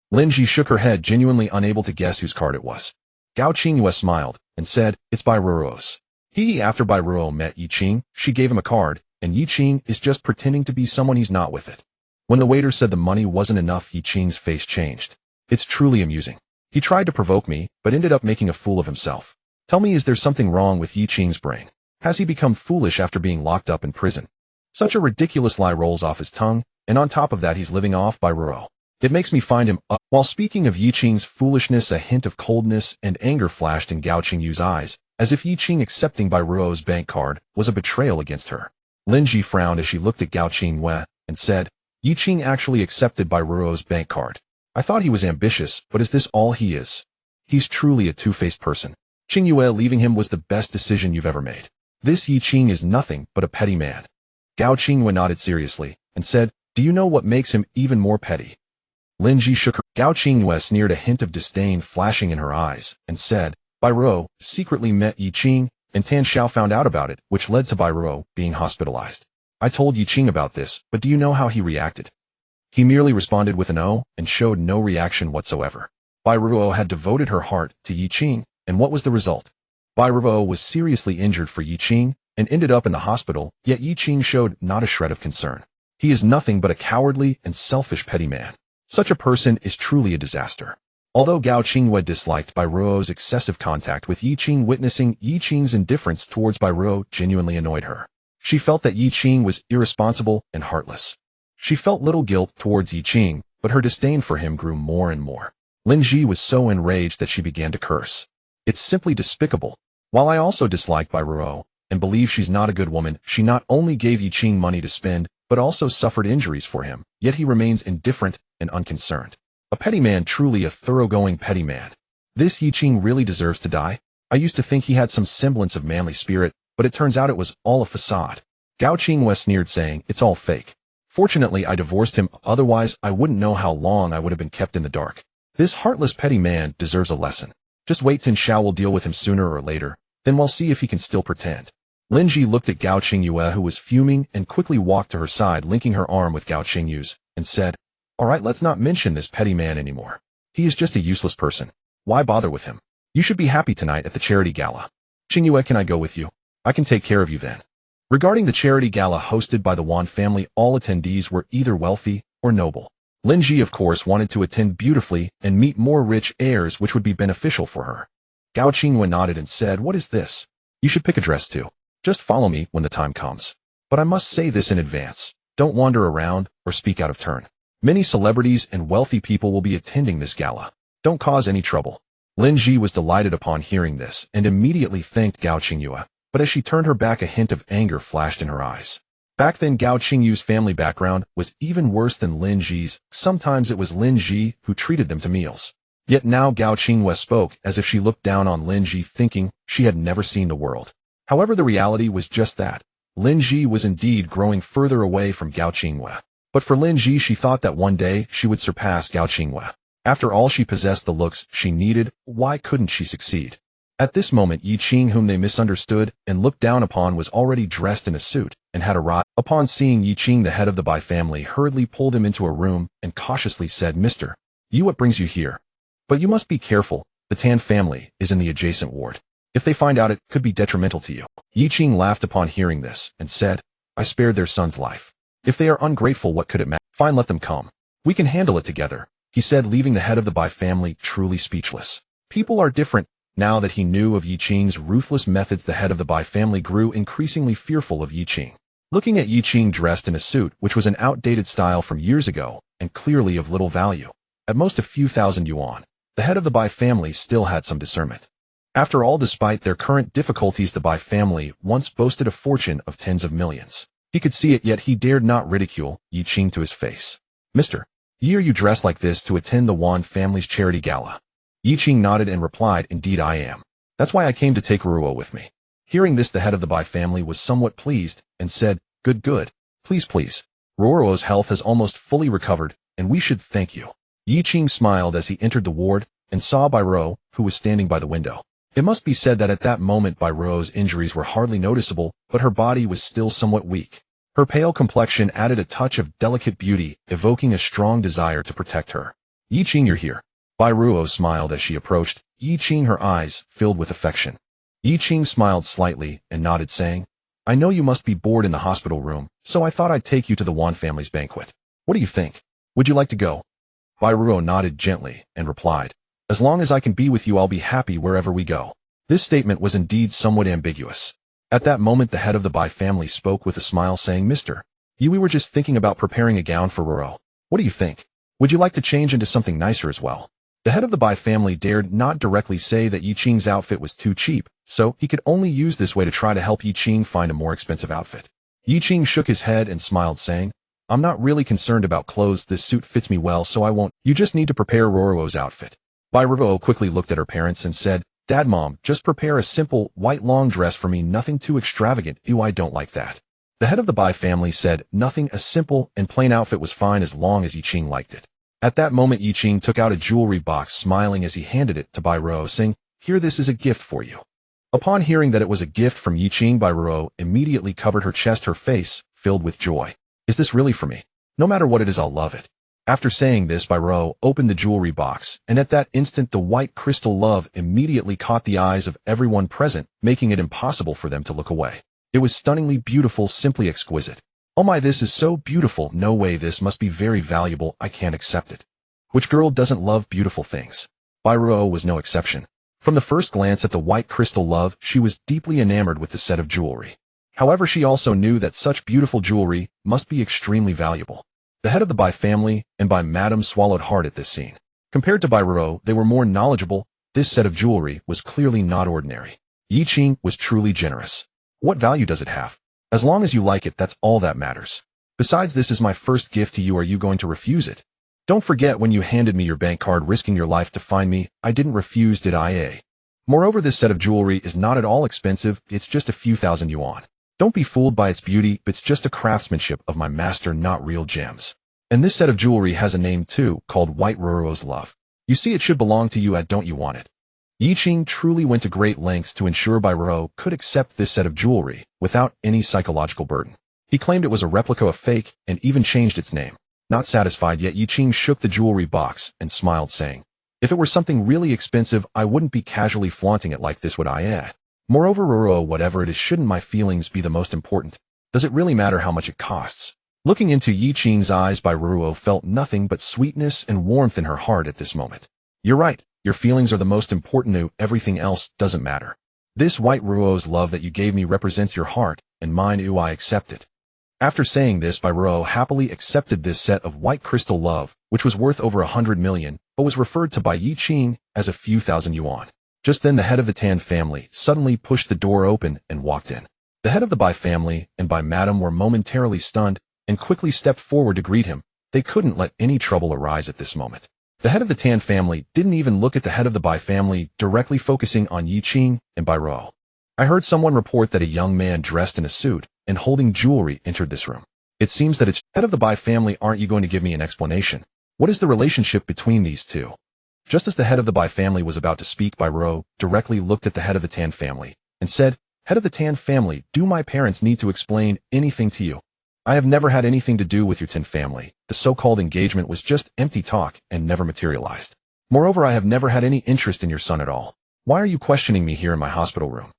Lin Ji shook her head, genuinely unable to guess whose card it was. Gao Qingyue smiled and said, "It's Bai Ruo's. After Bai Ruo met Yi Qing, she gave him a card, and Yi Qing is just pretending to be someone he's not with it." When the waiter said the money wasn't enough, Yi Qing's face changed. "It's truly amusing. He tried to provoke me, but ended up making a fool of himself. Tell me, is there something wrong with Yi Qing's brain? Has he become foolish after being locked up in prison?" Such a ridiculous lie rolls off his tongue, and on top of that, he's living off Bai Ruo. It makes me find him up. While speaking of Yi Qing's foolishness, a hint of coldness and anger flashed in Gao Qingyue's eyes, as if Yi Qing accepting Bai Ruo's bank card was a betrayal against her. Lin Ji frowned as she looked at Gao Qingyue and said, "Yi Qing actually accepted Bai Ruo's bank card. I thought he was ambitious, but is this all he is? He's truly a two-faced person. Qingyue, leaving him was the best decision you've ever made. This Yi Qing is nothing but a petty man." Gao Qingyue nodded seriously and said, "Do you know what makes him even more petty?" Lin Ji shook her. Gao Qingyue sneered, a hint of disdain flashing in her eyes, and said, "Bai Ruo secretly met Yi Qing, and Tan Xiao found out about it, which led to Bai Ruo being hospitalized. I told Yi Qing about this, but do you know how he reacted? He merely responded with an "oh" and showed no reaction whatsoever. Bai Ruo had devoted her heart to Yi Qing, and what was the result? Bai Ruo was seriously injured for Yi Qing and ended up in the hospital, yet Yi Qing showed not a shred of concern. He is nothing but a cowardly and selfish petty man. Such a person is truly a disaster." Although Gao Qingyue disliked Bai Ruo's excessive contact with Yi Qing, witnessing Yi Qing's indifference towards Bai Ruo genuinely annoyed her. She felt that Yi Qing was irresponsible and heartless. She felt little guilt towards Yi Qing, but her disdain for him grew more and more. Lin Ji was so enraged that she began to curse. "It's simply despicable. While I also dislike Bai Ruo and believe she's not a good woman, she not only gave Yi Qing money to spend, but also suffered injuries for him, yet he remains indifferent and unconcerned. A petty man, truly a thoroughgoing petty man. This Yi Qing really deserves to die. I used to think he had some semblance of manly spirit, but it turns out it was all a facade." Gao Qingyue sneered, saying, "It's all fake. Fortunately, I divorced him, otherwise I wouldn't know how long I would have been kept in the dark. This heartless petty man deserves a lesson. Just wait, Tan Xiao will deal with him sooner or later, then we'll see if he can still pretend." Lin Ji looked at Gao Qingyue, who was fuming, and quickly walked to her side, linking her arm with Gao Qingyue's, and said, "All right, let's not mention this petty man anymore. He is just a useless person. Why bother with him? You should be happy tonight at the charity gala. Qingyue, can I go with you? I can take care of you then." Regarding the charity gala hosted by the Wan family, all attendees were either wealthy or noble. Lin Ji, of course, wanted to attend beautifully and meet more rich heirs, which would be beneficial for her. Gao Qingyue nodded and said, "What is this? You should pick a dress too. Just follow me when the time comes. But I must say this in advance. Don't wander around or speak out of turn. Many celebrities and wealthy people will be attending this gala. Don't cause any trouble." Lin Ji was delighted upon hearing this and immediately thanked Gao Qingyue, but as she turned her back, a hint of anger flashed in her eyes. Back then, Gao Qingyue's family background was even worse than Lin Ji's. Sometimes it was Lin Ji who treated them to meals. Yet now Gao Qingyue spoke as if she looked down on Lin Ji, thinking she had never seen the world. However, the reality was just that. Lin Ji was indeed growing further away from Gao Qingyue. But for Lin Ji, she thought that one day she would surpass Gao Qingyue. After all, she possessed the looks she needed. Why couldn't she succeed? At this moment, Yi Qing, whom they misunderstood and looked down upon, was already dressed in a suit and had arrived. Upon seeing Yi Qing, the head of the Bai family hurriedly pulled him into a room and cautiously said, "Mister, what brings you here? But you must be careful. The Tan family is in the adjacent ward. If they find out, it could be detrimental to you." Yi Qing laughed upon hearing this and said, "I spared their son's life. If they are ungrateful, what could it matter? Fine, let them come. We can handle it together," he said, leaving the head of the Bai family truly speechless. People are different. Now that he knew of Yi Qing's ruthless methods, the head of the Bai family grew increasingly fearful of Yi Qing. Looking at Yi Qing dressed in a suit, which was an outdated style from years ago and clearly of little value, at most a few thousand yuan, the head of the Bai family still had some discernment. After all, despite their current difficulties, the Bai family once boasted a fortune of tens of millions. He could see it, yet he dared not ridicule Yi Qing to his face. "Mister, are you dressed like this to attend the Wan family's charity gala?" Yi Qing nodded and replied, "Indeed I am. That's why I came to take Ruo with me." Hearing this, the head of the Bai family was somewhat pleased and said, Good. Please. Ruo's health has almost fully recovered, and we should thank you." Yi Qing smiled as he entered the ward and saw Bai Ruo, who was standing by the window. It must be said that at that moment Bai Ruo's injuries were hardly noticeable, but her body was still somewhat weak. Her pale complexion added a touch of delicate beauty, evoking a strong desire to protect her. "Yi Qing, you're here." Bai Ruo smiled as she approached Yi Qing, her eyes filled with affection. Yi Qing smiled slightly and nodded, saying, "I know you must be bored in the hospital room, so I thought I'd take you to the Wan family's banquet. What do you think? Would you like to go?" Bai Ruo nodded gently and replied, "As long as I can be with you, I'll be happy wherever we go." This statement was indeed somewhat ambiguous. At that moment, the head of the Bai family spoke with a smile, saying, "Mister, we were just thinking about preparing a gown for Ruo. What do you think? Would you like to change into something nicer as well?" The head of the Bai family dared not directly say that Yi Qing's outfit was too cheap, so he could only use this way to try to help Yi Qing find a more expensive outfit. Yi Qing shook his head and smiled, saying, "I'm not really concerned about clothes. This suit fits me well, so I won't. You just need to prepare Ruo's outfit." Bai Ruo quickly looked at her parents and said, "Dad, Mom, just prepare a simple, white long dress for me, nothing too extravagant. I don't like that." The head of the Bai family said nothing, a simple and plain outfit was fine as long as Yi Qing liked it. At that moment, Yi Qing took out a jewelry box, smiling as he handed it to Bai Ruo, saying, "Here, this is a gift for you." Upon hearing that it was a gift from Yi Qing, Bai Ruo immediately covered her chest, her face filled with joy. "Is this really for me? No matter what it is, I'll love it." After saying this, Bai Ruo opened the jewelry box, and at that instant the white crystal love immediately caught the eyes of everyone present, making it impossible for them to look away. It was stunningly beautiful, simply exquisite. "Oh my, this is so beautiful. No way, this must be very valuable. I can't accept it." Which girl doesn't love beautiful things? Bai Ruo was no exception. From the first glance at the white crystal love, she was deeply enamored with the set of jewelry. However, she also knew that such beautiful jewelry must be extremely valuable. The head of the Bai family and Bai Madam swallowed hard at this scene. Compared to Bai Ruo, they were more knowledgeable. This set of jewelry was clearly not ordinary. Yi Qing was truly generous. What value does it have? As long as you like it, that's all that matters. Besides, this is my first gift to you. Are you going to refuse it? Don't forget when you handed me your bank card, risking your life to find me, I didn't refuse, did I? Moreover, this set of jewelry is not at all expensive. It's just a few thousand yuan. Don't be fooled by its beauty. It's just a craftsmanship of my master, not real gems. And this set of jewelry has a name too, called White Ruo's Love. You see, it should belong to you. Don't you want it? Yi Qing truly went to great lengths to ensure Bai Ruo could accept this set of jewelry without any psychological burden. He claimed it was a replica of fake and even changed its name. Not satisfied yet, Yi Qing shook the jewelry box and smiled, saying, "If it were something really expensive, I wouldn't be casually flaunting it like this, would I? Moreover, Ruo, whatever it is, shouldn't my feelings be the most important? Does it really matter how much it costs?" Looking into Yi Qing's eyes, Bai Ruo felt nothing but sweetness and warmth in her heart at this moment. "You're right. Your feelings are the most important. Everything else doesn't matter. This white Ruo's love that you gave me represents your heart, and mine. I accept it." After saying this, Bai Ruo happily accepted this set of white crystal love, which was worth over 100 million, but was referred to by Yi Qing as a few thousand yuan. Just then the head of the Tan family suddenly pushed the door open and walked in. The head of the Bai family and Bai Madam were momentarily stunned and quickly stepped forward to greet him. They couldn't let any trouble arise at this moment. The head of the Tan family didn't even look at the head of the Bai family, directly focusing on Yi Qing and Bai Ruo. "I heard someone report that a young man dressed in a suit and holding jewelry entered this room. It seems that it's head of the Bai family. Aren't you going to give me an explanation? What is the relationship between these two?" Just as the head of the Bai family was about to speak, Bai Ruo directly looked at the head of the Tan family and said, "Head of the Tan family, do my parents need to explain anything to you? I have never had anything to do with your Tan family. The so-called engagement was just empty talk and never materialized. Moreover, I have never had any interest in your son at all. Why are you questioning me here in my hospital room?"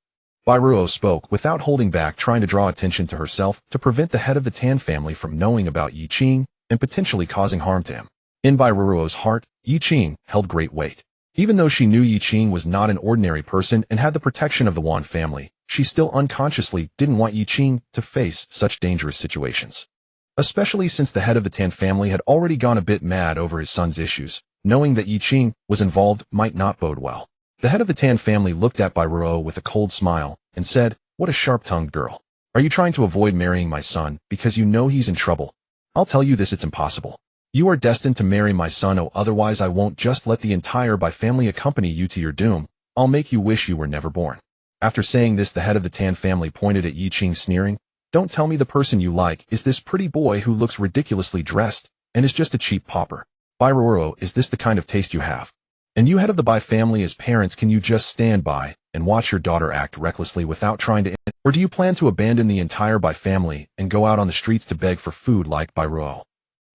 Bai Ruo spoke without holding back, trying to draw attention to herself to prevent the head of the Tan family from knowing about Yi Qing and potentially causing harm to him. In Bai Ruo's heart, Yi Qing held great weight. Even though she knew Yi Qing was not an ordinary person and had the protection of the Wan family, she still unconsciously didn't want Yi Qing to face such dangerous situations. Especially since the head of the Tan family had already gone a bit mad over his son's issues, knowing that Yi Qing was involved might not bode well. The head of the Tan family looked at Bai Ruo with a cold smile and said, "What a sharp-tongued girl. Are you trying to avoid marrying my son because you know he's in trouble? I'll tell you this, it's impossible. You are destined to marry my son, otherwise I won't just let the entire Bai family accompany you to your doom. I'll make you wish you were never born." After saying this, the head of the Tan family pointed at Yi Qing, sneering, "Don't tell me the person you like is this pretty boy who looks ridiculously dressed and is just a cheap pauper. Bai Ruo, is this the kind of taste you have? And you, head of the Bai family, as parents, can you just stand by and watch your daughter act recklessly without trying to, or do you plan to abandon the entire Bai family and go out on the streets to beg for food like Bai Ruo?"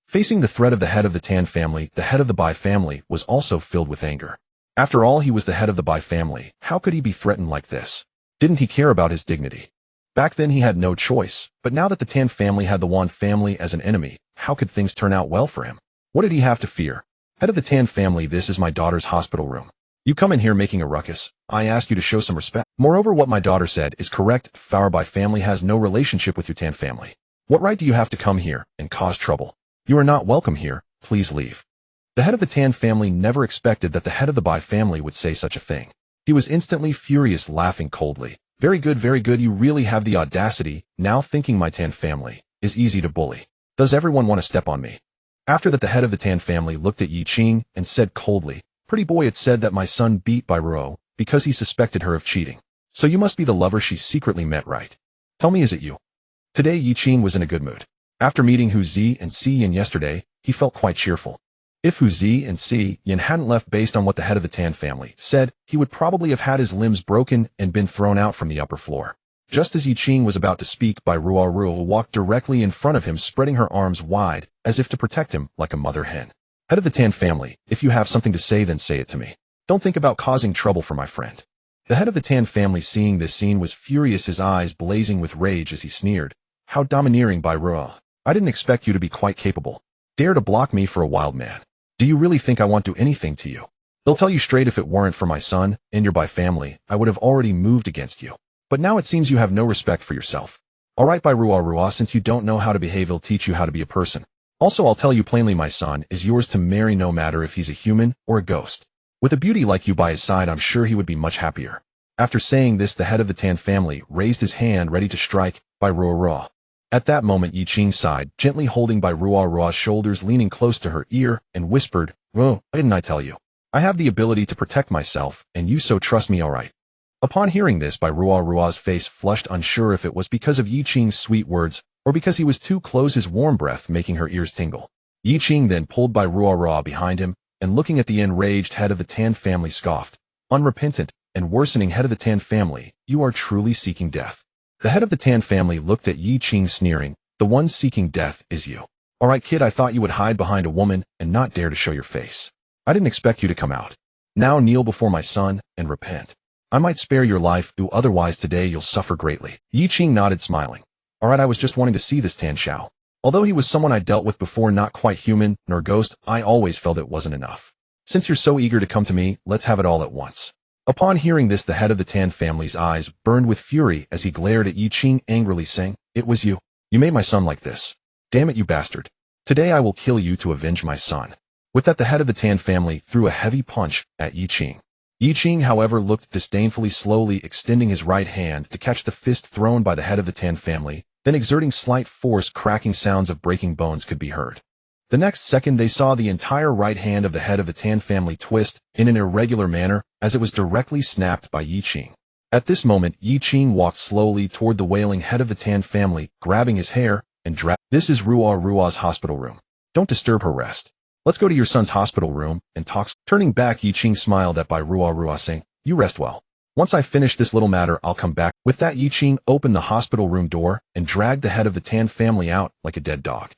Facing the threat of the head of the Tan family, the head of the Bai family was also filled with anger. After all, he was the head of the Bai family. How could he be threatened like this? Didn't he care about his dignity? Back then he had no choice, but now that the Tan family had the Wan family as an enemy, how could things turn out well for him? What did he have to fear? "Head of the Tan family, this is my daughter's hospital room. You come in here making a ruckus. I ask you to show some respect. Moreover, what my daughter said is correct. Our Bai family has no relationship with your Tan family. What right do you have to come here and cause trouble? You are not welcome here. Please leave." The head of the Tan family never expected that the head of the Bai family would say such a thing. He was instantly furious, laughing coldly. Very good, you really have the audacity, now thinking my Tan family is easy to bully. Does everyone want to step on me?" After that, the head of the Tan family looked at Yi Qing and said coldly, "Pretty boy, it said that my son beat Bai Ruo because he suspected her of cheating. So you must be the lover she secretly met, right? Tell me, is it you?" Today Yi Qing was in a good mood. After meeting Hu Zi and Si Yin yesterday, he felt quite cheerful. If Hu Zi and Si Yin hadn't left based on what the head of the Tan family said, he would probably have had his limbs broken and been thrown out from the upper floor. Just as Yi Qing was about to speak, Bai Ruo walked directly in front of him, spreading her arms wide, as if to protect him like a mother hen. "Head of the Tan family, if you have something to say, then say it to me. Don't think about causing trouble for my friend." The head of the Tan family, seeing this scene, was furious, his eyes blazing with rage as he sneered, "How domineering, Bai Ruo. I didn't expect you to be quite capable. Dare to block me for a wild man. Do you really think I won't do anything to you? They'll tell you straight, if it weren't for my son and your Bai family, I would have already moved against you. But now it seems you have no respect for yourself. All right, Bai Ruo, since you don't know how to behave, I'll teach you how to be a person. Also, I'll tell you plainly, my son is yours to marry, no matter if he's a human or a ghost. With a beauty like you by his side, I'm sure he would be much happier." After saying this, the head of the Tan family raised his hand ready to strike Bai Ruo. At that moment, Yi Qing sighed, gently holding Bai Ruo's shoulders, leaning close to her ear, and whispered, "Why didn't I tell you? I have the ability to protect myself, and you so trust me, all right?" Upon hearing this, Bai Ruo's face flushed, unsure if it was because of Yi Qing's sweet words or because he was too close, his warm breath making her ears tingle. Yi Qing then pulled Bai Ruo behind him, and looking at the enraged head of the Tan family, scoffed, unrepentant, and worsening head of the Tan family, you are truly seeking death. The head of the Tan family looked at Yi Qing sneering. The one seeking death is you. All right, kid, I thought you would hide behind a woman and not dare to show your face. I didn't expect you to come out. Now kneel before my son and repent. I might spare your life, otherwise today you'll suffer greatly. Yi Qing nodded, smiling. All right, I was just wanting to see this Tan Xiao. Although he was someone I dealt with before, not quite human nor ghost, I always felt it wasn't enough. Since you're so eager to come to me, let's have it all at once. Upon hearing this, the head of the Tan family's eyes burned with fury as he glared at Yi Qing angrily, saying, "It was you. You made my son like this. Damn it, you bastard. Today I will kill you to avenge my son." With that, the head of the Tan family threw a heavy punch at Yi Qing. Yi Qing, however, looked disdainfully, slowly extending his right hand to catch the fist thrown by the head of the Tan family, then exerting slight force. Cracking sounds of breaking bones could be heard. The next second they saw the entire right hand of the head of the Tan family twist in an irregular manner as it was directly snapped by Yi Qing. At this moment, Yi Qing walked slowly toward the wailing head of the Tan family, grabbing his hair and dragged. "This is Rua's hospital room. Don't disturb her rest. Let's go to your son's hospital room and talk." Turning back, Yi Qing smiled at Rua, saying, "You rest well. Once I finish this little matter, I'll come back." With that, Yi Qing opened the hospital room door and dragged the head of the Tan family out like a dead dog.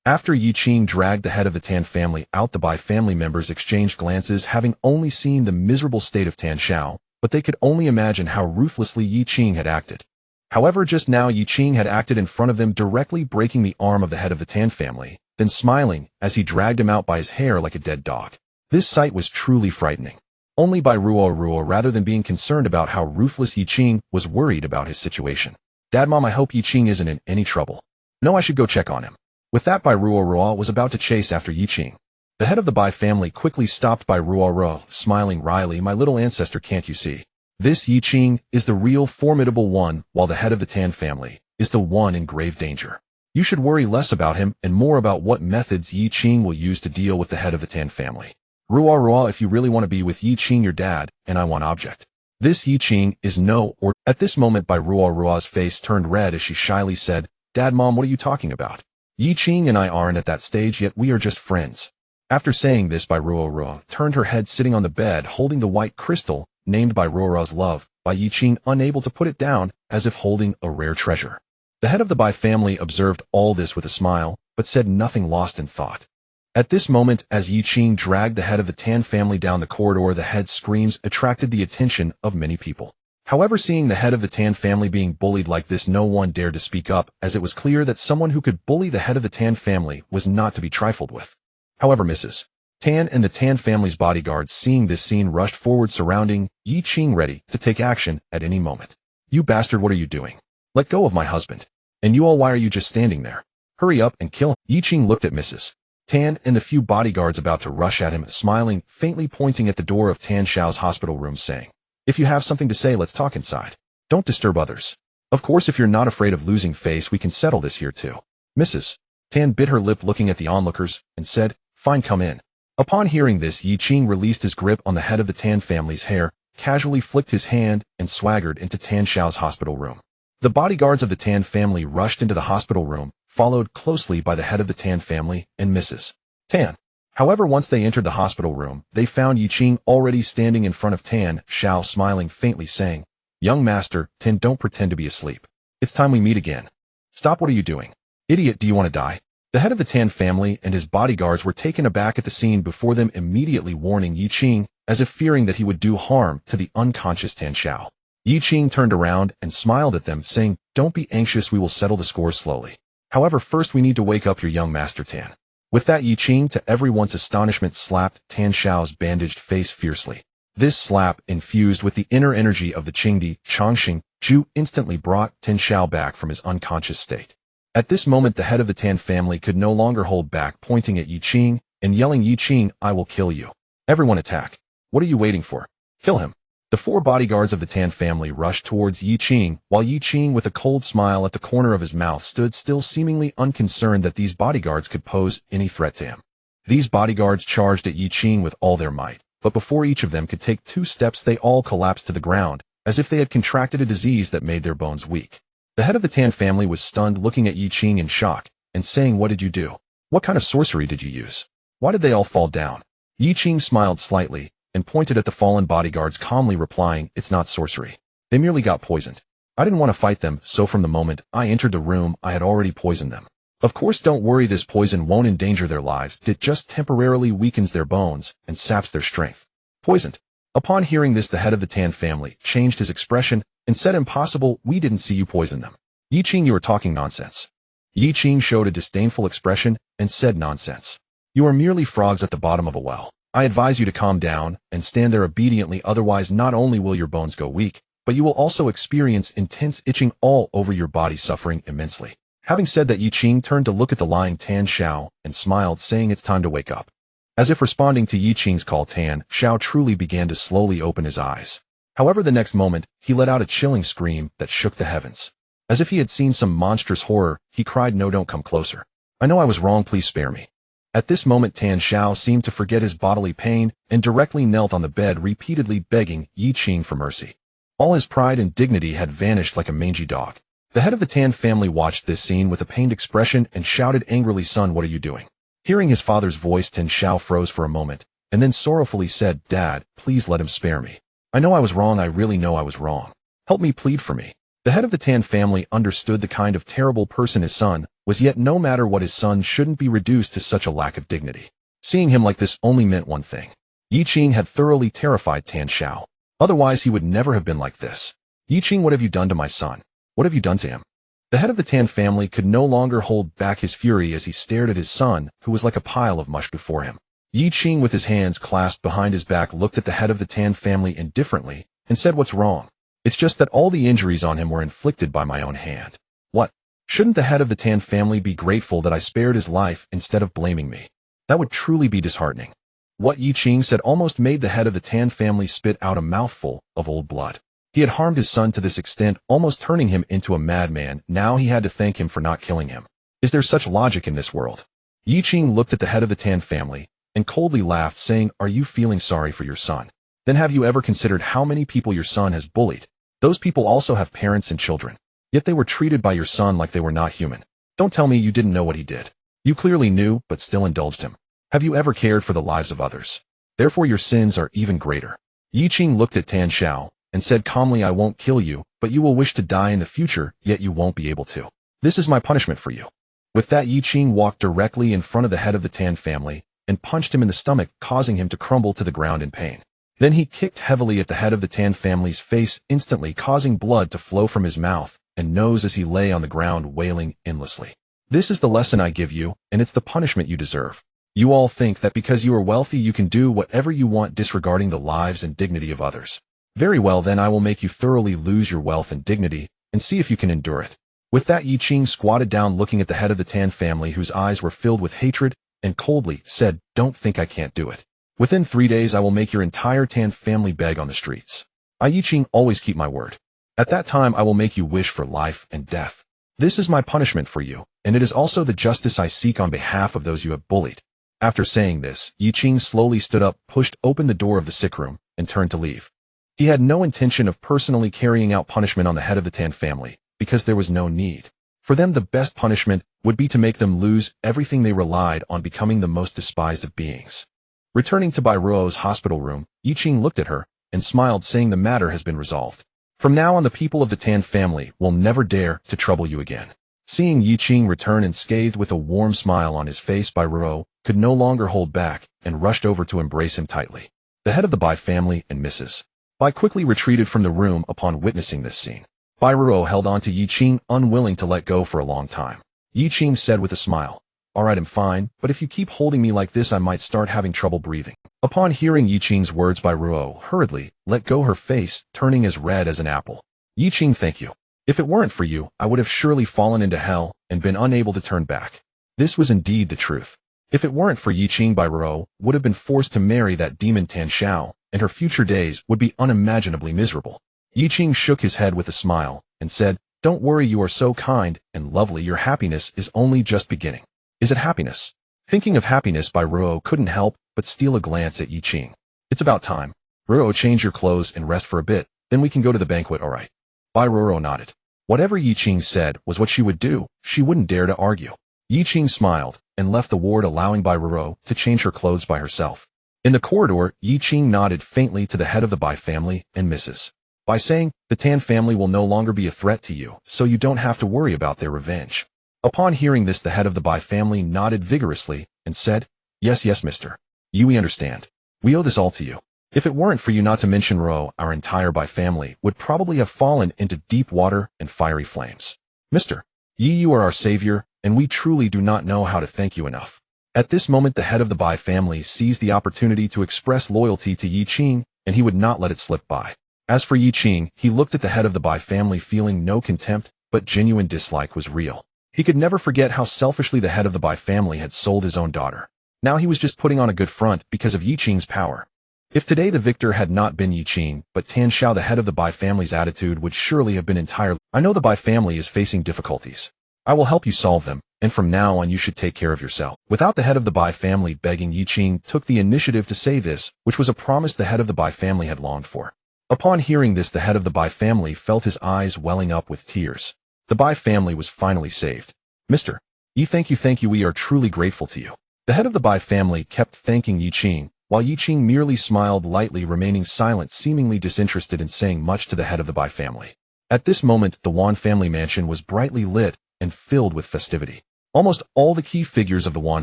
After Yi Qing dragged the head of the Tan family out, the Bai family members exchanged glances, having only seen the miserable state of Tan Xiao, but they could only imagine how ruthlessly Yi Qing had acted. However, just now Yi Qing had acted in front of them, directly breaking the arm of the head of the Tan family, then smiling as he dragged him out by his hair like a dead dog. This sight was truly frightening. Only by Rua, rather than being concerned about how ruthless Yi Qing, was worried about his situation. "Dad, Mom, I hope Yi Qing isn't in any trouble. No, I should go check on him." With that, Bai Rua was about to chase after Yi Qing. The head of the Bai family quickly stopped Bai Rua, smiling wryly. "My little ancestor, can't you see? This Yi Qing is the real formidable one, while the head of the Tan family is the one in grave danger. You should worry less about him and more about what methods Yi Qing will use to deal with the head of the Tan family. Rua, if you really want to be with Yi Qing, your dad, and I want object. This Yi Qing is no or." At this moment, Bai Rua's face turned red as she shyly said, "Dad, Mom, what are you talking about? Yi Qing and I aren't at that stage yet, we are just friends." After saying this, Bai Rua turned her head, sitting on the bed holding the white crystal named by Rua's love, by Yi Qing unable to put it down, as if holding a rare treasure. The head of the Bai family observed all this with a smile, but said nothing, lost in thought. At this moment, as Yi Qing dragged the head of the Tan family down the corridor, the head's screams attracted the attention of many people. However, seeing the head of the Tan family being bullied like this, no one dared to speak up, as it was clear that someone who could bully the head of the Tan family was not to be trifled with. However, Mrs. Tan and the Tan family's bodyguards, seeing this scene, rushed forward, surrounding Yi Qing, ready to take action at any moment. "You bastard, what are you doing? Let go of my husband. And you all, why are you just standing there? Hurry up and kill him." Yi Qing looked at Mrs. Tan and the few bodyguards about to rush at him, smiling, faintly pointing at the door of Tan Xiao's hospital room, saying, "If you have something to say, let's talk inside. Don't disturb others. Of course, if you're not afraid of losing face, we can settle this here too." Mrs. Tan bit her lip, looking at the onlookers, and said, "Fine, come in." Upon hearing this, Yi Qing released his grip on the head of the Tan family's hair, casually flicked his hand, and swaggered into Tan Xiao's hospital room. The bodyguards of the Tan family rushed into the hospital room, followed closely by the head of the Tan family and Mrs. Tan. However, once they entered the hospital room, they found Yi Qing already standing in front of Tan Xiao, smiling faintly, saying, "Young master, Tan, don't pretend to be asleep. It's time we meet again. Stop, what are you doing? Idiot, do you want to die?" The head of the Tan family and his bodyguards were taken aback at the scene before them, immediately warning Yi Qing, as if fearing that he would do harm to the unconscious Tan Xiao. Yi Qing turned around and smiled at them, saying, "Don't be anxious, we will settle the score slowly. However, first we need to wake up your young master, Tan." With that, Yi Qing, to everyone's astonishment, slapped Tan Xiao's bandaged face fiercely. This slap, infused with the inner energy of the Qingdi, Chongqing, Ju, instantly brought Tan Xiao back from his unconscious state. At this moment, the head of the Tan family could no longer hold back, pointing at Yi Qing and yelling, "Yi Qing, I will kill you. Everyone attack. What are you waiting for? Kill him." The four bodyguards of the Tan family rushed towards Yi Qing, while Yi Qing, with a cold smile at the corner of his mouth, stood still, seemingly unconcerned that these bodyguards could pose any threat to him. These bodyguards charged at Yi Qing with all their might, but before each of them could take 2 steps, they all collapsed to the ground, as if they had contracted a disease that made their bones weak. The head of the Tan family was stunned, looking at Yi Qing in shock, and saying, "What did you do? What kind of sorcery did you use? Why did they all fall down?" Yi Qing smiled slightly, and pointed at the fallen bodyguards, calmly replying, "It's not sorcery. They merely got poisoned. I didn't want to fight them, so from the moment I entered the room, I had already poisoned them. Of course, don't worry, this poison won't endanger their lives. It just temporarily weakens their bones and saps their strength." Poisoned. Upon hearing this, the head of the Tan family changed his expression and said, "Impossible, we didn't see you poison them. Yi Qing, you are talking nonsense." Yi Qing showed a disdainful expression and said, "Nonsense. You are merely frogs at the bottom of a well. I advise you to calm down and stand there obediently, otherwise not only will your bones go weak, but you will also experience intense itching all over your body, suffering immensely." Having said that, Yi Qing turned to look at the lying Tan Xiao and smiled, saying, "It's time to wake up." As if responding to Yi Qing's call, Tan Xiao truly began to slowly open his eyes. However, the next moment, he let out a chilling scream that shook the heavens. As if he had seen some monstrous horror, he cried, "No, don't come closer. I know I was wrong, please spare me." At this moment, Tan Xiao seemed to forget his bodily pain and directly knelt on the bed, repeatedly begging Yi Qing for mercy. All his pride and dignity had vanished like a mangy dog. The head of the Tan family watched this scene with a pained expression and shouted angrily, "Son, what are you doing?" Hearing his father's voice, Tan Xiao froze for a moment, and then sorrowfully said, "Dad, please let him spare me. I know I was wrong, I really know I was wrong. Help me, plead for me." The head of the Tan family understood the kind of terrible person his son was, yet no matter what, his son shouldn't be reduced to such a lack of dignity. Seeing him like this only meant one thing. Yi Qing had thoroughly terrified Tan Xiao. Otherwise, he would never have been like this. "Yi Qing, what have you done to my son? What have you done to him?" The head of the Tan family could no longer hold back his fury as he stared at his son, who was like a pile of mush before him. Yi Qing, with his hands clasped behind his back, looked at the head of the Tan family indifferently and said, "What's wrong? It's just that all the injuries on him were inflicted by my own hand." "What? Shouldn't the head of the Tan family be grateful that I spared his life instead of blaming me? That would truly be disheartening." What Yi Qing said almost made the head of the Tan family spit out a mouthful of old blood. He had harmed his son to this extent, almost turning him into a madman. Now he had to thank him for not killing him. Is there such logic in this world? Yi Qing looked at the head of the Tan family and coldly laughed, saying, "Are you feeling sorry for your son? Then have you ever considered how many people your son has bullied? Those people also have parents and children. Yet they were treated by your son like they were not human. Don't tell me you didn't know what he did. You clearly knew, but still indulged him. Have you ever cared for the lives of others? Therefore your sins are even greater." Yi Qing looked at Tan Xiao and said calmly, "I won't kill you, but you will wish to die in the future, yet you won't be able to. This is my punishment for you." With that, Yi Qing walked directly in front of the head of the Tan family and punched him in the stomach, causing him to crumble to the ground in pain. Then he kicked heavily at the head of the Tan family's face, instantly causing blood to flow from his mouth and nose as he lay on the ground wailing endlessly. "This is the lesson I give you, and it's the punishment you deserve. You all think that because you are wealthy you can do whatever you want, disregarding the lives and dignity of others. Very well, then I will make you thoroughly lose your wealth and dignity, and see if you can endure it." With that, Yi Qing squatted down, looking at the head of the Tan family, whose eyes were filled with hatred, and coldly said, "Don't think I can't do it. Within 3 days I will make your entire Tan family beg on the streets. I, Yi Qing, always keep my word. At that time I will make you wish for life and death. This is my punishment for you, and it is also the justice I seek on behalf of those you have bullied." After saying this, Yi Qing slowly stood up, pushed open the door of the sick room, and turned to leave. He had no intention of personally carrying out punishment on the head of the Tan family, because there was no need. For them, the best punishment would be to make them lose everything they relied on, becoming the most despised of beings. Returning to Bai Ruo's hospital room, Yi Qing looked at her and smiled, saying, "The matter has been resolved. From now on the people of the Tan family will never dare to trouble you again." Seeing Yi Qing return unscathed with a warm smile on his face, Bai Ruo could no longer hold back and rushed over to embrace him tightly. The head of the Bai family and Mrs. Bai quickly retreated from the room upon witnessing this scene. Bai Ruo held on to Yi Qing, unwilling to let go for a long time. Yi Qing said with a smile, "All right, I'm fine, but if you keep holding me like this I might start having trouble breathing." Upon hearing Yi Qing's words, Bai Ruo hurriedly let go her face, turning as red as an apple. "Yi Qing, thank you. If it weren't for you, I would have surely fallen into hell and been unable to turn back." This was indeed the truth. If it weren't for Yi Qing, Bai Ruo would have been forced to marry that demon Tan Xiao, and her future days would be unimaginably miserable. Yi Qing shook his head with a smile and said, "Don't worry, you are so kind and lovely. Your happiness is only just beginning." "Is it happiness?" Thinking of happiness, Bai Ruo couldn't help but steal a glance at Yi Qing. "It's about time. Ruo, change your clothes and rest for a bit, then we can go to the banquet, all right?" Bai Ruo nodded. Whatever Yi Qing said was what she would do. She wouldn't dare to argue. Yi Qing smiled and left the ward, allowing Bai Ruo to change her clothes by herself. In the corridor, Yi Qing nodded faintly to the head of the Bai family and Mrs. By saying, the Tan family will no longer be a threat to you, so you don't have to worry about their revenge. Upon hearing this, the head of the Bai family nodded vigorously and said, yes, Mr. Yi, we understand. We owe this all to you. If it weren't for you, not to mention Ro, our entire Bai family would probably have fallen into deep water and fiery flames. Mr. Yi, you are our savior, and we truly do not know how to thank you enough. At this moment, the head of the Bai family seized the opportunity to express loyalty to Yi Qing, and he would not let it slip by. As for Yi Qing, he looked at the head of the Bai family feeling no contempt, but genuine dislike was real. He could never forget how selfishly the head of the Bai family had sold his own daughter. Now he was just putting on a good front because of Yi Qing's power. If today the victor had not been Yi Qing, but Tan Xiao, the head of the Bai family's attitude would surely have been entirely, I know the Bai family is facing difficulties. I will help you solve them, and from now on you should take care of yourself. Without the head of the Bai family begging, Yi Qing took the initiative to say this, which was a promise the head of the Bai family had longed for. Upon hearing this, the head of the Bai family felt his eyes welling up with tears. The Bai family was finally saved. Mr. Yi, thank you, we are truly grateful to you. The head of the Bai family kept thanking Yi Qing, while Yi Qing merely smiled lightly, remaining silent, seemingly disinterested in saying much to the head of the Bai family. At this moment, the Wan family mansion was brightly lit and filled with festivity. Almost all the key figures of the Wan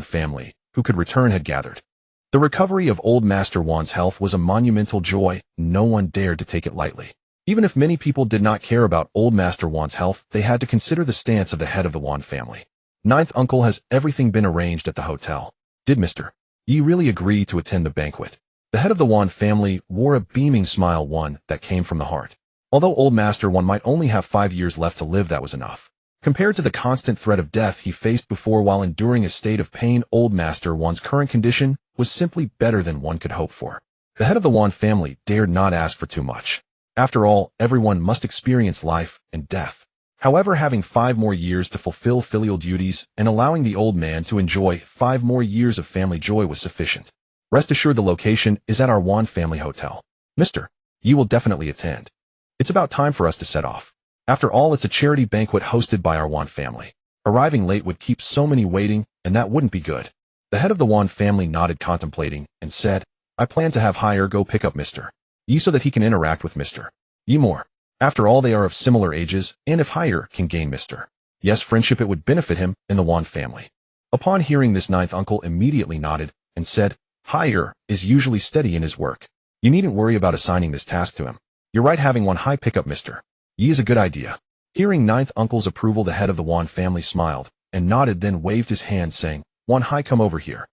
family who could return had gathered. The recovery of old Master Wan's health was a monumental joy. No one dared to take it lightly. Even if many people did not care about old Master Wan's health, they had to consider the stance of the head of the Wan family. Ninth uncle, has everything been arranged at the hotel? Did Mr. Yi really agree to attend the banquet? The head of the Wan family wore a beaming smile, one that came from the heart. Although old Master Wan might only have 5 years left to live, that was enough. Compared to the constant threat of death he faced before while enduring a state of pain, old Master Wan's current condition was simply better than one could hope for. The head of the Wan family dared not ask for too much. After all, everyone must experience life and death. However, having 5 more years to fulfill filial duties and allowing the old man to enjoy 5 more years of family joy was sufficient. Rest assured, the location is at our Wan family hotel. Mr. Yi will definitely attend. It's about time for us to set off. After all, it's a charity banquet hosted by our Wan family. Arriving late would keep so many waiting, and that wouldn't be good. The head of the Wan family nodded, contemplating, and said, I plan to have Hire go pick up Mr. Yi so that he can interact with Mr. Yi more. After all, they are of similar ages, and if Hire can gain Mr. Yi's friendship, it would benefit him and the Wan family. Upon hearing this, ninth uncle immediately nodded and said, Hire is usually steady in his work. You needn't worry about assigning this task to him. You're right, having Wan Hai pick up Mr. Yi is a good idea. Hearing ninth uncle's approval, the head of the Wan family smiled and nodded, then waved his hand saying, Wan Hai, come over here.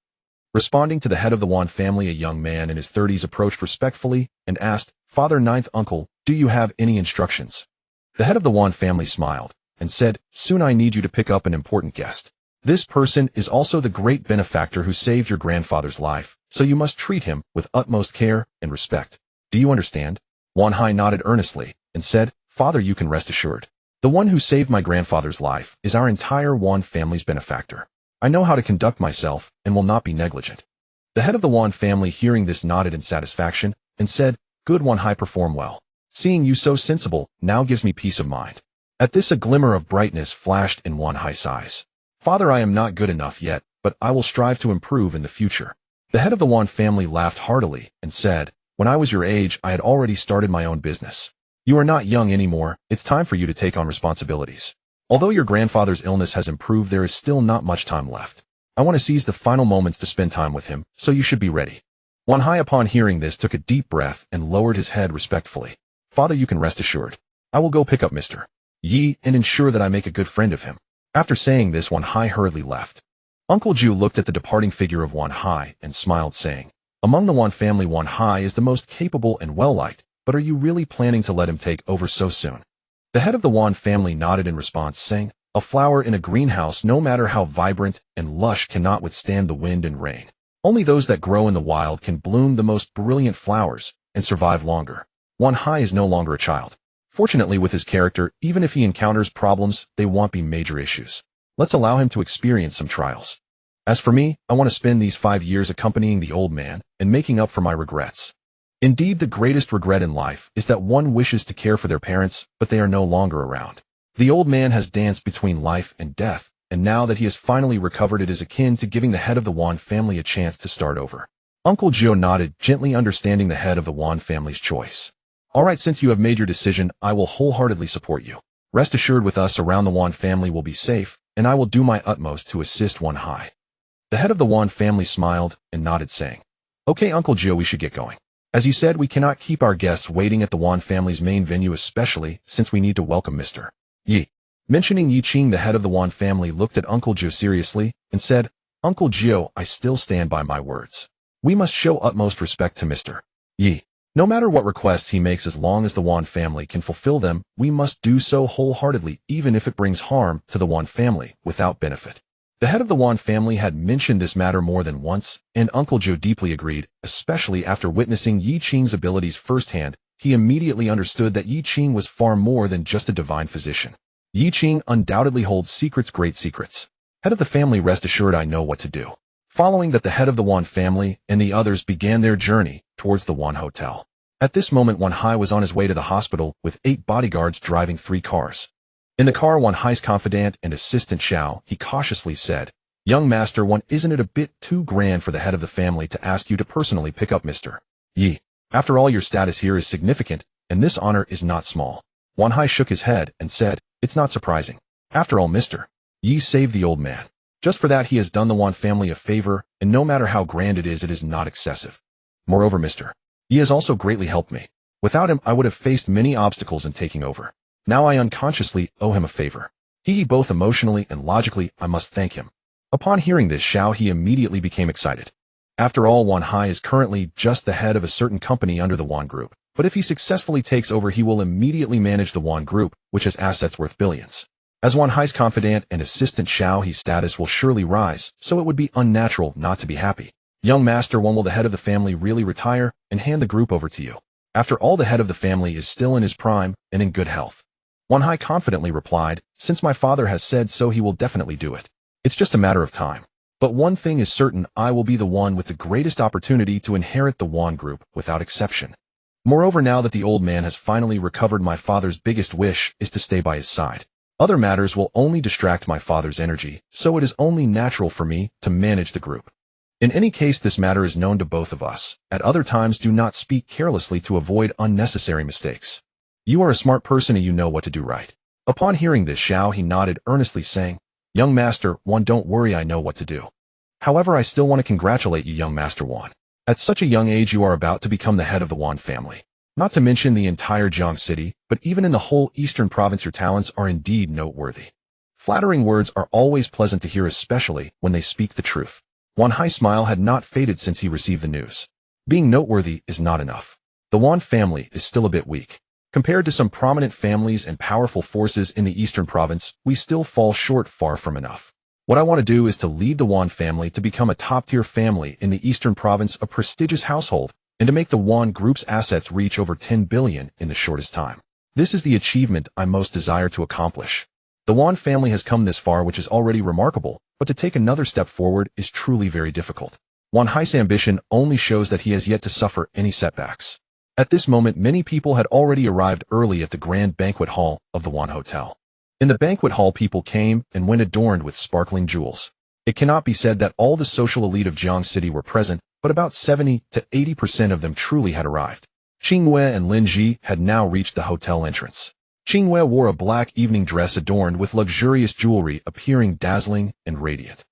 Responding to the head of the Wan family, a young man in his 30s approached respectfully and asked, Father, ninth uncle, do you have any instructions? The head of the Wan family smiled and said, soon I need you to pick up an important guest. This person is also the great benefactor who saved your grandfather's life, so you must treat him with utmost care and respect. Do you understand? Wan Hai nodded earnestly and said, Father, you can rest assured. The one who saved my grandfather's life is our entire Wan family's benefactor. I know how to conduct myself and will not be negligent. The head of the Wan family, hearing this, nodded in satisfaction and said, Good, Wan Hai, perform well. Seeing you so sensible now gives me peace of mind. At this, a glimmer of brightness flashed in Wan Hai's eyes. Father, I am not good enough yet, but I will strive to improve in the future. The head of the Wan family laughed heartily and said, When I was your age, I had already started my own business. You are not young anymore. It's time for you to take on responsibilities. Although your grandfather's illness has improved, there is still not much time left. I want to seize the final moments to spend time with him, so you should be ready. Wan Hai, upon hearing this, took a deep breath and lowered his head respectfully. Father, you can rest assured. I will go pick up Mr. Yi and ensure that I make a good friend of him. After saying this, Wan Hai hurriedly left. Uncle Ju looked at the departing figure of Wan Hai and smiled, saying, Among the Wan family, Wan Hai is the most capable and well-liked, but are you really planning to let him take over so soon? The head of the Wan family nodded in response, saying, A flower in a greenhouse, no matter how vibrant and lush, cannot withstand the wind and rain. Only those that grow in the wild can bloom the most brilliant flowers and survive longer. Wan Hai is no longer a child. Fortunately, with his character, even if he encounters problems, they won't be major issues. Let's allow him to experience some trials. As for me, I want to spend these 5 years accompanying the old man and making up for my regrets. Indeed, the greatest regret in life is that one wishes to care for their parents, but they are no longer around. The old man has danced between life and death, and now that he has finally recovered, it is akin to giving the head of the Wan family a chance to start over. Uncle Joe nodded, gently understanding the head of the Wan family's choice. All right, since you have made your decision, I will wholeheartedly support you. Rest assured with us around the Wan family will be safe, and I will do my utmost to assist Wan Hai. The head of the Wan family smiled and nodded, saying, Okay, Uncle Joe, we should get going. As you said, we cannot keep our guests waiting at the Wan family's main venue, especially since we need to welcome Mr. Yi. Mentioning Yi Qing, the head of the Wan family looked at Uncle Joe seriously and said, Uncle Joe, I still stand by my words. We must show utmost respect to Mr. Yi. No matter what requests he makes, as long as the Wan family can fulfill them, we must do so wholeheartedly, even if it brings harm to the Wan family without benefit. The head of the Wan family had mentioned this matter more than once, and Uncle Joe deeply agreed, especially after witnessing Yi Qing's abilities firsthand. He immediately understood that Yi Qing was far more than just a divine physician. Yi Qing undoubtedly holds secrets, great secrets. Head of the family, rest assured I know what to do. Following that, the head of the Wan family and the others began their journey towards the Wan Hotel. At this moment, Wan Hai was on his way to the hospital with 8 bodyguards driving 3 cars. In the car, Wan Hai's confidant and assistant Xiao, he cautiously said, Young Master Wan, isn't it a bit too grand for the head of the family to ask you to personally pick up Mr. Yi? After all, your status here is significant, and this honor is not small. Wan Hai shook his head and said, It's not surprising. After all, Mr. Yi saved the old man. Just for that, he has done the Wan family a favor, and no matter how grand it is not excessive. Moreover, Mr. Yi has also greatly helped me. Without him, I would have faced many obstacles in taking over. Now I unconsciously owe him a favor. Both emotionally and logically, I must thank him. Upon hearing this, he immediately became excited. After all, Wan Hai is currently just the head of a certain company under the Wan Group, but if he successfully takes over, he will immediately manage the Wan Group, which has assets worth billions. As Wan Hai's confidant and assistant his status will surely rise, so it would be unnatural not to be happy. Young Master Wan, will the head of the family really retire and hand the group over to you? After all, the head of the family is still in his prime and in good health. Wan Hai confidently replied, Since my father has said so, he will definitely do it. It's just a matter of time. But one thing is certain, I will be the one with the greatest opportunity to inherit the Wan Group without exception. Moreover, now that the old man has finally recovered, my father's biggest wish is to stay by his side. Other matters will only distract my father's energy, so it is only natural for me to manage the group. In any case, this matter is known to both of us. At other times, do not speak carelessly to avoid unnecessary mistakes. You are a smart person and you know what to do, right? Upon hearing this, he nodded earnestly, saying, Young Master Wan, don't worry, I know what to do. However, I still want to congratulate you, Young Master Wan. At such a young age, you are about to become the head of the Wan family. Not to mention the entire Jiang city, but even in the whole eastern province, your talents are indeed noteworthy. Flattering words are always pleasant to hear, especially when they speak the truth. Wan Hai's smile had not faded since he received the news. Being noteworthy is not enough. The Wan family is still a bit weak. Compared to some prominent families and powerful forces in the eastern province, we still fall short, far from enough. What I want to do is to lead the Wan family to become a top-tier family in the eastern province, a prestigious household, and to make the Wan Group's assets reach over 10 billion in the shortest time. This is the achievement I most desire to accomplish. The Wan family has come this far, which is already remarkable, but to take another step forward is truly very difficult. Wan Hai's ambition only shows that he has yet to suffer any setbacks. At this moment, many people had already arrived early at the grand banquet hall of the Wan Hotel. In the banquet hall, people came and went adorned with sparkling jewels. It cannot be said that all the social elite of Jiang City were present, but about 70 to 80% of them truly had arrived. Qingyue and Lin Ji had now reached the hotel entrance. Qingyue wore a black evening dress adorned with luxurious jewelry, appearing dazzling and radiant.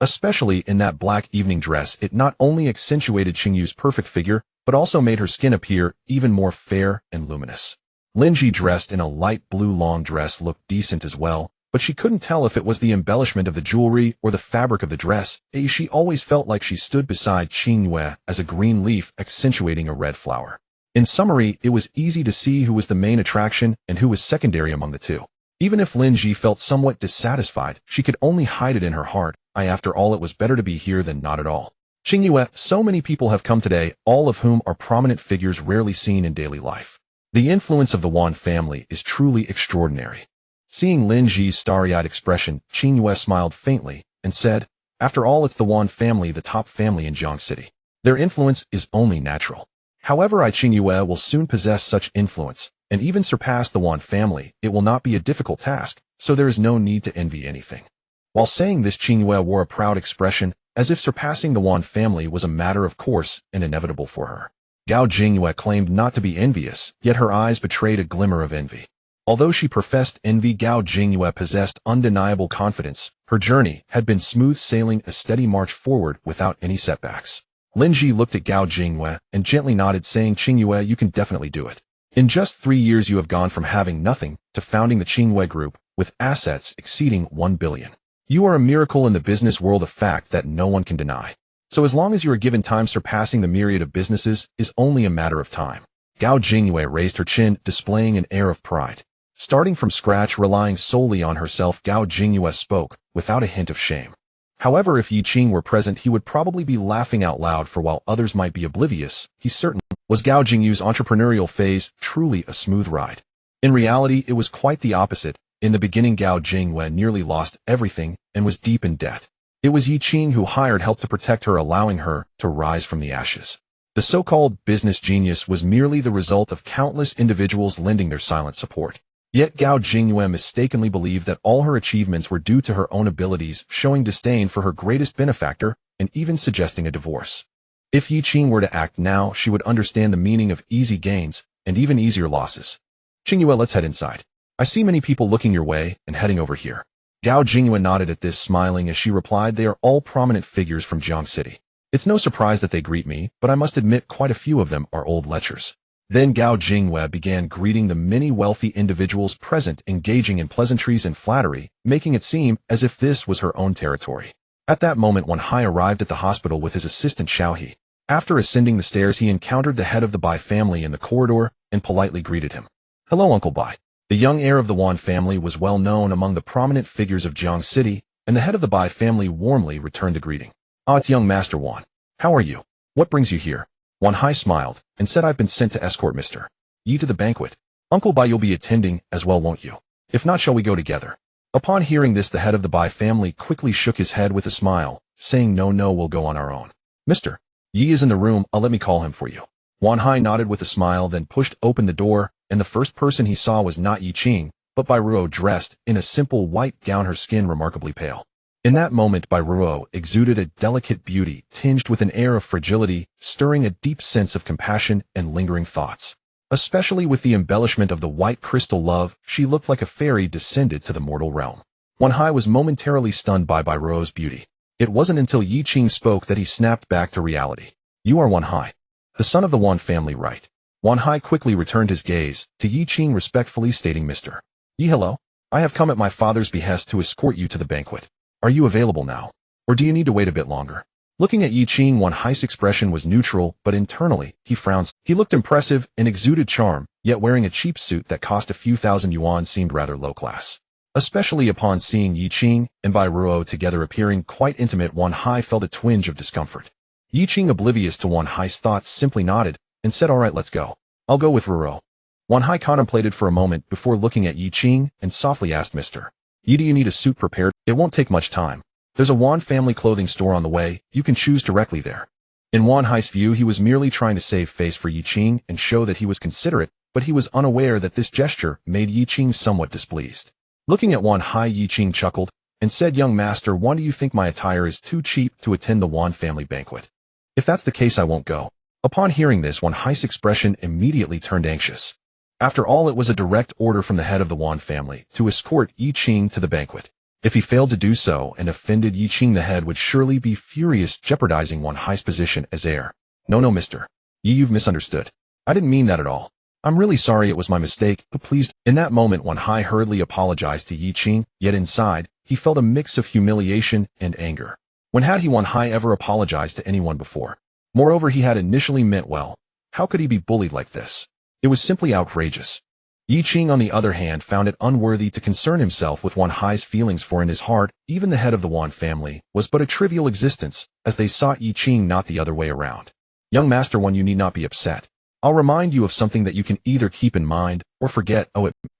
Especially in that black evening dress, it not only accentuated Qingyue's perfect figure, but also made her skin appear even more fair and luminous. Lin Ji, dressed in a light blue long dress, looked decent as well, but she couldn't tell if it was the embellishment of the jewelry or the fabric of the dress. She always felt like she stood beside Qingyue as a green leaf accentuating a red flower. In summary, it was easy to see who was the main attraction and who was secondary among the two. Even if Lin Ji felt somewhat dissatisfied, she could only hide it in her heart. After all, it was better to be here than not at all. Qingyue, so many people have come today, all of whom are prominent figures rarely seen in daily life. The influence of the Wan family is truly extraordinary. Seeing Lin Ji's starry-eyed expression, Qingyue smiled faintly and said, After all, it's the Wan family, the top family in Jiang City. Their influence is only natural. However, Qingyue will soon possess such influence, and even surpass the Wan family. It will not be a difficult task, so there is no need to envy anything. While saying this, Qingyue wore a proud expression, as if surpassing the Wan family was a matter of course and inevitable for her. Gao Jingyue claimed not to be envious, yet her eyes betrayed a glimmer of envy. Although she professed envy, Gao Jingyue possessed undeniable confidence. Her journey had been smooth sailing, a steady march forward without any setbacks. Lin Ji looked at Gao Jingyue and gently nodded, saying, "Qingyue, you can definitely do it. In just 3 years you have gone from having nothing to founding the Qingyue Group with assets exceeding 1 billion. You are a miracle in the business world, a fact that no one can deny. So as long as you are given time, surpassing the myriad of businesses is only a matter of time." Gao Jingyue raised her chin, displaying an air of pride. Starting from scratch, relying solely on herself, Gao Jingyue spoke, without a hint of shame. However, if Yi Qing were present, he would probably be laughing out loud, for while others might be oblivious, he certainly was. Gao Jingyue's entrepreneurial phase truly a smooth ride. In reality, it was quite the opposite. In the beginning, Gao Jingyue nearly lost everything and was deep in debt. It was Yi Qing who hired help to protect her, allowing her to rise from the ashes. The so-called business genius was merely the result of countless individuals lending their silent support. Yet Gao Jingyue mistakenly believed that all her achievements were due to her own abilities, showing disdain for her greatest benefactor and even suggesting a divorce. If Yi Qing were to act now, she would understand the meaning of easy gains and even easier losses. "Qingyue, let's head inside. I see many people looking your way and heading over here." Gao Jingyue nodded at this, smiling as she replied, "They are all prominent figures from Jiang City. It's no surprise that they greet me, but I must admit quite a few of them are old lechers." Then Gao Jingyue began greeting the many wealthy individuals present, engaging in pleasantries and flattery, making it seem as if this was her own territory. At that moment, Wan Hai arrived at the hospital with his assistant Xiaohe. After ascending the stairs, he encountered the head of the Bai family in the corridor and politely greeted him. "Hello, Uncle Bai." The young heir of the Wan family was well known among the prominent figures of Jiang City, and the head of the Bai family warmly returned the greeting. "Ah, it's young Master Wan. How are you? What brings you here?" Wan Hai smiled and said, "I've been sent to escort Mr. Yi to the banquet. Uncle Bai, you'll be attending as well, won't you? If not, shall we go together?" Upon hearing this, the head of the Bai family quickly shook his head with a smile, saying, No, we'll go on our own. "Mr. Yi is in the room. Let me call him for you." Wan Hai nodded with a smile, then pushed open the door, and the first person he saw was not Yi Qing, but Bai Ruo, dressed in a simple white gown, her skin remarkably pale. In that moment, Bai Ruo exuded a delicate beauty tinged with an air of fragility, stirring a deep sense of compassion and lingering thoughts. Especially with the embellishment of the white crystal love, she looked like a fairy descended to the mortal realm. Wan Hai was momentarily stunned by Bai Ruo's beauty. It wasn't until Yi Qing spoke that he snapped back to reality. "You are Wan Hai, the son of the Wan family, right?" Wan Hai quickly returned his gaze to Yi Qing, respectfully stating, "Mr. Yi, hello. I have come at my father's behest to escort you to the banquet. Are you available now? Or do you need to wait a bit longer?" Looking at Yi Qing, Wan Hai's expression was neutral, but internally, he frowned. He looked impressive and exuded charm, yet wearing a cheap suit that cost a few thousand yuan seemed rather low class. Especially upon seeing Yi Qing and Bai Ruo together appearing quite intimate, Wan Hai felt a twinge of discomfort. Yi Qing, oblivious to Wan Hai's thoughts, simply nodded and said, "All right, let's go. I'll go with Ruo." Wan Hai contemplated for a moment before looking at Yi Qing and softly asked, "Mr. Yi, do you need a suit prepared? It won't take much time. There's a Wan family clothing store on the way. You can choose directly there." In Wan Hai's view, he was merely trying to save face for Yi Qing and show that he was considerate, but he was unaware that this gesture made Yi Qing somewhat displeased. Looking at Wan Hai, Yi Qing chuckled and said, "Young master, why do you think my attire is too cheap to attend the Wan family banquet? If that's the case, I won't go." Upon hearing this, Wan Hai's expression immediately turned anxious. After all, it was a direct order from the head of the Wan family to escort Yi Qing to the banquet. If he failed to do so and offended Yi Qing, the head would surely be furious, jeopardizing Wan Hai's position as heir. No, Mr. Yi, you've misunderstood. I didn't mean that at all. I'm really sorry, it was my mistake, but please." In that moment, Wan Hai hurriedly apologized to Yi Qing, yet inside, he felt a mix of humiliation and anger. When had Wan Hai ever apologized to anyone before? Moreover, he had initially meant well. How could he be bullied like this? It was simply outrageous. Yi Qing, on the other hand, found it unworthy to concern himself with Wan Hai's feelings, for in his heart, even the head of the Wan family was but a trivial existence, as they sought Yi Qing, not the other way around. "Young Master Wan, you need not be upset. I'll remind you of something that you can either keep in mind or forget."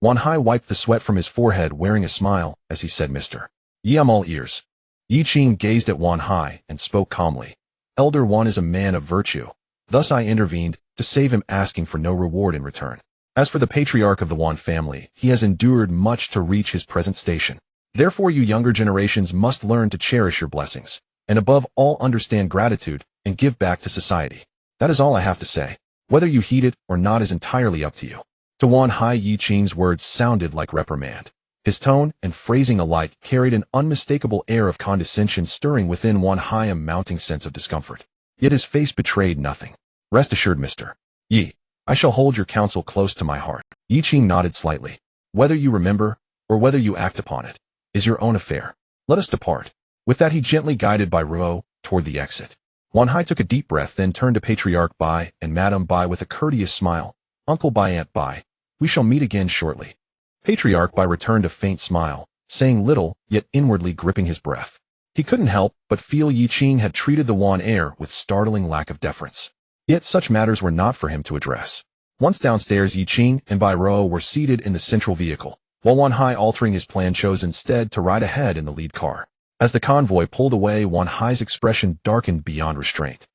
Wan Hai wiped the sweat from his forehead, wearing a smile, as he said, "Mr. Yi, I'm all ears." Yi Qing gazed at Wan Hai and spoke calmly. "Elder Wan is a man of virtue. Thus I intervened to save him, asking for no reward in return. As for the patriarch of the Wan family, he has endured much to reach his present station. Therefore, you younger generations must learn to cherish your blessings. and above all understand gratitude and give back to society. That is all I have to say. Whether you heed it or not is entirely up to you. To Wan Hai, Yi Qing's words sounded like reprimand. His tone and phrasing alike carried an unmistakable air of condescension, stirring within Wan Hai a mounting sense of discomfort. Yet his face betrayed nothing. Rest assured, Mr. Yi, I shall hold your counsel close to my heart. Yi Qing nodded slightly. Whether you remember, or whether you act upon it, is your own affair. Let us depart. With that he gently guided Bai Ruo toward the exit. Wan Hai took a deep breath, then turned to Patriarch Bai and Madame Bai with a courteous smile. Uncle Bai, Aunt Bai, we shall meet again shortly. Patriarch Bai returned a faint smile, saying little, yet inwardly gripping his breath. He couldn't help but feel Yi Qing had treated the Wan heir with startling lack of deference. Yet such matters were not for him to address. Once downstairs, Yi Qing and Bai Ruo were seated in the central vehicle, while Wan Hai, altering his plan, chose instead to ride ahead in the lead car. As the convoy pulled away, Wan Hai's expression darkened beyond restraint.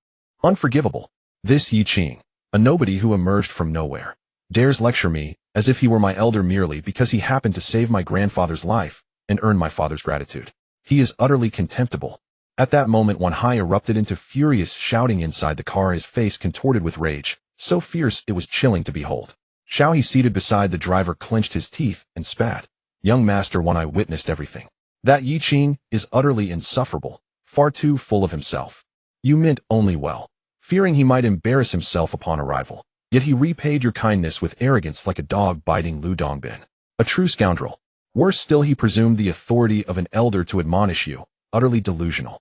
Unforgivable. This Yi Qing, a nobody who emerged from nowhere, dares lecture me as if he were my elder merely because he happened to save my grandfather's life and earn my father's gratitude. He is utterly contemptible. At that moment, Wan Hai erupted into furious shouting inside the car, his face contorted with rage, so fierce it was chilling to behold. Xiao He, seated beside the driver, clenched his teeth and spat. Young Master Wan, I witnessed everything. That Yi Qing is utterly insufferable, far too full of himself. You meant only well, fearing he might embarrass himself upon arrival. Yet he repaid your kindness with arrogance like a dog biting Lu Dongbin. A true scoundrel. Worse still, he presumed the authority of an elder to admonish you, utterly delusional.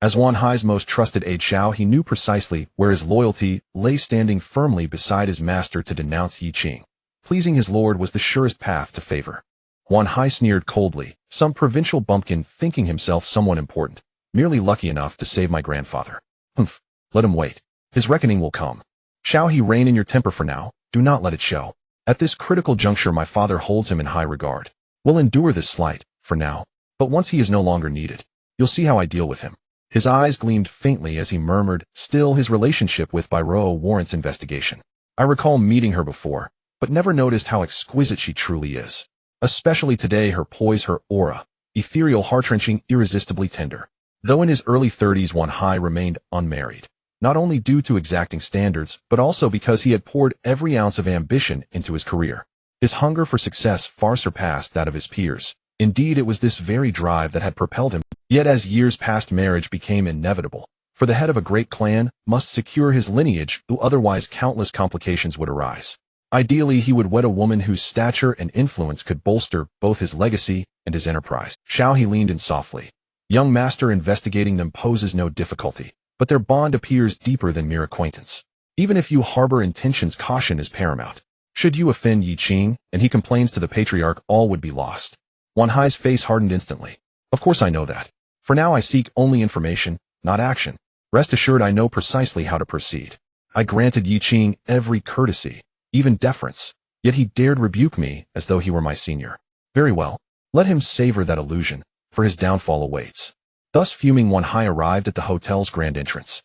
As Wan Hai's most trusted aide, Xiao He knew precisely where his loyalty lay, standing firmly beside his master to denounce Yi Qing. Pleasing his lord was the surest path to favor. Wan Hai sneered coldly, some provincial bumpkin thinking himself someone important, merely lucky enough to save my grandfather. Humph, let him wait. His reckoning will come. Xiao He, rein in your temper for now, do not let it show. At this critical juncture my father holds him in high regard. We'll endure this slight, for now, but once he is no longer needed, you'll see how I deal with him. His eyes gleamed faintly as he murmured, still his relationship with Bai Ruo warrants investigation. I recall meeting her before, but never noticed how exquisite she truly is. Especially today, her poise, her aura, ethereal, heart-wrenching, irresistibly tender. Though in his early 30s, Wan Hai remained unmarried, not only due to exacting standards, but also because he had poured every ounce of ambition into his career. His hunger for success far surpassed that of his peers. Indeed, it was this very drive that had propelled him. Yet as years passed, marriage became inevitable, for the head of a great clan must secure his lineage, though otherwise countless complications would arise. Ideally, he would wed a woman whose stature and influence could bolster both his legacy and his enterprise. Xiao He leaned in softly. Young master, investigating them poses no difficulty, but their bond appears deeper than mere acquaintance. Even if you harbor intentions, caution is paramount. Should you offend Yi Qing, and he complains to the patriarch, all would be lost. Wan Hai's face hardened instantly. Of course I know that. For now I seek only information, not action. Rest assured I know precisely how to proceed. I granted Yi Qing every courtesy, even deference, yet he dared rebuke me as though he were my senior. Very well, let him savor that illusion, for his downfall awaits. Thus fuming, Wan Hai arrived at the hotel's grand entrance.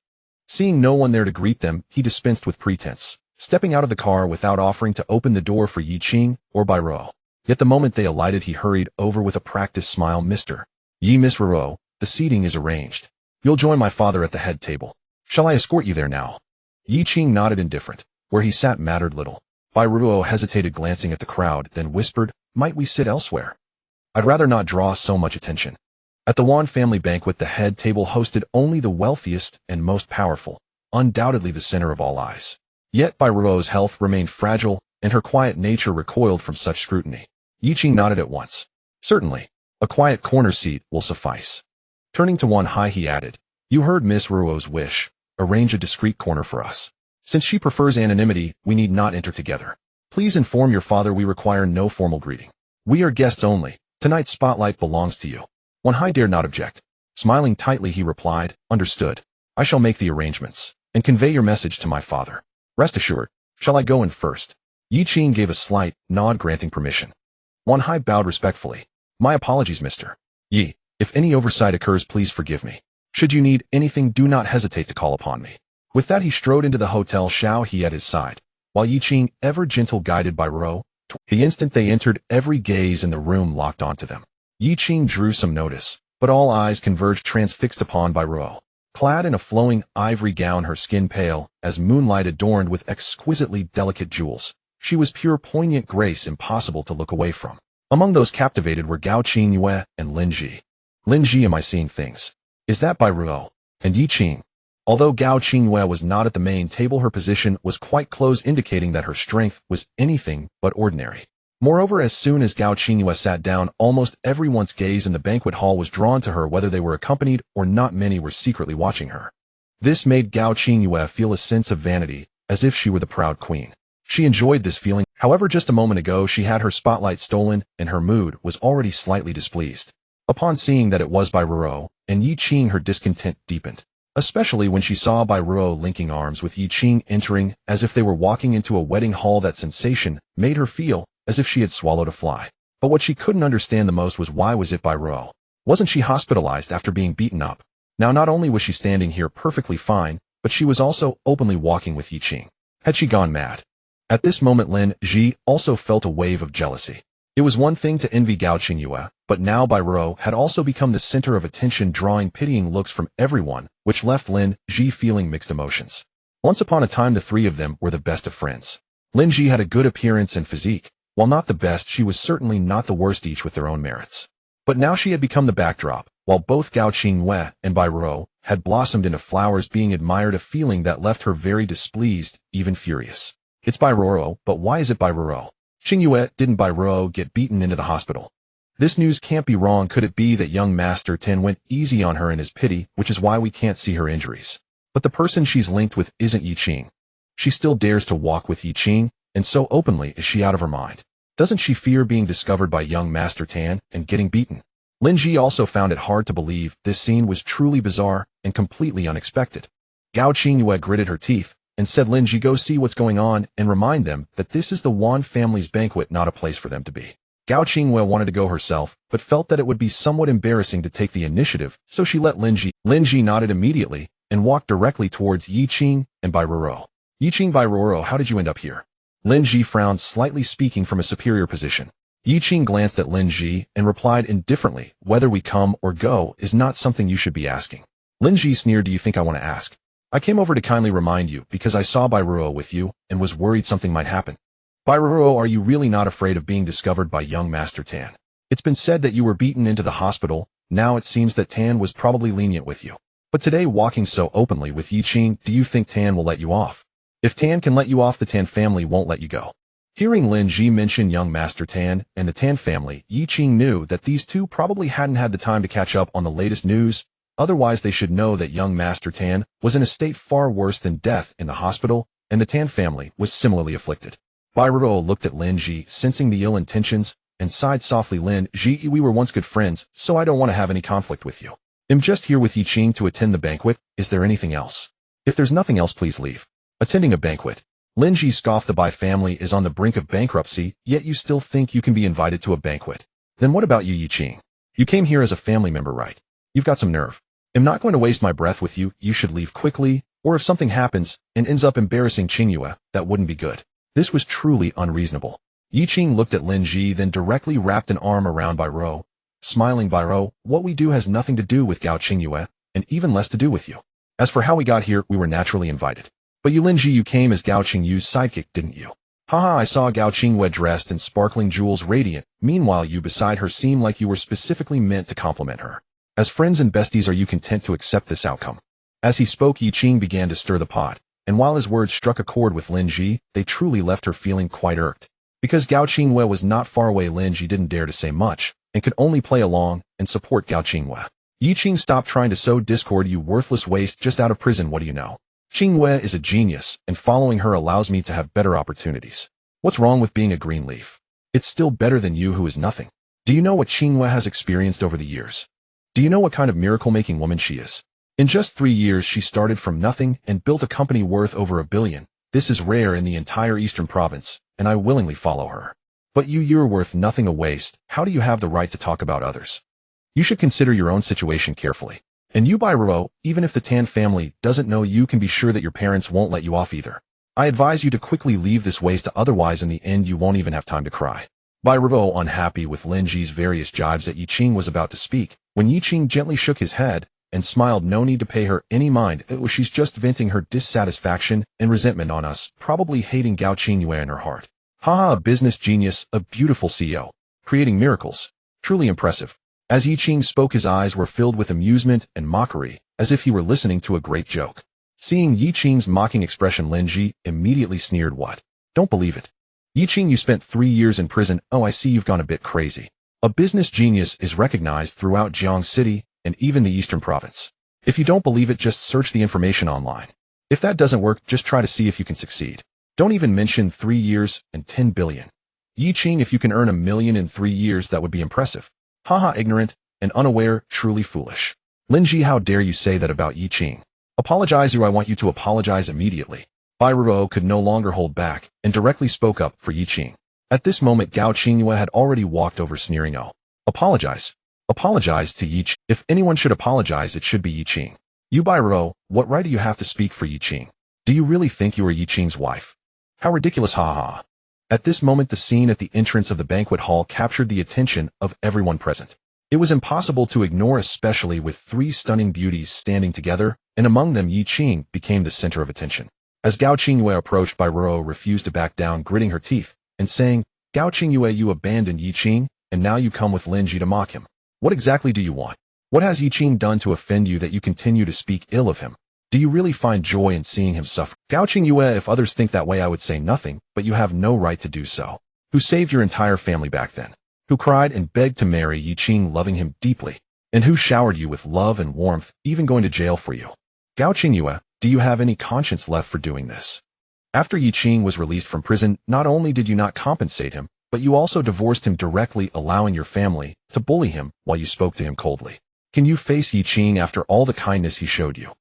Seeing no one there to greet them, he dispensed with pretense, stepping out of the car without offering to open the door for Yi Qing or Bai Ruo. Yet the moment they alighted, he hurried over with a practiced smile. Mr. Yi, Miss Ruo, the seating is arranged. You'll join my father at the head table. Shall I escort you there now? Yi Qing nodded, indifferent. Where he sat mattered little. Bai Ruo hesitated, glancing at the crowd, then whispered, might we sit elsewhere? I'd rather not draw so much attention. At the Wan family banquet, the head table hosted only the wealthiest and most powerful, undoubtedly the center of all eyes. Yet Bai Ruo's health remained fragile, and her quiet nature recoiled from such scrutiny. Yi Qing nodded at once. Certainly, a quiet corner seat will suffice. Turning to Wan Hai, he added, you heard Miss Ruo's wish. Arrange a discreet corner for us. Since she prefers anonymity, we need not enter together. Please inform your father we require no formal greeting. We are guests only. Tonight's spotlight belongs to you. Wan Hai dared not object. Smiling tightly, he replied, understood. I shall make the arrangements, and convey your message to my father. Rest assured. Shall I go in first? Yi Qing gave a slight nod, granting permission. Wan Hai bowed respectfully. My apologies, Mr. Yi. If any oversight occurs, please forgive me. Should you need anything, do not hesitate to call upon me. With that, he strode into the hotel, Xiao He at his side, while Yi Qing, ever gentle, guided by Ruo. The instant they entered, every gaze in the room locked onto them. Yi Qing drew some notice, but all eyes converged transfixed upon by Ruo. Clad in a flowing ivory gown, her skin pale, as moonlight adorned with exquisitely delicate jewels, she was pure poignant grace impossible to look away from. Among those captivated were Gao Qingyue and Lin Ji. Lin Ji, am I seeing things? Is that by Ruo? And Yi Qing? Although Gao Qingyue was not at the main table, her position was quite close, indicating that her strength was anything but ordinary. Moreover, as soon as Gao Qingyue sat down, almost everyone's gaze in the banquet hall was drawn to her, whether they were accompanied or not. Many were secretly watching her. This made Gao Qingyue feel a sense of vanity, as if she were the proud queen. She enjoyed this feeling. However, just a moment ago she had her spotlight stolen, and her mood was already slightly displeased. Upon seeing that it was by Ruo and Yi Qing, her discontent deepened, especially when she saw by Ruo linking arms with Yi Qing, entering as if they were walking into a wedding hall. That sensation made her feel as if she had swallowed a fly. But what she couldn't understand the most was, why was it by Ruo? Wasn't she hospitalized after being beaten up? Now not only was she standing here perfectly fine, but she was also openly walking with Yi Qing. Had she gone mad? At this moment Lin Ji also felt a wave of jealousy. It was one thing to envy Gao Qingyue, but now Bai Ruo had also become the center of attention, drawing pitying looks from everyone, which left Lin Ji feeling mixed emotions. Once upon a time the three of them were the best of friends. Lin Ji had a good appearance and physique. While not the best, she was certainly not the worst, each with their own merits. But now she had become the backdrop, while both Gao Qingyue and Bai Ruo had blossomed into flowers, being admired, a feeling that left her very displeased, even furious. It's Bai Ruo, but why is it Bai Ruo? Qingyue, didn't Bai Ruo get beaten into the hospital? This news can't be wrong. Could it be that young Master Tan went easy on her in his pity, which is why we can't see her injuries? But the person she's linked with isn't Yi Qing. She still dares to walk with Yi Qing, and so openly. Is she out of her mind? Doesn't she fear being discovered by young Master Tan and getting beaten? Lin Ji also found it hard to believe. This scene was truly bizarre and completely unexpected. Gao Qingyue gritted her teeth and said, Lin Ji, go see what's going on and remind them that this is the Wan family's banquet, not a place for them to be. Gao Qingyue wanted to go herself, but felt that it would be somewhat embarrassing to take the initiative, so she let Lin Ji. Lin Ji nodded immediately and walked directly towards Yi Qing and Bai Ruo. Yi Qing, Bai Ruo, how did you end up here? Lin Ji frowned slightly, speaking from a superior position. Yi Qing glanced at Lin Ji and replied indifferently, whether we come or go is not something you should be asking. Lin Ji sneered, do you think I want to ask? I came over to kindly remind you because I saw Bai Ruo with you and was worried something might happen. Bai Ruo, are you really not afraid of being discovered by young Master Tan? It's been said that you were beaten into the hospital. Now it seems that Tan was probably lenient with you. But today, walking so openly with Yi Qing, do you think Tan will let you off? If Tan can let you off, the Tan family won't let you go. Hearing Lin Ji mention young Master Tan and the Tan family, Yi Qing knew that these two probably hadn't had the time to catch up on the latest news. Otherwise, they should know that young Master Tan was in a state far worse than death in the hospital, and the Tan family was similarly afflicted. Bai Ruo looked at Lin Ji, sensing the ill intentions, and sighed softly. Lin Ji, we were once good friends, so I don't want to have any conflict with you. I'm just here with Yi Qing to attend the banquet. Is there anything else? If there's nothing else, please leave. Attending a banquet? Lin Ji scoffed. The Bai family is on the brink of bankruptcy, yet you still think you can be invited to a banquet. Then what about you, Yi Qing? You came here as a family member, right? You've got some nerve. I'm not going to waste my breath with you. You should leave quickly, or if something happens and ends up embarrassing Qingyue, that wouldn't be good. This was truly unreasonable. Yi Qing looked at Lin Ji, then directly wrapped an arm around Bai Ruo, smiling. Bai Ruo, what we do has nothing to do with Gao Qingyue, and even less to do with you. As for how we got here, we were naturally invited. But you, Lin Ji, you came as Gao Qingyue's sidekick, didn't you? Haha, I saw Gao Qingyue dressed in sparkling jewels, radiant. Meanwhile, you beside her seemed like you were specifically meant to compliment her. As friends and besties, are you content to accept this outcome? As he spoke, Yi Qing began to stir the pot, and while his words struck a chord with Lin Ji, they truly left her feeling quite irked. Because Gao Qingyue was not far away, Lin Ji didn't dare to say much, and could only play along and support Gao Qingyue. Yi Qing, stop trying to sow discord, you worthless waste, just out of prison, what do you know? Qingyue is a genius, and following her allows me to have better opportunities. What's wrong with being a green leaf? It's still better than you, who is nothing. Do you know what Qingyue has experienced over the years? Do you know what kind of miracle-making woman she is? In just 3 years, she started from nothing and built a company worth over $1 billion. This is rare in the entire Eastern Province, and I willingly follow her. But you're worth nothing, a waste. How do you have the right to talk about others? You should consider your own situation carefully. And you, Bai Ruo, even if the Tan family doesn't know, you can be sure that your parents won't let you off either. I advise you to quickly leave this waste, otherwise in the end you won't even have time to cry. Bai Ruo, unhappy with Lin Ji's various jibes that Yi Qing was about to speak, When Yiqing gently shook his head and smiled, no need to pay her any mind, she's just venting her dissatisfaction and resentment on us, probably hating Gao Qingyue in her heart. Haha, a business genius, a beautiful CEO. Creating miracles. Truly impressive. As Yiqing spoke, his eyes were filled with amusement and mockery, as if he were listening to a great joke. Seeing Yiqing's mocking expression, Lin Ji immediately sneered. What? Don't believe it. Yiqing, you spent 3 years in prison. Oh, I see you've gone a bit crazy. A business genius is recognized throughout Jiang City and even the Eastern Province. If you don't believe it, just search the information online. If that doesn't work, just try to see if you can succeed. Don't even mention 3 years and 10 billion. Yiqing, if you can earn 1 million in 3 years, that would be impressive. Haha, ignorant and unaware, truly foolish. Lin Ji, how dare you say that about Yiqing? Apologize, or I want you to apologize immediately. Bai Ruo could no longer hold back and directly spoke up for Yiqing. At this moment, Gao Qingyue had already walked over, sneering. Oh, apologize. Apologize to Yiqing. If anyone should apologize, it should be Yiqing. You, Bai Ruo, what right do you have to speak for Yiqing? Do you really think you are Yiqing's wife? How ridiculous, haha. At this moment, the scene at the entrance of the banquet hall captured the attention of everyone present. It was impossible to ignore, especially with 3 stunning beauties standing together, and among them Yiqing became the center of attention. As Gao Qingyue approached, Bai Ruo refused to back down, gritting her teeth and saying, Gao Qingyue, you abandoned Yiqing, and now you come with Lin Ji to mock him. What exactly do you want? What has Yiqing done to offend you that you continue to speak ill of him? Do you really find joy in seeing him suffer? Gao Qingyue, if others think that way, I would say nothing, but you have no right to do so. Who saved your entire family back then? Who cried and begged to marry Yiqing, loving him deeply? And who showered you with love and warmth, even going to jail for you? Gao Qingyue, do you have any conscience left for doing this? After Yiqing was released from prison, not only did you not compensate him, but you also divorced him directly, allowing your family to bully him while you spoke to him coldly. Can you face Yiqing after all the kindness he showed you?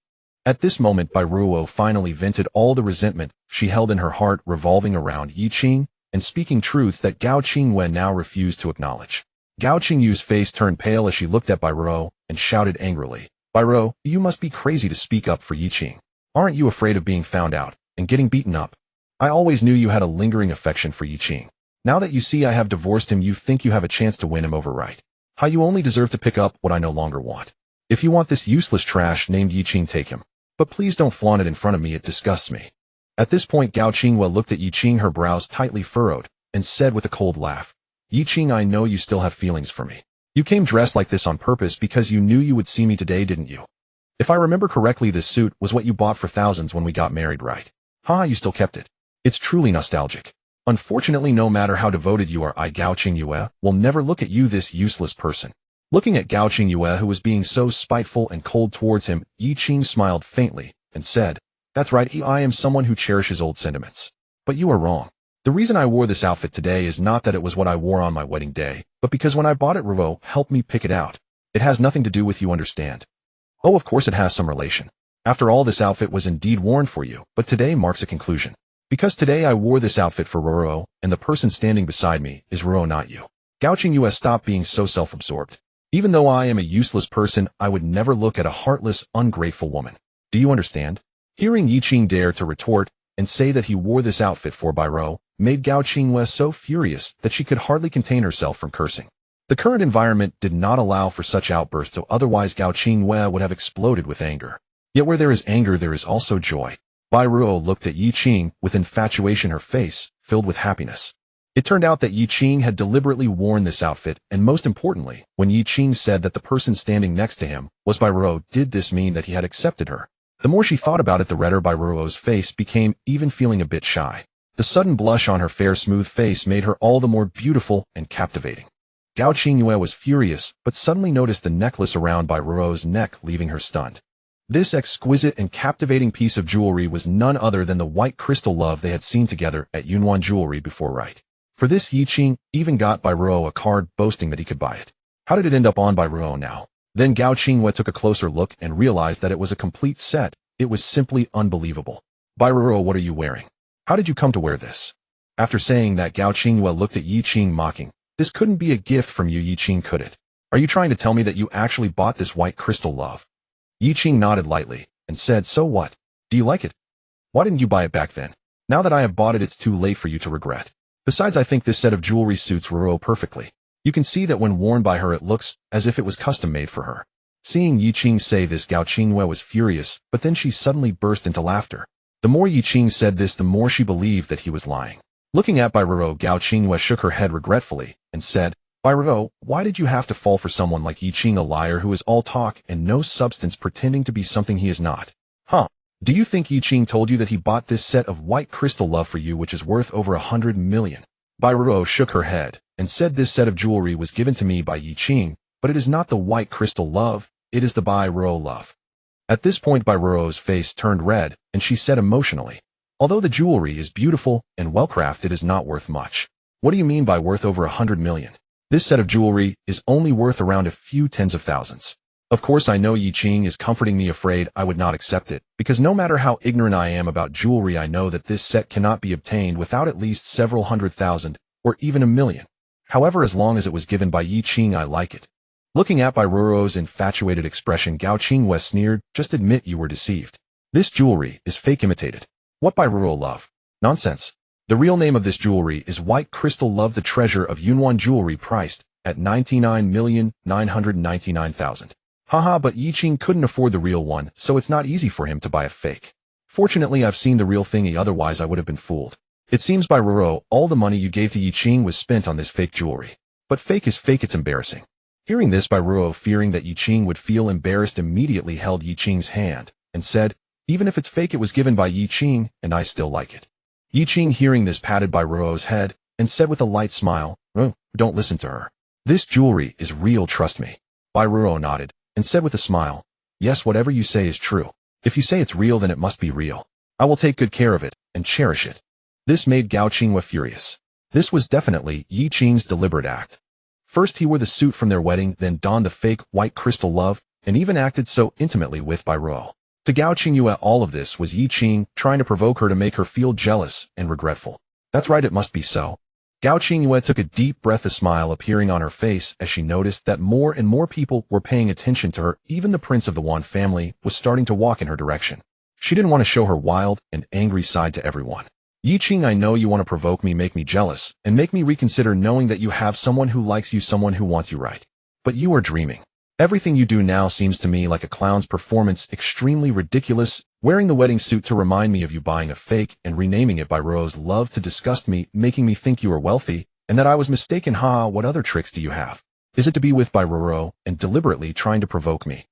At this moment, Bai Ruo finally vented all the resentment she held in her heart, revolving around Yiqing and speaking truths that Gao Qingyue now refused to acknowledge. Gao Qingyue's face turned pale as she looked at Bai Ruo and shouted angrily, Bai Ruo, you must be crazy to speak up for Yiqing. Aren't you afraid of being found out and getting beaten up? I always knew you had a lingering affection for Yiqing. Now that you see I have divorced him, you think you have a chance to win him over, right? How you only deserve to pick up what I no longer want. If you want this useless trash named Yiqing, take him. But please don't flaunt it in front of me, it disgusts me. At this point, Gao Qingyue looked at Yiqing, her brows tightly furrowed, and said with a cold laugh, Yiqing, I know you still have feelings for me. You came dressed like this on purpose because you knew you would see me today, didn't you? If I remember correctly, this suit was what you bought for thousands when we got married, right? Ha, you still kept it. It's truly nostalgic. Unfortunately, no matter how devoted you are, I, Gao Qingyue, will never look at you, this useless person. Looking at Gao Qingyue, who was being so spiteful and cold towards him, Yiqing smiled faintly and said, That's right, I am someone who cherishes old sentiments. But you are wrong. The reason I wore this outfit today is not that it was what I wore on my wedding day, but because when I bought it, Ruo helped me pick it out. It has nothing to do with you, understand? Oh, of course it has some relation. After all, this outfit was indeed worn for you, but today marks a conclusion. Because today I wore this outfit for Ruo, and the person standing beside me is Ruo, not you. Gao Qingyue, stop being so self-absorbed. Even though I am a useless person, I would never look at a heartless, ungrateful woman. Do you understand? Hearing Yiqing dare to retort and say that he wore this outfit for Bai Ruo made Gao Qingyue so furious that she could hardly contain herself from cursing. The current environment did not allow for such outbursts, so otherwise Gao Qingyue would have exploded with anger. Yet where there is anger, there is also joy. Bai Ruo looked at Yiqing with infatuation, her face filled with happiness. It turned out that Yiqing had deliberately worn this outfit, and most importantly, when Yiqing said that the person standing next to him was Bai Ruo, did this mean that he had accepted her? The more she thought about it, the redder Bai Ruo's face became, even feeling a bit shy. The sudden blush on her fair, smooth face made her all the more beautiful and captivating. Gao Qingyue was furious, but suddenly noticed the necklace around Bai Ruo's neck, leaving her stunned. This exquisite and captivating piece of jewelry was none other than the white crystal love they had seen together at Yunwan Jewelry before, right? For this, Yiqing even got Bai Ruo a card boasting that he could buy it. How did it end up on Bai Ruo now? Then Gao Qingyue took a closer look and realized that it was a complete set. It was simply unbelievable. Bai Ruo, what are you wearing? How did you come to wear this? After saying that, Gao Qingyue looked at Yiqing, mocking. This couldn't be a gift from you, Yiqing, could it? Are you trying to tell me that you actually bought this white crystal love? Yiqing nodded lightly and said, So what? Do you like it? Why didn't you buy it back then? Now that I have bought it, it's too late for you to regret. Besides, I think this set of jewelry suits Ruo perfectly. You can see that when worn by her it looks as if it was custom-made for her. Seeing Yi Qing say this, Gao Qingwei was furious, but then she suddenly burst into laughter. The more Yi Qing said this, the more she believed that he was lying. Looking at Bai Ruo, Gao Qingwei shook her head regretfully and said, Bai Ruo, why did you have to fall for someone like Yi Qing, a liar who is all talk and no substance, pretending to be something he is not? Huh? Do you think Yi Qing told you that he bought this set of white crystal love for you, which is worth over 100 million? Bai Ruo shook her head and said, this set of jewelry was given to me by Yi Qing, but it is not the white crystal love, it is the Bai Ruo love. At this point, Bai Ruo's face turned red, and she said emotionally, although the jewelry is beautiful and well-crafted, it is not worth much. What do you mean by worth over 100 million? This set of jewelry is only worth around a few tens of thousands. Of course, I know Yi Qing is comforting me, afraid I would not accept it, because no matter how ignorant I am about jewelry, I know that this set cannot be obtained without at least several 100,000, or even 1 million. However, as long as it was given by Yi Qing, I like it. Looking at Bai Ruo's infatuated expression, Gao Qingwei sneered, just admit you were deceived. This jewelry is fake, imitated. What Bai Ruo love? Nonsense. The real name of this jewelry is White Crystal Love, the treasure of Yunyuan jewelry, priced at 99,999,000. Haha, but Yi Qing couldn't afford the real one, so it's not easy for him to buy a fake. Fortunately, I've seen the real thingy, otherwise I would have been fooled. It seems, Bai Ruo, all the money you gave to Yi Qing was spent on this fake jewelry. But fake is fake, it's embarrassing. Hearing this, Bai Ruo, fearing that Yi Qing would feel embarrassed, immediately held Yi Qing's hand and said, even if it's fake, it was given by Yi Qing, and I still like it. Yi Qing, hearing this, patted Bai Ruo's head and said with a light smile, oh, don't listen to her. This jewelry is real, trust me. Bai Ruo nodded and said with a smile, yes, whatever you say is true. If you say it's real, then it must be real. I will take good care of it and cherish it. This made Gao Qingwei furious. This was definitely Yi Qing's deliberate act. First he wore the suit from their wedding, then donned the fake white crystal love, and even acted so intimately with Bai Ruo. To Gao Qingwei, all of this was Yi Qing trying to provoke her, to make her feel jealous and regretful. That's right, it must be so. Gao Qingwei took a deep breath, a smile appearing on her face as she noticed that more and more people were paying attention to her. Even the prince of the Wan family was starting to walk in her direction. She didn't want to show her wild and angry side to everyone. Yi Qing, I know you want to provoke me, make me jealous, and make me reconsider, knowing that you have someone who likes you, someone who wants you right. But you are dreaming. Everything you do now seems to me like a clown's performance, extremely ridiculous. Wearing the wedding suit to remind me of you, buying a fake and renaming it Bai Ruo's love to disgust me, making me think you are wealthy, and that I was mistaken. Ha, what other tricks do you have? Is it to be with Bai Ruo and deliberately trying to provoke me?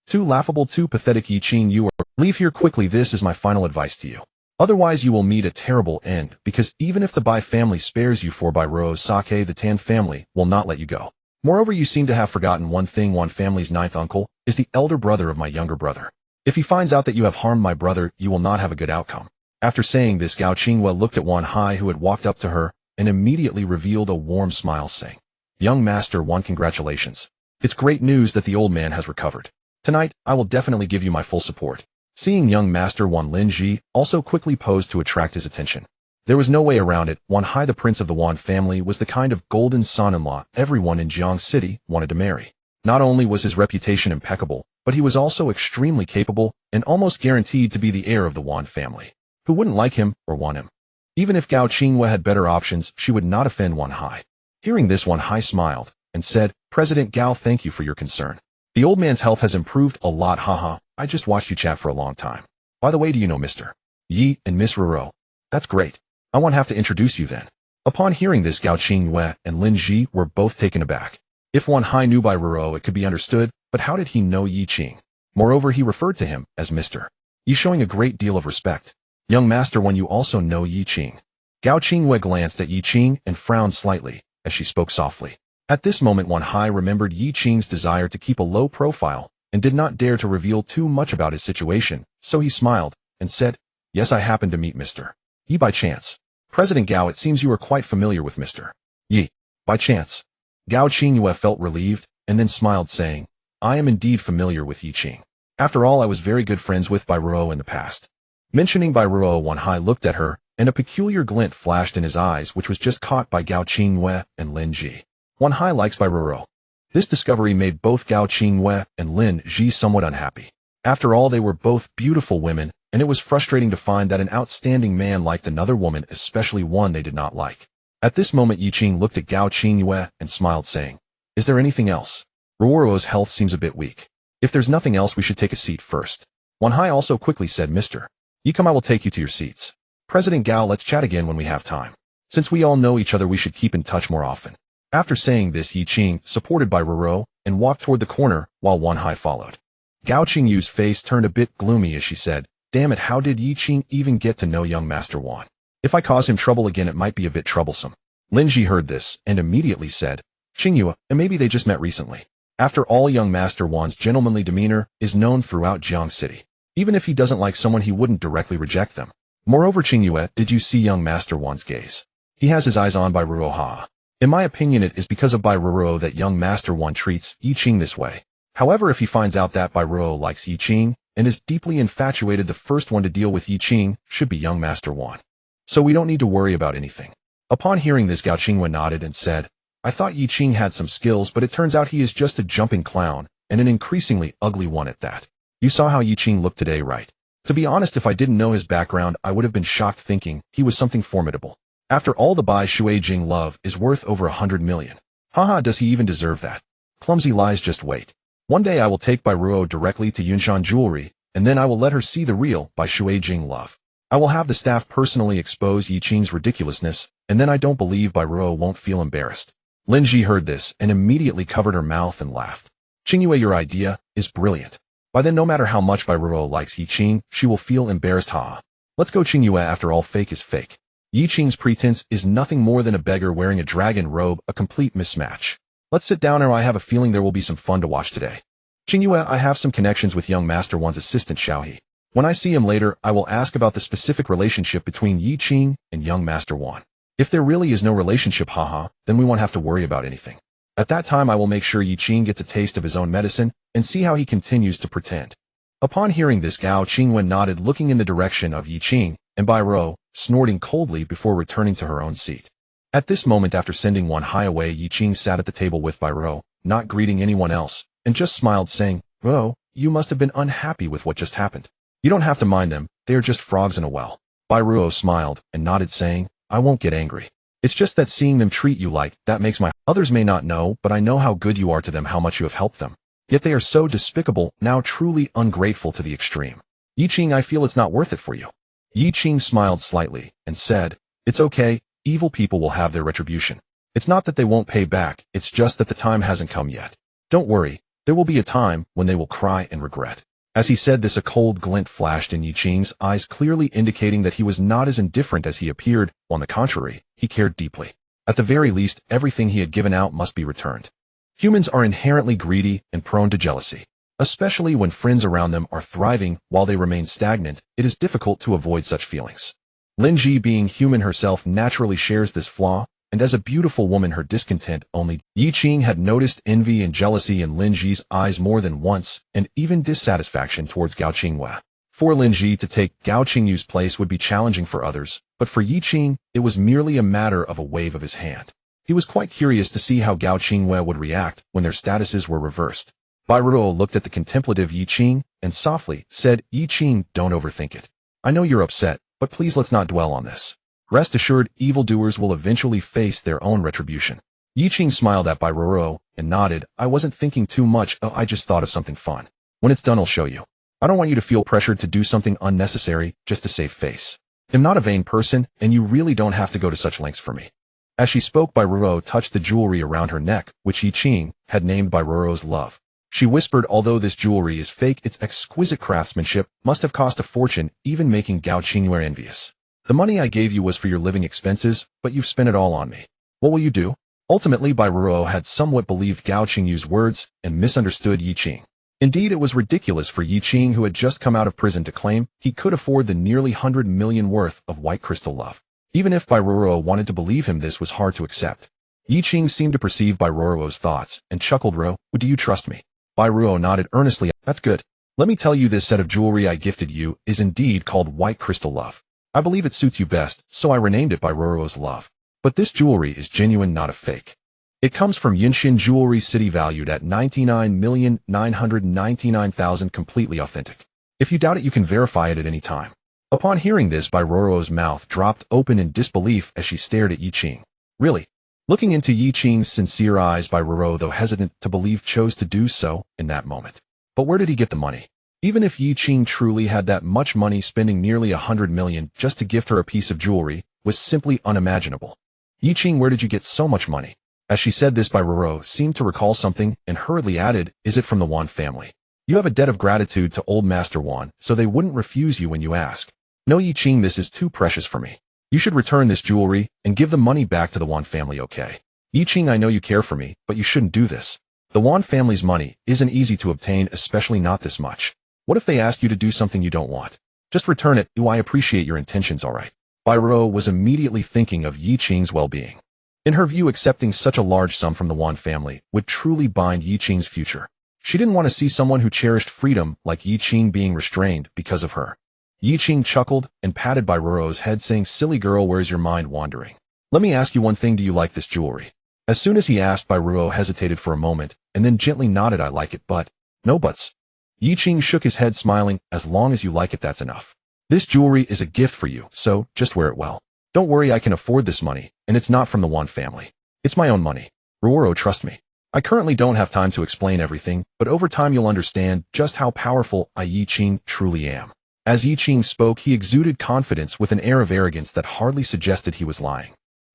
Too laughable, too pathetic. Yi Qing, you are. Leave here quickly, this is my final advice to you. Otherwise you will meet a terrible end, because even if the Bai family spares you for Bai Ruo's sake, the Tan family will not let you go. Moreover, you seem to have forgotten one thing. Wan family's ninth uncle is the elder brother of my younger brother. If he finds out that you have harmed my brother, you will not have a good outcome. After saying this, Gao Qingwei looked at Wan Hai, who had walked up to her, and immediately revealed a warm smile, saying, young master Wan, congratulations. It's great news that the old man has recovered. Tonight, I will definitely give you my full support. Seeing young master Wan, Lin Ji also quickly posed to attract his attention. There was no way around it. Wan Hai, the prince of the Wan family, was the kind of golden son-in-law everyone in Jiang City wanted to marry. Not only was his reputation impeccable, but he was also extremely capable and almost guaranteed to be the heir of the Wan family. Who wouldn't like him or want him? Even if Gao Qingwei had better options, she would not offend Wan Hai. Hearing this, Wan Hai smiled and said, President Gao, thank you for your concern. The old man's health has improved a lot. Haha, I just watched you chat for a long time. By the way, do you know Mr. Yi and Miss Ruo? That's great. I won't have to introduce you then. Upon hearing this, Gao Qingwei and Lin Ji were both taken aback. If Wan Hai knew Bai Ruo, it could be understood, but how did he know Yi Qing? Moreover, he referred to him as Mr. Yi, showing a great deal of respect. Young master, when you also know Yi Qing. Gao Qingwei glanced at Yi Qing and frowned slightly as she spoke softly. At this moment, Wan Hai remembered Yi Qing's desire to keep a low profile and did not dare to reveal too much about his situation, so he smiled and said, yes, I happened to meet Mr. Yi by chance. President Gao, it seems you are quite familiar with Mr. Yi. By chance. Gao Qingwei felt relieved and then smiled, saying, I am indeed familiar with Yi Qing. After all, I was very good friends with Bai Ruo in the past. Mentioning Bai Ruo, Wan Hai looked at her, and a peculiar glint flashed in his eyes, which was just caught by Gao Qingwei and Lin Ji. Wan Hai likes Bai Ruo. This discovery made both Gao Qingwei and Lin Ji somewhat unhappy. After all, they were both beautiful women, and it was frustrating to find that an outstanding man liked another woman, especially one they did not like. At this moment Yi Qing looked at Gao Qingyue and smiled, saying, "Is there anything else? Ruoro's health seems a bit weak. If there's nothing else, we should take a seat first." Wanhai also quickly said, "Mr. Yikum, I will take you to your seats. President Gao, let's chat again when we have time. Since we all know each other, we should keep in touch more often." After saying this, Yi Qing, supported by Ruoro, and walked toward the corner while Wanhai followed. Gao Qingyu's face turned a bit gloomy as she said, "Damn it, how did Yi Qing even get to know young Master Wan? If I cause him trouble again, it might be a bit troublesome." Lin Ji heard this and immediately said, "Qingyue, and maybe they just met recently. After all, young Master Wan's gentlemanly demeanor is known throughout Jiang City. Even if he doesn't like someone, he wouldn't directly reject them. Moreover, Qingyue, did you see young Master Wan's gaze? He has his eyes on Bai Ruo Ha. In my opinion, it is because of Bai Ruo that young Master Wan treats Yi Qing this way. However, if he finds out that Bai Ruo likes Yi Qing and is deeply infatuated, the first one to deal with Yi Qing should be young Master Wan. So we don't need to worry about anything." Upon hearing this, Gao Qingyue nodded and said, "I thought Yi Qing had some skills, but it turns out he is just a jumping clown, and an increasingly ugly one at that. You saw how Yi Qing looked today, right? To be honest, if I didn't know his background, I would have been shocked thinking he was something formidable. After all, the Bai Shui Jing love is worth over 100 million. Haha, does he even deserve that? Clumsy lies, just wait. One day I will take Bai Ruo directly to Yunshan Jewelry, and then I will let her see the real Bai Shui Jing love. I will have the staff personally expose Yi Qing's ridiculousness, and then I don't believe Bai Ruo won't feel embarrassed." Lin Ji heard this and immediately covered her mouth and laughed. "Qingyue, your idea is brilliant. By then, no matter how much Bai Ruo likes Yi Qing, she will feel embarrassed. Ha. Let's go, Qingyue. After all, fake is fake. Yi Qing's pretense is nothing more than a beggar wearing a dragon robe, a complete mismatch. Let's sit down, or I have a feeling there will be some fun to watch today. Qingyue, I have some connections with young Master Wan's assistant Xiaohe. When I see him later, I will ask about the specific relationship between Yi Qing and young Master Wan. If there really is no relationship, haha, then we won't have to worry about anything. At that time, I will make sure Yi Qing gets a taste of his own medicine and see how he continues to pretend." Upon hearing this, Gao Qingyue nodded, looking in the direction of Yi Qing, and Bai Ruo, snorting coldly before returning to her own seat. At this moment, after sending Wanhai away, Yi Qing sat at the table with Bai Ruo, not greeting anyone else, and just smiled, saying, "Ruo, you must have been unhappy with what just happened. You don't have to mind them, they are just frogs in a well." Bai Ruo smiled and nodded, saying, "I won't get angry. It's just that seeing them treat you like that makes my... Others may not know, but I know how good you are to them, how much you have helped them. Yet they are so despicable, now truly ungrateful to the extreme. Yi Qing, I feel it's not worth it for you." Yi Qing smiled slightly and said, "It's okay, evil people will have their retribution. It's not that they won't pay back, it's just that the time hasn't come yet. Don't worry, there will be a time when they will cry and regret." As he said this, a cold glint flashed in Yi Qing's eyes, clearly indicating that he was not as indifferent as he appeared. On the contrary, he cared deeply. At the very least, everything he had given out must be returned. Humans are inherently greedy and prone to jealousy. Especially when friends around them are thriving while they remain stagnant, it is difficult to avoid such feelings. Lin Ji, being human herself, naturally shares this flaw, and as a beautiful woman, her discontent only. Yi Qing had noticed envy and jealousy in Lin Ji's eyes more than once, and even dissatisfaction towards Gao Qingyue. For Lin Ji to take Gao Qingyue's place would be challenging for others, but for Yi Qing, it was merely a matter of a wave of his hand. He was quite curious to see how Gao Qingyue would react when their statuses were reversed. Bai Ruo looked at the contemplative Yi Qing and softly said, "Yi Qing, don't overthink it. I know you're upset, but please let's not dwell on this. Rest assured, evildoers will eventually face their own retribution." Yi Qing smiled at Bai Ruo and nodded. "I wasn't thinking too much, I just thought of something fun. When it's done, I'll show you. I don't want you to feel pressured to do something unnecessary just to save face. I'm not a vain person, and you really don't have to go to such lengths for me." As she spoke, Bai Ruo touched the jewelry around her neck, which Yi Qing had named Bai Ruo's love. She whispered, "Although this jewelry is fake, its exquisite craftsmanship must have cost a fortune, even making Gao Qingyue envious. The money I gave you was for your living expenses, but you've spent it all on me. What will you do?" Ultimately, Bai Ruo had somewhat believed Gao Qingyue's words and misunderstood Yi Qing. Indeed, it was ridiculous for Yi Qing, who had just come out of prison, to claim he could afford the nearly 100 million worth of white crystal love. Even if Bai Ruo wanted to believe him, this was hard to accept. Yi Qing seemed to perceive Bai Ruo's thoughts and chuckled. "Ruo, do you trust me?" Bai Ruo nodded earnestly. "That's good. Let me tell you, this set of jewelry I gifted you is indeed called white crystal love. I believe it suits you best, so I renamed it Bai Ruo's love. But this jewelry is genuine, not a fake. It comes from Yunshan Jewelry City, valued at 99,999,000, completely authentic. If you doubt it, you can verify it at any time." Upon hearing this, Bai Ruo's mouth dropped open in disbelief as she stared at Yi Qing. Really? Looking into Yi Qing's sincere eyes, by Ruro, though hesitant to believe, chose to do so in that moment. But where did he get the money? Even if Yi Qing truly had that much money, spending nearly 100 million just to gift her a piece of jewelry was simply unimaginable. Yi Qing, where did you get so much money? As she said this, by Ruro seemed to recall something and hurriedly added, is it from the Wan family? You have a debt of gratitude to old Master Wan, so they wouldn't refuse you when you ask. No, Yi Qing, this is too precious for me. You should return this jewelry and give the money back to the Wan family, okay? Yi Qing, I know you care for me, but you shouldn't do this. The Wan family's money isn't easy to obtain, especially not this much. What if they ask you to do something you don't want? Just return it. I appreciate your intentions, alright. Bai Ruo was immediately thinking of Yi Qing's well-being. In her view, accepting such a large sum from the Wan family would truly bind Yi Qing's future. She didn't want to see someone who cherished freedom like Yi Qing being restrained because of her. Yi Qing chuckled and patted Bai Ruo's head, saying, silly girl, where's your mind wandering? Let me ask you one thing, do you like this jewelry? As soon as he asked, Bai Ruo hesitated for a moment and then gently nodded, I like it, but no buts. Yi Qing shook his head, smiling, as long as you like it, that's enough. This jewelry is a gift for you, so just wear it well. Don't worry, I can afford this money, and it's not from the Wan family. It's my own money. Ruoro, trust me. I currently don't have time to explain everything, but over time you'll understand just how powerful I, Yi Qing, truly am. As Yi Qing spoke, he exuded confidence with an air of arrogance that hardly suggested he was lying.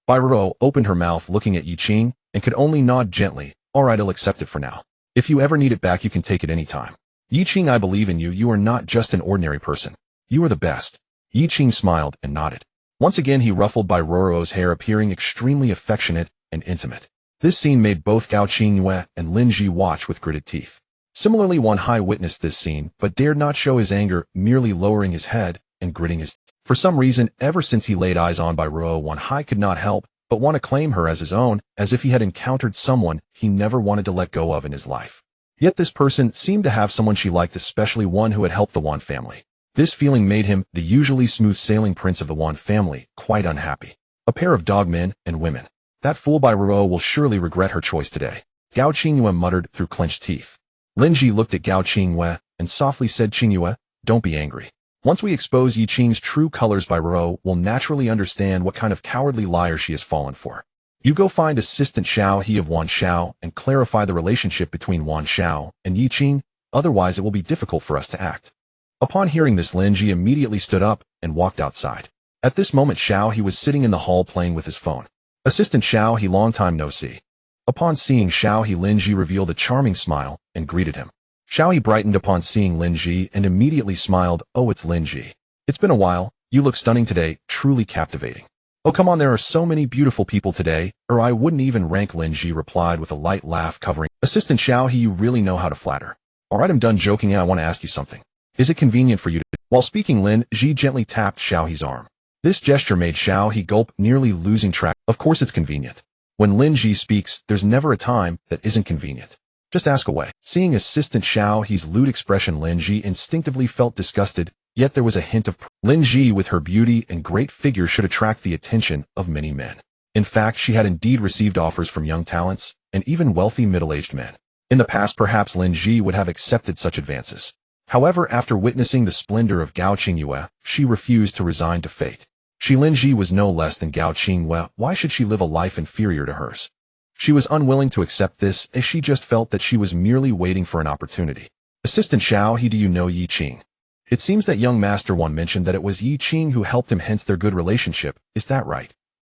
Bai Ruo opened her mouth looking at Yi Qing and could only nod gently. Alright, I'll accept it for now. If you ever need it back, you can take it any time. Yi Qing, I believe in you. You are not just an ordinary person. You are the best. Yi Qing smiled and nodded. Once again he ruffled Bai Ruo's hair, appearing extremely affectionate and intimate. This scene made both Gao Qingyue and Lin Ji watch with gritted teeth. Similarly, Wan Hai witnessed this scene, but dared not show his anger, merely lowering his head and gritting his teeth. For some reason, ever since he laid eyes on Bai Ruo, Wan Hai could not help but want to claim her as his own, as if he had encountered someone he never wanted to let go of in his life. Yet this person seemed to have someone she liked, especially one who had helped the Wan family. This feeling made him, the usually smooth-sailing prince of the Wan family, quite unhappy. A pair of dogmen and women. That fool Bai Ruo will surely regret her choice today. Gao Qingyue muttered through clenched teeth. Lin Ji looked at Gao Qingyue and softly said, Qingyue, don't be angry. Once we expose Yi Qing's true colors, Bai Ruo will naturally understand what kind of cowardly liar she has fallen for. You go find Assistant Xiao He of Wan Xiao and clarify the relationship between Wan Xiao and Yi Qing, otherwise it will be difficult for us to act. Upon hearing this, Lin Ji immediately stood up and walked outside. At this moment, Xiao He was sitting in the hall playing with his phone. Assistant Xiao He, long time no see. Upon seeing Xiao He, Lin Ji revealed a charming smile and greeted him. Xiao He brightened upon seeing Lin Ji and immediately smiled, oh, it's Lin Ji. It's been a while, you look stunning today, truly captivating. Oh, come on, there are so many beautiful people today, or I wouldn't even rank, Lin Ji replied with a light laugh covering. Assistant Xiao He, you really know how to flatter. Alright, I'm done joking, I want to ask you something. Is it convenient for you to... While speaking, Lin Ji gently tapped Xiao He's arm. This gesture made Xiao He gulp, nearly losing track. Of course it's convenient. When Lin Ji speaks, there's never a time that isn't convenient. Just ask away. Seeing Assistant Xiao He's lewd expression, Lin Ji instinctively felt disgusted, yet there was a hint of Lin Ji, with her beauty and great figure, should attract the attention of many men. In fact, she had indeed received offers from young talents and even wealthy middle-aged men. In the past, perhaps Lin Ji would have accepted such advances. However, after witnessing the splendor of Gao Qingyue, she refused to resign to fate. Lin Ji was no less than Gao Qingyue. Why should she live a life inferior to hers? She was unwilling to accept this, as she just felt that she was merely waiting for an opportunity. Assistant Xiao He, do you know Yi Qing? It seems that young Master Wan mentioned that it was Yi Qing who helped him, hence their good relationship. Is that right?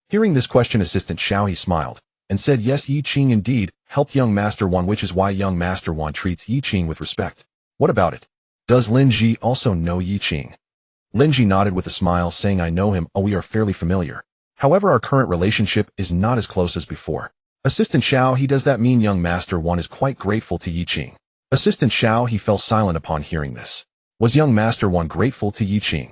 Hearing this question, Assistant Xiao He smiled and said, yes, Yi Qing indeed helped young Master Wan, which is why young Master Wan treats Yi Qing with respect. What about it? Does Lin Ji also know Yi Qing? Lin Ji nodded with a smile, saying, I know him. Oh, we are fairly familiar. However, our current relationship is not as close as before. Assistant Xiao He, does that mean young Master Wan is quite grateful to Yi Qing? Assistant Xiao He fell silent upon hearing this. Was young Master Wan grateful to Yi Qing?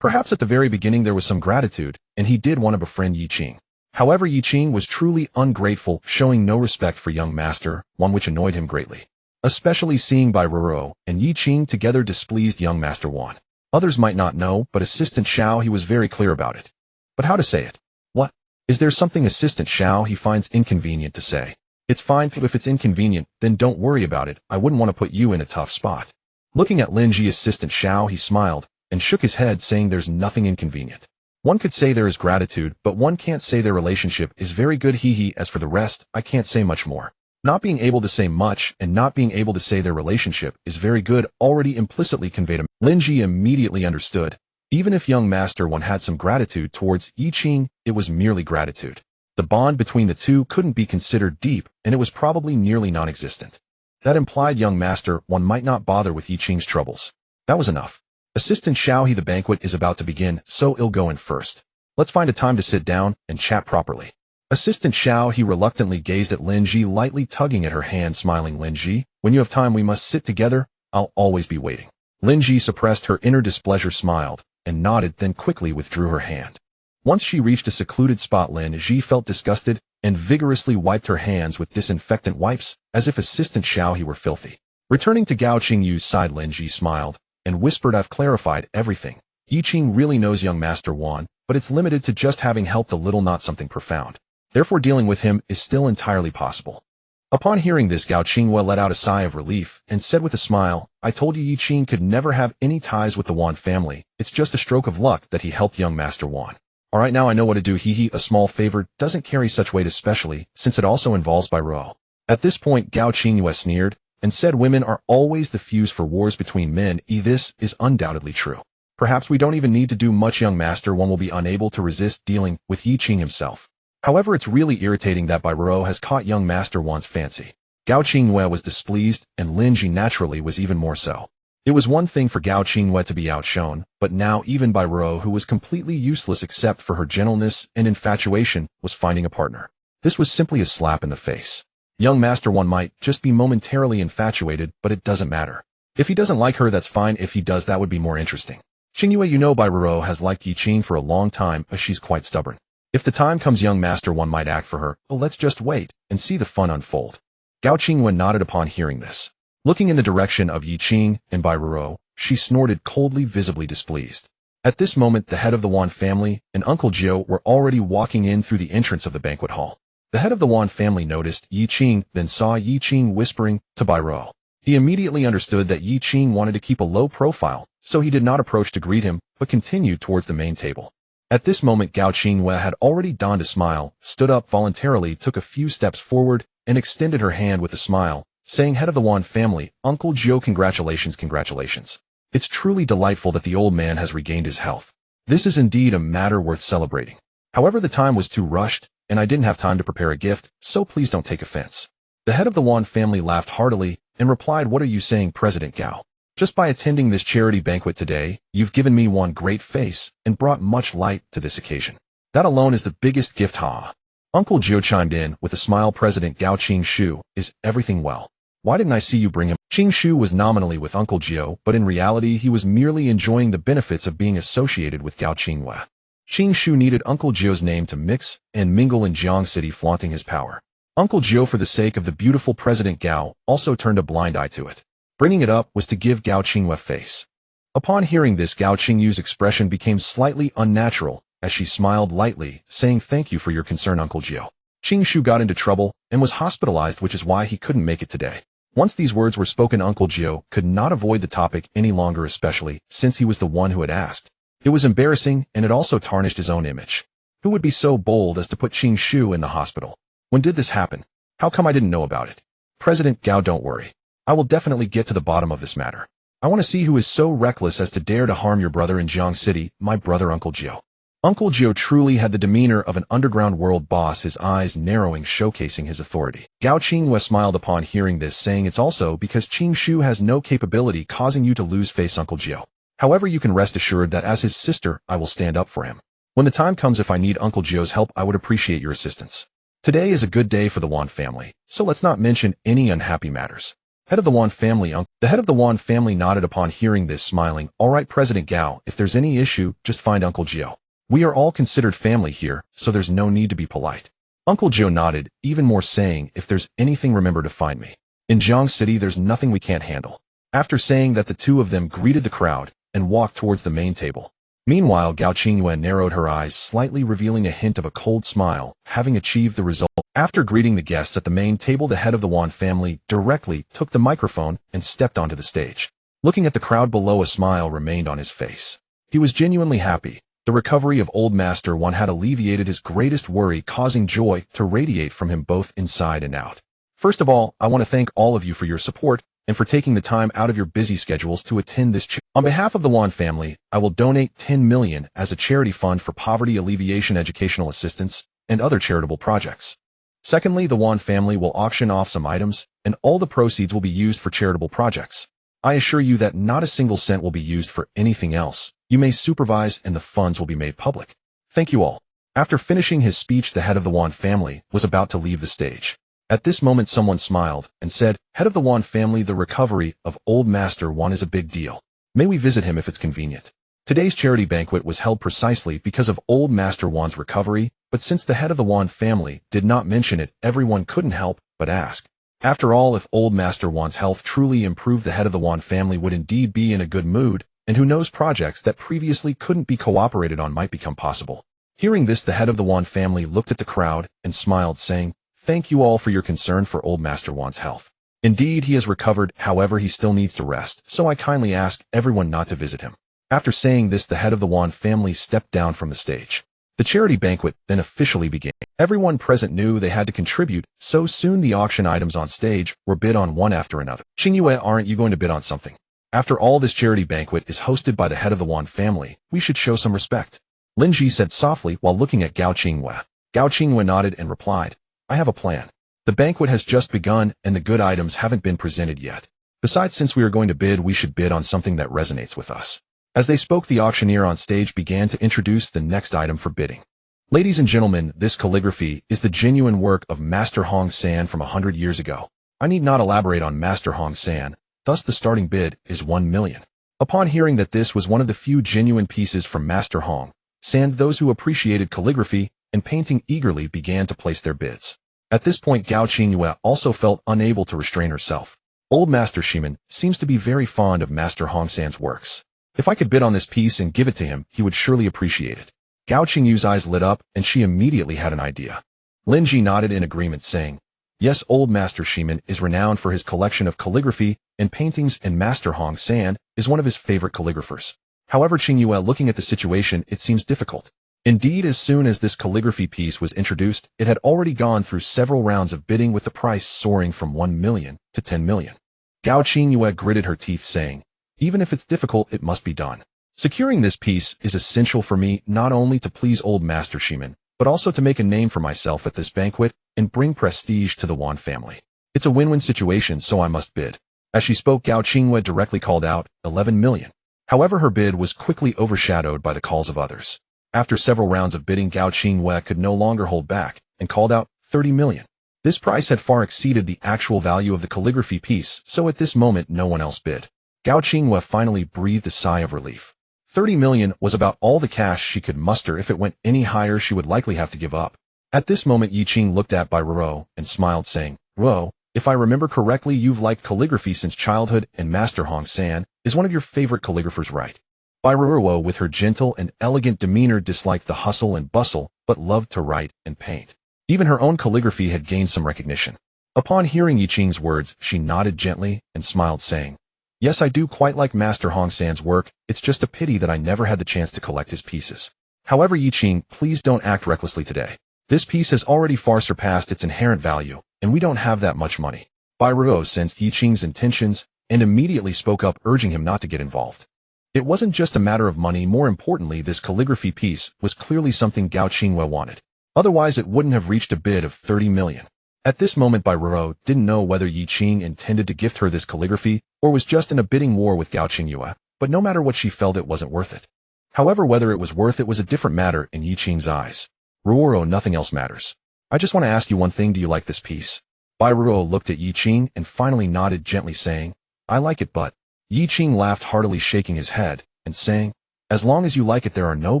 Perhaps at the very beginning there was some gratitude, and he did want to befriend Yi Qing. However, Yi Qing was truly ungrateful, showing no respect for young Master Wan, which annoyed him greatly. Especially seeing Bai Ruo and Yi Qing together displeased young Master Wan. Others might not know, but Assistant Xiao He was very clear about it. But how to say it? What? Is there something Assistant Xiao He finds inconvenient to say? It's fine, if it's inconvenient, then don't worry about it. I wouldn't want to put you in a tough spot. Looking at Lin Ji, Assistant Xiao He smiled and shook his head, saying there's nothing inconvenient. One could say there is gratitude, but one can't say their relationship is very good. Hee. As for the rest, I can't say much more. Not being able to say much and not being able to say their relationship is very good already implicitly conveyed. Linji immediately understood. Even if young Master One had some gratitude towards Yi Qing, it was merely gratitude. The bond between the two couldn't be considered deep, and it was probably nearly non-existent. That implied young Master One might not bother with Yi Qing's troubles. That was enough. Assistant Xiaohe, the banquet is about to begin, so I'll go in first. Let's find a time to sit down and chat properly. Assistant Xiaohe reluctantly gazed at Lin Ji, lightly tugging at her hand, smiling. Lin Ji, when you have time we must sit together, I'll always be waiting. Lin Ji suppressed her inner displeasure, smiled, and nodded, then quickly withdrew her hand. Once she reached a secluded spot, Lin Ji felt disgusted and vigorously wiped her hands with disinfectant wipes, as if Assistant Xiaohe were filthy. Returning to Gao Qingyu's side, Lin Ji smiled and whispered, I've clarified everything. Yi Qing really knows young Master Wan, but it's limited to just having helped a little, not something profound. Therefore dealing with him is still entirely possible. Upon hearing this, Gao Qingyu let out a sigh of relief and said with a smile, I told you Yi Qing could never have any ties with the Wan family. It's just a stroke of luck that he helped young Master Wan. Alright, now I know what to do. Hee. A small favor doesn't carry such weight, especially since it also involves Bairo. At this point, Gao Qingyu sneered and said women are always the fuse for wars between men. This is undoubtedly true. Perhaps we don't even need to do much. Young Master One will be unable to resist dealing with Yi Qing himself. However, it's really irritating that Bairo has caught young Master Wan's fancy. Gao Qingyu was displeased, and Lin Ji naturally was even more so. It was one thing for Gao Qingyu to be outshone, but now even Bairo, who was completely useless except for her gentleness and infatuation, was finding a partner. This was simply a slap in the face. Young Master One might just be momentarily infatuated, but it doesn't matter. If he doesn't like her, that's fine. If he does, that would be more interesting. Qingyu, you know Bairo has liked Yi Qing for a long time, but she's quite stubborn. If the time comes, young Master One might act for her. Oh, let's just wait and see the fun unfold. Gao Qingyu nodded upon hearing this. Looking in the direction of Yi Qing and Bairo, she snorted coldly, visibly displeased. At this moment, the head of the Wan family and Uncle Jiu were already walking in through the entrance of the banquet hall. The head of the Wan family noticed Yi Qing, then saw Yi Qing whispering to Bairo. He immediately understood that Yi Qing wanted to keep a low profile, so he did not approach to greet him, but continued towards the main table. At this moment, Gao Qingyu had already donned a smile, stood up voluntarily, took a few steps forward, and extended her hand with a smile, saying, Head of the Wan family, Uncle Jiu, congratulations, congratulations. It's truly delightful that the old man has regained his health. This is indeed a matter worth celebrating. However, the time was too rushed, and I didn't have time to prepare a gift, so please don't take offense. The head of the Wan family laughed heartily and replied, What are you saying, President Gao? Just by attending this charity banquet today, you've given me one great face and brought much light to this occasion. That alone is the biggest gift, ha. Uncle Jiu chimed in with a smile. President Gao, Qingxu, is everything well? Why didn't I see you bring him? Qingxu was nominally with Uncle Jiu, but in reality he was merely enjoying the benefits of being associated with Gao Qingyu. Qingxu needed Uncle Jiu's name to mix and mingle in Jiang City, flaunting his power. Uncle Jiu, for the sake of the beautiful President Gao, also turned a blind eye to it. Bringing it up was to give Gao Qingyu a face. Upon hearing this, Gao Qingyu's expression became slightly unnatural, as she smiled lightly, saying, Thank you for your concern, Uncle Jiu. Qingxu got into trouble and was hospitalized, which is why he couldn't make it today. Once these words were spoken, Uncle Jiu could not avoid the topic any longer, especially since he was the one who had asked. It was embarrassing, and it also tarnished his own image. Who would be so bold as to put Qingxu in the hospital? When did this happen? How come I didn't know about it? President Gao, don't worry. I will definitely get to the bottom of this matter. I want to see who is so reckless as to dare to harm your brother in Jiang City, my brother Uncle Jiu. Uncle Jiu truly had the demeanor of an underground world boss, his eyes narrowing, showcasing his authority. Gao Qingyu smiled upon hearing this, saying, It's also because Qingxu has no capability causing you to lose face, Uncle Jiu. However, you can rest assured that as his sister, I will stand up for him. When the time comes, if I need Uncle Jiu's help, I would appreciate your assistance. Today is a good day for the Wan family, so let's not mention any unhappy matters. Head of the Wan family, The head of the Wan family nodded upon hearing this, smiling. All right, President Gao, if there's any issue, just find Uncle Jiu. We are all considered family here, so there's no need to be polite. Uncle Jiu nodded, even more, saying, If there's anything, remember to find me. In Jiang City, there's nothing we can't handle. After saying that, the two of them greeted the crowd and walked towards the main table. Meanwhile, Gao Qingyu narrowed her eyes slightly, revealing a hint of a cold smile, having achieved the result. After greeting the guests at the main table, the head of the Wan family directly took the microphone and stepped onto the stage. Looking at the crowd below, a smile remained on his face. He was genuinely happy, The recovery of Old Master One had alleviated his greatest worry, causing joy to radiate from him both inside and out. First of all, I want to thank all of you for your support and for taking the time out of your busy schedules to attend this charity. On behalf of the Wan family, I will donate 10 million as a charity fund for poverty alleviation, educational assistance, and other charitable projects. Secondly, the Wan family will auction off some items, and all the proceeds will be used for charitable projects. I assure you that not a single cent will be used for anything else. You may supervise and the funds will be made public. Thank you all. After finishing his speech, the head of the Wan family was about to leave the stage. At this moment, someone smiled and said, "Head of the Wan family, the recovery of Old Master One is a big deal. May we visit him if it's convenient?" Today's charity banquet was held precisely because of Old Master One's recovery, but since the head of the Wan family did not mention it, everyone couldn't help but ask. After all, if Old Master One's health truly improved, the head of the Wan family would indeed be in a good mood, and who knows, projects that previously couldn't be cooperated on might become possible. Hearing this, the head of the Wan family looked at the crowd and smiled, saying, "Thank you all for your concern for Old Master One's health. Indeed, he has recovered, however, he still needs to rest, so I kindly ask everyone not to visit him." After saying this, the head of the Wan family stepped down from the stage. The charity banquet then officially began. Everyone present knew they had to contribute, so soon the auction items on stage were bid on one after another. "Qingyue, aren't you going to bid on something? After all, this charity banquet is hosted by the head of the Wan family. We should show some respect," Lin Ji said softly while looking at Gao Qingyue. Gao Qingyue nodded and replied, "I have a plan. The banquet has just begun and the good items haven't been presented yet. Besides, since we are going to bid, we should bid on something that resonates with us." As they spoke, the auctioneer on stage began to introduce the next item for bidding. "Ladies and gentlemen, this calligraphy is the genuine work of Master Hong San from 100 years ago. I need not elaborate on Master Hong San, thus the starting bid is 1 million. Upon hearing that this was one of the few genuine pieces from Master Hong San, those who appreciated calligraphy and painting eagerly began to place their bids. At this point, Gao Qingyue also felt unable to restrain herself. Old Master Shiman seems to be very fond of Master Hong San's works. If I could bid on this piece and give it to him, he would surely appreciate it." Gao Qingyue's eyes lit up, and she immediately had an idea. Lin Ji nodded in agreement, saying, "Yes, Old Master Shiman is renowned for his collection of calligraphy and paintings, and Master Hong San is one of his favorite calligraphers. However, Qingyue, looking at the situation, it seems difficult. Indeed, as soon as this calligraphy piece was introduced, it had already gone through several rounds of bidding, with the price soaring from 1 million to 10 million. Gao Qingyue gritted her teeth, saying, "Even if it's difficult, it must be done. Securing this piece is essential for me, not only to please Old Master Shiman, but also to make a name for myself at this banquet and bring prestige to the Wan family. It's a win-win situation, so I must bid." As she spoke, Gao Qingyue directly called out 11 million. However, her bid was quickly overshadowed by the calls of others. After several rounds of bidding, Gao Qingyue could no longer hold back and called out 30 million. This price had far exceeded the actual value of the calligraphy piece, so at this moment no one else bid. Gao Qingyue finally breathed a sigh of relief. 30 million was about all the cash she could muster. If it went any higher, she would likely have to give up. At this moment, Yi Qing looked at Bai Ruo and smiled, saying, "Ruo, if I remember correctly, you've liked calligraphy since childhood, and Master Hong San is one of your favorite calligraphers, right?" Bai Ruo, with her gentle and elegant demeanor, disliked the hustle and bustle, but loved to write and paint. Even her own calligraphy had gained some recognition. Upon hearing Yi Qing's words, she nodded gently and smiled, saying, "Yes, I do quite like Master Hong San's work. It's just a pity that I never had the chance to collect his pieces. However, Yi Qing, please don't act recklessly today. This piece has already far surpassed its inherent value, and we don't have that much money." Bai Ruo sensed Yi Qing's intentions and immediately spoke up, urging him not to get involved. It wasn't just a matter of money. More importantly, this calligraphy piece was clearly something Gao Qingyue wanted. Otherwise, it wouldn't have reached a bid of 30 million. At this moment, Bai Ruo didn't know whether Yi Qing intended to gift her this calligraphy or was just in a bidding war with Gao Qingyue, but no matter what, she felt it wasn't worth it. However, whether it was worth it was a different matter in Yi Qing's eyes. "Ruo, nothing else matters. I just want to ask you one thing. Do you like this piece?" Bai Ruo looked at Yi Qing and finally nodded gently, saying, "I like it, but..." Yi Qing laughed heartily, shaking his head and saying, "As long as you like it, there are no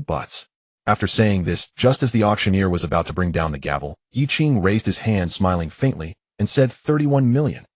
buts." After saying this, just as the auctioneer was about to bring down the gavel, Yi Qing raised his hand, smiling faintly, and said 31 million.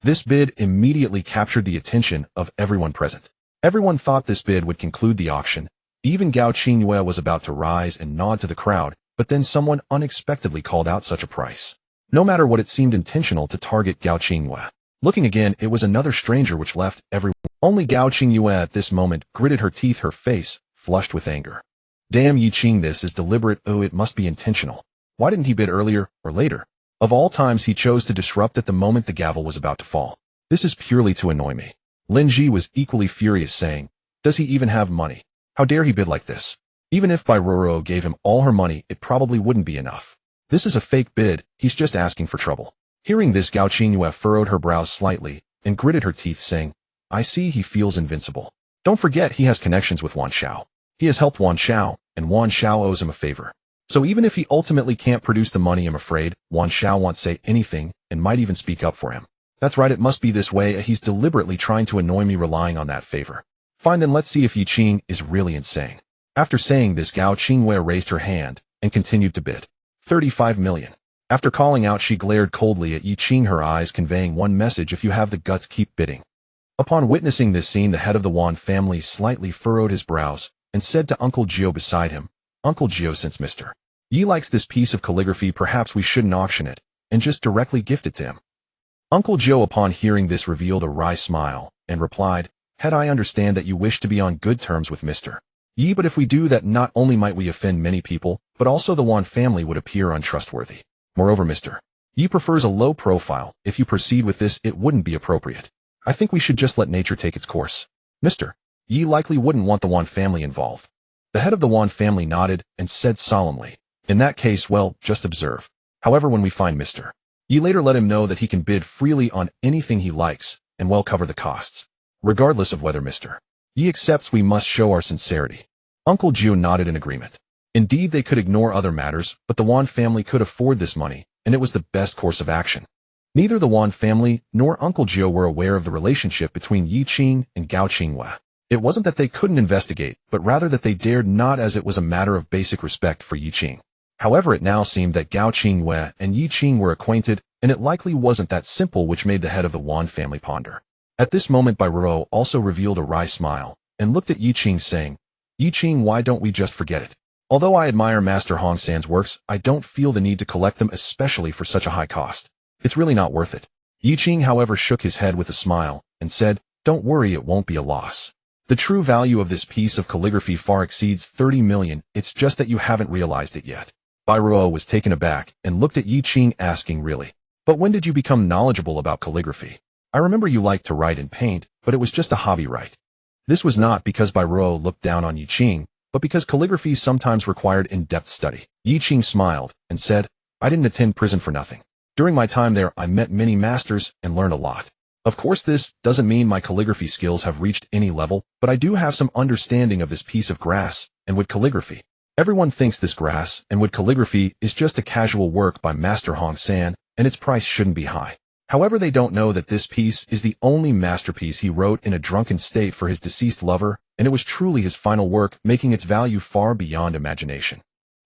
This bid immediately captured the attention of everyone present. Everyone thought this bid would conclude the auction. Even Gao Qingyue was about to rise and nod to the crowd, but then someone unexpectedly called out such a price. No matter what, it seemed intentional to target Gao Qingyue. Looking again, it was another stranger, which left everyone. Only Gao Qingyue at this moment gritted her teeth, her face flushed with anger. Damn Yi Qing, this is deliberate. Oh, it must be intentional. Why didn't he bid earlier or later? Of all times, he chose to disrupt at the moment the gavel was about to fall. This is purely to annoy me. Lin Ji was equally furious, saying, does he even have money? How dare he bid like this? Even if Bai Ruo gave him all her money, it probably wouldn't be enough. This is a fake bid, he's just asking for trouble. Hearing this, Gao Qingyue furrowed her brows slightly and gritted her teeth, saying, I see he feels invincible. Don't forget he has connections with Wan Xiao. He has helped Wan Xiao, and Wan Xiao owes him a favor. So even if he ultimately can't produce the money, I'm afraid Wan Xiao won't say anything and might even speak up for him. That's right, it must be this way. He's deliberately trying to annoy me, relying on that favor. Fine, then let's see if Yi Qing is really insane. After saying this, Gao Qingyue raised her hand and continued to bid. 35 million. After calling out, she glared coldly at Yi Qing, her eyes conveying one message: if you have the guts, keep bidding. Upon witnessing this scene, the head of the Wan family slightly furrowed his brows and said to Uncle Gio beside him, Uncle Gio, since Mr. Yi likes this piece of calligraphy, perhaps we shouldn't auction it and just directly gift it to him. Uncle Gio, upon hearing this, revealed a wry smile and replied, Head, I understand that you wish to be on good terms with Mr. Yi, but if we do that, not only might we offend many people, but also the Wan family would appear untrustworthy. Moreover, Mr. Yi prefers a low profile. If you proceed with this, it wouldn't be appropriate. I think we should just let nature take its course. Mr. Yi likely wouldn't want the Wan family involved. The head of the Wan family nodded and said solemnly, In that case, well, just observe. However, when we find Mr. Yi, later let him know that he can bid freely on anything he likes and well cover the costs. Regardless of whether Mr. Yi accepts, we must show our sincerity. Uncle Gio nodded in agreement. Indeed, they could ignore other matters, but the Wan family could afford this money, and it was the best course of action. Neither the Wan family nor Uncle Gio were aware of the relationship between Yi Qing and Gao Qingyue. It wasn't that they couldn't investigate, but rather that they dared not, as it was a matter of basic respect for Yi Qing. However, it now seemed that Gao Qingyue and Yi Qing were acquainted, and it likely wasn't that simple, which made the head of the Wan family ponder. At this moment, Bai Ruo also revealed a wry smile and looked at Yi Qing, saying, Yi Qing, why don't we just forget it? Although I admire Master Hong San's works, I don't feel the need to collect them, especially for such a high cost. It's really not worth it. Yi Qing, however, shook his head with a smile and said, Don't worry, it won't be a loss. The true value of this piece of calligraphy far exceeds 30 million, it's just that you haven't realized it yet. Bai Ruo was taken aback and looked at Yi Qing, asking, Really? But when did you become knowledgeable about calligraphy? I remember you liked to write and paint, but it was just a hobby, right? This was not because Bai Ruo looked down on Yi Qing, but because calligraphy sometimes required in-depth study. Yi Qing smiled and said, I didn't attend prison for nothing. During my time there, I met many masters and learned a lot. Of course, this doesn't mean my calligraphy skills have reached any level, but I do have some understanding of this piece of grass and wood calligraphy. Everyone thinks this grass and wood calligraphy is just a casual work by Master Hong San, and its price shouldn't be high. However, they don't know that this piece is the only masterpiece he wrote in a drunken state for his deceased lover, and it was truly his final work, making its value far beyond imagination.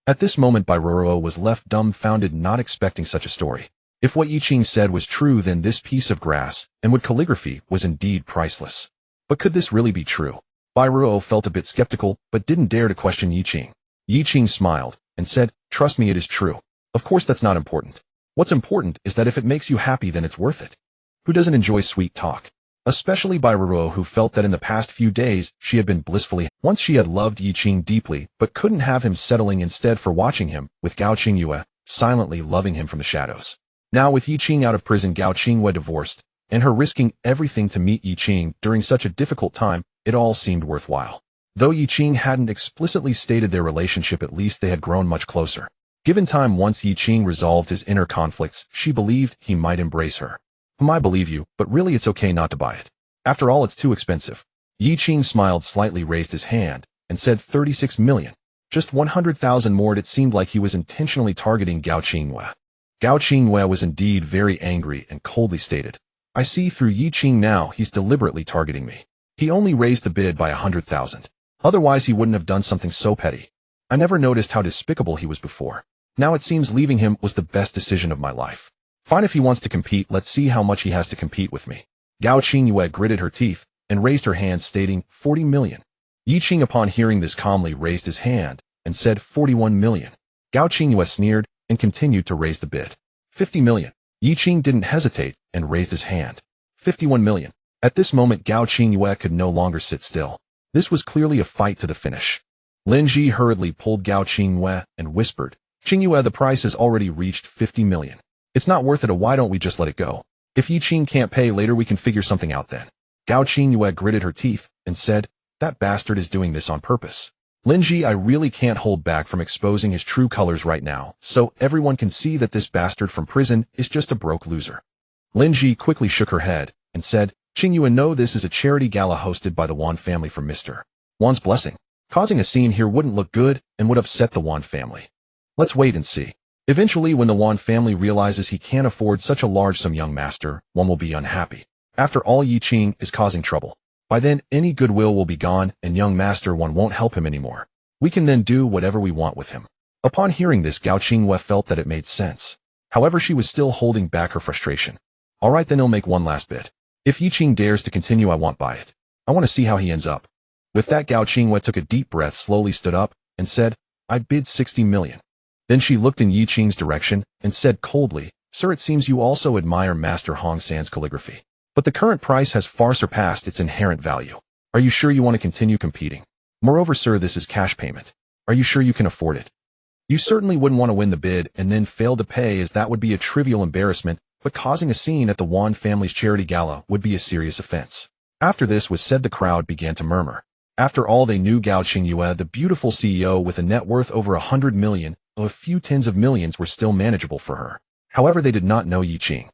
At this moment, Bai Ruo was left dumbfounded, not expecting such a story. If what Yi Qing said was true, then this piece of grass and wood calligraphy was indeed priceless. But could this really be true? Bai Ruo felt a bit skeptical, but didn't dare to question Yi Qing. Yi Qing smiled and said, Trust me, it is true. Of course, that's not important. What's important is that if it makes you happy, then it's worth it. Who doesn't enjoy sweet talk? Especially Bai Ruo, who felt that in the past few days she had been blissfully. Once she had loved Yi Qing deeply, but couldn't have him settling instead for watching him, with Gao Qingyue, silently loving him from the shadows. Now with Yi Qing out of prison, Gao Qingyue divorced, and her risking everything to meet Yi Qing during such a difficult time, it all seemed worthwhile. Though Yi Qing hadn't explicitly stated their relationship, at least they had grown much closer. Given time, once Yi Qing resolved his inner conflicts, she believed he might embrace her. I believe you, but really it's okay not to buy it. After all, it's too expensive. Yi Qing smiled slightly, raised his hand, and said 36 million. Just 100,000 more. It seemed like he was intentionally targeting Gao Qingyue. Gao Qingyue was indeed very angry and coldly stated, I see through Yi Qing now, he's deliberately targeting me. He only raised the bid by 100,000. Otherwise he wouldn't have done something so petty. I never noticed how despicable he was before. Now it seems leaving him was the best decision of my life. Fine, if he wants to compete, let's see how much he has to compete with me. Gao Qingyue gritted her teeth and raised her hand, stating 40 million. Yi Qing, upon hearing this, calmly raised his hand and said 41 million. Gao Qingyue sneered and continued to raise the bid. 50 million. Yi Qing didn't hesitate and raised his hand. 51 million. At this moment, Gao Qingyue could no longer sit still. This was clearly a fight to the finish. Lin Ji hurriedly pulled Gao Qingyue and whispered, "Qingyue, the price has already reached 50 million. It's not worth it, why don't we just let it go? If Yi Qing can't pay later, we can figure something out then." Gao Qingyue gritted her teeth and said, "That bastard is doing this on purpose. Lin Ji, I really can't hold back from exposing his true colors right now, so everyone can see that this bastard from prison is just a broke loser." Lin Ji quickly shook her head and said, "Qingyue, no, this is a charity gala hosted by the Wan family for Mr. Wan's blessing. Causing a scene here wouldn't look good and would upset the Wan family. Let's wait and see. Eventually, when the Wan family realizes he can't afford such a large sum, young master, one will be unhappy. After all, Yi Qing is causing trouble. By then, any goodwill will be gone, and young master one won't help him anymore. We can then do whatever we want with him." Upon hearing this, Gao Qingyue felt that it made sense. However, she was still holding back her frustration. "All right, then I'll make one last bid. If Yi Qing dares to continue, I won't buy it. I want to see how he ends up." With that, Gao Qingyue took a deep breath, slowly stood up, and said, "I bid 60 million. Then she looked in Yi Qing's direction and said coldly, "Sir, it seems you also admire Master Hong San's calligraphy. But the current price has far surpassed its inherent value. Are you sure you want to continue competing? Moreover, sir, this is cash payment. Are you sure you can afford it? You certainly wouldn't want to win the bid and then fail to pay, as that would be a trivial embarrassment, but causing a scene at the Wan family's charity gala would be a serious offense." After this was said, the crowd began to murmur. After all, they knew Gao Qingyue, the beautiful CEO with a net worth over 100 million, though a few tens of millions were still manageable for her. However, they did not know Yi Qing.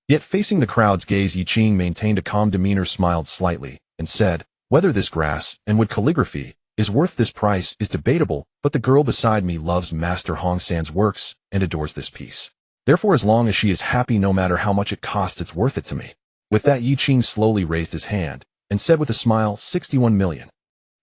Yet facing the crowd's gaze, Yi Qing maintained a calm demeanor, smiled slightly, and said, "Whether this grass and wood calligraphy is worth this price is debatable, but the girl beside me loves Master Hong San's works and adores this piece. Therefore, as long as she is happy, no matter how much it costs, it's worth it to me." With that, Yi Qing slowly raised his hand and said with a smile, 61 million.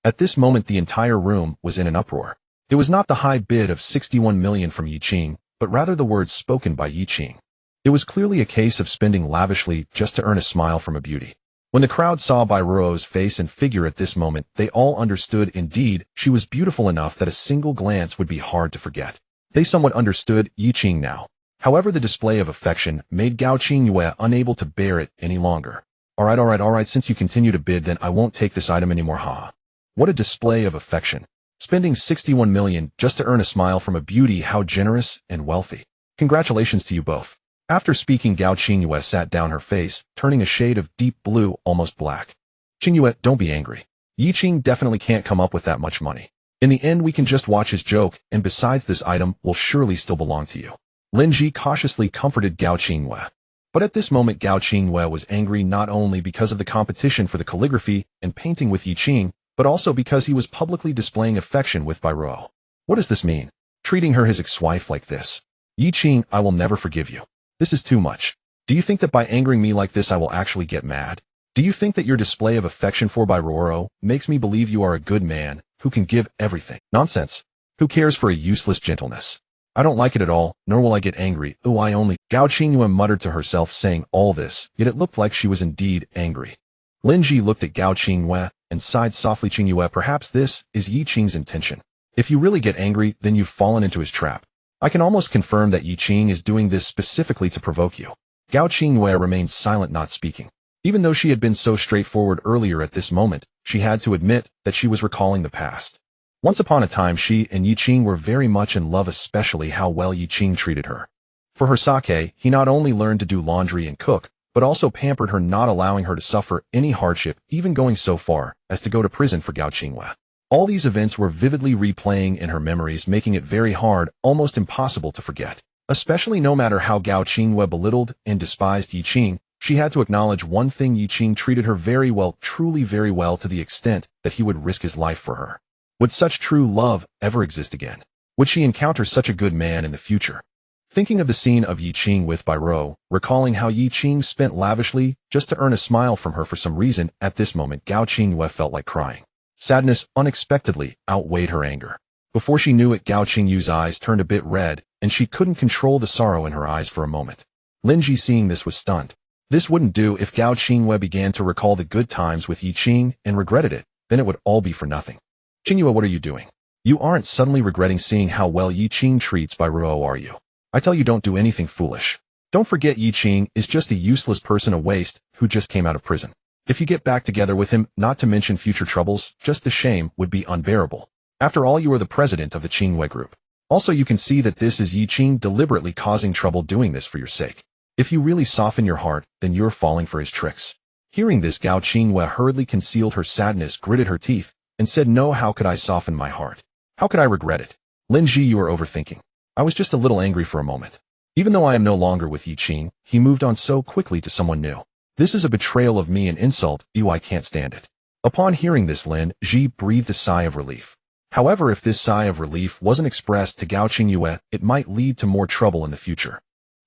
At this moment, the entire room was in an uproar. It was not the high bid of 61 million from Yi Qing, but rather the words spoken by Yi Qing. It was clearly a case of spending lavishly just to earn a smile from a beauty. When the crowd saw Bai Ruo's face and figure at this moment, they all understood indeed she was beautiful enough that a single glance would be hard to forget. They somewhat understood Yi Qing now. However, the display of affection made Gao Qingyue unable to bear it any longer. All right, since you continue to bid, then I won't take this item anymore, haha. What a display of affection. Spending 61 million just to earn a smile from a beauty, how generous and wealthy. Congratulations to you both. After speaking, Gao Qingyue sat down, her face turning a shade of deep blue, almost black. "Qingyue, don't be angry. Yi Qing definitely can't come up with that much money. In the end, we can just watch his joke, and besides, this item will surely still belong to you." Lin Ji cautiously comforted Gao Qingyue. But at this moment, Gao Qingyue was angry not only because of the competition for the calligraphy and painting with Yi Qing, but also because he was publicly displaying affection with Bai Ruo. What does this mean? Treating her, his ex-wife, like this? Yi Qing, I will never forgive you. This is too much. Do you think that by angering me like this I will actually get mad? Do you think that your display of affection for Bai Ruo makes me believe you are a good man who can give everything? Nonsense. Who cares for a useless gentleness? I don't like it at all, nor will I get angry. Oh, I only... Gao Qingyue muttered to herself, saying all this, yet it looked like she was indeed angry. Lin Ji looked at Gao Qingyue and sighed softly. "Qingyue, perhaps this is Yi Qing's intention. If you really get angry, then you've fallen into his trap. I can almost confirm that Yi Qing is doing this specifically to provoke you." Gao Qingyue remained silent, not speaking. Even though she had been so straightforward earlier, at this moment, she had to admit that she was recalling the past. Once upon a time, she and Yi Qing were very much in love, especially how well Yi Qing treated her. For her sake, he not only learned to do laundry and cook, but also pampered her, not allowing her to suffer any hardship, even going so far as to go to prison for Gao Qingyue. All these events were vividly replaying in her memories, making it very hard, almost impossible to forget. Especially no matter how Gao Qingyue belittled and despised Yi Qing, she had to acknowledge one thing: Yi Qing treated her very well, truly very well, to the extent that he would risk his life for her. Would such true love ever exist again? Would she encounter such a good man in the future? Thinking of the scene of Yi Qing with Bai Ruo, recalling how Yi Qing spent lavishly just to earn a smile from her for some reason, at this moment Gao Qingyue felt like crying. Sadness unexpectedly outweighed her anger. Before she knew it, Gao Qingyue's eyes turned a bit red, and she couldn't control the sorrow in her eyes for a moment. Lin Ji, seeing this, was stunned. This wouldn't do. If Gao Qingyue began to recall the good times with Yi Qing and regretted it, then it would all be for nothing. "Qingyue, what are you doing? You aren't suddenly regretting seeing how well Yi Qing treats Bai Ruo, are you? I tell you, don't do anything foolish. Don't forget, Yi Qing is just a useless person, a waste, who just came out of prison. If you get back together with him, not to mention future troubles, just the shame would be unbearable. After all, you are the president of the Qingwei group. Also, you can see that this is Yi Qing deliberately causing trouble doing this for your sake. If you really soften your heart, then you're falling for his tricks. Hearing this, Gao Qingwei hurriedly concealed her sadness, gritted her teeth, and said, "No, how could I soften my heart? How could I regret it? Lin Ji, you are overthinking. I was just a little angry for a moment. Even though I am no longer with Yi Qing, he moved on so quickly to someone new. This is a betrayal of me and insult, I can't stand it." Upon hearing this, Lin Ji breathed a sigh of relief. However, if this sigh of relief wasn't expressed to Gao Qingyue, it might lead to more trouble in the future.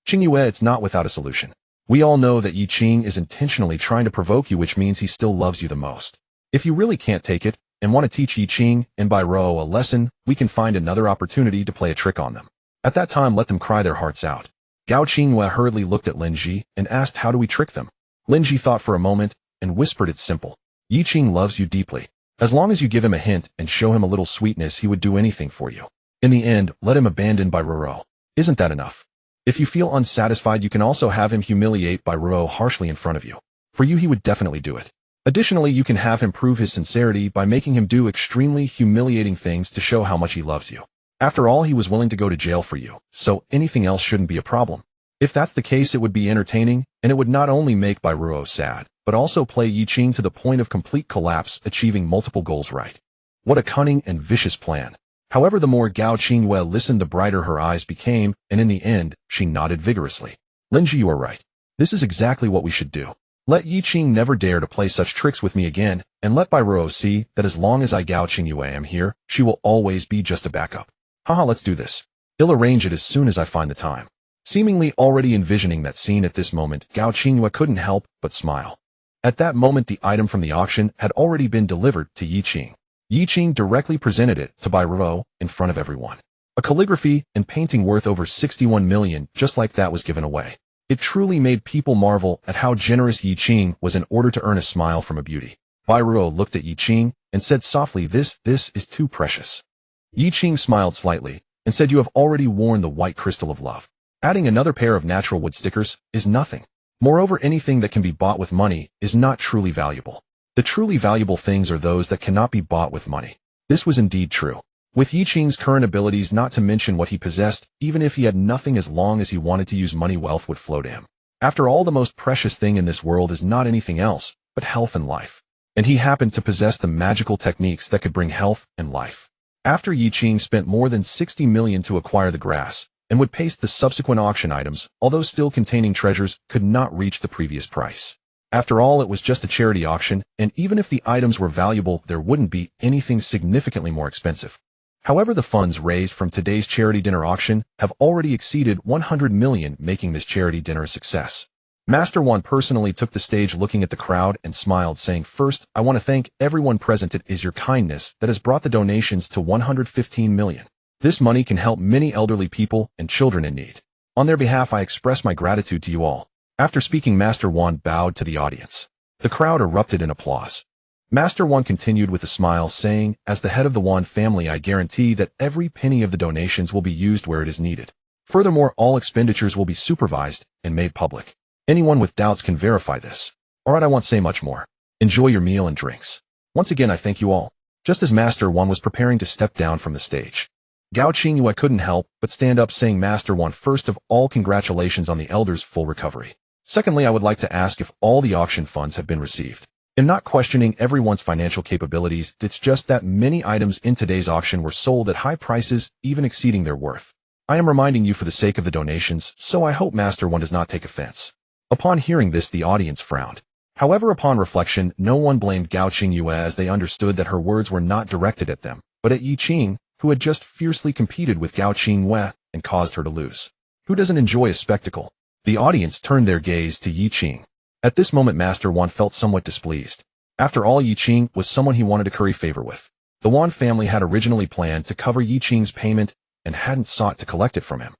Qingyue, it's not without a solution. We all know that Yi Qing is intentionally trying to provoke you, which means he still loves you the most. If you really can't take it, and want to teach Yi Qing and Bai Rou a lesson, we can find another opportunity to play a trick on them. At that time, let them cry their hearts out. Gao Qingyue hurriedly looked at Lin Ji and asked, "How do we trick them?" Lin Ji thought for a moment and whispered, "It's simple. Yi Qing loves you deeply. As long as you give him a hint and show him a little sweetness, he would do anything for you. In the end, let him abandon Bai Rou. Isn't that enough? If you feel unsatisfied, you can also have him humiliate Bai Rou harshly in front of you. For you, he would definitely do it. Additionally, you can have him prove his sincerity by making him do extremely humiliating things to show how much he loves you. After all, he was willing to go to jail for you, so anything else shouldn't be a problem. If that's the case, it would be entertaining, and it would not only make Bai Rou sad, but also play Yi Qing to the point of complete collapse, achieving multiple goals right. What a cunning and vicious plan. However, the more Gao Qingyue listened, the brighter her eyes became, and in the end, she nodded vigorously. Lin Ji, you are right. This is exactly what we should do. Let Yi Qing never dare to play such tricks with me again, and let Bai Rou see that as long as I Gao Qingyue am here, she will always be just a backup. Haha, let's do this. I'll arrange it as soon as I find the time. Seemingly already envisioning that scene at this moment, Gao Qingyue couldn't help but smile. At that moment, the item from the auction had already been delivered to Yi Qing. Yi Qing directly presented it to Bai Rou in front of everyone. A calligraphy and painting worth over 61 million just like that was given away. It truly made people marvel at how generous Yi Qing was in order to earn a smile from a beauty. Bai Rou looked at Yi Qing and said softly, This is too precious." Yi Qing smiled slightly and said, "You have already worn the white crystal of love. Adding another pair of natural wood stickers is nothing. Moreover, anything that can be bought with money is not truly valuable. The truly valuable things are those that cannot be bought with money." This was indeed true. With Yi Qing's current abilities, not to mention what he possessed, even if he had nothing, as long as he wanted to use money, wealth would flow to him. After all, the most precious thing in this world is not anything else, but health and life. And he happened to possess the magical techniques that could bring health and life. After Yi Qing spent more than 60 million to acquire the grass, and would paste the subsequent auction items, although still containing treasures, could not reach the previous price. After all, it was just a charity auction, and even if the items were valuable, there wouldn't be anything significantly more expensive. However, the funds raised from today's charity dinner auction have already exceeded 100 million, making this charity dinner a success. Master Wan personally took the stage, looking at the crowd and smiled, saying, "First, I want to thank everyone present. It is your kindness that has brought the donations to 115 million. This money can help many elderly people and children in need. On their behalf, I express my gratitude to you all." After speaking, Master Wan bowed to the audience. The crowd erupted in applause. Master Wan continued with a smile, saying, "As the head of the Wan family, I guarantee that every penny of the donations will be used where it is needed. Furthermore, all expenditures will be supervised and made public. Anyone with doubts can verify this. Alright, I won't say much more. Enjoy your meal and drinks. Once again, I thank you all." Just as Master Wan was preparing to step down from the stage, Gao Qingyue couldn't help but stand up, saying, "Master Wan, first of all, congratulations on the elder's full recovery. Secondly, I would like to ask if all the auction funds have been received. I'm not questioning everyone's financial capabilities, it's just that many items in today's auction were sold at high prices, even exceeding their worth. I am reminding you for the sake of the donations, so I hope Master Wan does not take offense." Upon hearing this, the audience frowned. However, upon reflection, no one blamed Gao Qingyue, as they understood that her words were not directed at them, but at Yi Qing, who had just fiercely competed with Gao Qingyue and caused her to lose. Who doesn't enjoy a spectacle? The audience turned their gaze to Yi Qing. At this moment, Master Wan felt somewhat displeased. After all, Yi Qing was someone he wanted to curry favor with. The Wan family had originally planned to cover Yi Qing's payment and hadn't sought to collect it from him.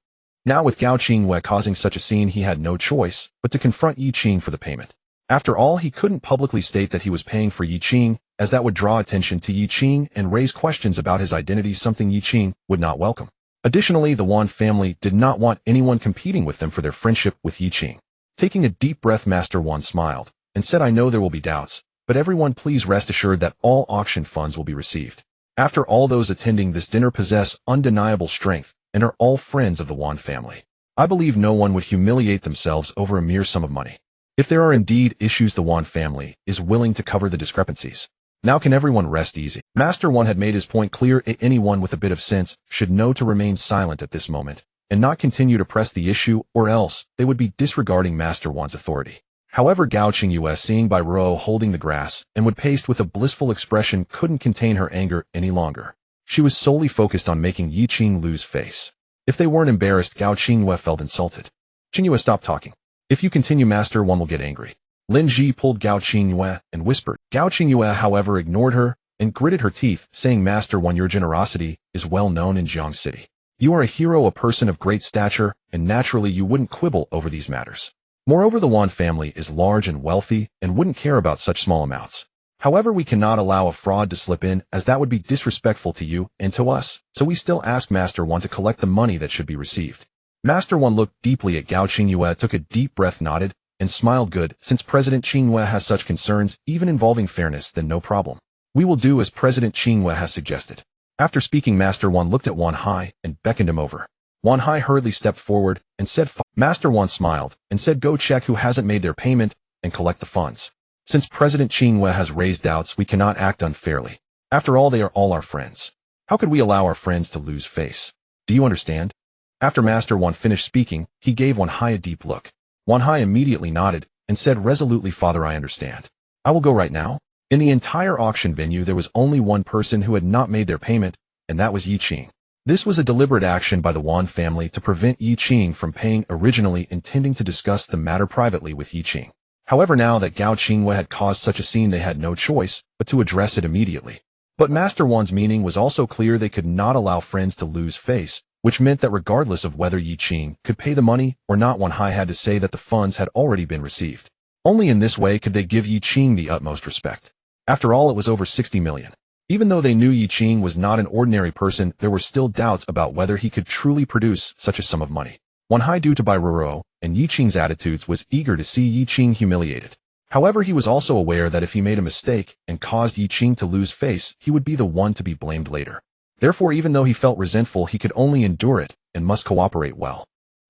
Now, with Gao Qingyue causing such a scene, he had no choice but to confront Yi Qing for the payment. After all, he couldn't publicly state that he was paying for Yi Qing, as that would draw attention to Yi Qing and raise questions about his identity, something Yi Qing would not welcome. Additionally, the Wan family did not want anyone competing with them for their friendship with Yi Qing. Taking a deep breath, Master Wan smiled and said, "I know there will be doubts, but everyone please rest assured that all auction funds will be received. After all, those attending this dinner possess undeniable strength and are all friends of the Wan family. I believe no one would humiliate themselves over a mere sum of money. If there are indeed issues, the Wan family is willing to cover the discrepancies. Now can everyone rest easy? Master Wan had made his point clear. Anyone with a bit of sense should know to remain silent at this moment and not continue to press the issue, or else they would be disregarding Master Wan's authority. However, Gao Qingyue, seeing Bai Ruo holding the grass and would paced with a blissful expression, couldn't contain her anger any longer. She was solely focused on making Yi Qing lose face. If they weren't embarrassed, Gao Qingyue felt insulted. Qingyue, stop talking. If you continue, Master Wan will get angry. Lin Ji pulled Gao Qingyue and whispered. Gao Qingyue, however, ignored her and gritted her teeth, saying, Master Wan, your generosity is well known in Jiang City. You are a hero, a person of great stature, and naturally you wouldn't quibble over these matters. Moreover, the Wan family is large and wealthy and wouldn't care about such small amounts. However, we cannot allow a fraud to slip in, as that would be disrespectful to you and to us, so we still ask Master Wan to collect the money that should be received. Master Wan looked deeply at Gao Qingyue, took a deep breath, nodded, and smiled. Good, since President Qingyue has such concerns, even involving fairness, then no problem. We will do as President Qingyue has suggested. After speaking, Master Wan looked at Wan Hai and beckoned him over. Wan Hai hurriedly stepped forward and said, Master Wan smiled and said, go check who hasn't made their payment and collect the funds. Since President Qingyue has raised doubts, we cannot act unfairly. After all, they are all our friends. How could we allow our friends to lose face? Do you understand? After Master Wan finished speaking, he gave Wan Hai a deep look. Wan Hai immediately nodded and said resolutely, Father, I understand. I will go right now. In the entire auction venue, there was only one person who had not made their payment, and that was Yi Qing. This was a deliberate action by the Wan family to prevent Yi Qing from paying, originally intending to discuss the matter privately with Yi Qing. However, now that Gao Qingyue had caused such a scene, they had no choice but to address it immediately. But Master Wan's meaning was also clear. They could not allow friends to lose face, which meant that regardless of whether Yi Qing could pay the money or not, Wan Hai had to say that the funds had already been received. Only in this way could they give Yi Qing the utmost respect. After all, it was over 60 million. Even though they knew Yi Qing was not an ordinary person, there were still doubts about whether he could truly produce such a sum of money. Wan Hai, due to Bai Ruo and Yi Qing's attitudes, was eager to see Yi Qing humiliated. However, he was also aware that if he made a mistake and caused Yi Qing to lose face, he would be the one to be blamed later. Therefore, even though he felt resentful, he could only endure it and must cooperate well.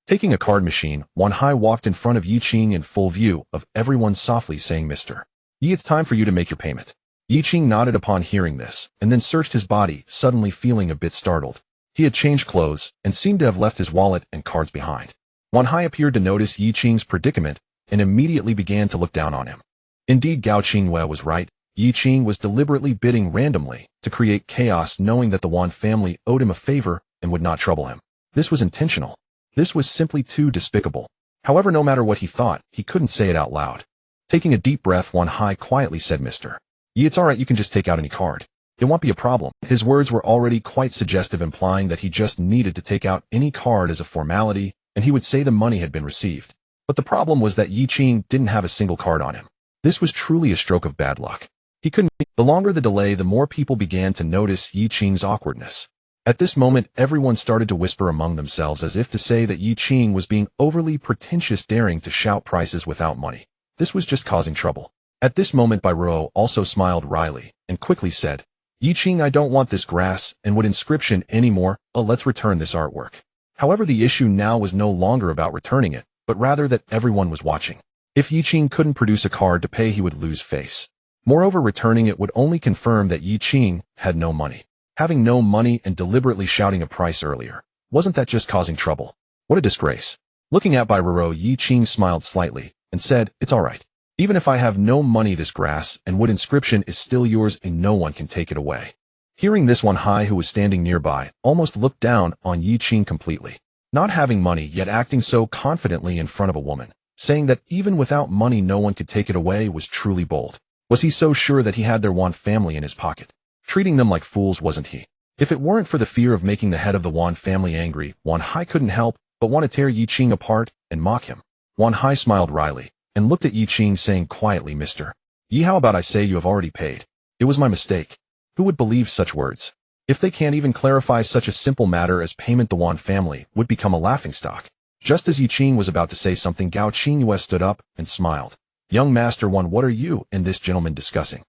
Taking a card machine, Wan Hai walked in front of Yi Qing in full view of everyone, softly saying, Mr. Yi, it's time for you to make your payment. Yi Qing nodded upon hearing this, and then searched his body, suddenly feeling a bit startled. He had changed clothes, and seemed to have left his wallet and cards behind. Wan Hai appeared to notice Yi Qing's predicament, and immediately began to look down on him. Indeed, Gao Qingyue was right. Yi Qing was deliberately bidding randomly to create chaos, knowing that the Wan family owed him a favor and would not trouble him. This was intentional. This was simply too despicable. However, no matter what he thought, he couldn't say it out loud. Taking a deep breath, Wan Hai quietly said, Mr. Yi, it's alright, you can just take out any card. It won't be a problem. His words were already quite suggestive, implying that he just needed to take out any card as a formality, and he would say the money had been received. But the problem was that Yi Qing didn't have a single card on him. This was truly a stroke of bad luck. He couldn't. The longer the delay, the more people began to notice Yi Qing's awkwardness. At this moment, everyone started to whisper among themselves, as if to say that Yi Qing was being overly pretentious, daring to shout prices without money. This was just causing trouble. At this moment, Bai Ruo also smiled wryly and quickly said, Yi Qing, I don't want this grass and wood inscription anymore. Let's return this artwork. However, the issue now was no longer about returning it, but rather that everyone was watching. If Yi Qing couldn't produce a card to pay, he would lose face. Moreover, returning it would only confirm that Yi Qing had no money. Having no money and deliberately shouting a price earlier, wasn't that just causing trouble? What a disgrace. Looking at Bai Ruo, Yi Qing smiled slightly and said, It's alright. Even if I have no money, this grass and wood inscription is still yours and no one can take it away. Hearing this, Wan Hai, who was standing nearby, almost looked down on Yi Qing completely. Not having money, yet acting so confidently in front of a woman, saying that even without money no one could take it away, was truly bold. Was he so sure that he had their Wan family in his pocket? Treating them like fools, wasn't he? If it weren't for the fear of making the head of the Wan family angry, Wan Hai couldn't help but want to tear Yi Qing apart and mock him. Wan Hai smiled wryly and looked at Yi Qing, saying quietly, Mr. Yi, how about I say you have already paid? It was my mistake. Who would believe such words? If they can't even clarify such a simple matter as payment, the Wan family would become a laughingstock. Just as Yi Qing was about to say something, Gao Qingyue stood up and smiled. Young Master Wan, what are you and this gentleman discussing?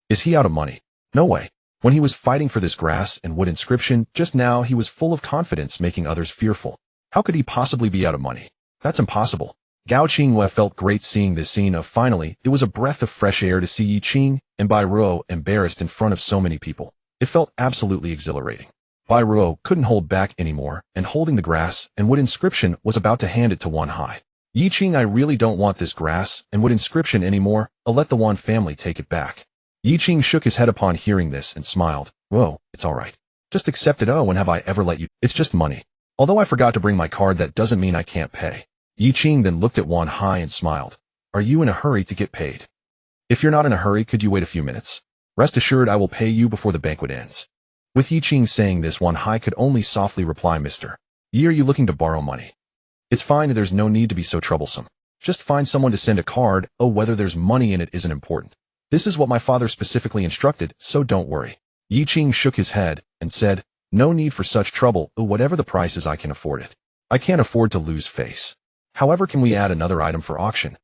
Is he out of money? No way. When he was fighting for this grass and wood inscription, just now he was full of confidence, making others fearful. How could he possibly be out of money? That's impossible. Gao Qinghua felt great seeing this scene of finally, it was a breath of fresh air to see Yi Qing and Bai Ruo embarrassed in front of so many people. It felt absolutely exhilarating. Bai Ruo couldn't hold back anymore, and holding the grass and wood inscription was about to hand it to Wan Hai. Yi Qing, I really don't want this grass and wood inscription anymore. I'll let the Wan family take it back. Yi Qing shook his head upon hearing this and smiled. Whoa, it's all right. Just accept it. Oh, when have I ever let you? It's just money. Although I forgot to bring my card, that doesn't mean I can't pay. Yi Qing then looked at Wan Hai and smiled. Are you in a hurry to get paid? If you're not in a hurry, could you wait a few minutes? Rest assured I will pay you before the banquet ends. With Yi Qing saying this, Wan Hai could only softly reply, Mr. Yi, are you looking to borrow money? It's fine, there's no need to be so troublesome. Just find someone to send a card. Oh, whether there's money in it isn't important. This is what my father specifically instructed, so don't worry. Yi Qing shook his head and said, no need for such trouble. Whatever the price is, I can afford it. I can't afford to lose face. However, can we add another item for auction?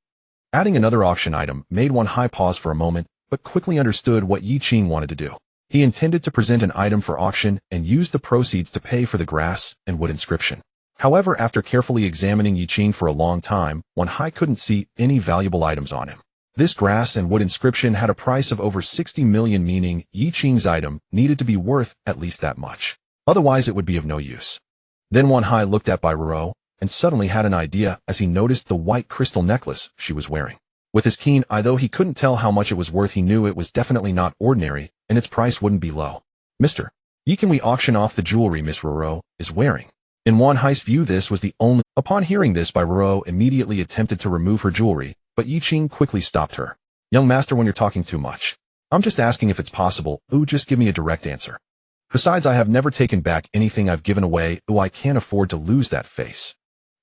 Adding another auction item made Wan Hai pause for a moment, but quickly understood what Yi Qing wanted to do. He intended to present an item for auction and use the proceeds to pay for the grass and wood inscription. However, after carefully examining Yi Qing for a long time, Wan Hai couldn't see any valuable items on him. This grass and wood inscription had a price of over 60 million, meaning Yi Qing's item needed to be worth at least that much. Otherwise, it would be of no use. Then Wan Hai looked at Bai Ruo and suddenly had an idea as he noticed the white crystal necklace she was wearing. With his keen eye, though he couldn't tell how much it was worth, he knew it was definitely not ordinary, and its price wouldn't be low. Mr. Yi, can we auction off the jewelry Miss Ruo is wearing? In Wan Hai's view, this was the only. Upon hearing this, Bai Ruo immediately attempted to remove her jewelry, but Yi Qing quickly stopped her. Young master, when you're talking too much. I'm just asking if it's possible. Just give me a direct answer. Besides, I have never taken back anything I've given away. I can't afford to lose that face.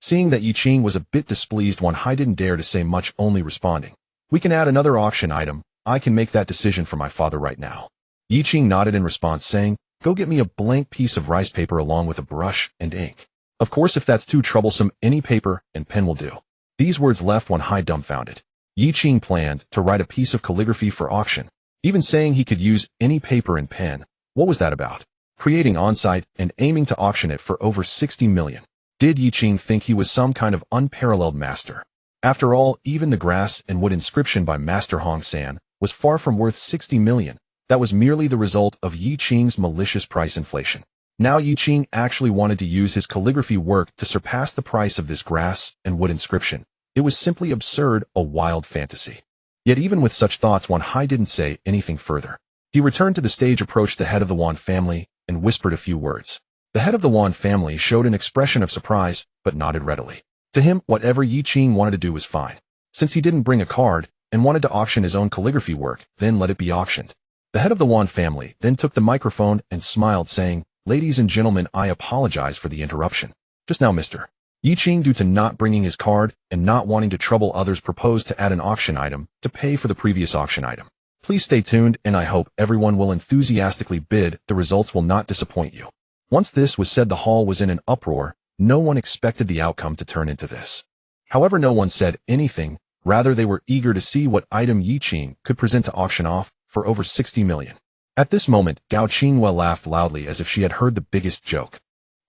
Seeing that Yi Qing was a bit displeased, Wan Hai didn't dare to say much, only responding. We can add another auction item. I can make that decision for my father right now. Yi Qing nodded in response, saying, go get me a blank piece of rice paper along with a brush and ink. Of course, if that's too troublesome, any paper and pen will do. These words left Wan Hai dumbfounded. Yi Qing planned to write a piece of calligraphy for auction, even saying he could use any paper and pen. What was that about? Creating on-site and aiming to auction it for over 60 million. Did Yi Qing think he was some kind of unparalleled master? After all, even the grass and wood inscription by Master Hong San was far from worth 60 million. That was merely the result of Yi Qing's malicious price inflation. Now Yi Qing actually wanted to use his calligraphy work to surpass the price of this grass and wood inscription. It was simply absurd, a wild fantasy. Yet even with such thoughts, Wan Hai didn't say anything further. He returned to the stage, approached the head of the Wan family, and whispered a few words. The head of the Wan family showed an expression of surprise, but nodded readily. To him, whatever Yi Qing wanted to do was fine. Since he didn't bring a card and wanted to auction his own calligraphy work, then let it be auctioned. The head of the Wan family then took the microphone and smiled, saying, ladies and gentlemen, I apologize for the interruption. Just now, Mr. Yi Qing, due to not bringing his card and not wanting to trouble others, proposed to add an auction item to pay for the previous auction item. Please stay tuned, and I hope everyone will enthusiastically bid. The results will not disappoint you. Once this was said, the hall was in an uproar. No one expected the outcome to turn into this. However, no one said anything. Rather, they were eager to see what item Yi Qing could present to auction off for over 60 million. At this moment, Gao Qinghua laughed loudly as if she had heard the biggest joke.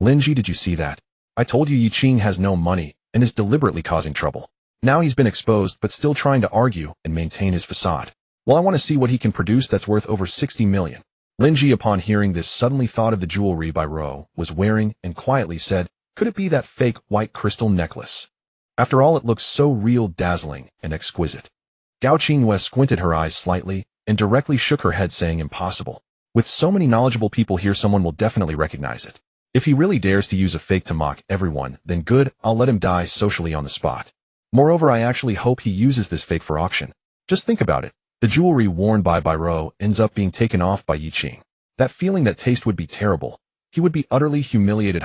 Linji, did you see that? I told you Yi Qing has no money and is deliberately causing trouble. Now he's been exposed, but still trying to argue and maintain his facade. Well, I want to see what he can produce that's worth over 60 million. Linji, upon hearing this, suddenly thought of the jewelry Bai Ruo was wearing and quietly said, could it be that fake white crystal necklace? After all, it looks so real, dazzling, and exquisite. Gao Qinghua squinted her eyes slightly and directly shook her head, saying, impossible. With so many knowledgeable people here, someone will definitely recognize it. If he really dares to use a fake to mock everyone, then good, I'll let him die socially on the spot. Moreover, I actually hope he uses this fake for auction. Just think about it. The jewelry worn by Bai Ruo ends up being taken off by Yi Qing. That feeling, that taste would be terrible. He would be utterly humiliated.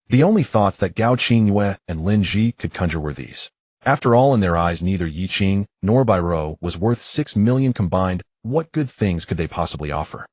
The only thoughts that Gao Qinghua and Lin Ji could conjure were these. After all, in their eyes, neither Yi Qing nor Bai Ruo was worth 6 million combined. What good things could they possibly offer?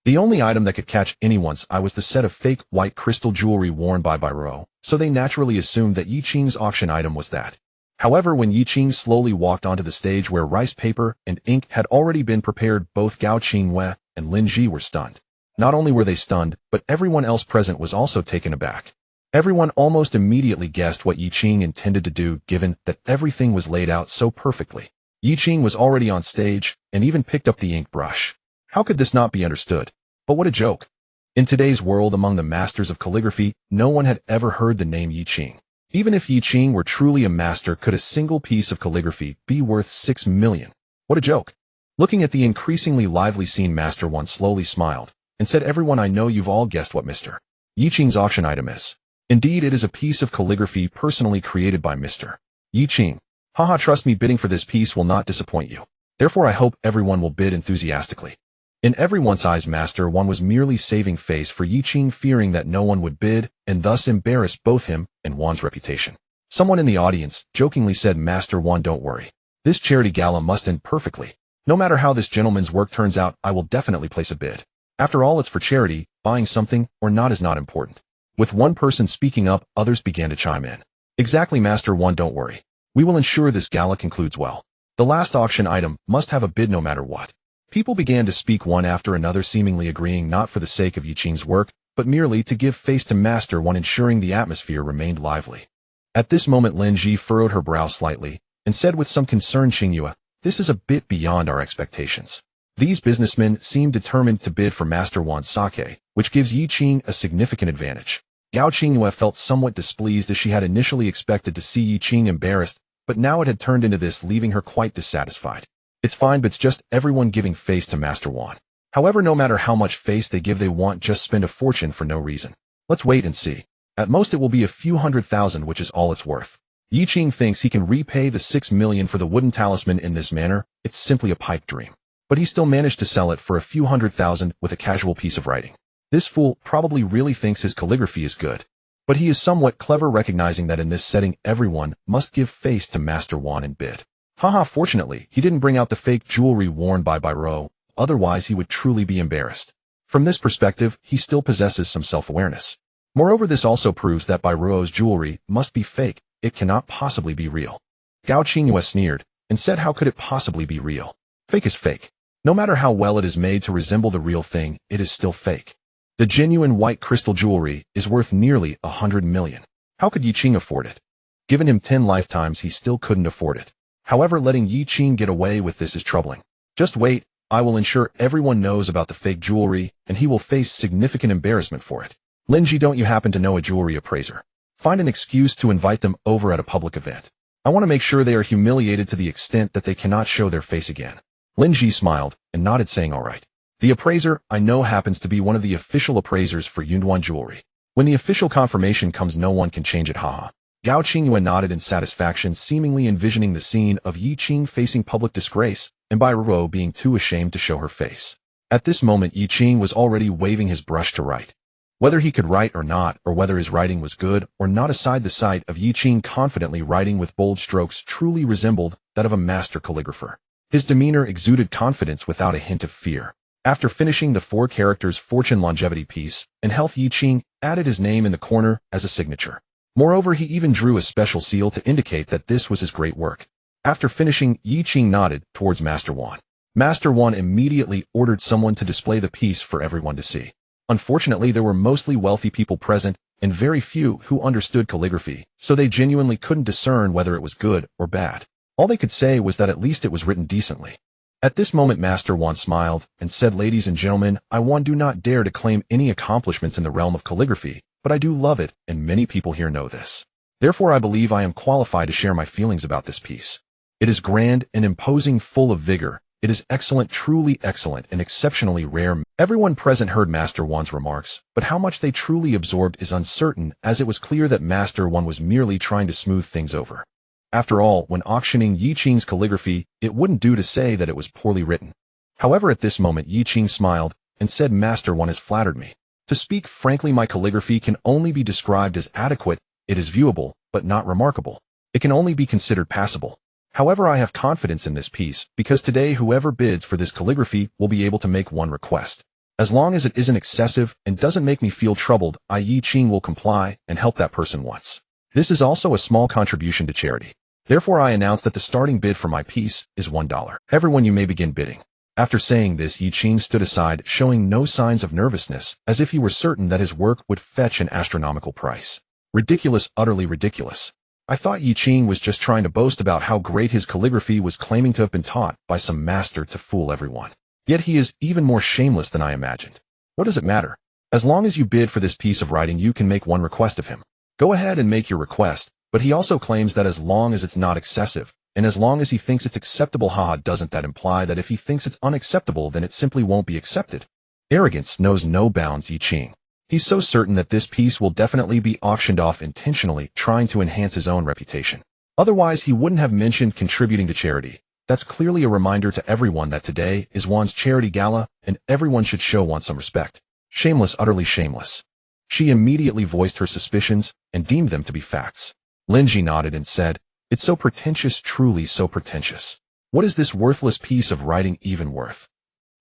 The only item that could catch anyone's eye was the set of fake white crystal jewelry worn by Bai Ruo, so they naturally assumed that Yi Qing's auction item was that. However, when Yi Qing slowly walked onto the stage where rice paper and ink had already been prepared, both Gao Qinghua and Lin Ji were stunned. Not only were they stunned, but everyone else present was also taken aback. Everyone almost immediately guessed what Yi Qing intended to do, given that everything was laid out so perfectly. Yi Qing was already on stage, and even picked up the ink brush. How could this not be understood? But what a joke. In today's world, among the masters of calligraphy, no one had ever heard the name Yi Qing. Even if Yi Qing were truly a master, could a single piece of calligraphy be worth 6 million? What a joke. Looking at the increasingly lively scene, Master One slowly smiled, and said, "Everyone, I know you've all guessed what Mr. Yi Qing's auction item is. Indeed, it is a piece of calligraphy personally created by Mr. Yi Qing. Haha, trust me, bidding for this piece will not disappoint you. Therefore, I hope everyone will bid enthusiastically." In everyone's eyes, Master One was merely saving face for Yi Qing, fearing that no one would bid, and thus embarrass both him and Wan's reputation. Someone in the audience jokingly said, "Master One, don't worry. This charity gala must end perfectly. No matter how this gentleman's work turns out, I will definitely place a bid. After all, it's for charity, buying something or not is not important." With one person speaking up, others began to chime in. "Exactly, Master One, don't worry. We will ensure this gala concludes well. The last auction item must have a bid no matter what." People began to speak one after another, seemingly agreeing not for the sake of Yi Qing's work, but merely to give face to Master One, ensuring the atmosphere remained lively. At this moment, Lin Ji furrowed her brow slightly, and said with some concern, "Qingyue, this is a bit beyond our expectations. These businessmen seem determined to bid for Master Wan's sake, which gives Yi Qing a significant advantage." Gao Qingyue felt somewhat displeased, as she had initially expected to see Yi Qing embarrassed, but now it had turned into this, leaving her quite dissatisfied. "It's fine, but it's just everyone giving face to Master Wan. However, no matter how much face they give, they won't just spend a fortune for no reason. Let's wait and see. At most it will be a few 100,000, which is all it's worth. Yi Qing thinks he can repay the 6 million for the wooden talisman in this manner. It's simply a pipe dream. But he still managed to sell it for a few 100,000 with a casual piece of writing. This fool probably really thinks his calligraphy is good. But he is somewhat clever, recognizing that in this setting everyone must give face to Master Wan and bid. Haha, fortunately, he didn't bring out the fake jewelry worn by Biro, otherwise he would truly be embarrassed. From this perspective, he still possesses some self-awareness. Moreover, this also proves that Biro's jewelry must be fake. It cannot possibly be real. Gao Qingyue sneered, and said, "How could it possibly be real? Fake is fake. No matter how well it is made to resemble the real thing, it is still fake. The genuine white crystal jewelry is worth nearly 100 million. How could Yi Qing afford it? Given him 10 lifetimes, he still couldn't afford it. However, letting Yi Qing get away with this is troubling. Just wait, I will ensure everyone knows about the fake jewelry, and he will face significant embarrassment for it. Lin Ji, don't you happen to know a jewelry appraiser? Find an excuse to invite them over at a public event. I want to make sure they are humiliated to the extent that they cannot show their face again." Lin Ji smiled and nodded, saying, "All right. The appraiser I know happens to be one of the official appraisers for Yunduan jewelry. When the official confirmation comes, no one can change it, haha." Gao Qingyue nodded in satisfaction, seemingly envisioning the scene of Yi Qing facing public disgrace and Biro being too ashamed to show her face. At this moment, Yi Qing was already waving his brush to write. Whether he could write or not, or whether his writing was good or not aside, the sight of Yi Qing confidently writing with bold strokes truly resembled that of a master calligrapher. His demeanor exuded confidence without a hint of fear. After finishing the 4 characters fortune longevity piece and health, Yi Qing added his name in the corner as a signature. Moreover, he even drew a special seal to indicate that this was his great work. After finishing, Yi Qing nodded towards Master Wan. Master Wan immediately ordered someone to display the piece for everyone to see. Unfortunately, there were mostly wealthy people present, and very few who understood calligraphy, so they genuinely couldn't discern whether it was good or bad. All they could say was that at least it was written decently. At this moment, Master Wan smiled and said, "Ladies and gentlemen, I do not dare to claim any accomplishments in the realm of calligraphy, but I do love it, and many people here know this. Therefore, I believe I am qualified to share my feelings about this piece. It is grand and imposing, full of vigor. It is excellent, truly excellent, and exceptionally rare." Everyone present heard Master Wan's remarks, but how much they truly absorbed is uncertain, as it was clear that Master Wan was merely trying to smooth things over. After all, when auctioning Yi Qing's calligraphy, it wouldn't do to say that it was poorly written. However, at this moment, Yi Qing smiled and said, "Master Wan has flattered me. To speak frankly, my calligraphy can only be described as adequate. It is viewable, but not remarkable. It can only be considered passable. However, I have confidence in this piece, because today whoever bids for this calligraphy will be able to make one request. As long as it isn't excessive and doesn't make me feel troubled, I, Yi Qing, will comply and help that person once. This is also a small contribution to charity. Therefore, I announce that the starting bid for my piece is $1. Everyone, you may begin bidding." After saying this, Yi Qing stood aside, showing no signs of nervousness, as if he were certain that his work would fetch an astronomical price. Ridiculous, utterly ridiculous. I thought Yi Qing was just trying to boast about how great his calligraphy was, claiming to have been taught by some master to fool everyone. Yet he is even more shameless than I imagined. What does it matter? As long as you bid for this piece of writing, you can make one request of him. Go ahead and make your request, but he also claims that as long as it's not excessive, and as long as he thinks it's acceptable, haha, doesn't that imply that if he thinks it's unacceptable, then it simply won't be accepted? Arrogance knows no bounds, Yi Qing. He's so certain that this piece will definitely be auctioned off, intentionally trying to enhance his own reputation. Otherwise, he wouldn't have mentioned contributing to charity. That's clearly a reminder to everyone that today is Wan's charity gala, and everyone should show Wan some respect. Shameless, utterly shameless. She immediately voiced her suspicions and deemed them to be facts. Linji nodded and said, "It's so pretentious, truly so pretentious. What is this worthless piece of writing even worth?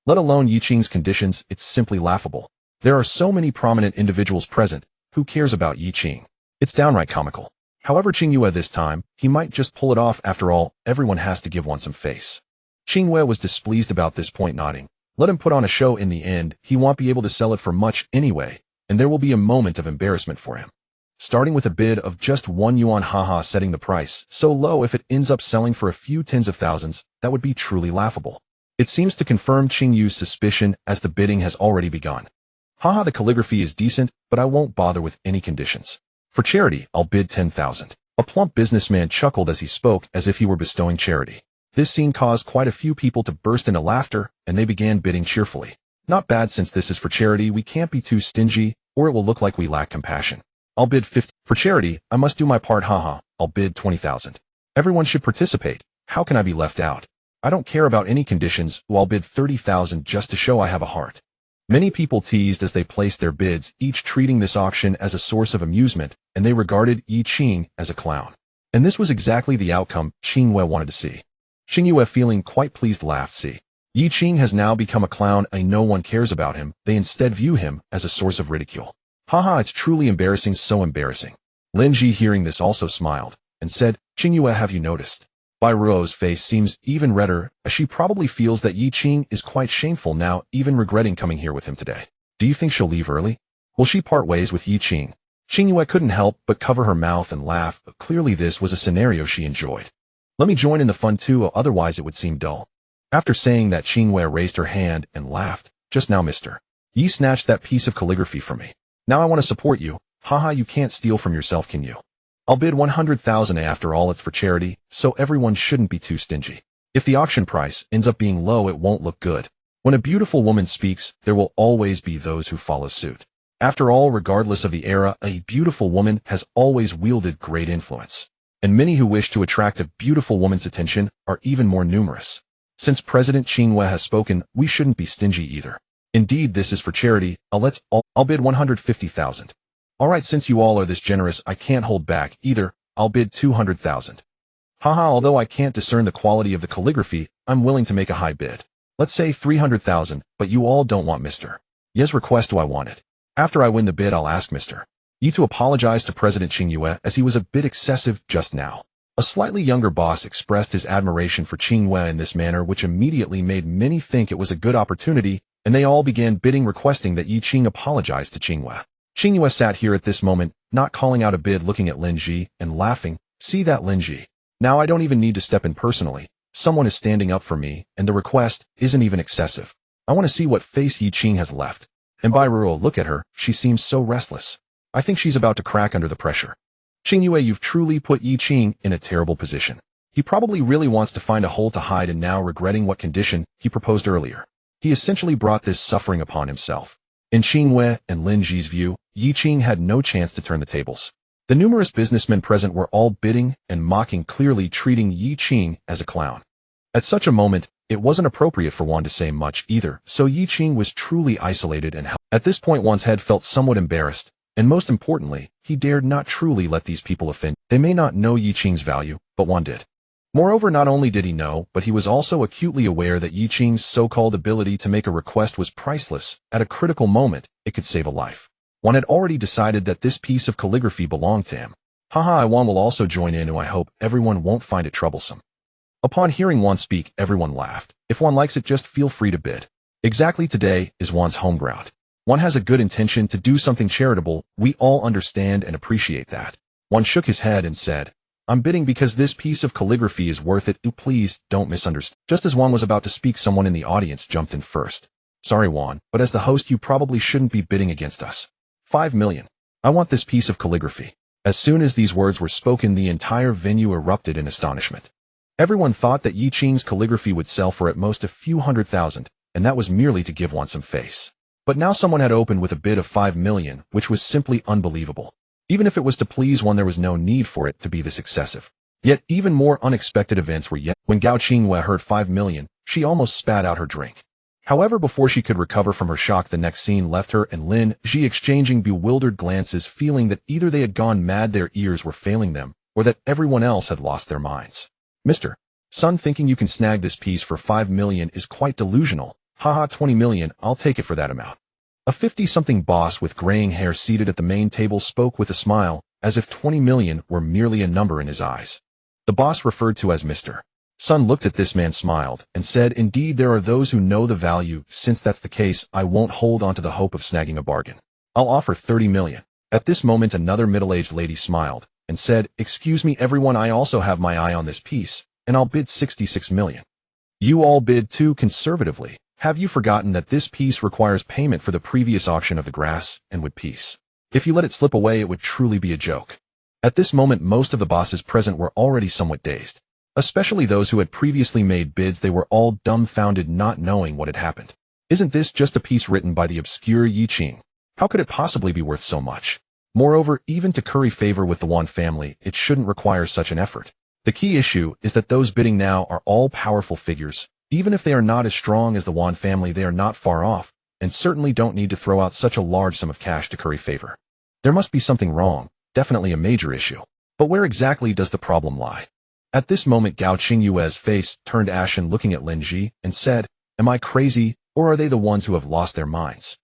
Let alone Yi Qing's conditions, it's simply laughable. There are so many prominent individuals present. Who cares about Yi Qing? It's downright comical. However, Qingyue this time, he might just pull it off. After all, everyone has to give one some face." Qingyue was displeased about this point, nodding. Let him put on a show. In the end, he won't be able to sell it for much anyway, and there will be a moment of embarrassment for him. Starting with a bid of just 1 yuan, haha, setting the price so low if it ends up selling for a few tens of thousands, that would be truly laughable. It seems to confirm Qingyu's suspicion, as the bidding has already begun. Haha, the calligraphy is decent, but I won't bother with any conditions. For charity, I'll bid 10,000. A plump businessman chuckled as he spoke, as if he were bestowing charity. This scene caused quite a few people to burst into laughter, and they began bidding cheerfully. Not bad, since this is for charity, we can't be too stingy, or it will look like we lack compassion. I'll bid 50. For charity, I must do my part, haha, I'll bid 20,000. Everyone should participate. How can I be left out? I don't care about any conditions, I'll bid 30,000 just to show I have a heart. Many people teased as they placed their bids, each treating this auction as a source of amusement, and they regarded Yi Qing as a clown. And this was exactly the outcome Qingyue wanted to see. Qingyue, feeling quite pleased, laughed. See, Yi Qing has now become a clown, and no one cares about him. They instead view him as a source of ridicule. Haha, it's truly embarrassing, so embarrassing. Linji, hearing this, also smiled and said, "Qingyue, have you noticed?" Bai Ruo's face seems even redder, as she probably feels that Yi Qing is quite shameful now, even regretting coming here with him today. Do you think she'll leave early? Will she part ways with Yi Qing? Qingyue couldn't help but cover her mouth and laugh, but clearly this was a scenario she enjoyed. Let me join in the fun too, otherwise it would seem dull. After saying that, Qingyue raised her hand and laughed. Just now, Mr. Yi snatched that piece of calligraphy from me. Now I want to support you. Haha, you can't steal from yourself, can you? I'll bid 100,000. After all, it's for charity, so everyone shouldn't be too stingy. If the auction price ends up being low, it won't look good. When a beautiful woman speaks, there will always be those who follow suit. After all, regardless of the era, a beautiful woman has always wielded great influence. And many who wish to attract a beautiful woman's attention are even more numerous. Since President Qingyue has spoken, we shouldn't be stingy either. Indeed, this is for charity. I'll bid 150,000. Alright, since you all are this generous, I can't hold back either. I'll bid 200,000. Haha, although I can't discern the quality of the calligraphy, I'm willing to make a high bid. Let's say 300,000, but you all don't want Mr. Ye's request. Do I want it? After I win the bid, I'll ask Mr. Yi to apologize to President Qingyue, as he was a bit excessive just now. A slightly younger boss expressed his admiration for Qingyue in this manner, which immediately made many think it was a good opportunity, and they all began bidding, requesting that Yi Qing apologize to Qingyue. Qingyue sat here at this moment, not calling out a bid, looking at Linji and laughing. See that, Linji? Now I don't even need to step in personally. Someone is standing up for me, and the request isn't even excessive. I want to see what face Yi Qing has left. And Bai Ruo, look at her, she seems so restless. I think she's about to crack under the pressure. Qingyue, you've truly put Yi Qing in a terrible position. He probably really wants to find a hole to hide, and now regretting what condition he proposed earlier. He essentially brought this suffering upon himself. In Qingyue and Linji's view, Yi Qing had no chance to turn the tables. The numerous businessmen present were all bidding and mocking, clearly treating Yi Qing as a clown. At such a moment, it wasn't appropriate for Wan to say much either, so Yi Qing was truly isolated and at this point Wan's head felt somewhat embarrassed, and most importantly, he dared not truly let these people offend. They may not know Yi Qing's value, but Wan did. Moreover, not only did he know, but he was also acutely aware that Yi Qing's so-called ability to make a request was priceless. At a critical moment, it could save a life. Wan had already decided that this piece of calligraphy belonged to him. Haha, Wan will also join in, and I hope everyone won't find it troublesome. Upon hearing Juan speak, everyone laughed. If Juan likes it, just feel free to bid. Exactly today is Juan's home ground. Juan has a good intention to do something charitable. We all understand and appreciate that. Juan shook his head and said, I'm bidding because this piece of calligraphy is worth it. Please don't misunderstand. Just as Juan was about to speak, someone in the audience jumped in first. Sorry, Juan, but as the host, you probably shouldn't be bidding against us. 5 million. I want this piece of calligraphy. As soon as these words were spoken, the entire venue erupted in astonishment. Everyone thought that Yi Qing's calligraphy would sell for at most a few $100,000, and that was merely to give Juan some face. But now someone had opened with a bid of 5 million, which was simply unbelievable. Even if it was to please Juan, there was no need for it to be this excessive. Yet even more unexpected events were yet. When Gao Qingwei heard 5 million, she almost spat out her drink. However, before she could recover from her shock, the next scene left her and Lin Ji exchanging bewildered glances, feeling that either they had gone mad, their ears were failing them, or that everyone else had lost their minds. Mr. Sun, thinking you can snag this piece for 5 million is quite delusional. Haha, 20 million, I'll take it for that amount. A 50-something boss with graying hair seated at the main table spoke with a smile, as if 20 million were merely a number in his eyes. The boss, referred to as Mr. Sun, looked at this man, smiled, and said, indeed, there are those who know the value. Since that's the case, I won't hold on to the hope of snagging a bargain. I'll offer 30 million. At this moment, another middle-aged lady smiled and said, excuse me, everyone, I also have my eye on this piece, and I'll bid 66 million. You all bid too conservatively. Have you forgotten that this piece requires payment for the previous auction of the grass and wood piece? If you let it slip away, it would truly be a joke. At this moment, most of the bosses present were already somewhat dazed. Especially those who had previously made bids. They were all dumbfounded, not knowing what had happened. Isn't this just a piece written by the obscure Yi Qing? How could it possibly be worth so much? Moreover, even to curry favor with the Wan family, it shouldn't require such an effort. The key issue is that those bidding now are all powerful figures. Even if they are not as strong as the Wan family, they are not far off, and certainly don't need to throw out such a large sum of cash to curry favor. There must be something wrong, definitely a major issue. But where exactly does the problem lie? At this moment, Gao Qingyue's face turned ashen, looking at Lin Ji, and said, am I crazy, or are they the ones who have lost their minds?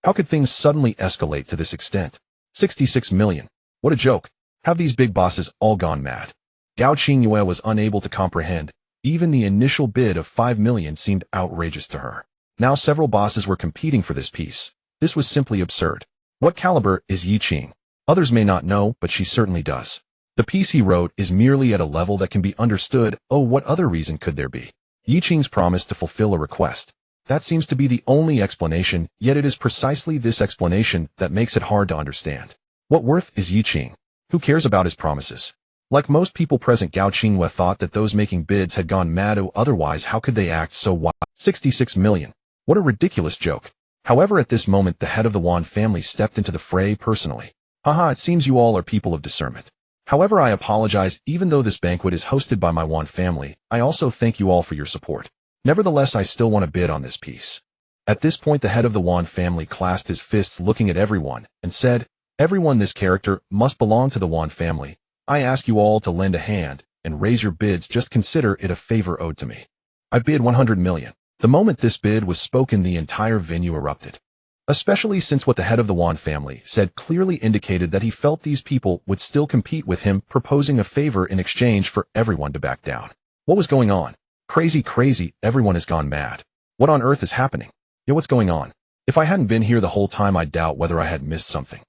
How could things suddenly escalate to this extent? 66 million. What a joke. Have these big bosses all gone mad? Gao Qingyue was unable to comprehend. Even the initial bid of 5 million seemed outrageous to her. Now several bosses were competing for this piece. This was simply absurd. What caliber is Yi Qing? Others may not know, but she certainly does. The piece he wrote is merely at a level that can be understood. Oh, what other reason could there be? Yi Qing's promise to fulfill a request. That seems to be the only explanation, yet it is precisely this explanation that makes it hard to understand. What worth is Yi Qing? Who cares about his promises? Like most people present, Gao Qinghua thought that those making bids had gone mad. Otherwise, how could they act so wild? 66 million. What a ridiculous joke. However, at this moment, the head of the Wan family stepped into the fray personally. Haha, it seems you all are people of discernment. However, I apologize. Even though this banquet is hosted by my Wan family, I also thank you all for your support. Nevertheless, I still want to bid on this piece. At this point, the head of the Wan family clasped his fists, looking at everyone, and said, everyone, this character must belong to the Wan family. I ask you all to lend a hand and raise your bids. Just consider it a favor owed to me. I bid 100 million. The moment this bid was spoken, the entire venue erupted. Especially since what the head of the Wan family said clearly indicated that he felt these people would still compete with him, proposing a favor in exchange for everyone to back down. What was going on? Crazy, everyone has gone mad. What on earth is happening? Yeah, what's going on? If I hadn't been here the whole time, I doubt whether I had missed something.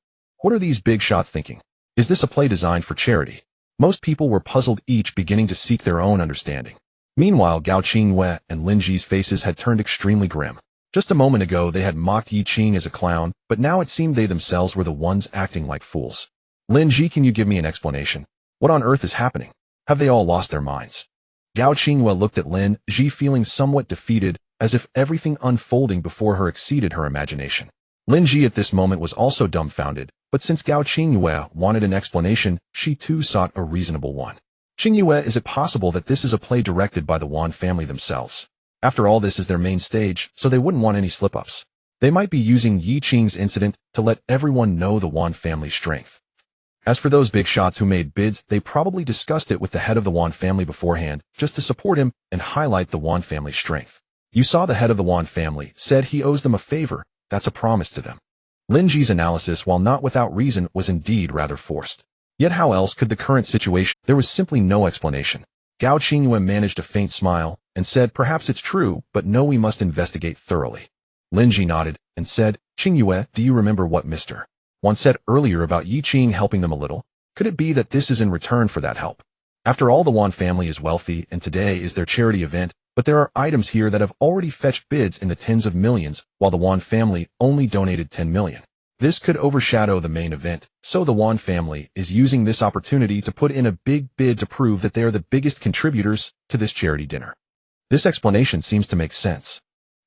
What are these big shots thinking? Is this a play designed for charity? Most people were puzzled, each beginning to seek their own understanding. Meanwhile, Gao Qinghue and Lin Ji's faces had turned extremely grim. Just a moment ago, they had mocked Yi Qing as a clown, but now it seemed they themselves were the ones acting like fools. Lin Ji, can you give me an explanation? What on earth is happening? Have they all lost their minds? Gao Qinghue looked at Lin Ji, feeling somewhat defeated, as if everything unfolding before her exceeded her imagination. Lin Ji at this moment was also dumbfounded, but since Gao Qinghue wanted an explanation, she too sought a reasonable one. Qinghue, is it possible that this is a play directed by the Wan family themselves? After all, this is their main stage, so they wouldn't want any slip-ups. They might be using Yi Qing's incident to let everyone know the Wan family's strength. As for those big shots who made bids, they probably discussed it with the head of the Wan family beforehand, just to support him and highlight the Wan family's strength. You saw the head of the Wan family said he owes them a favor. That's a promise to them. Lin Ji's analysis, while not without reason, was indeed rather forced. Yet how else could the current situation? There was simply no explanation. Gao Qingyue managed a faint smile and said, perhaps it's true, but no, we must investigate thoroughly. Lin Ji nodded and said, Qingyue, do you remember what Mr. Wan said earlier about Yi Qing helping them a little? Could it be that this is in return for that help? After all, the Wan family is wealthy and today is their charity event, but there are items here that have already fetched bids in the tens of millions, while the Wan family only donated 10 million. This could overshadow the main event, so the Wan family is using this opportunity to put in a big bid to prove that they are the biggest contributors to this charity dinner. This explanation seems to make sense.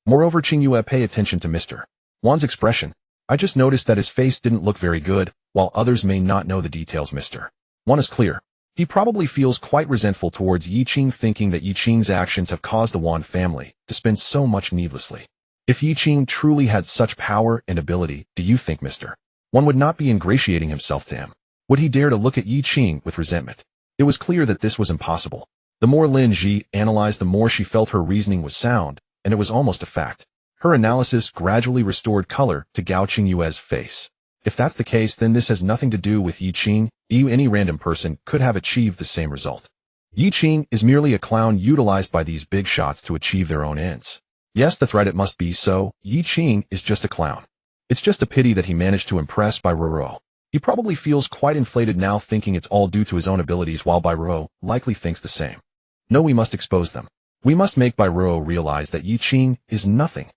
Moreover, Qingyue, pay attention to Mr. Wan's expression. I just noticed that his face didn't look very good, while others may not know the details. Mr. Wan is clear. He probably feels quite resentful towards Yi Qing, thinking that Yi Qing's actions have caused the Wan family to spend so much needlessly. If Yi Qing truly had such power and ability, do you think Mr. Wan would not be ingratiating himself to him? Would he dare to look at Yi Qing with resentment? It was clear that this was impossible. The more Lin Ji analyzed, the more she felt her reasoning was sound, and it was almost a fact. Her analysis gradually restored color to Gao Qingyue's face. If that's the case, then this has nothing to do with Yi Qing. Any random person could have achieved the same result. Yi Qing is merely a clown utilized by these big shots to achieve their own ends. Yes, that's right, it must be so. Yi Qing is just a clown. It's just a pity that he managed to impress Bai Ruo. He probably feels quite inflated now, thinking it's all due to his own abilities, while Bai Ruo likely thinks the same. No, we must expose them. We must make Bai Ruo realize that Yi Qing is nothing.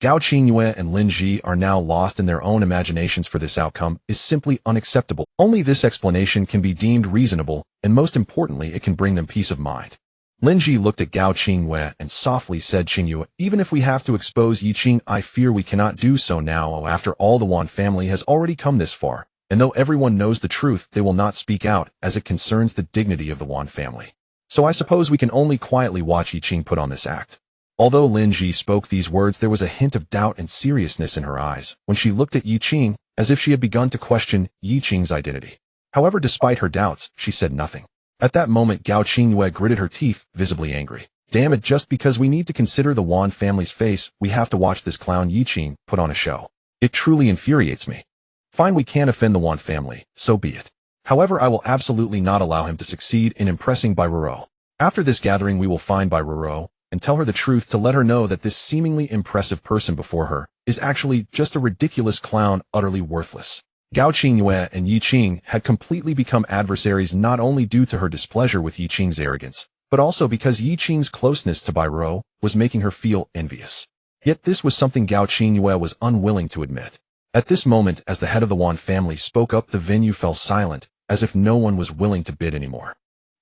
Gao Qingyue and Lin Ji are now lost in their own imaginations, for this outcome is simply unacceptable. Only this explanation can be deemed reasonable, and most importantly, it can bring them peace of mind. Lin Ji looked at Gao Qingyue and softly said, Qingyue, even if we have to expose Yi Qing, I fear we cannot do so now. After all, the Wan family has already come this far, and though everyone knows the truth, they will not speak out as it concerns the dignity of the Wan family. So I suppose we can only quietly watch Yi Qing put on this act. Although Lin Ji spoke these words, there was a hint of doubt and seriousness in her eyes when she looked at Yi Qing, as if she had begun to question Yi Qing's identity. However, despite her doubts, she said nothing. At that moment, Gao Qingyue gritted her teeth, visibly angry. Damn it, just because we need to consider the Wan family's face, we have to watch this clown Yi Qing put on a show. It truly infuriates me. Fine, we can't offend the Wan family, so be it. However, I will absolutely not allow him to succeed in impressing Bai Ruo. After this gathering, we will find Bai Ruo and tell her the truth, to let her know that this seemingly impressive person before her is actually just a ridiculous clown, utterly worthless. Gao Qingyue and Yi Qing had completely become adversaries, not only due to her displeasure with Yi Qing's arrogance, but also because Yi Qing's closeness to Bai Ruo was making her feel envious. Yet this was something Gao Qingyue was unwilling to admit. At this moment, as the head of the Wan family spoke up, the venue fell silent, as if no one was willing to bid anymore.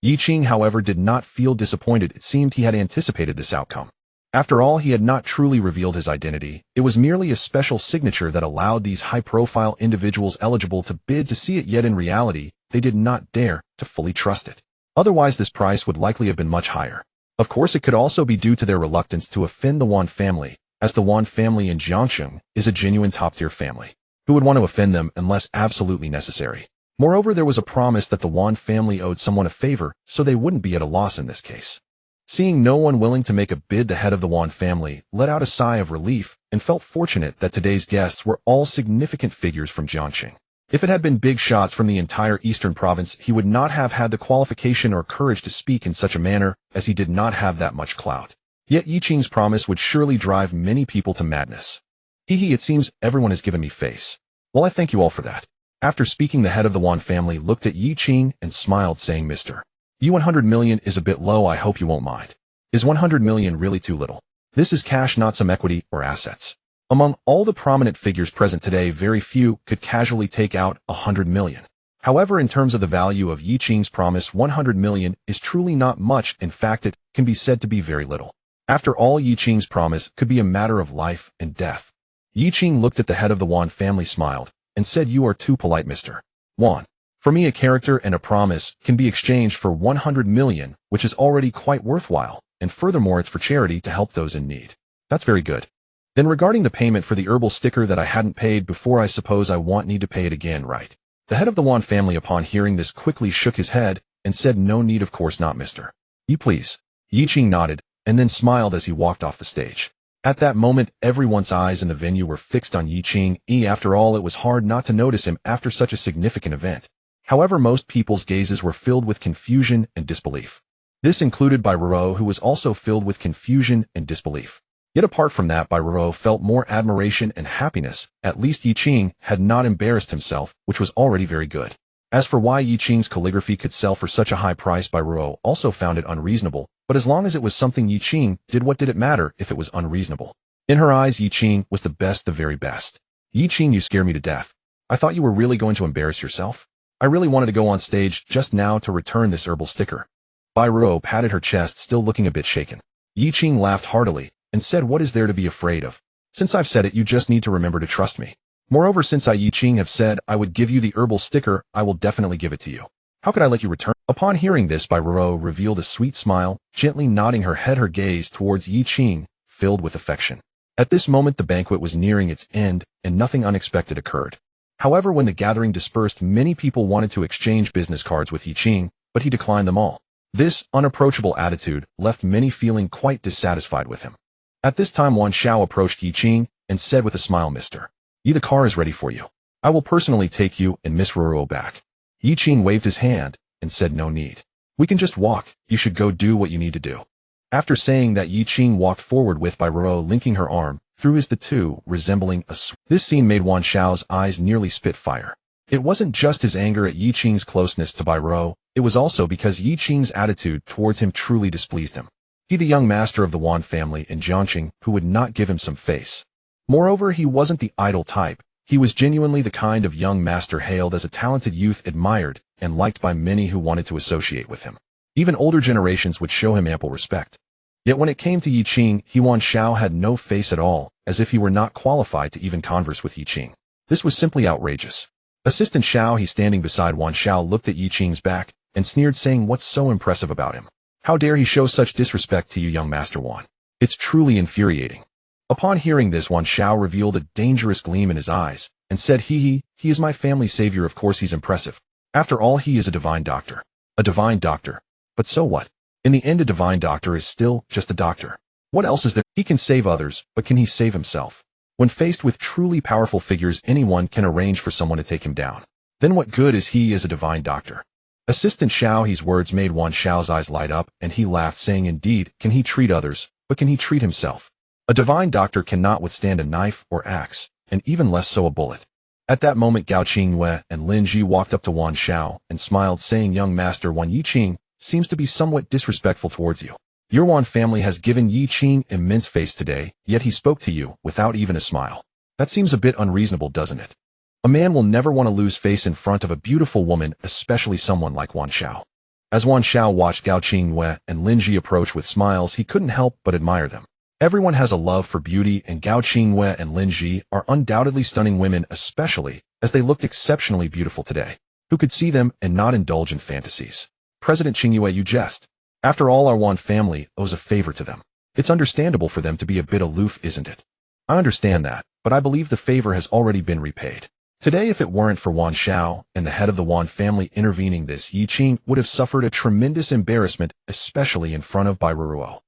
Yi Qing, however, did not feel disappointed. It seemed he had anticipated this outcome. After all, he had not truly revealed his identity. It was merely a special signature that allowed these high-profile individuals eligible to bid to see it, yet in reality, they did not dare to fully trust it. Otherwise, this price would likely have been much higher. Of course, it could also be due to their reluctance to offend the Wan family, as the Wan family in Jiangsheng is a genuine top-tier family. Who would want to offend them unless absolutely necessary? Moreover, there was a promise that the Wan family owed someone a favor, so they wouldn't be at a loss in this case. Seeing no one willing to make a bid, the head of the Wan family let out a sigh of relief and felt fortunate that today's guests were all significant figures from Jiangsheng. If it had been big shots from the entire eastern province, he would not have had the qualification or courage to speak in such a manner, as he did not have that much clout. Yet Yi Qing's promise would surely drive many people to madness. It seems everyone has given me face. Well, I thank you all for that. After speaking, the head of the Wan family looked at Yi Qing and smiled, saying, Mr. You, 100 million is a bit low, I hope you won't mind. Is 100 million really too little? This is cash, not some equity or assets. Among all the prominent figures present today, very few could casually take out 100 million. However, in terms of the value of Yi Qing's promise, 100 million is truly not much. In fact, it can be said to be very little. After all, Yi Qing's promise could be a matter of life and death. Yi Qing looked at the head of the Wan family, smiled, and said, You are too polite, Mr. Wan. For me, a character and a promise can be exchanged for 100 million, which is already quite worthwhile, and furthermore, it's for charity to help those in need. That's very good. Then regarding the payment for the herbal sticker that I hadn't paid before, I suppose I won't need to pay it again, right? The head of the Wan family, upon hearing this, quickly shook his head and said, No need, of course not, Mr. You please. Yi Qing nodded and then smiled as he walked off the stage. At that moment, everyone's eyes in the venue were fixed on Yi Qing. After all, it was hard not to notice him after such a significant event. However, most people's gazes were filled with confusion and disbelief. This included Bai Ruo, who was also filled with confusion and disbelief. Yet apart from that, Bai Ruo felt more admiration and happiness. At least Yi Qing had not embarrassed himself, which was already very good. As for why Yi Qing's calligraphy could sell for such a high price, Bai Ruo also found it unreasonable, but as long as it was something Yi Qing did, what did it matter if it was unreasonable? In her eyes, Yi Qing was the best, the very best. Yi Qing, you scare me to death. I thought you were really going to embarrass yourself. I really wanted to go on stage just now to return this herbal sticker. Bai Ruo patted her chest, still looking a bit shaken. Yi Qing laughed heartily and said, what is there to be afraid of? Since I've said it, you just need to remember to trust me. Moreover, since I, Yi Qing, have said I would give you the herbal sticker, I will definitely give it to you. How could I let you return? Upon hearing this, Bai Ruo revealed a sweet smile, gently nodding her head, her gaze towards Yi Qing, filled with affection. At this moment, the banquet was nearing its end, and nothing unexpected occurred. However, when the gathering dispersed, many people wanted to exchange business cards with Yi Qing, but he declined them all. This unapproachable attitude left many feeling quite dissatisfied with him. At this time, Wan Xiao approached Yi Qing and said with a smile, Mr. Yi, the car is ready for you. I will personally take you and Miss Ruo back. Yi Qing waved his hand and said, no need. We can just walk. You should go do what you need to do. After saying that, Yi Qing walked forward with Bai Ruo linking her arm, through his the two, resembling a This scene made Wan Xiao's eyes nearly spit fire. It wasn't just his anger at Yi Qing's closeness to Bai Ruo, it was also because Yi Qing's attitude towards him truly displeased him. He, the young master of the Wan family in Jiangqing, who would not give him some face. Moreover, he wasn't the idle type. He was genuinely the kind of young master hailed as a talented youth, admired and liked by many who wanted to associate with him. Even older generations would show him ample respect. Yet when it came to Yi Qing, Wan Xiao had no face at all, as if he were not qualified to even converse with Yi Qing. This was simply outrageous. Assistant Xiao, he standing beside Wan Xiao, looked at Yi Qing's back and sneered, saying, what's so impressive about him? How dare he show such disrespect to you, young Master Wan? It's truly infuriating. Upon hearing this, Wan Xiao revealed a dangerous gleam in his eyes and said, he is my family savior. Of course he's impressive. After all, he is a divine doctor. A divine doctor. But so what? In the end, a divine doctor is still just a doctor. What else is there? He can save others, but can he save himself? When faced with truly powerful figures, anyone can arrange for someone to take him down. Then what good is he as a divine doctor? Assistant Xiao, his words made Wan Xiao's eyes light up, and he laughed, saying, indeed, can he treat others, but can he treat himself? A divine doctor cannot withstand a knife or axe, and even less so a bullet. At that moment, Gao Qingyue and Lin Ji walked up to Wan Xiao and smiled, saying, young master Wan, Yi Qing seems to be somewhat disrespectful towards you. Your Wan family has given Yi Qing immense face today, yet he spoke to you without even a smile. That seems a bit unreasonable, doesn't it? A man will never want to lose face in front of a beautiful woman, especially someone like Wan Xiao. As Wan Xiao watched Gao Qingyue and Lin Ji approach with smiles, he couldn't help but admire them. Everyone has a love for beauty, and Gao Qingyue and Lin Ji are undoubtedly stunning women, especially as they looked exceptionally beautiful today. Who could see them and not indulge in fantasies? President Qingyue, you jest. After all, our Wan family owes a favor to them. It's understandable for them to be a bit aloof, isn't it? I understand that, but I believe the favor has already been repaid. Today, if it weren't for Wan Xiao and the head of the Wan family intervening, this Yi Qing would have suffered a tremendous embarrassment, especially in front of Bai Ruo.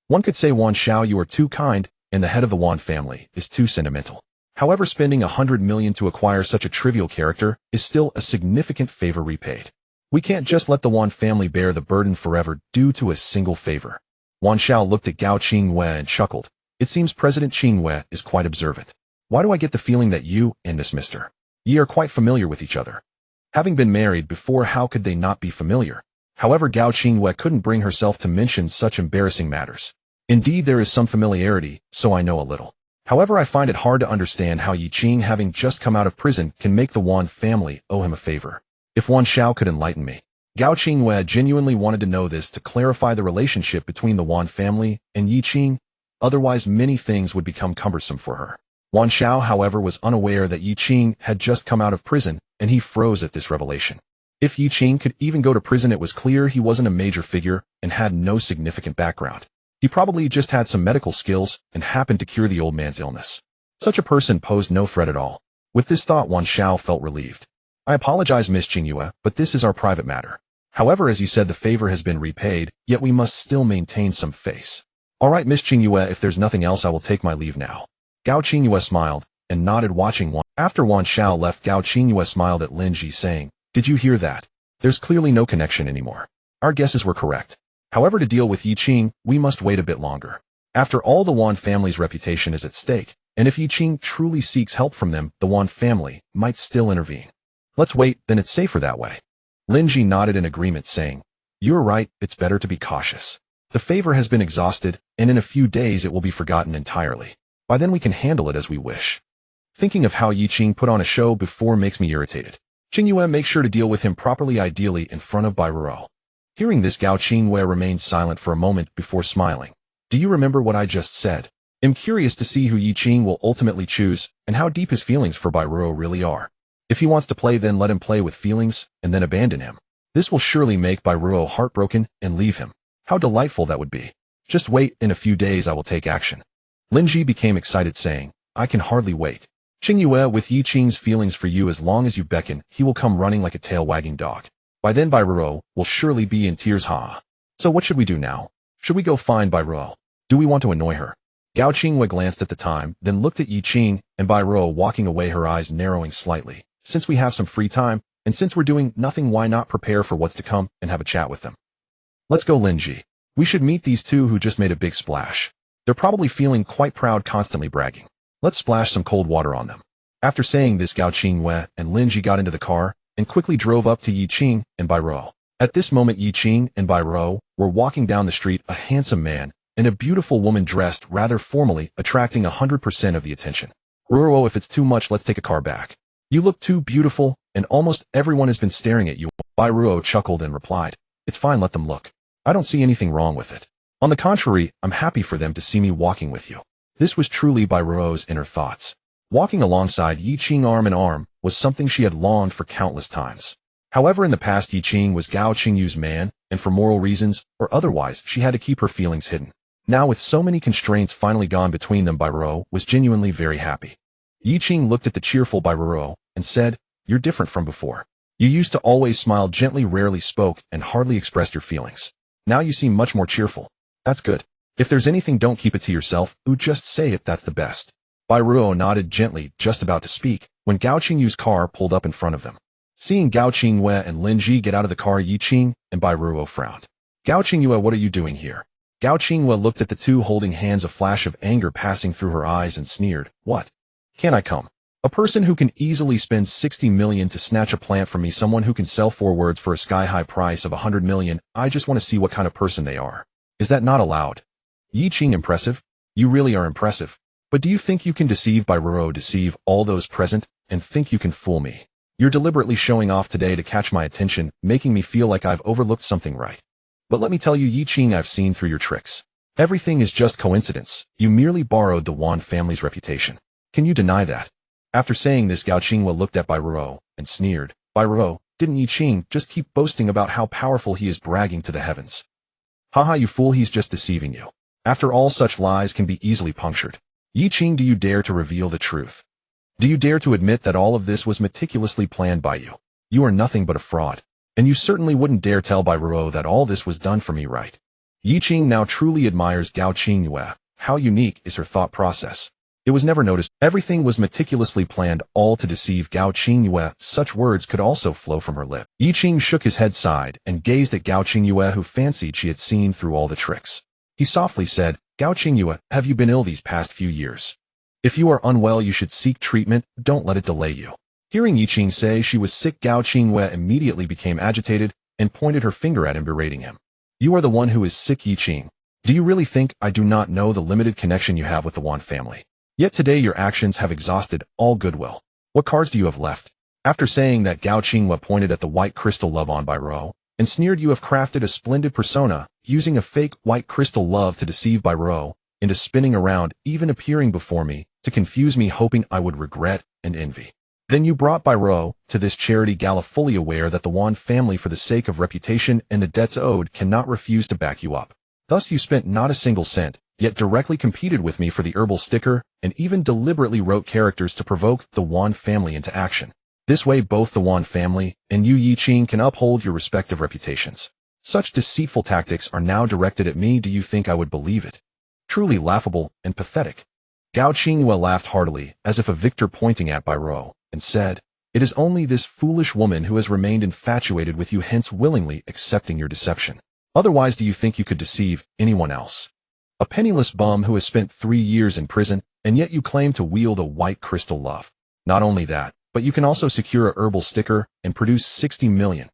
One could say, Wan Xiao, you are too kind, and the head of the Wan family is too sentimental. However, spending 100 million to acquire such a trivial character is still a significant favor repaid. We can't just let the Wan family bear the burden forever due to a single favor. Wan Xiao looked at Gao Qingyue and chuckled. It seems President Qingyue is quite observant. Why do I get the feeling that you and this Mr. Yi are quite familiar with each other? Having been married before, how could they not be familiar? However, Gao Qingyue couldn't bring herself to mention such embarrassing matters. Indeed, there is some familiarity, so I know a little. However, I find it hard to understand how Yi Qing, having just come out of prison, can make the Wan family owe him a favor. If Wan Xiao could enlighten me. Gao Qingyue genuinely wanted to know this to clarify the relationship between the Wan family and Yi Qing, otherwise many things would become cumbersome for her. Wan Xiao, however, was unaware that Yi Qing had just come out of prison, and he froze at this revelation. If Yi Qing could even go to prison, it was clear he wasn't a major figure and had no significant background. He probably just had some medical skills and happened to cure the old man's illness. Such a person posed no threat at all. With this thought, Wan Xiao felt relieved. I apologize, Miss Qingyue, but this is our private matter. However, as you said, the favor has been repaid, yet we must still maintain some face. All right, Miss Qingyue, if there's nothing else, I will take my leave now. Gao Qingyue smiled and nodded, watching Wan. After Wan Xiao left, Gao Qingyue smiled at Lin Ji, saying, did you hear that? There's clearly no connection anymore. Our guesses were correct. However, to deal with Yi Qing, we must wait a bit longer. After all, the Wan family's reputation is at stake, and if Yi Qing truly seeks help from them, the Wan family might still intervene. Let's wait, then it's safer that way. Lin Ji nodded in agreement, saying, "You're right, it's better to be cautious. The favor has been exhausted, and in a few days it will be forgotten entirely. By then we can handle it as we wish." Thinking of how Yi Qing put on a show before makes me irritated. Qingyue makes sure to deal with him properly, ideally in front of Bai Ruo. Hearing this, Gao Qingyue remained silent for a moment before smiling. "Do you remember what I just said? I'm curious to see who Yi Qing will ultimately choose, and how deep his feelings for Bai Ruo really are. If he wants to play, then let him play with feelings, and then abandon him. This will surely make Bai Ruo heartbroken and leave him. How delightful that would be. Just wait, in a few days I will take action." Lin Ji became excited, saying, "I can hardly wait. Qingyue, with Yi Qing's feelings for you, as long as you beckon, he will come running like a tail-wagging dog. By then Bai Ruo will surely be in tears. Ha. So what should we do now? Should we go find Bai Ruo? Do we want to annoy her?" Gao Qingyue glanced at the time, then looked at Yi Qing and Bai Ruo walking away, her eyes narrowing slightly. "Since we have some free time, and since we're doing nothing, why not prepare for what's to come and have a chat with them? Let's go, Lin Ji. We should meet these two who just made a big splash. They're probably feeling quite proud, constantly bragging. Let's splash some cold water on them." After saying this, Gao Qingyue and Lin Ji got into the car and quickly drove up to Yi Qing and Bai Ruo. At this moment, Yi Qing and Bai Ruo were walking down the street, a handsome man and a beautiful woman dressed rather formally, attracting 100% of the attention. "Ruo, if it's too much, let's take a car back. You look too beautiful, and almost everyone has been staring at you." Bai Ruo chuckled and replied, "It's fine, let them look. I don't see anything wrong with it. On the contrary, I'm happy for them to see me walking with you." This was truly Bai Ruo's inner thoughts. Walking alongside Yi Qing arm in arm was something she had longed for countless times. However, in the past, Yi Qing was Gao Qingyue's man, and for moral reasons or otherwise, she had to keep her feelings hidden. Now, with so many constraints finally gone between them, Bai Ruo was genuinely very happy. Yi Qing looked at the cheerful Bai Ruo and said, "You're different from before. You used to always smile gently, rarely spoke, and hardly expressed your feelings. Now you seem much more cheerful. That's good. If there's anything, don't keep it to yourself, just say it, that's the best." Bai Ruo nodded gently, just about to speak, when Gao Qingyue's car pulled up in front of them. Seeing Gao Qingyue and Lin Ji get out of the car, Yi Qing and Bai Ruo frowned. "Gao Qingyue, what are you doing here?" Gao Qingyue looked at the two holding hands, a flash of anger passing through her eyes, and sneered, "What? Can I come? A person who can easily spend 60 million to snatch a plant from me, someone who can sell 4 words for a sky-high price of 100 million, I just want to see what kind of person they are. Is that not allowed?" Yi Qing, impressive? You really are impressive. But do you think you can deceive Bai Ruo, deceive all those present, and think you can fool me? You're deliberately showing off today to catch my attention, making me feel like I've overlooked something, right? But let me tell you, Yi Qing, I've seen through your tricks. Everything is just coincidence. You merely borrowed the Wan family's reputation. Can you deny that? After saying this, Gao Qingyue looked at Bai Ruo and sneered. "Bai Ruo, didn't Yi Qing just keep boasting about how powerful he is, bragging to the heavens? Haha, you fool, he's just deceiving you. After all, such lies can be easily punctured. Yi Qing, do you dare to reveal the truth? Do you dare to admit that all of this was meticulously planned by you? You are nothing but a fraud. And you certainly wouldn't dare tell Bai Ruo that all this was done for me, right?" Yi Qing now truly admires Gao Qingyue. How unique is her thought process. It was never noticed. Everything was meticulously planned, all to deceive Gao Qingyue. Such words could also flow from her lip. Yi Qing shook his head, sighed, and gazed at Gao Qingyue, who fancied she had seen through all the tricks. He softly said, "Gao Qingyue, have you been ill these past few years? If you are unwell, you should seek treatment. Don't let it delay you." Hearing Yi Qing say she was sick, Gao Qingyue immediately became agitated and pointed her finger at him, berating him. "You are the one who is sick, Yi Qing. Do you really think I do not know the limited connection you have with the Wan family? Yet today your actions have exhausted all goodwill. What cards do you have left?" After saying that, Gao Qingyue pointed at the white crystal love on Bai Ruo and sneered, "You have crafted a splendid persona, using a fake white crystal love to deceive Bai Ruo into spinning around, even appearing before me, to confuse me, hoping I would regret and envy. Then you brought Bai Ruo to this charity gala, fully aware that the Wan family, for the sake of reputation and the debts owed, cannot refuse to back you up. Thus you spent not a single cent, yet directly competed with me for the herbal sticker, and even deliberately wrote characters to provoke the Wan family into action. This way both the Wan family and you, Yi Qing, can uphold your respective reputations. Such deceitful tactics are now directed at me. Do you think I would believe it? Truly laughable and pathetic." Gao Qingyue laughed heartily, as if a victor, pointing at Bai Ruo, and said, "It is only this foolish woman who has remained infatuated with you, hence willingly accepting your deception. Otherwise, do you think you could deceive anyone else? A penniless bum who has spent 3 years in prison, and yet you claim to wield a white crystal love. Not only that, but you can also secure a herbal sticker and produce 60 million.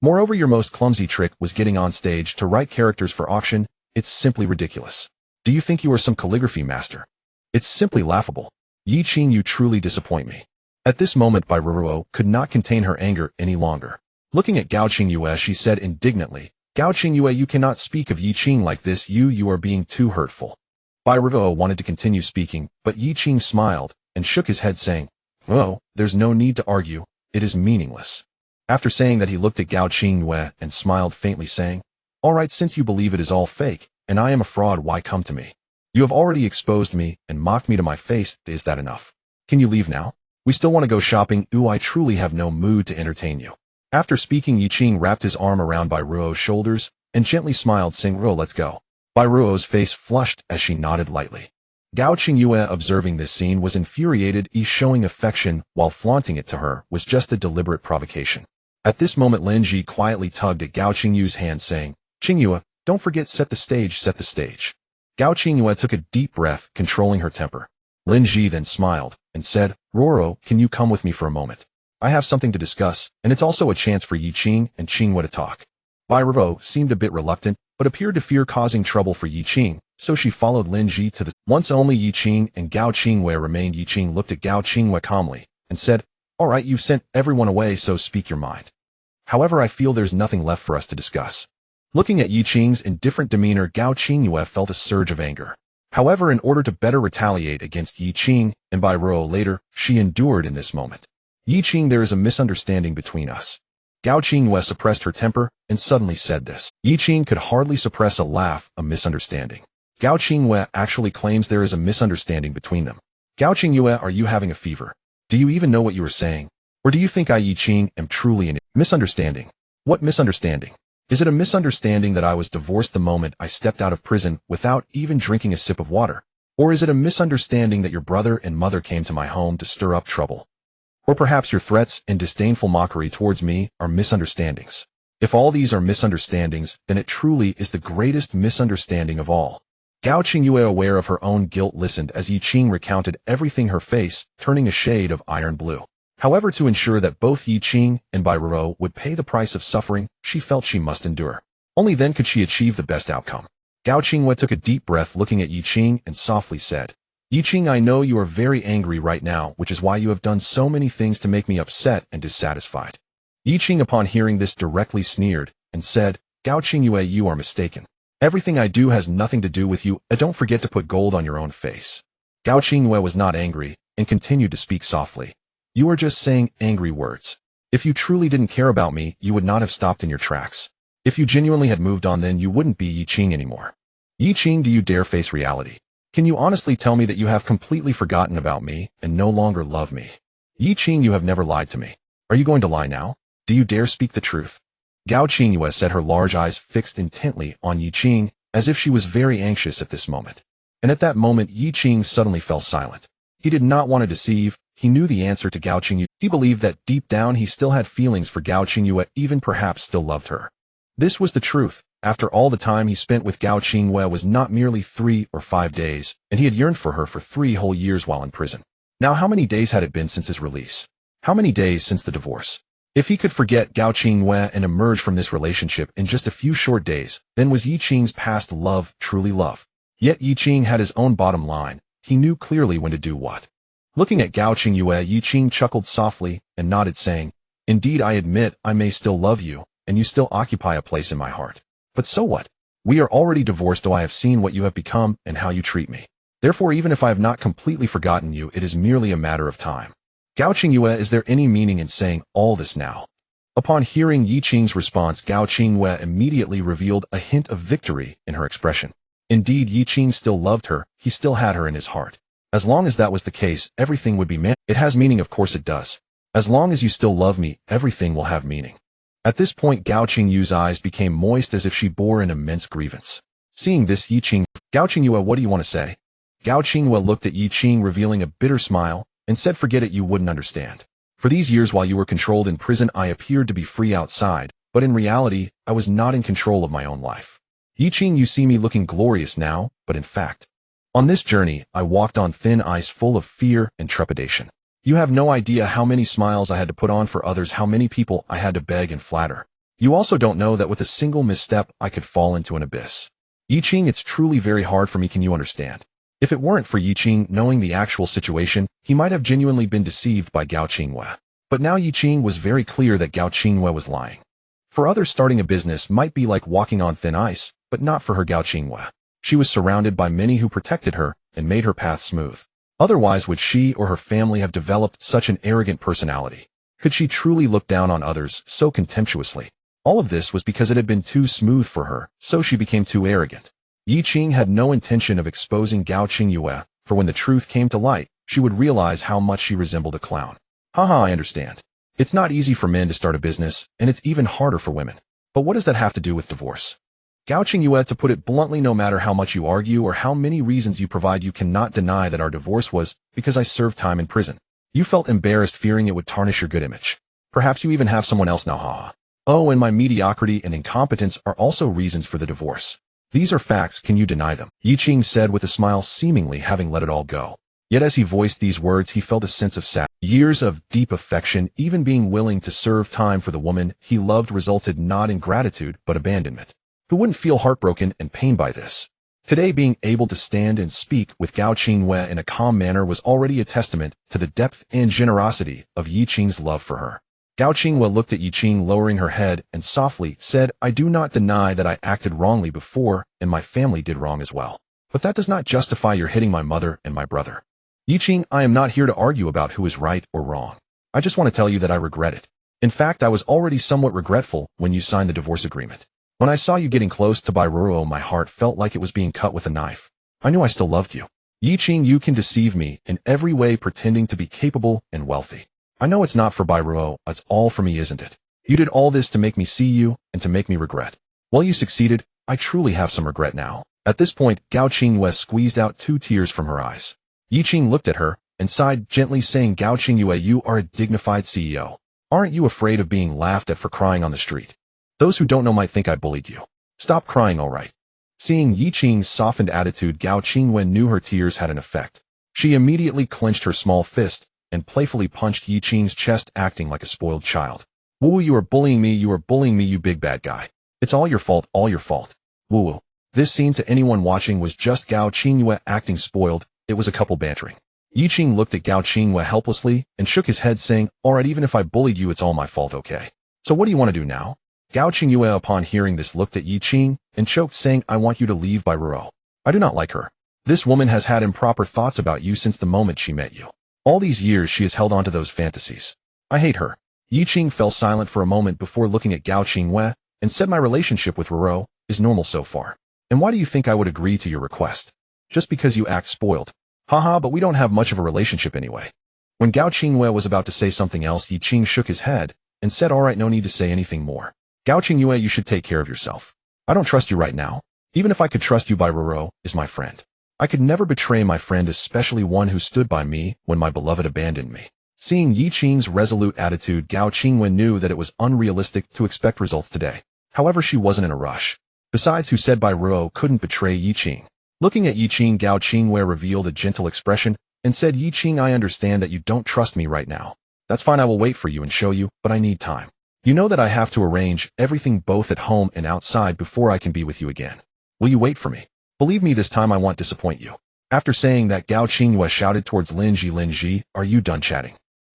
Moreover, your most clumsy trick was getting on stage to write characters for auction. It's simply ridiculous. Do you think you are some calligraphy master? It's simply laughable. Yi Qing, you truly disappoint me. At this moment, Bai Ruruo could not contain her anger any longer. Looking at Gao Qingyue, she said indignantly, Gao Qingyue, you cannot speak of Yi Qing like this. You are being too hurtful. Bai Ruruo wanted to continue speaking, but Yi Qing smiled and shook his head, saying, Oh, there's no need to argue. It is meaningless. After saying that, he looked at Gao Qingyue and smiled faintly, saying, All right, since you believe it is all fake, and I am a fraud, why come to me? You have already exposed me and mocked me to my face. Is that enough? Can you leave now? We still want to go shopping. I truly have no mood to entertain you. After speaking, Yi Qing wrapped his arm around Bai Ruo's shoulders and gently smiled, saying, Let's go. Bai Ruo's face flushed as she nodded lightly. Gao Qingyue, observing this scene, was infuriated. Showing affection while flaunting it to her was just a deliberate provocation. At this moment, Lin Ji quietly tugged at Gao Qingyue's hand, saying, Qingyue, don't forget, set the stage, set the stage. Gao Qingyue took a deep breath, controlling her temper. Lin Ji then smiled and said, Roro, can you come with me for a moment? I have something to discuss, and it's also a chance for Yi Qing and Qingyue to talk. Bai Ruruo seemed a bit reluctant, but appeared to fear causing trouble for Yi Qing, so she followed Lin Ji to the... Once only Yi Qing and Gao Qingyue remained. Yi Qing looked at Gao Qingyue calmly and said, All right, you've sent everyone away, so speak your mind. However, I feel there's nothing left for us to discuss. Looking at Yi Qing's indifferent demeanor, Gao Qingyue felt a surge of anger. However, in order to better retaliate against Yi Qing and Bai Ruruo later, she endured in this moment. Yi Qing, there is a misunderstanding between us. Gao Qingyue suppressed her temper and suddenly said this. Yi Qing could hardly suppress a laugh. A misunderstanding. Gao Qingyue actually claims there is a misunderstanding between them. Gao Qingyue, are you having a fever? Do you even know what you are saying? Or do you think I, Yi Qing, am truly in misunderstanding? What misunderstanding? Is it a misunderstanding that I was divorced the moment I stepped out of prison without even drinking a sip of water? Or is it a misunderstanding that your brother and mother came to my home to stir up trouble? Or perhaps your threats and disdainful mockery towards me are misunderstandings. If all these are misunderstandings, then it truly is the greatest misunderstanding of all. Gao Qingyue, aware of her own guilt, listened as Yi Qing recounted everything, her face turning a shade of iron blue. However, to ensure that both Yi Qing and Bai Ruruo would pay the price of suffering, she felt she must endure. Only then could she achieve the best outcome. Gao Qingyue took a deep breath, looking at Yi Qing, and softly said, Yi Qing, I know you are very angry right now, which is why you have done so many things to make me upset and dissatisfied. Yi Qing, upon hearing this, directly sneered and said, Gao Qingyue, you are mistaken. Everything I do has nothing to do with you. Don't forget to put gold on your own face. Gao Qingyue was not angry and continued to speak softly. You are just saying angry words. If you truly didn't care about me, you would not have stopped in your tracks. If you genuinely had moved on, then you wouldn't be Yi Qing anymore. Yi Qing, do you dare face reality? Can you honestly tell me that you have completely forgotten about me and no longer love me? Yi Qing, you have never lied to me. Are you going to lie now? Do you dare speak the truth? Gao Qingyue said, her large eyes fixed intently on Yi Qing, as if she was very anxious at this moment. And at that moment, Yi Qing suddenly fell silent. He did not want to deceive. He knew the answer to Gao Qingyue. He believed that deep down he still had feelings for Gao Qingyue, even perhaps still loved her. This was the truth. After all the time he spent with Gao Qingyue was not merely 3 or 5 days, and he had yearned for her for 3 whole years while in prison. Now how many days had it been since his release? How many days since the divorce? If he could forget Gao Qingyue and emerge from this relationship in just a few short days, then was Yi Qing's past love truly love? Yet Yi Qing had his own bottom line. He knew clearly when to do what. Looking at Gao Qingyue, Yi Qing chuckled softly and nodded, saying, Indeed, I admit I may still love you, and you still occupy a place in my heart. But so what? We are already divorced, though I have seen what you have become and how you treat me. Therefore, even if I have not completely forgotten you, it is merely a matter of time. Gao Qingyue, is there any meaning in saying all this now? Upon hearing Yi Qing's response, Gao Qingyue immediately revealed a hint of victory in her expression. Indeed, Yi Qing still loved her. He still had her in his heart. As long as that was the case, everything would be meant. It has meaning, of course it does. As long as you still love me, everything will have meaning. At this point, Gao Qingyue's eyes became moist as if she bore an immense grievance. Seeing this, Yi Qing, Gao Qingyue, what do you want to say? Gao Qingyue looked at Yi Qing, revealing a bitter smile, and said, Forget it, you wouldn't understand. For these years while you were controlled in prison, I appeared to be free outside, but in reality, I was not in control of my own life. Yiqing, you see me looking glorious now, but in fact, on this journey, I walked on thin ice full of fear and trepidation. You have no idea how many smiles I had to put on for others, how many people I had to beg and flatter. You also don't know that with a single misstep, I could fall into an abyss. Yiqing, it's truly very hard for me, can you understand? If it weren't for Yiqing knowing the actual situation, he might have genuinely been deceived by Gao Qingwei. But now Yiqing was very clear that Gao Qingwei was lying. For others, starting a business might be like walking on thin ice, but not for her Gao Qingwei. She was surrounded by many who protected her and made her path smooth. Otherwise, would she or her family have developed such an arrogant personality? Could she truly look down on others so contemptuously? All of this was because it had been too smooth for her, so she became too arrogant. Yiqing had no intention of exposing Gao Qingwei, for when the truth came to light, she would realize how much she resembled a clown. Haha, I understand. It's not easy for men to start a business, and it's even harder for women. But what does that have to do with divorce? Gao Qingwei, to put it bluntly, no matter how much you argue or how many reasons you provide, you cannot deny that our divorce was because I served time in prison. You felt embarrassed, fearing it would tarnish your good image. Perhaps you even have someone else now, haha. Oh, and my mediocrity and incompetence are also reasons for the divorce. These are facts, can you deny them? Yiqing said with a smile, seemingly having let it all go. Yet as he voiced these words, he felt a sense of sadness. Years of deep affection, even being willing to serve time for the woman he loved, resulted not in gratitude, but abandonment. Who wouldn't feel heartbroken and pained by this? Today, being able to stand and speak with Gao Qingwei in a calm manner was already a testament to the depth and generosity of Yiqing's love for her. Gao Qingwei looked at Yiqing, lowering her head, and softly said, I do not deny that I acted wrongly before, and my family did wrong as well. But that does not justify your hitting my mother and my brother. Yiqing, I am not here to argue about who is right or wrong. I just want to tell you that I regret it. In fact, I was already somewhat regretful when you signed the divorce agreement. When I saw you getting close to Bairuo, my heart felt like it was being cut with a knife. I knew I still loved you. Yiqing, you can deceive me in every way, pretending to be capable and wealthy. I know it's not for Bairuo, it's all for me, isn't it? You did all this to make me see you and to make me regret. Well, you succeeded. I truly have some regret now. At this point, Gao Qingwei squeezed out 2 tears from her eyes. Yiqing looked at her and sighed gently, saying, Gao Qingwei, you are a dignified CEO. Aren't you afraid of being laughed at for crying on the street? Those who don't know might think I bullied you. Stop crying, all right. Seeing Yiqing's softened attitude, Gao Qingwei knew her tears had an effect. She immediately clenched her small fist and playfully punched Yiqing's chest, acting like a spoiled child. Woo, you are bullying me, you big bad guy. It's all your fault, all your fault. Woo. This scene, to anyone watching, was just Gao Qingwei acting spoiled. It was a couple bantering. Yiqing looked at Gao Qingwei helplessly and shook his head, saying, alright, even if I bullied you, it's all my fault, okay? So what do you want to do now? Gao Qingwei, upon hearing this, looked at Yiqing and choked, saying, I want you to leave Bairuo. I do not like her. This woman has had improper thoughts about you since the moment she met you. All these years she has held on to those fantasies. I hate her. Yiqing fell silent for a moment before looking at Gao Qingwei and said, my relationship with Ruo is normal so far. And why do you think I would agree to your request? Just because you act spoiled. Haha, but we don't have much of a relationship anyway. When Gao Qingwei was about to say something else, Yiqing shook his head and said, alright, no need to say anything more. Gao Qingwei, you should take care of yourself. I don't trust you right now. Even if I could trust you, Bairuo is my friend. I could never betray my friend, especially one who stood by me when my beloved abandoned me. Seeing Yiqing's resolute attitude, Gao Qingwei knew that it was unrealistic to expect results today. However, she wasn't in a rush. Besides, who said Bairuo couldn't betray Yiqing? Looking at Yiqing, Gao Qingwei revealed a gentle expression and said, Yiqing, I understand that you don't trust me right now. That's fine, I will wait for you and show you, but I need time. You know that I have to arrange everything both at home and outside before I can be with you again. Will you wait for me? Believe me, this time I won't disappoint you. After saying that, Gao Qingwei shouted towards Linji, Linji, are you done chatting?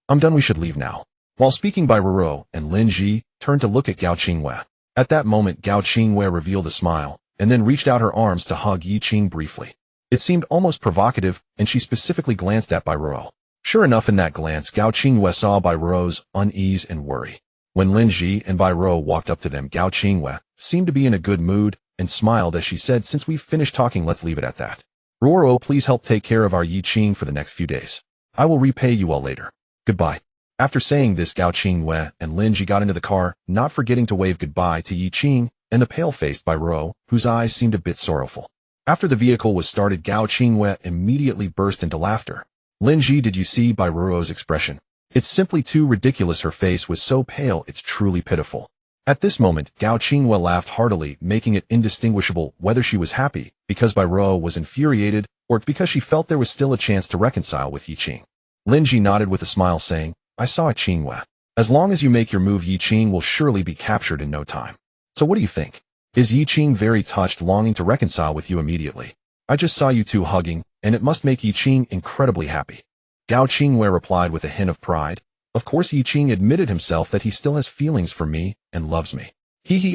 I'm done, we should leave now. While speaking, Bairuo and Linji turned to look at Gao Qingwei. At that moment, Gao Qingwei revealed a smile and then reached out her arms to hug Yiqing briefly. It seemed almost provocative, and she specifically glanced at Bairuo. Sure enough, in that glance, Gao Qingwei saw Bairuo's unease and worry. When Linji and Bairuo walked up to them, Gao Qingwei seemed to be in a good mood and smiled as she said, since we've finished talking, let's leave it at that. Ruo, please help take care of our Yiqing for the next few days. I will repay you all later. Goodbye. After saying this, Gao Qingwei and Linji got into the car, not forgetting to wave goodbye to Yiqing and the pale-faced Bairuo, whose eyes seemed a bit sorrowful. After the vehicle was started, Gao Qingwei immediately burst into laughter. Linji, did you see Bairuo's expression? It's simply too ridiculous. Her face was so pale, it's truly pitiful. At this moment, Gao Qinghua laughed heartily, making it indistinguishable whether she was happy because Bai Ruo was infuriated or because she felt there was still a chance to reconcile with Yi Qing. Lin Ji nodded with a smile, saying, I saw it, Qinghua. As long as you make your move, Yi Qing will surely be captured in no time. So what do you think? Is Yi Qing very touched, longing to reconcile with you immediately? I just saw you two hugging, and it must make Yi Qing incredibly happy. Gao Qinghua replied with a hint of pride. Of course, Yi Qing admitted himself that he still has feelings for me and loves me.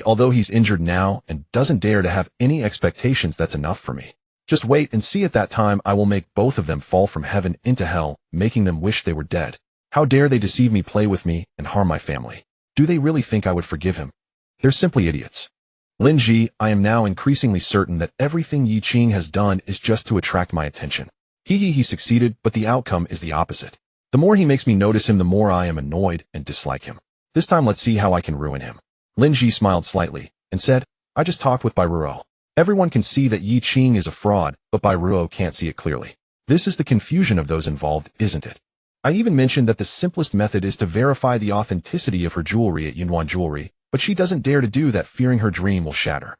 Although he's injured now and doesn't dare to have any expectations, that's enough for me. Just wait and see. At that time, I will make both of them fall from heaven into hell, making them wish they were dead. How dare they deceive me, play with me, and harm my family? Do they really think I would forgive him? They're simply idiots. Lin Ji, I am now increasingly certain that everything Yi Qing has done is just to attract my attention. He succeeded, but the outcome is the opposite. The more he makes me notice him, the more I am annoyed and dislike him. This time let's see how I can ruin him. Lin Ji smiled slightly and said, I just talked with Bai Ruo. Everyone can see that Yi Qing is a fraud, but Bai Ruo can't see it clearly. This is the confusion of those involved, isn't it? I even mentioned that the simplest method is to verify the authenticity of her jewelry at Yunyuan Jewelry, but she doesn't dare to do that, fearing her dream will shatter.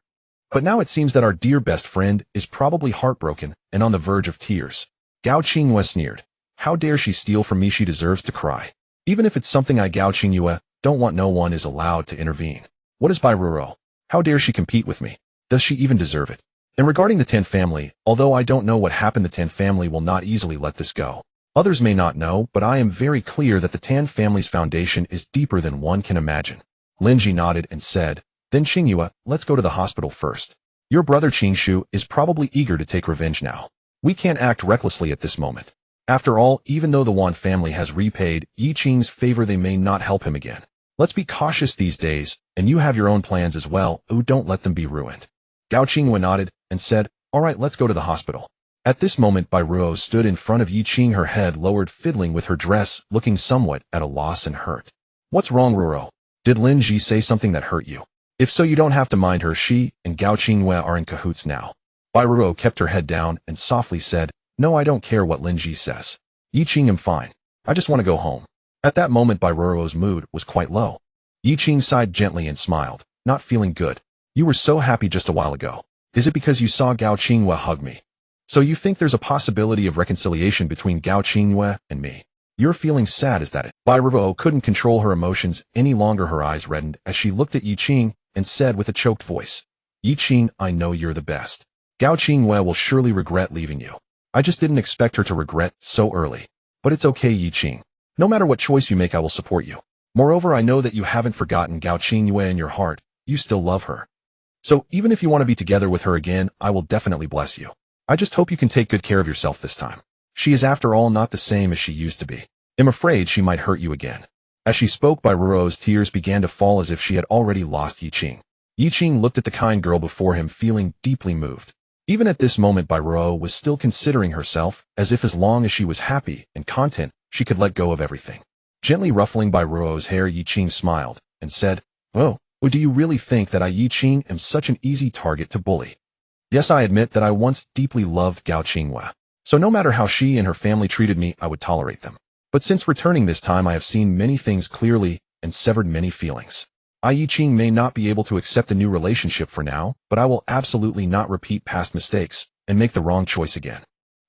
But now it seems that our dear best friend is probably heartbroken and on the verge of tears. Gao Qinghua sneered. How dare she steal from me? She deserves to cry. Even if it's something I, Gao Qinghua, don't want, no one is allowed to intervene. What is Bai Ruo? How dare she compete with me? Does she even deserve it? And regarding the Tan family, although I don't know what happened, the Tan family will not easily let this go. Others may not know, but I am very clear that the Tan family's foundation is deeper than one can imagine. Lin Ji nodded and said, Then Qinghua, let's go to the hospital first. Your brother Qingshu is probably eager to take revenge now. We can't act recklessly at this moment. After all, even though the Wan family has repaid Yi Qing's favor, they may not help him again. Let's be cautious these days, and you have your own plans as well. Oh, don't let them be ruined. Gao Qinghua nodded and said, All right, let's go to the hospital. At this moment, Bai Ruo stood in front of Yi Qing, her head lowered, fiddling with her dress, looking somewhat at a loss and hurt. What's wrong, Ruo? Did Lin Ji say something that hurt you? If so, you don't have to mind her. She and Gao Qinghua are in cahoots now. Bai Ruo kept her head down and softly said, No, I don't care what Lin Ji says. Yi Qing, I'm fine. I just want to go home. At that moment, Bai Ruo's mood was quite low. Yi Qing sighed gently and smiled, not feeling good. You were so happy just a while ago. Is it because you saw Gao Qinghua hug me? So you think there's a possibility of reconciliation between Gao Qinghua and me? You're feeling sad, is that it? Bai Ruo couldn't control her emotions any longer. Her eyes reddened as she looked at Yi Qing and said with a choked voice, Yi Qing, I know you're the best. Gao Qinghua will surely regret leaving you. I just didn't expect her to regret so early. But it's okay, Yi Qing. No matter what choice you make, I will support you. Moreover, I know that you haven't forgotten Gao Qinghua in your heart. You still love her. So even if you want to be together with her again, I will definitely bless you. I just hope you can take good care of yourself this time. She is after all not the same as she used to be. I'm afraid she might hurt you again. As she spoke, Bai Ruo's tears began to fall as if she had already lost Yi Qing. Yi Qing looked at the kind girl before him, feeling deeply moved. Even at this moment, Bai Ruo was still considering herself as if as long as she was happy and content, she could let go of everything. Gently ruffling Bai Ruo's hair, Yi Qing smiled and said, Oh, do you really think that I, Yi Qing, am such an easy target to bully? Yes, I admit that I once deeply loved Gao Qinghua. So no matter how she and her family treated me, I would tolerate them. But since returning this time, I have seen many things clearly and severed many feelings. I, Yi Qing, may not be able to accept a new relationship for now, but I will absolutely not repeat past mistakes and make the wrong choice again.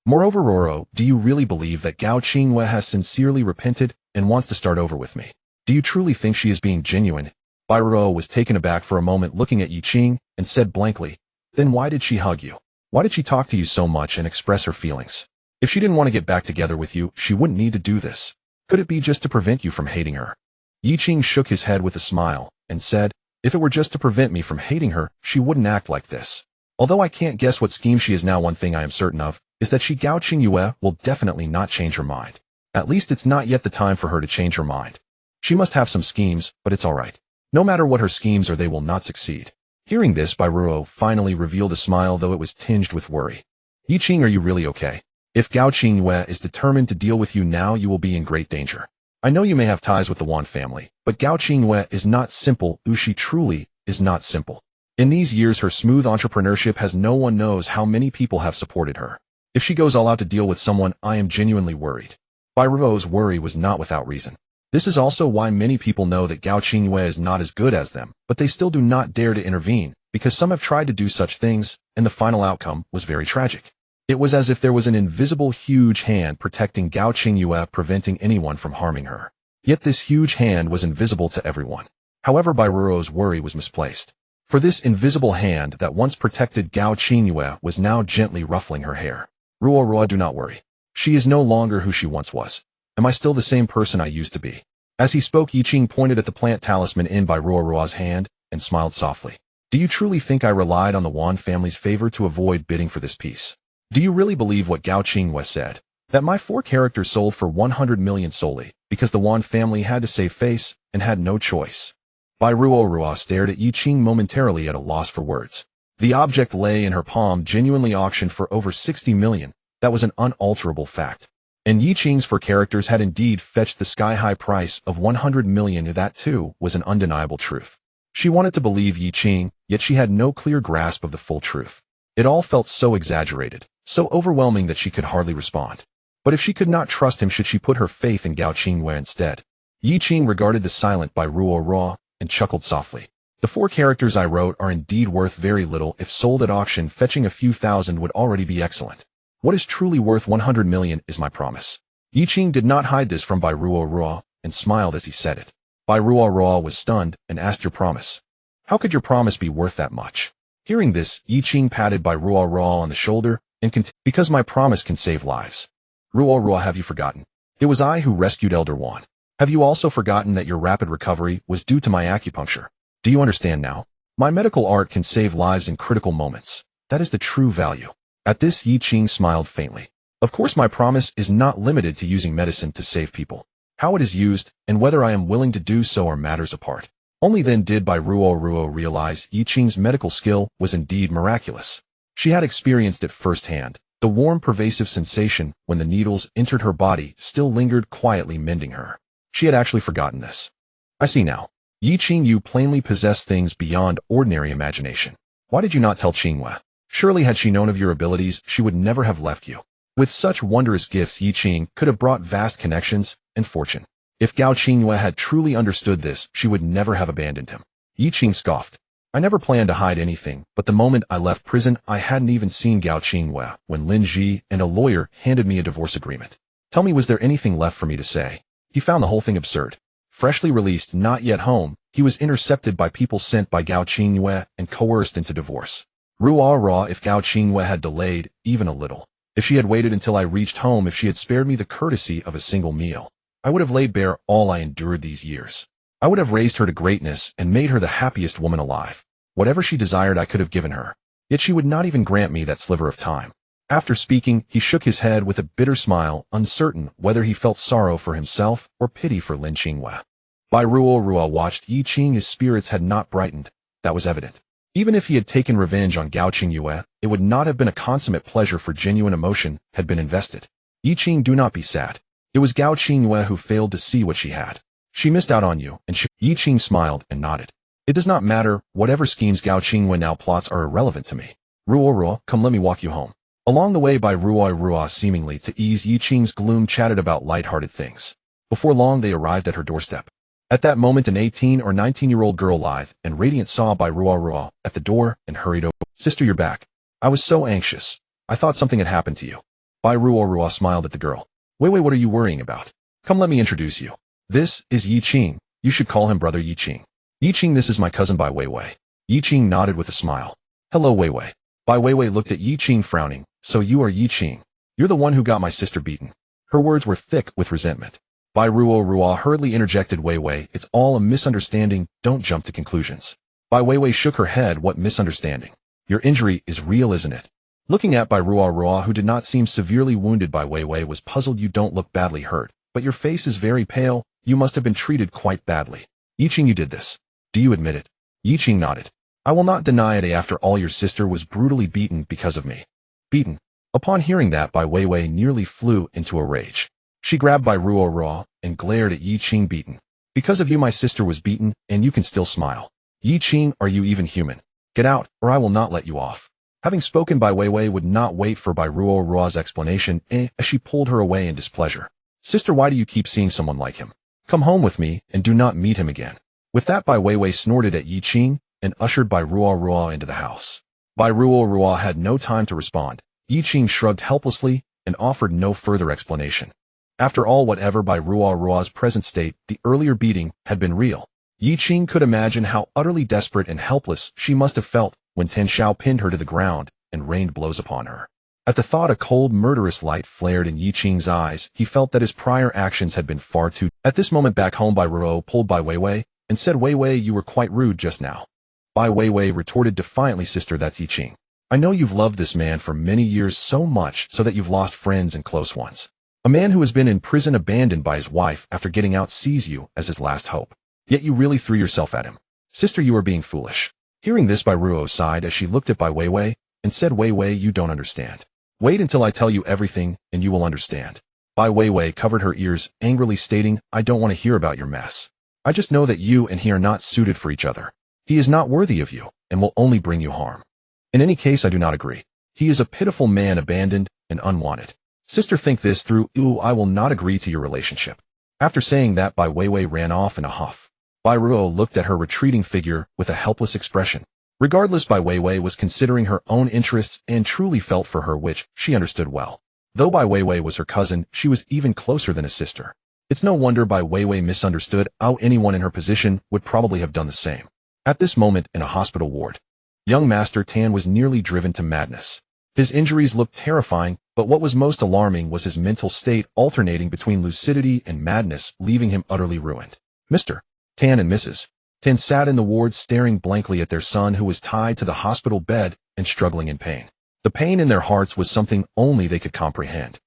Moreover, Ruo, do you really believe that Gao Qinghua has sincerely repented and wants to start over with me? Do you truly think she is being genuine? Bai Ruo was taken aback for a moment, looking at Yi Qing, and said blankly, Then why did she hug you? Why did she talk to you so much and express her feelings? If she didn't want to get back together with you, she wouldn't need to do this. Could it be just to prevent you from hating her? Yi Qing shook his head with a smile and said, If it were just to prevent me from hating her, she wouldn't act like this. Although I can't guess what scheme she is now, one thing I am certain of is that she, Gao Qinghua, will definitely not change her mind. At least it's not yet the time for her to change her mind. She must have some schemes, but it's all right. No matter what her schemes are, they will not succeed. Hearing this, Bai Ruo finally revealed a smile, though it was tinged with worry. Yi Qing, are you really okay? If Gao Qinghua is determined to deal with you now, you will be in great danger. I know you may have ties with the Wan family, but Gao Qinghua is not simple. She truly is not simple. In these years, her smooth entrepreneurship has no one knows how many people have supported her. If she goes all out to deal with someone, I am genuinely worried. Bai Ruo's worry was not without reason. This is also why many people know that Gao Qingyue is not as good as them, but they still do not dare to intervene, because some have tried to do such things, and the final outcome was very tragic. It was as if there was an invisible huge hand protecting Gao Qingyue, preventing anyone from harming her. Yet this huge hand was invisible to everyone. However, Bai Ruo's worry was misplaced. For this invisible hand that once protected Gao Qingyue was now gently ruffling her hair. Ruo, do not worry. She is no longer who she once was. Am I still the same person I used to be? As he spoke, Yiqing pointed at the plant talisman in Bai Ruo's hand and smiled softly. Do you truly think I relied on the Wan family's favor to avoid bidding for this piece? Do you really believe what Gao Qingyue said? That my 4 characters sold for 100 million solely because the Wan family had to save face and had no choice? Bai Ruo stared at Yiqing momentarily at a loss for words. The object lay in her palm, genuinely auctioned for over 60 million. That was an unalterable fact. And Yiqing's 4 characters had indeed fetched the sky-high price of 100 million. That too was an undeniable truth. She wanted to believe Yiqing, yet she had no clear grasp of the full truth. It all felt so exaggerated, so overwhelming that she could hardly respond. But if she could not trust him, should she put her faith in Gao Qingyue instead? Yiqing regarded the silent Bai Ruo and chuckled softly. The 4 characters I wrote are indeed worth very little. If sold at auction, fetching a few thousand would already be excellent. What is truly worth 100 million is my promise. Yiqing did not hide this from Bai Ruo and smiled as he said it. Bai Ruo was stunned and asked, your promise? How could your promise be worth that much? Hearing this, Yiqing patted Bai Ruo on the shoulder and continued, because my promise can save lives. Ruo, have you forgotten? It was I who rescued Elder Wan. Have you also forgotten that your rapid recovery was due to my acupuncture? Do you understand now? My medical art can save lives in critical moments. That is the true value. At this, Yiqing smiled faintly. Of course, my promise is not limited to using medicine to save people. How it is used, and whether I am willing to do so are matters apart. Only then did Bai Ruo realize Yiqing's medical skill was indeed miraculous. She had experienced it firsthand. The warm, pervasive sensation when the needles entered her body still lingered quietly, mending her. She had actually forgotten this. I see now. Yiqing, you plainly possess things beyond ordinary imagination. Why did you not tell Qingyue? Surely had she known of your abilities, she would never have left you. With such wondrous gifts, Yiqing could have brought vast connections and fortune. If Gao Qingyue had truly understood this, she would never have abandoned him. Yiqing scoffed. I never planned to hide anything, but the moment I left prison, I hadn't even seen Gao Qingyue when Lin Ji and a lawyer handed me a divorce agreement. Tell me, was there anything left for me to say? He found the whole thing absurd. Freshly released, not yet home, he was intercepted by people sent by Gao Qingyue and coerced into divorce. Ruo, if Gao Qingyue had delayed, even a little, if she had waited until I reached home, if she had spared me the courtesy of a single meal, I would have laid bare all I endured these years. I would have raised her to greatness and made her the happiest woman alive. Whatever she desired I could have given her. Yet she would not even grant me that sliver of time. After speaking, he shook his head with a bitter smile, uncertain whether he felt sorrow for himself or pity for Lin Qingyue. Bai Ruo watched Yiqing. His spirits had not brightened. That was evident. Even if he had taken revenge on Gao Qingyue, it would not have been a consummate pleasure, for genuine emotion had been invested. Yiqing, do not be sad. It was Gao Qingyue who failed to see what she had. She missed out on you, and Yiqing smiled and nodded. It does not matter. Whatever schemes Gao Qingyue now plots are irrelevant to me. Ruo, come, let me walk you home. Along the way, Bai Ruo, seemingly to ease Yiqing's gloom, chatted about light-hearted things. Before long, they arrived at her doorstep. At that moment, an 18 or 19-year-old girl, lithe and radiant, saw Bai Ruo at the door and hurried over. Sister, you're back. I was so anxious. I thought something had happened to you. Bai Ruo smiled at the girl. Wait, what are you worrying about? Come, let me introduce you. This is Yiqing. You should call him Brother Yiqing. Yiqing, this is my cousin Bai Weiwei. Yiqing nodded with a smile. Hello, Weiwei. Bai Weiwei looked at Yiqing, frowning. So you are Yiqing. You're the one who got my sister beaten. Her words were thick with resentment. Bai Ruo hurriedly interjected, Weiwei, it's all a misunderstanding, don't jump to conclusions. Bai Weiwei shook her head. What misunderstanding? Your injury is real, isn't it? Looking at Bai Ruo, who did not seem severely wounded, Bai Weiwei was puzzled. You don't look badly hurt, but your face is very pale. You must have been treated quite badly. Yiqing, you did this. Do you admit it? Yiqing nodded. I will not deny it. After all, your sister was brutally beaten because of me. Beaten? Upon hearing that, Bai Weiwei nearly flew into a rage. She grabbed Bai Ruo and glared at Yiqing. Beaten? Because of you my sister was beaten, and you can still smile. Yiqing, are you even human? Get out, or I will not let you off. Having spoken, Bai Weiwei would not wait for Bai Ruo's explanation, as she pulled her away in displeasure. Sister, why do you keep seeing someone like him? Come home with me and do not meet him again. With that, Bai Weiwei snorted at Yi Qing and ushered Bai Ruo into the house. Bai Ruo had no time to respond. Yi Qing shrugged helplessly and offered no further explanation. After all, whatever Bai Ruo's present state, the earlier beating had been real. Yi Qing could imagine how utterly desperate and helpless she must have felt when Tan Xiao pinned her to the ground and rained blows upon her. At the thought, a cold, murderous light flared in Yi Qing's eyes. He felt that his prior actions had been far too. At this moment, back home, Bai Ruo pulled Bai Weiwei and said, "Weiwei, you were quite rude just now." Bai Weiwei retorted defiantly, "Sister, that's Yi Qing. I know you've loved this man for many years, so much so that you've lost friends and close ones. A man who has been in prison, abandoned by his wife after getting out, sees you as his last hope. Yet you really threw yourself at him. Sister, you are being foolish." Hearing this, Bai Ruo sighed as she looked at Bai Weiwei and said, "Weiwei, you don't understand. Wait until I tell you everything and you will understand." Bai Weiwei covered her ears, angrily stating, "I don't want to hear about your mess. I just know that you and he are not suited for each other. He is not worthy of you and will only bring you harm. In any case, I do not agree. He is a pitiful man, abandoned and unwanted. Sister, think this through. I will not agree to your relationship." After saying that, Bai Weiwei ran off in a huff. Bai Ruo looked at her retreating figure with a helpless expression. Regardless, Bai Weiwei was considering her own interests and truly felt for her, which she understood well. Though Bai Weiwei was her cousin, she was even closer than a sister. It's no wonder Bai Weiwei misunderstood how anyone in her position would probably have done the same. At this moment, in a hospital ward, young Master Tan was nearly driven to madness. His injuries looked terrifying, but what was most alarming was his mental state, alternating between lucidity and madness, leaving him utterly ruined. Mr. Tan and Mrs. Tan sat in the ward, staring blankly at their son, who was tied to the hospital bed and struggling in pain. The pain in their hearts was something only they could comprehend.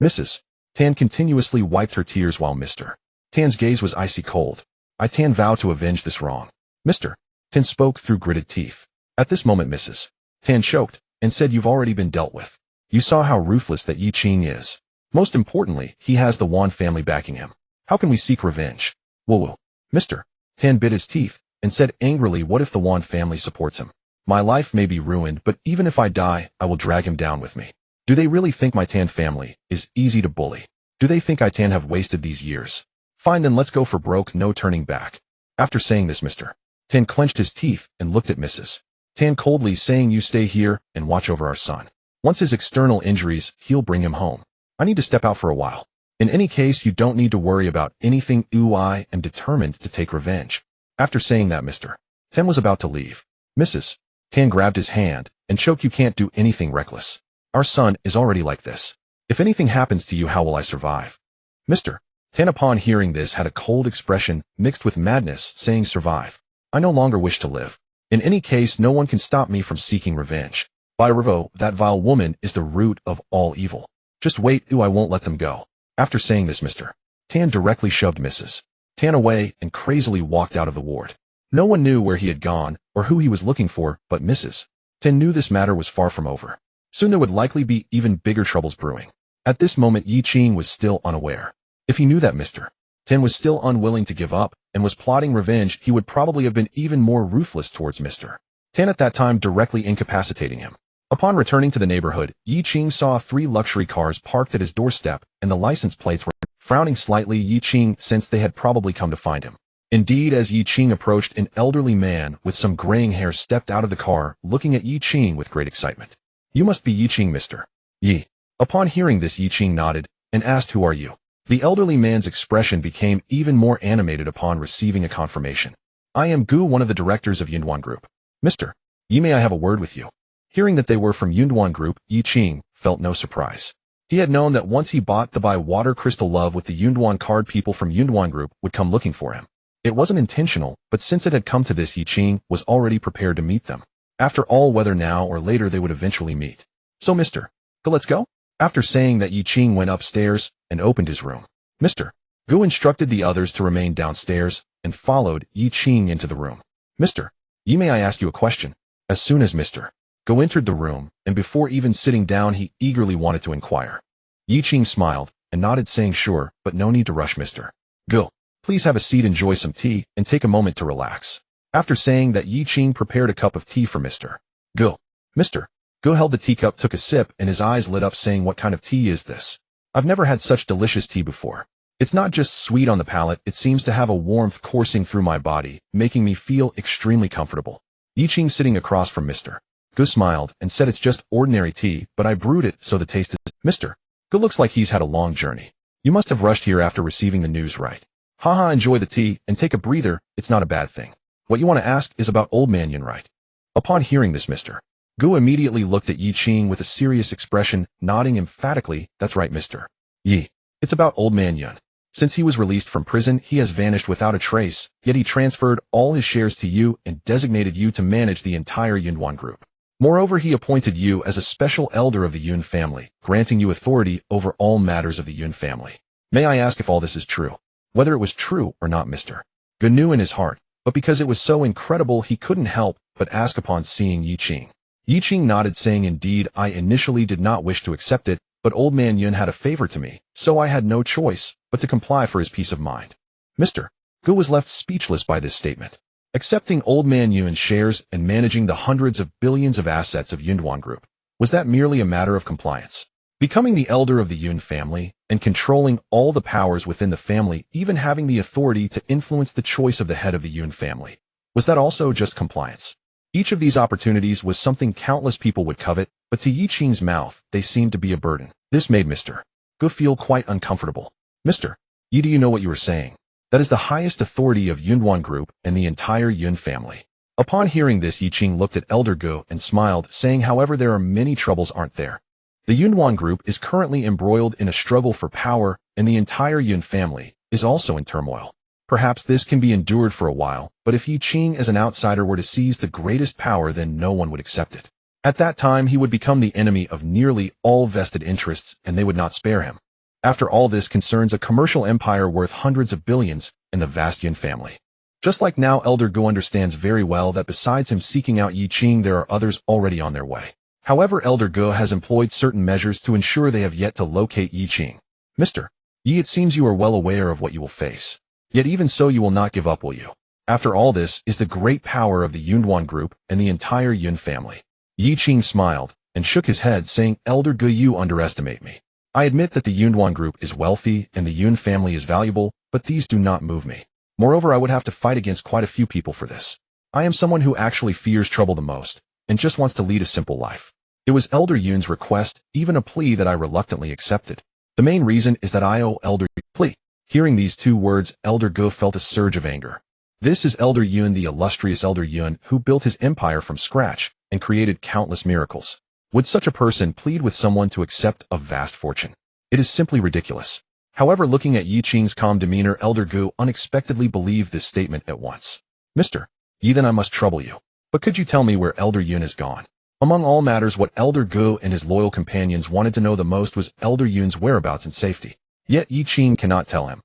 Mrs. Tan continuously wiped her tears while Mr. Tan's gaze was icy cold. "I, Tan, vow to avenge this wrong." Mr. Tan spoke through gritted teeth. At this moment, Mrs. Tan choked and said, "You've already been dealt with. You saw how ruthless that Yi Qing is. Most importantly, he has the Wan family backing him. How can we seek revenge?" Woo. Mr. Tan bit his teeth and said angrily, "What if the Wan family supports him? My life may be ruined, but even if I die, I will drag him down with me. Do they really think my Tan family is easy to bully? Do they think I, Tan, have wasted these years? Fine, then let's go for broke, no turning back." After saying this, Mr. Tan clenched his teeth and looked at Mrs. Tan coldly, saying, "You stay here and watch over our son. Once his external injuries heal, bring him home. I need to step out for a while. In any case, you don't need to worry about anything. I am determined to take revenge." After saying that, Mr. Tan was about to leave. Mrs. Tan grabbed his hand and choked, "You can't do anything reckless. Our son is already like this. If anything happens to you, how will I survive?" Mr. Tan, upon hearing this, had a cold expression mixed with madness, saying, "Survive? I no longer wish to live. In any case, no one can stop me from seeking revenge. Bai Ruo, that vile woman, is the root of all evil. Just wait, I won't let them go." After saying this, Mr. Tan directly shoved Mrs. Tan away and crazily walked out of the ward. No one knew where he had gone or who he was looking for, but Mrs. Tan knew this matter was far from over. Soon there would likely be even bigger troubles brewing. At this moment, Yi Qing was still unaware. If he knew that Mr. Tan was still unwilling to give up and was plotting revenge, he would probably have been even more ruthless towards Mr. Tan at that time, directly incapacitating him. Upon returning to the neighborhood, Yi Qing saw 3 luxury cars parked at his doorstep, and the license plates were. Frowning slightly, Yi Qing sensed they had probably come to find him. Indeed, as Yi Qing approached, an elderly man with some graying hair stepped out of the car, looking at Yi Qing with great excitement. "You must be Yi Qing, Mr. Yi." Upon hearing this, Yi Qing nodded and asked, "Who are you?" The elderly man's expression became even more animated upon receiving a confirmation. "I am Gu, one of the directors of Yunduan Group. Mr. Yi, may I have a word with you?" Hearing that they were from Yunduan Group, Yi Qing felt no surprise. He had known that once he bought the Bai Water Crystal Love with the Yunduan card, people from Yunduan Group would come looking for him. It wasn't intentional, but since it had come to this, Yi Qing was already prepared to meet them. After all, whether now or later, they would eventually meet. "So, Mr. Gu, let's go?" After saying that, Yi Qing went upstairs and opened his room. Mr. Gu instructed the others to remain downstairs and followed Yi Qing into the room. "Mr. Yi, may I ask you a question?" As soon as Mr. Gu entered the room, and before even sitting down, he eagerly wanted to inquire. Yi Qing smiled and nodded, saying, "Sure, but no need to rush, Mr. Gu. Please have a seat, enjoy some tea, and take a moment to relax." After saying that, Yi Qing prepared a cup of tea for Mr. Gu. Mr. Gu held the teacup, took a sip, and his eyes lit up, saying, "What kind of tea is this? I've never had such delicious tea before." It's not just sweet on the palate, it seems to have a warmth coursing through my body, making me feel extremely comfortable. Yi Qing, sitting across from Mr. Gu, smiled and said, it's just ordinary tea, but I brewed it so the taste is... Mr. Gu looks like he's had a long journey. You must have rushed here after receiving the news, right? Haha, enjoy the tea and take a breather, it's not a bad thing. What you want to ask is about Old Man Yun, right? Upon hearing this, Mr. Gu immediately looked at Yi Qing with a serious expression, nodding emphatically, that's right, Mr. Yi. It's about Old Man Yun. Since he was released from prison, he has vanished without a trace, yet he transferred all his shares to you and designated you to manage the entire Yunwan group. Moreover, he appointed you as a special elder of the Yun family, granting you authority over all matters of the Yun family. May I ask if all this is true? Whether it was true or not, Mr. Gu knew in his heart, but because it was so incredible he couldn't help but ask upon seeing Yi Qing. Yi Qing nodded, saying, indeed, I initially did not wish to accept it, but Old Man Yun had a favor to me, so I had no choice but to comply for his peace of mind. Mr. Gu was left speechless by this statement. Accepting Old Man Yun's shares and managing the hundreds of billions of assets of Yunwan Group, was that merely a matter of compliance? Becoming the elder of the Yun family and controlling all the powers within the family, even having the authority to influence the choice of the head of the Yun family, was that also just compliance? Each of these opportunities was something countless people would covet, but to Yi Qing's mouth, they seemed to be a burden. This made Mr. Gu feel quite uncomfortable. Mr. Yi, do you know what you were saying? That is the highest authority of Yunwan Group and the entire Yun family. Upon hearing this, Yi Qing looked at Elder Gu and smiled, saying, however, there are many troubles, aren't there? The Yunwan Group is currently embroiled in a struggle for power, and the entire Yun family is also in turmoil. Perhaps this can be endured for a while, but if Yi Qing as an outsider were to seize the greatest power, then no one would accept it. At that time, he would become the enemy of nearly all vested interests, and they would not spare him. After all, this concerns a commercial empire worth hundreds of billions in the vast Yun family. Just like now, Elder Gu understands very well that besides him seeking out Yi Qing, there are others already on their way. However, Elder Gu has employed certain measures to ensure they have yet to locate Yi Qing. Mr. Yi, it seems you are well aware of what you will face. Yet even so, you will not give up, will you? After all, this is the great power of the Yunwan Group and the entire Yun family. Yi Qing smiled and shook his head, saying, Elder Gu, you underestimate me. I admit that the Yunwan Group is wealthy and the Yun family is valuable, but these do not move me. Moreover, I would have to fight against quite a few people for this. I am someone who actually fears trouble the most and just wants to lead a simple life. It was Elder Yun's request, even a plea that I reluctantly accepted. The main reason is that I owe Elder plea. Hearing these two words, Elder Gu felt a surge of anger. This is Elder Yun, the illustrious Elder Yun, who built his empire from scratch and created countless miracles. Would such a person plead with someone to accept a vast fortune? It is simply ridiculous. However, looking at Yi Qing's calm demeanor, Elder Gu unexpectedly believed this statement at once. Mr. Yi, then I must trouble you. But could you tell me where Elder Yun has gone? Among all matters, what Elder Gu and his loyal companions wanted to know the most was Elder Yun's whereabouts and safety. Yet Yi Qing cannot tell him.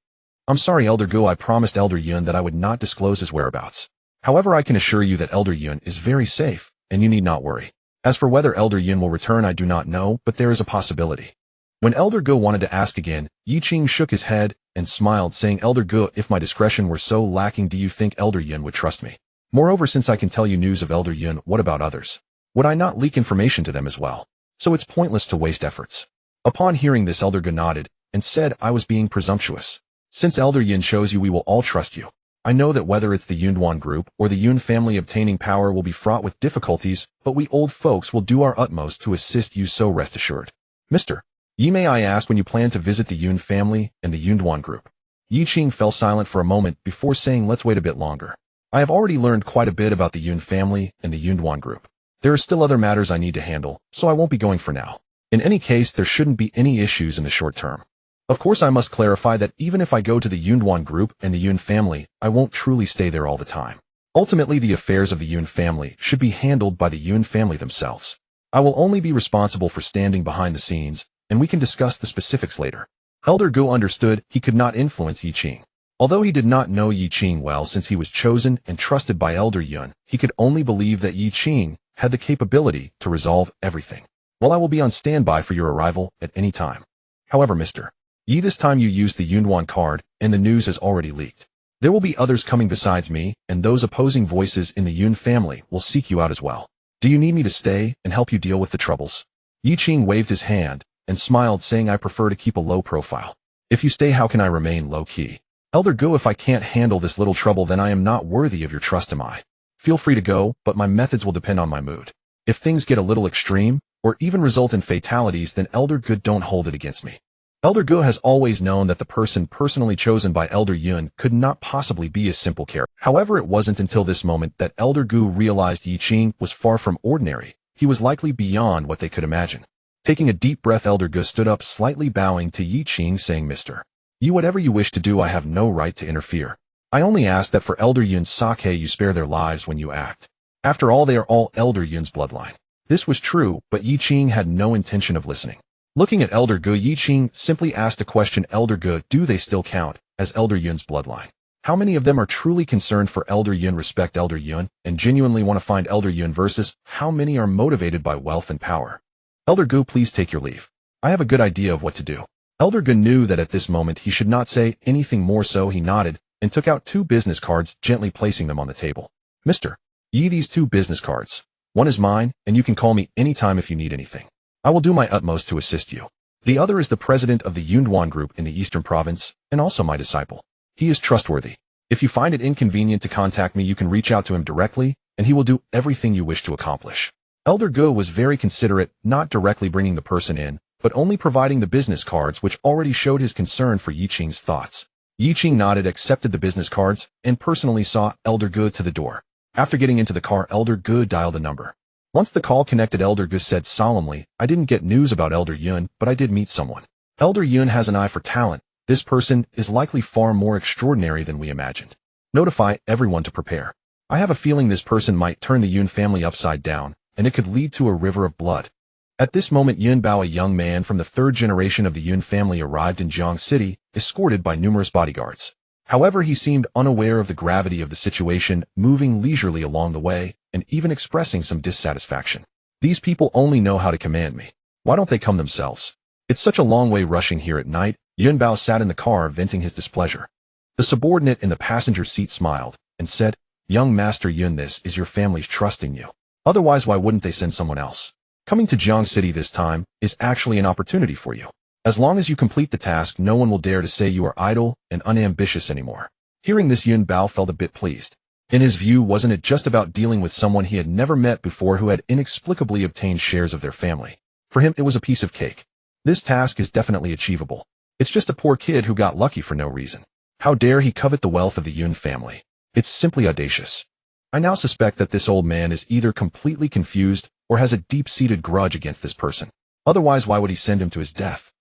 I'm sorry, Elder Gu, I promised Elder Yun that I would not disclose his whereabouts. However, I can assure you that Elder Yun is very safe, and you need not worry. As for whether Elder Yun will return, I do not know, but there is a possibility. When Elder Gu wanted to ask again, Yi Qing shook his head and smiled, saying, Elder Gu, if my discretion were so lacking, do you think Elder Yun would trust me? Moreover, since I can tell you news of Elder Yun, what about others? Would I not leak information to them as well? So it's pointless to waste efforts. Upon hearing this, Elder Gu nodded and said, I was being presumptuous. Since Elder Yun shows you, we will all trust you. I know that whether it's the Yunwan Group or the Yun family, obtaining power will be fraught with difficulties, but we old folks will do our utmost to assist you, so rest assured. Mr. Yi, may I ask when you plan to visit the Yun family and the Yunwan Group? Yi Qing fell silent for a moment before saying, let's wait a bit longer. I have already learned quite a bit about the Yun family and the Yunwan Group. There are still other matters I need to handle, so I won't be going for now. In any case, there shouldn't be any issues in the short term. Of course, I must clarify that even if I go to the Yunwan Group and the Yun family, I won't truly stay there all the time. Ultimately, the affairs of the Yun family should be handled by the Yun family themselves. I will only be responsible for standing behind the scenes, and we can discuss the specifics later. Elder Gu understood he could not influence Yi Qing. Although he did not know Yi Qing well, since he was chosen and trusted by Elder Yun, he could only believe that Yi Qing had the capability to resolve everything. Well, I will be on standby for your arrival at any time. However, Mr. Yi, this time you used the Yunwan card, and the news has already leaked. There will be others coming besides me, and those opposing voices in the Yun family will seek you out as well. Do you need me to stay and help you deal with the troubles? Yi Qing waved his hand and smiled, saying, I prefer to keep a low profile. If you stay, how can I remain low-key? Elder Gu, if I can't handle this little trouble, then I am not worthy of your trust, am I? Feel free to go, but my methods will depend on my mood. If things get a little extreme, or even result in fatalities, then Elder Gu, don't hold it against me. Elder Gu has always known that the person personally chosen by Elder Yun could not possibly be a simple character. However, it wasn't until this moment that Elder Gu realized Yi Qing was far from ordinary. He was likely beyond what they could imagine. Taking a deep breath, Elder Gu stood up, slightly bowing to Yi Qing, saying, Mr. You, whatever you wish to do, I have no right to interfere. I only ask that for Elder Yun's sake you spare their lives when you act. After all, they are all Elder Yun's bloodline. This was true, but Yi Qing had no intention of listening. Looking at Elder Gu, Yi Qing simply asked a question. Elder Gu, do they still count as Elder Yun's bloodline? How many of them are truly concerned for Elder Yun, respect Elder Yun, and genuinely want to find Elder Yun, versus how many are motivated by wealth and power? Elder Gu, please take your leave. I have a good idea of what to do. Elder Gu knew that at this moment he should not say anything more, so he nodded and took out 2 business cards, gently placing them on the table. Mr. Yi, these 2 business cards. One is mine, and you can call me anytime if you need anything. I will do my utmost to assist you. The other is the president of the Yunduan group in the Eastern Province, and also my disciple. He is trustworthy. If you find it inconvenient to contact me, you can reach out to him directly, and he will do everything you wish to accomplish. Elder Gu was very considerate, not directly bringing the person in, but only providing the business cards, which already showed his concern for Yi Qing's thoughts. Yi Qing nodded, accepted the business cards, and personally saw Elder Gu to the door. After getting into the car, Elder Gu dialed a number. Once the call connected, Elder Gu said solemnly, I didn't get news about Elder Yun, but I did meet someone. Elder Yun has an eye for talent. This person is likely far more extraordinary than we imagined. Notify everyone to prepare. I have a feeling this person might turn the Yun family upside down, and it could lead to a river of blood. At this moment, Yun Bao, a young man from the 3rd generation of the Yun family, arrived in Jiang City, escorted by numerous bodyguards. However, he seemed unaware of the gravity of the situation, moving leisurely along the way, and even expressing some dissatisfaction. These people only know how to command me. Why don't they come themselves? It's such a long way rushing here at night. Yun Bao sat in the car, venting his displeasure. The subordinate in the passenger seat smiled and said, Young Master Yun, this is your family's trusting you. Otherwise, why wouldn't they send someone else? Coming to Jiang City this time is actually an opportunity for you. As long as you complete the task, no one will dare to say you are idle and unambitious anymore. Hearing this, Yun Bao felt a bit pleased. In his view, wasn't it just about dealing with someone he had never met before who had inexplicably obtained shares of their family? For him, it was a piece of cake. This task is definitely achievable. It's just a poor kid who got lucky for no reason. How dare he covet the wealth of the Yun family? It's simply audacious. I now suspect that this old man is either completely confused or has a deep-seated grudge against this person. Otherwise, why would he send him to his death?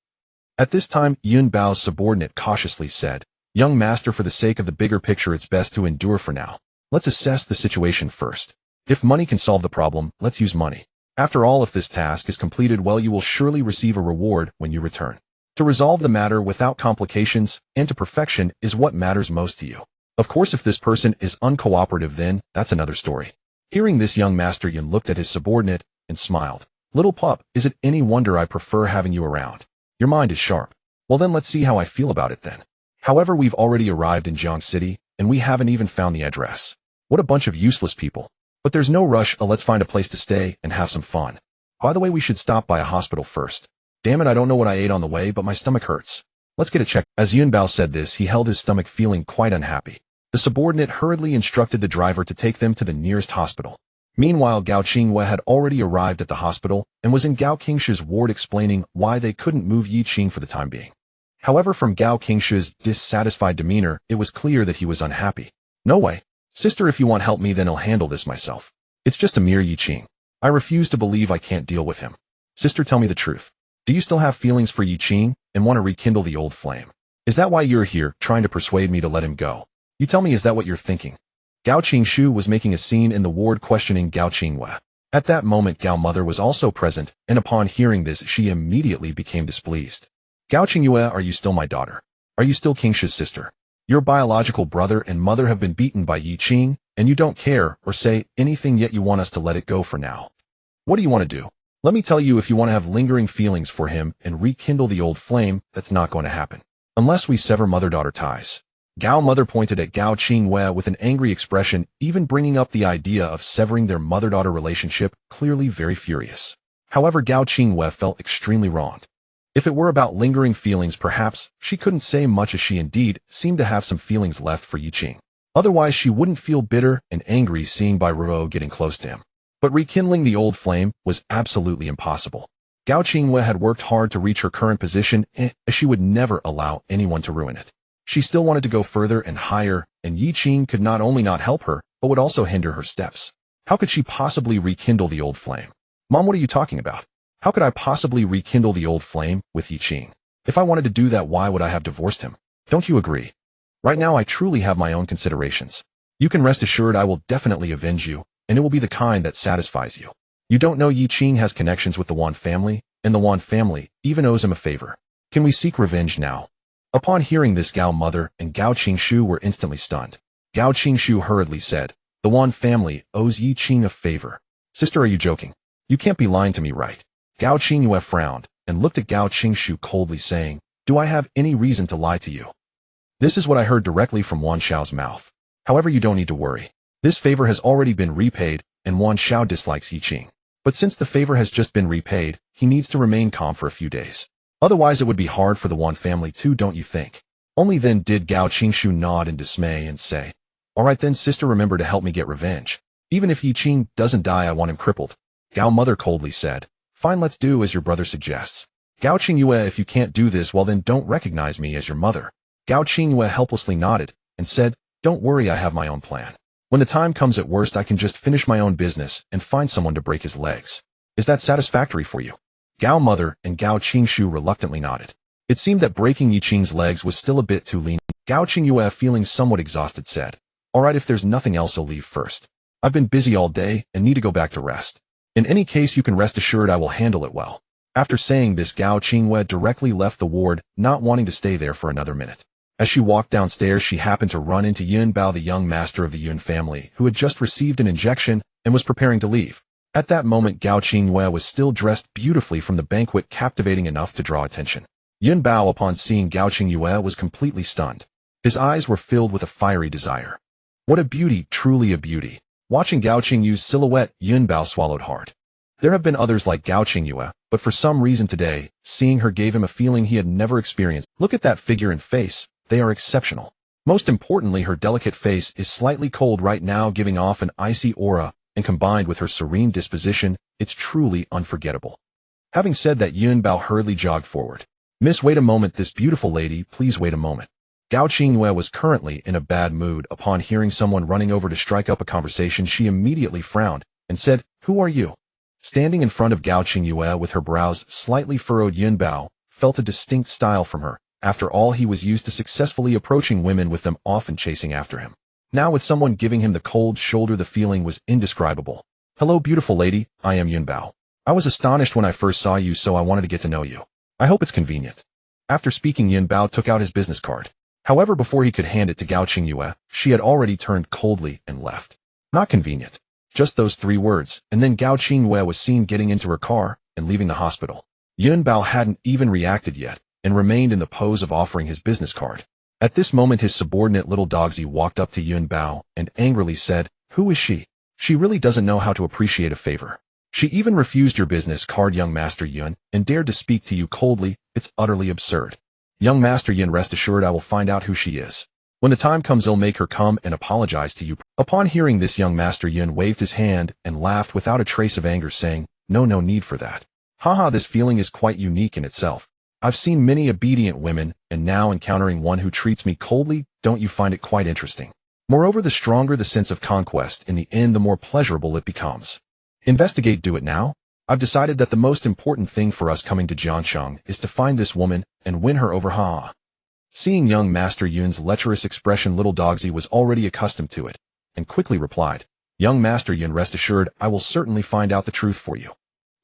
At this time, Yun Bao's subordinate cautiously said, Young master, for the sake of the bigger picture, it's best to endure for now. Let's assess the situation first. If money can solve the problem, let's use money. After all, if this task is completed well, you will surely receive a reward when you return. To resolve the matter without complications and to perfection is what matters most to you. Of course, if this person is uncooperative, then that's another story. Hearing this, young Master Yun looked at his subordinate and smiled. Little pup, is it any wonder I prefer having you around? Your mind is sharp. Well then, let's see how I feel about it then. However, we've already arrived in Jiang City, and we haven't even found the address. What a bunch of useless people. But there's no rush, let's find a place to stay and have some fun. By the way, we should stop by a hospital first. Damn it, I don't know what I ate on the way, but my stomach hurts. Let's get a check. As Yun Bao said this, he held his stomach, feeling quite unhappy. The subordinate hurriedly instructed the driver to take them to the nearest hospital. Meanwhile, Gao Qingwei had already arrived at the hospital and was in Gao Qingshi's ward, explaining why they couldn't move Yi Qing for the time being. However, from Gao Qingshi's dissatisfied demeanor, it was clear that he was unhappy. No way. Sister, if you want help me, then I'll handle this myself. It's just a mere Yi Qing. I refuse to believe I can't deal with him. Sister, tell me the truth. Do you still have feelings for Yi Qing and want to rekindle the old flame? Is that why you're here, trying to persuade me to let him go? You tell me, is that what you're thinking? Gao Qingshu was making a scene in the ward, questioning Gao Qingwei. At that moment, Gao mother was also present, and upon hearing this, she immediately became displeased. Gao Qingwei, are you still my daughter? Are you still Qingshi's sister? Your biological brother and mother have been beaten by Yi Qing, and you don't care or say anything, yet you want us to let it go for now. What do you want to do? Let me tell you, if you want to have lingering feelings for him and rekindle the old flame, that's not going to happen. Unless we sever mother-daughter ties. Gao mother pointed at Gao Qingwei with an angry expression, even bringing up the idea of severing their mother-daughter relationship, clearly very furious. However, Gao Qingwei felt extremely wronged. If it were about lingering feelings, perhaps she couldn't say much, as she indeed seemed to have some feelings left for Yiqing. Otherwise, she wouldn't feel bitter and angry seeing Bai Ruo getting close to him. But rekindling the old flame was absolutely impossible. Gao Qingwei had worked hard to reach her current position, as she would never allow anyone to ruin it. She still wanted to go further and higher, and Yiqing could not only not help her, but would also hinder her steps. How could she possibly rekindle the old flame? Mom, what are you talking about? How could I possibly rekindle the old flame with Yiqing? If I wanted to do that, why would I have divorced him? Don't you agree? Right now, I truly have my own considerations. You can rest assured I will definitely avenge you, and it will be the kind that satisfies you. You don't know Yiqing has connections with the Wan family, and the Wan family even owes him a favor. Can we seek revenge now? Upon hearing this, Gao mother and Gao Qingshu were instantly stunned. Gao Qingshu hurriedly said, "The Wan family owes Yiqing a favor. Sister, are you joking? You can't be lying to me, right?" Gao Qingyue frowned and looked at Gao Qingshu coldly, saying, "Do I have any reason to lie to you?" This is what I heard directly from Wan Xiao's mouth. However, you don't need to worry. This favor has already been repaid, and Wan Xiao dislikes Yiqing. But since the favor has just been repaid, he needs to remain calm for a few days. Otherwise, it would be hard for the Wan family too, don't you think? Only then did Gao Qingshu nod in dismay and say, "All right then, sister, remember to help me get revenge. Even if Yiqing doesn't die, I want him crippled." Gao mother coldly said, "Fine, let's do as your brother suggests." Gao Qingyue, if you can't do this, well then don't recognize me as your mother. Gao Qingyue helplessly nodded and said, "Don't worry, I have my own plan. When the time comes, at worst, I can just finish my own business and find someone to break his legs. Is that satisfactory for you?" Gao mother and Gao Qingshu reluctantly nodded. It seemed that breaking Yiqing's legs was still a bit too lenient. Gao Qingyue, feeling somewhat exhausted, said, "All right, if there's nothing else, I'll leave first. I've been busy all day and need to go back to rest. In any case, you can rest assured I will handle it well." After saying this, Gao Qingyue directly left the ward, not wanting to stay there for another minute. As she walked downstairs, she happened to run into Yun Bao, the young master of the Yun family, who had just received an injection and was preparing to leave. At that moment, Gao Qingyue was still dressed beautifully from the banquet, captivating enough to draw attention. Yun Bao, upon seeing Gao Qingyue, was completely stunned. His eyes were filled with a fiery desire. What a beauty, truly a beauty. Watching Gao Qingyue's silhouette, Yun Bao swallowed hard. There have been others like Gao Qingyue, but for some reason today, seeing her gave him a feeling he had never experienced. Look at that figure and face. They are exceptional. Most importantly, her delicate face is slightly cold right now, giving off an icy aura, and combined with her serene disposition, it's truly unforgettable. Having said that, Yun Bao hurriedly jogged forward. "Miss, wait a moment, this beautiful lady, please wait a moment." Gao Qingyue was currently in a bad mood. Upon hearing someone running over to strike up a conversation, she immediately frowned and said, "Who are you?" Standing in front of Gao Qingyue with her brows slightly furrowed, Yun Bao felt a distinct style from her. After all, he was used to successfully approaching women, with them often chasing after him. Now, with someone giving him the cold shoulder, the feeling was indescribable. "Hello, beautiful lady, I am Yun Bao. I was astonished when I first saw you, so I wanted to get to know you. I hope it's convenient." After speaking, Yun Bao took out his business card. However, before he could hand it to Gao Qingyue, she had already turned coldly and left. Not convenient. Just those 3 words, and then Gao Qingyue was seen getting into her car and leaving the hospital. Yun Bao hadn't even reacted yet, and remained in the pose of offering his business card. At this moment, his subordinate little Dogsy walked up to Yun Bao and angrily said, "Who is she? She really doesn't know how to appreciate a favor. She even refused your business card, young Master Yun, and dared to speak to you coldly. It's utterly absurd. Young Master Yun, rest assured I will find out who she is. When the time comes, I'll make her come and apologize to you." Upon hearing this, young Master Yun waved his hand and laughed without a trace of anger, saying, No need for that. Haha, this feeling is quite unique in itself. I've seen many obedient women, and now encountering one who treats me coldly, don't you find it quite interesting? Moreover, the stronger the sense of conquest, in the end, the more pleasurable it becomes. Investigate, do it now. I've decided that the most important thing for us coming to Jiansheng is to find this woman and win her over. Ha! Seeing young Master Yun's lecherous expression, little Dogsy was already accustomed to it, and quickly replied, "Young Master Yun, rest assured, I will certainly find out the truth for you."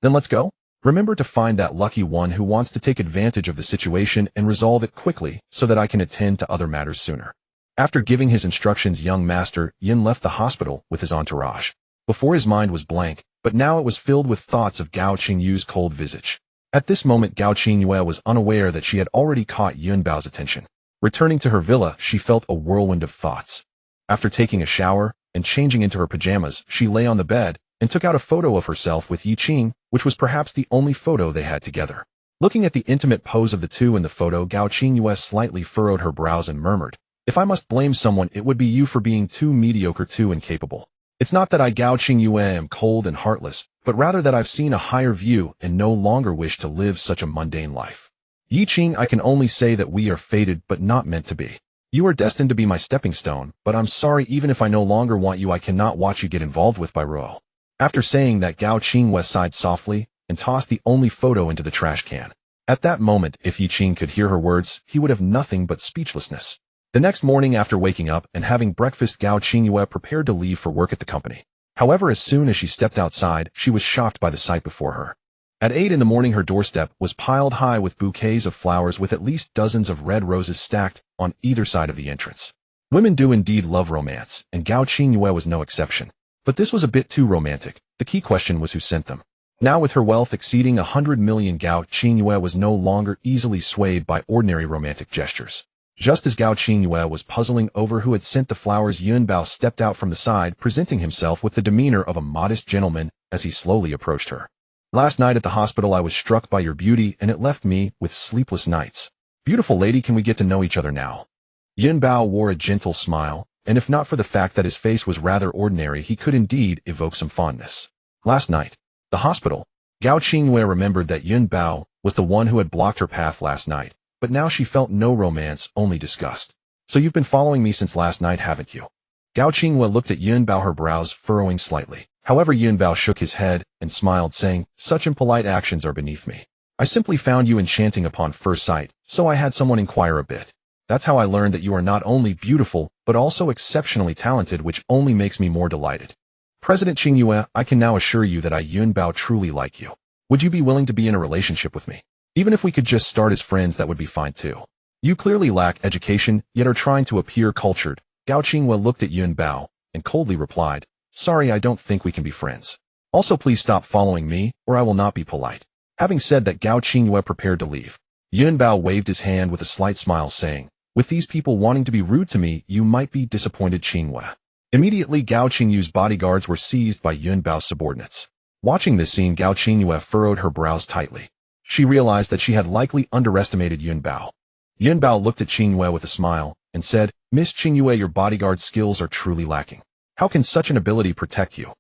"Then let's go. Remember to find that lucky one who wants to take advantage of the situation and resolve it quickly so that I can attend to other matters sooner." After giving his instructions, young Master Yun left the hospital with his entourage. Before, his mind was blank, but now it was filled with thoughts of Gao Qingyue's cold visage. At this moment, Gao Qingyue was unaware that she had already caught Yun Bao's attention. Returning to her villa, she felt a whirlwind of thoughts. After taking a shower and changing into her pajamas, she lay on the bed and took out a photo of herself with Yiqing, which was perhaps the only photo they had together. Looking at the intimate pose of the two in the photo, Gao Qingyue slightly furrowed her brows and murmured, "If I must blame someone, it would be you for being too mediocre, too incapable. It's not that I, Gao Qingyue, am cold and heartless, but rather that I've seen a higher view and no longer wish to live such a mundane life. Yi Qing, I can only say that we are fated but not meant to be. You are destined to be my stepping stone, but I'm sorry, even if I no longer want you, I cannot watch you get involved with Biro." After saying that, Gao Qingyue sighed softly and tossed the only photo into the trash can. At that moment, if Yi Qing could hear her words, he would have nothing but speechlessness. The next morning, after waking up and having breakfast, Gao Qingyue prepared to leave for work at the company. However, as soon as she stepped outside, she was shocked by the sight before her. At 8 in the morning, her doorstep was piled high with bouquets of flowers, with at least dozens of red roses stacked on either side of the entrance. Women do indeed love romance, and Gao Qingyue was no exception. But this was a bit too romantic. The key question was who sent them. Now, with her wealth exceeding 100 million, Gao Qingyue was no longer easily swayed by ordinary romantic gestures. Just as Gao Qingyue was puzzling over who had sent the flowers, Yun Bao stepped out from the side, presenting himself with the demeanor of a modest gentleman as he slowly approached her. "Last night at the hospital, I was struck by your beauty, and it left me with sleepless nights. Beautiful lady, can we get to know each other now?" Yun Bao wore a gentle smile, and if not for the fact that his face was rather ordinary, he could indeed evoke some fondness. Last night, the hospital. Gao Qingyue remembered that Yun Bao was the one who had blocked her path last night, but now she felt no romance, only disgust. "So you've been following me since last night, haven't you?" Gao Qingyue looked at Yun Bao, her brows furrowing slightly. However, Yun Bao shook his head and smiled, saying, "Such impolite actions are beneath me. I simply found you enchanting upon first sight, so I had someone inquire a bit. That's how I learned that you are not only beautiful, but also exceptionally talented, which only makes me more delighted. President Qingyue, I can now assure you that I, Yun Bao, truly like you. Would you be willing to be in a relationship with me? Even if we could just start as friends, that would be fine too. You clearly lack education, yet are trying to appear cultured." Gao Qingyue looked at Yun Bao and coldly replied, "Sorry, I don't think we can be friends. Also, please stop following me, or I will not be polite." Having said that, Gao Qingyue prepared to leave. Yun Bao waved his hand with a slight smile, saying, "With these people wanting to be rude to me, you might be disappointed, Qingyue." Immediately, Gao Qingyue's bodyguards were seized by Yun Bao's subordinates. Watching this scene, Gao Qingyue furrowed her brows tightly. She realized that she had likely underestimated Yun Bao. Yun Bao looked at Qingyue with a smile and said, "Miss Qingyue, your bodyguard skills are truly lacking. How can such an ability protect you?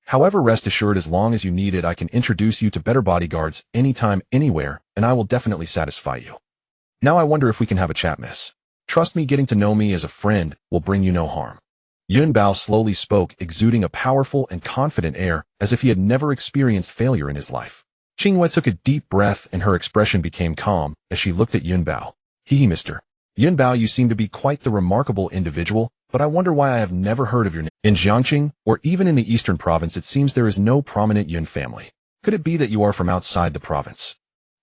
However, rest assured, as long as you need it, I can introduce you to better bodyguards anytime, anywhere, and I will definitely satisfy you. Now I wonder if we can have a chat, miss. Trust me, getting to know me as a friend will bring you no harm." Yun Bao slowly spoke, exuding a powerful and confident air, as if he had never experienced failure in his life. Qingyue took a deep breath and her expression became calm as she looked at Yun Bao. "Hee, Mr. Yun Bao, you seem to be quite the remarkable individual, but I wonder why I have never heard of your name. In Jiangxing, or even in the eastern province, it seems there is no prominent Yun family. Could it be that you are from outside the province?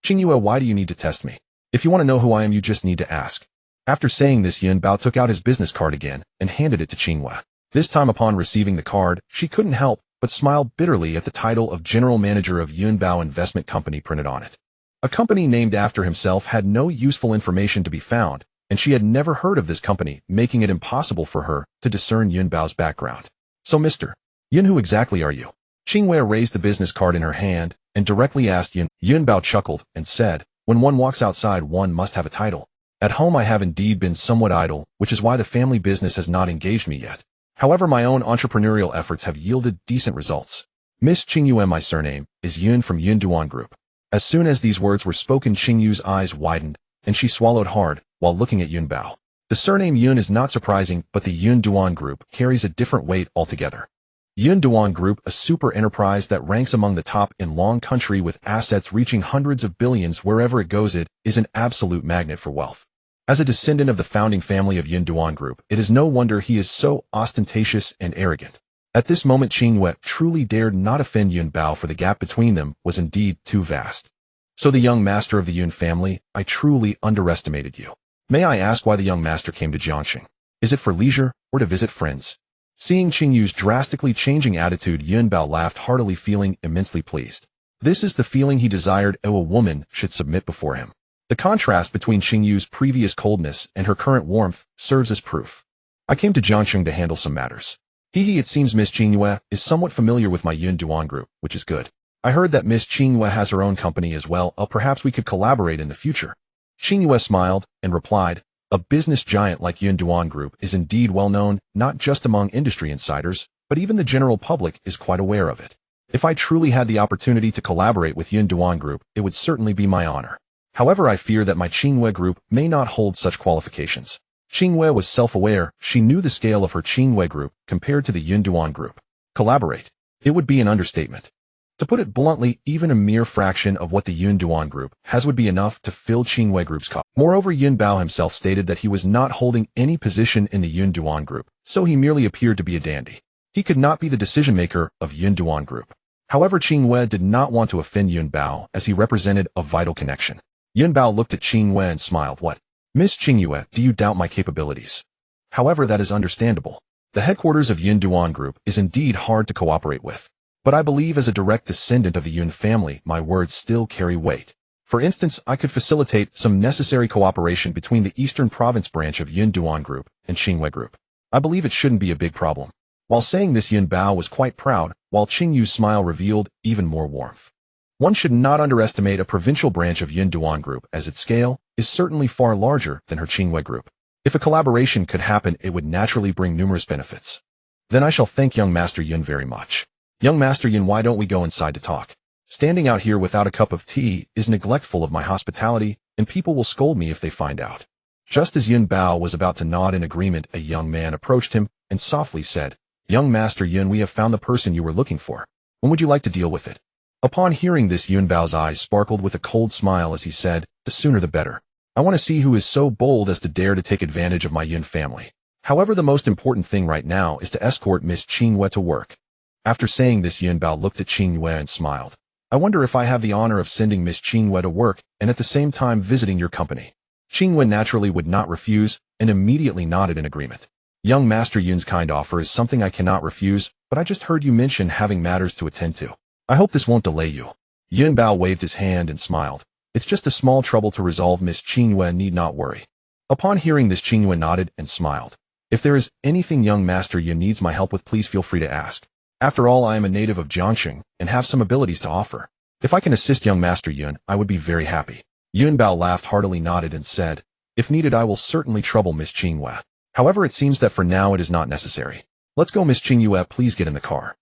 Qingyue, why do you need to test me? If you want to know who I am, you just need to ask." After saying this, Yun Bao took out his business card again and handed it to Qingyue. This time, upon receiving the card, she couldn't help but smile bitterly at the title of General Manager of Yun Bao Investment Company printed on it. A company named after himself had no useful information to be found, and she had never heard of this company, making it impossible for her to discern Yun Bao's background. "So, Mr. Yun, who exactly are you?" Qingyue raised the business card in her hand and directly asked Yun. Yun Bao chuckled and said, "When one walks outside, one must have a title. At home, I have indeed been somewhat idle, which is why the family business has not engaged me yet. However, my own entrepreneurial efforts have yielded decent results. Miss Qingyue, my surname is Yun from Yun Duan Group." As soon as these words were spoken, Qingyue's eyes widened, and she swallowed hard while looking at Yun Bao. The surname Yun is not surprising, but the Yun Duan Group carries a different weight altogether. Yun Duan Group, a super enterprise that ranks among the top in Long Country with assets reaching hundreds of billions wherever it goes, it is an absolute magnet for wealth. As a descendant of the founding family of Yun Duan Group, it is no wonder he is so ostentatious and arrogant. At this moment, Qingyue truly dared not offend Yun Bao, for the gap between them was indeed too vast. "So the young master of the Yun family, I truly underestimated you. May I ask why the young master came to Jiangxing? Is it for leisure or to visit friends?" Seeing Qingyue's drastically changing attitude, Yun Bao laughed heartily, feeling immensely pleased. This is the feeling he desired a woman should submit before him. The contrast between Qingyue's previous coldness and her current warmth serves as proof. "I came to Jiangxing to handle some matters. It seems Miss Qingyue is somewhat familiar with my Yun Duan Group, which is good. I heard that Miss Qingyue has her own company as well. Perhaps we could collaborate in the future. Qingyue smiled and replied, a business giant like Yun Duan Group is indeed well known, not just among industry insiders, but even the general public is quite aware of it. If I truly had the opportunity to collaborate with Yun Duan Group, it would certainly be my honor. However, I fear that my Qingyue Group may not hold such qualifications. Qingyue was self-aware. She knew the scale of her Qingyue Group compared to the Yun Duan Group. Collaborate. It would be an understatement. To put it bluntly, even a mere fraction of what the Yun Duan Group has would be enough to fill Qingyue Group's cost. Moreover, Yun Bao himself stated that he was not holding any position in the Yun Duan Group, so he merely appeared to be a dandy. He could not be the decision-maker of Yun Duan Group. However, Qingyue did not want to offend Yun Bao as he represented a vital connection. Yun Bao looked at Qingyue and smiled. What? Miss Qingyue, do you doubt my capabilities? However, that is understandable. The headquarters of Yun Duan Group is indeed hard to cooperate with. But I believe as a direct descendant of the Yun family, my words still carry weight. For instance, I could facilitate some necessary cooperation between the Eastern Province branch of Yun Duan Group and Qingyue Group. I believe it shouldn't be a big problem. While saying this, Yun Bao was quite proud, while Qingyue's smile revealed even more warmth. One should not underestimate a provincial branch of Yun Duan Group, as its scale is certainly far larger than her Qingyue Group. If a collaboration could happen, it would naturally bring numerous benefits. Then I shall thank young Master Yun very much. Young Master Yun, why don't we go inside to talk? Standing out here without a cup of tea is neglectful of my hospitality, and people will scold me if they find out. Just as Yun Bao was about to nod in agreement, a young man approached him and softly said, Young Master Yun, we have found the person you were looking for. When would you like to deal with it? Upon hearing this, Yun Bao's eyes sparkled with a cold smile as he said, the sooner the better. I want to see who is so bold as to dare to take advantage of my Yun family. However, the most important thing right now is to escort Miss Qingyue to work. After saying this, Yun Bao looked at Qingyue and smiled. I wonder if I have the honor of sending Miss Qingyue to work and at the same time visiting your company. Qingyue naturally would not refuse and immediately nodded in agreement. Young Master Yun's kind offer is something I cannot refuse, but I just heard you mention having matters to attend to. I hope this won't delay you. Yun Bao waved his hand and smiled. It's just a small trouble to resolve, Miss Qingyue need not worry. Upon hearing this, Qingyue nodded and smiled. If there is anything young Master Yun needs my help with, please feel free to ask. After all, I am a native of Jiangxing and have some abilities to offer. If I can assist young Master Yun, I would be very happy. Yun Bao laughed heartily, nodded and said, if needed, I will certainly trouble Miss Qingyue. However, it seems that for now it is not necessary. Let's go, Miss Qingyue, please get in the car.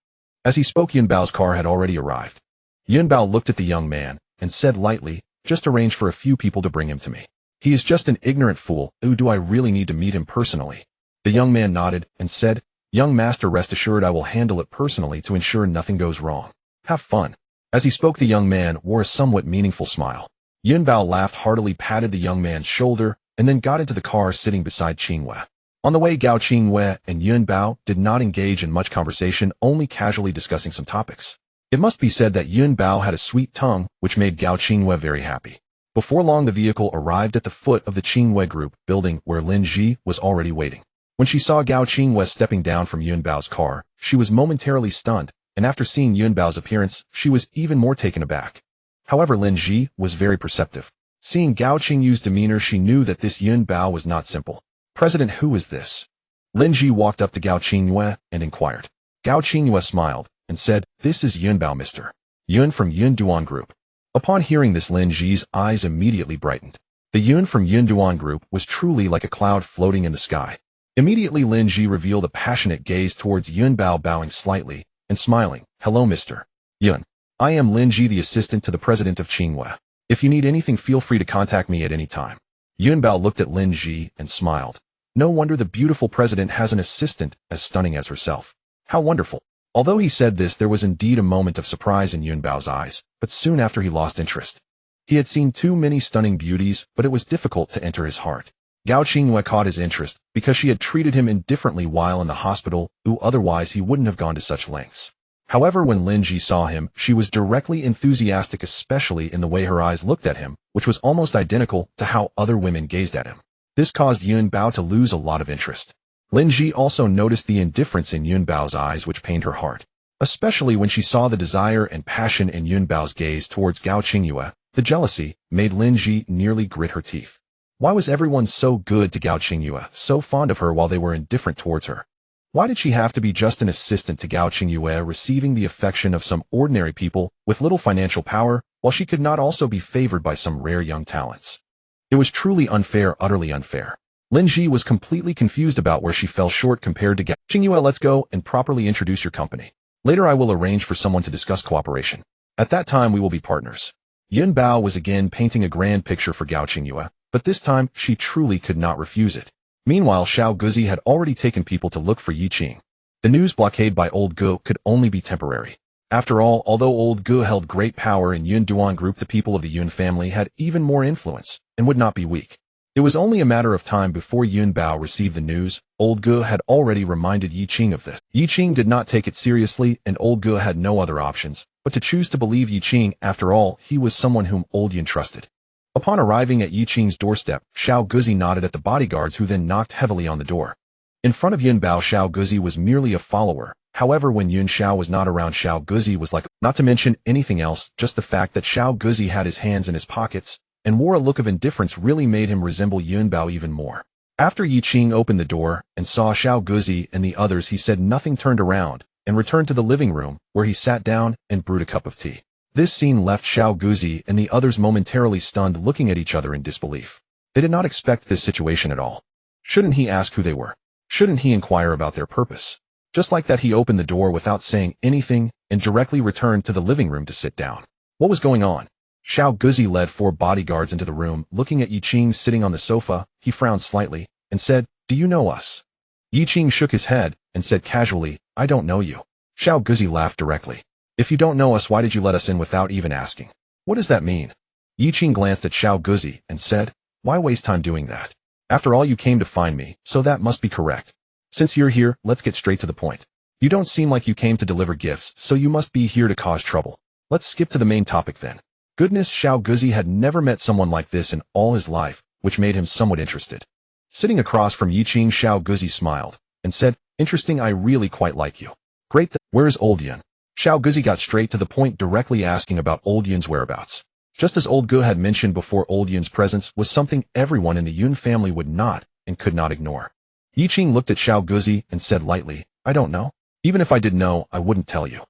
As he spoke, Yun Bao's car had already arrived. Yun Bao looked at the young man and said lightly, just arrange for a few people to bring him to me. He is just an ignorant fool. Ooh, do I really need to meet him personally? The young man nodded and said, young master, rest assured I will handle it personally to ensure nothing goes wrong. Have fun. As he spoke, the young man wore a somewhat meaningful smile. Yun Bao laughed heartily, patted the young man's shoulder, and then got into the car sitting beside Qingyue. On the way, Gao Qingyue and Yun Bao did not engage in much conversation, only casually discussing some topics. It must be said that Yun Bao had a sweet tongue, which made Gao Qingyue very happy. Before long, the vehicle arrived at the foot of the Qingyue Group building where Lin Ji was already waiting. When she saw Gao Qingyue stepping down from Yun Bao's car, she was momentarily stunned, and after seeing Yun Bao's appearance, she was even more taken aback. However, Lin Ji was very perceptive. Seeing Gao Qingyue's demeanor, she knew that this Yun Bao was not simple. President, who is this? Lin Ji walked up to Gao Qingyue and inquired. Gao Qingyue smiled and said, this is Yun Bao, Mr. Yun from Yun Duan Group. Upon hearing this, Lin Ji's eyes immediately brightened. The Yun from Yun Duan Group was truly like a cloud floating in the sky. Immediately, Lin Ji revealed a passionate gaze towards Yun Bao, bowing slightly and smiling. Hello, Mr. Yun. I am Lin Ji, the assistant to the president of Qingyue. If you need anything, feel free to contact me at any time. Yun Bao looked at Lin Ji and smiled. No wonder the beautiful president has an assistant as stunning as herself. How wonderful. Although he said this, there was indeed a moment of surprise in Yun Bao's eyes, but soon after he lost interest. He had seen too many stunning beauties, but it was difficult to enter his heart. Gao Qingyue caught his interest because she had treated him indifferently while in the hospital, otherwise he wouldn't have gone to such lengths. However, when Lin Ji saw him, she was directly enthusiastic, especially in the way her eyes looked at him, which was almost identical to how other women gazed at him. This caused Yun Bao to lose a lot of interest. Lin Ji also noticed the indifference in Yun Bao's eyes, which pained her heart. Especially when she saw the desire and passion in Yun Bao's gaze towards Gao Qingyue, the jealousy made Lin Ji nearly grit her teeth. Why was everyone so good to Gao Qingyue, so fond of her while they were indifferent towards her? Why did she have to be just an assistant to Gao Qingyue, receiving the affection of some ordinary people with little financial power, while she could not also be favored by some rare young talents? It was truly unfair, utterly unfair. Lin Ji was completely confused about where she fell short compared to Gao Qingyue. Let's go and properly introduce your company. Later I will arrange for someone to discuss cooperation. At that time we will be partners. Yun Bao was again painting a grand picture for Gao Qingyue, but this time she truly could not refuse it. Meanwhile, Xiao Guzi had already taken people to look for Yi Qing. The news blockade by Old Gu could only be temporary. After all, although Old Gu held great power in Yun Duan group, the people of the Yun family had even more influence and would not be weak. It was only a matter of time before Yun Bao received the news. Old Gu had already reminded Yi Qing of this. Yi Qing did not take it seriously, and Old Gu had no other options but to choose to believe Yi Qing. After all, he was someone whom Old Yun trusted. Upon arriving at Yi Qing's doorstep, Xiao Guzi nodded at the bodyguards, who then knocked heavily on the door. In front of Yun Bao, Xiao Guzi was merely a follower. However, when Yun Xiao was not around, Xiao Guzi was like, not to mention anything else, just the fact that Xiao Guzi had his hands in his pockets and wore a look of indifference really made him resemble Yun Bao even more. After Yi Qing opened the door and saw Xiao Guzi and the others, he said nothing, turned around, and returned to the living room, where he sat down and brewed a cup of tea. This scene left Xiao Guzi and the others momentarily stunned, looking at each other in disbelief. They did not expect this situation at all. Shouldn't he ask who they were? Shouldn't he inquire about their purpose? Just like that, he opened the door without saying anything and directly returned to the living room to sit down. What was going on? Xiao Guzi led 4 bodyguards into the room. Looking at Yi Qing sitting on the sofa, he frowned slightly and said, "Do you know us?" Yi Qing shook his head and said casually, "I don't know you." Xiao Guzi laughed directly. "If you don't know us, why did you let us in without even asking? What does that mean?" Yi Qing glanced at Xiao Guzi and said, "Why waste time doing that? After all, you came to find me, so that must be correct. Since you're here, let's get straight to the point. You don't seem like you came to deliver gifts, so you must be here to cause trouble. Let's skip to the main topic then." Goodness, Xiao Guzi had never met someone like this in all his life, which made him somewhat interested. Sitting across from Yi Qing, Xiao Guzi smiled and said, "Interesting, I really quite like you." "Great, where is Old Yun?" Xiao Guzi got straight to the point, directly asking about Old Yun's whereabouts. Just as Old Gu had mentioned before, Old Yun's presence was something everyone in the Yun family would not and could not ignore. Yi Qing looked at Xiao Guzi and said lightly, "I don't know. Even if I did know, I wouldn't tell you."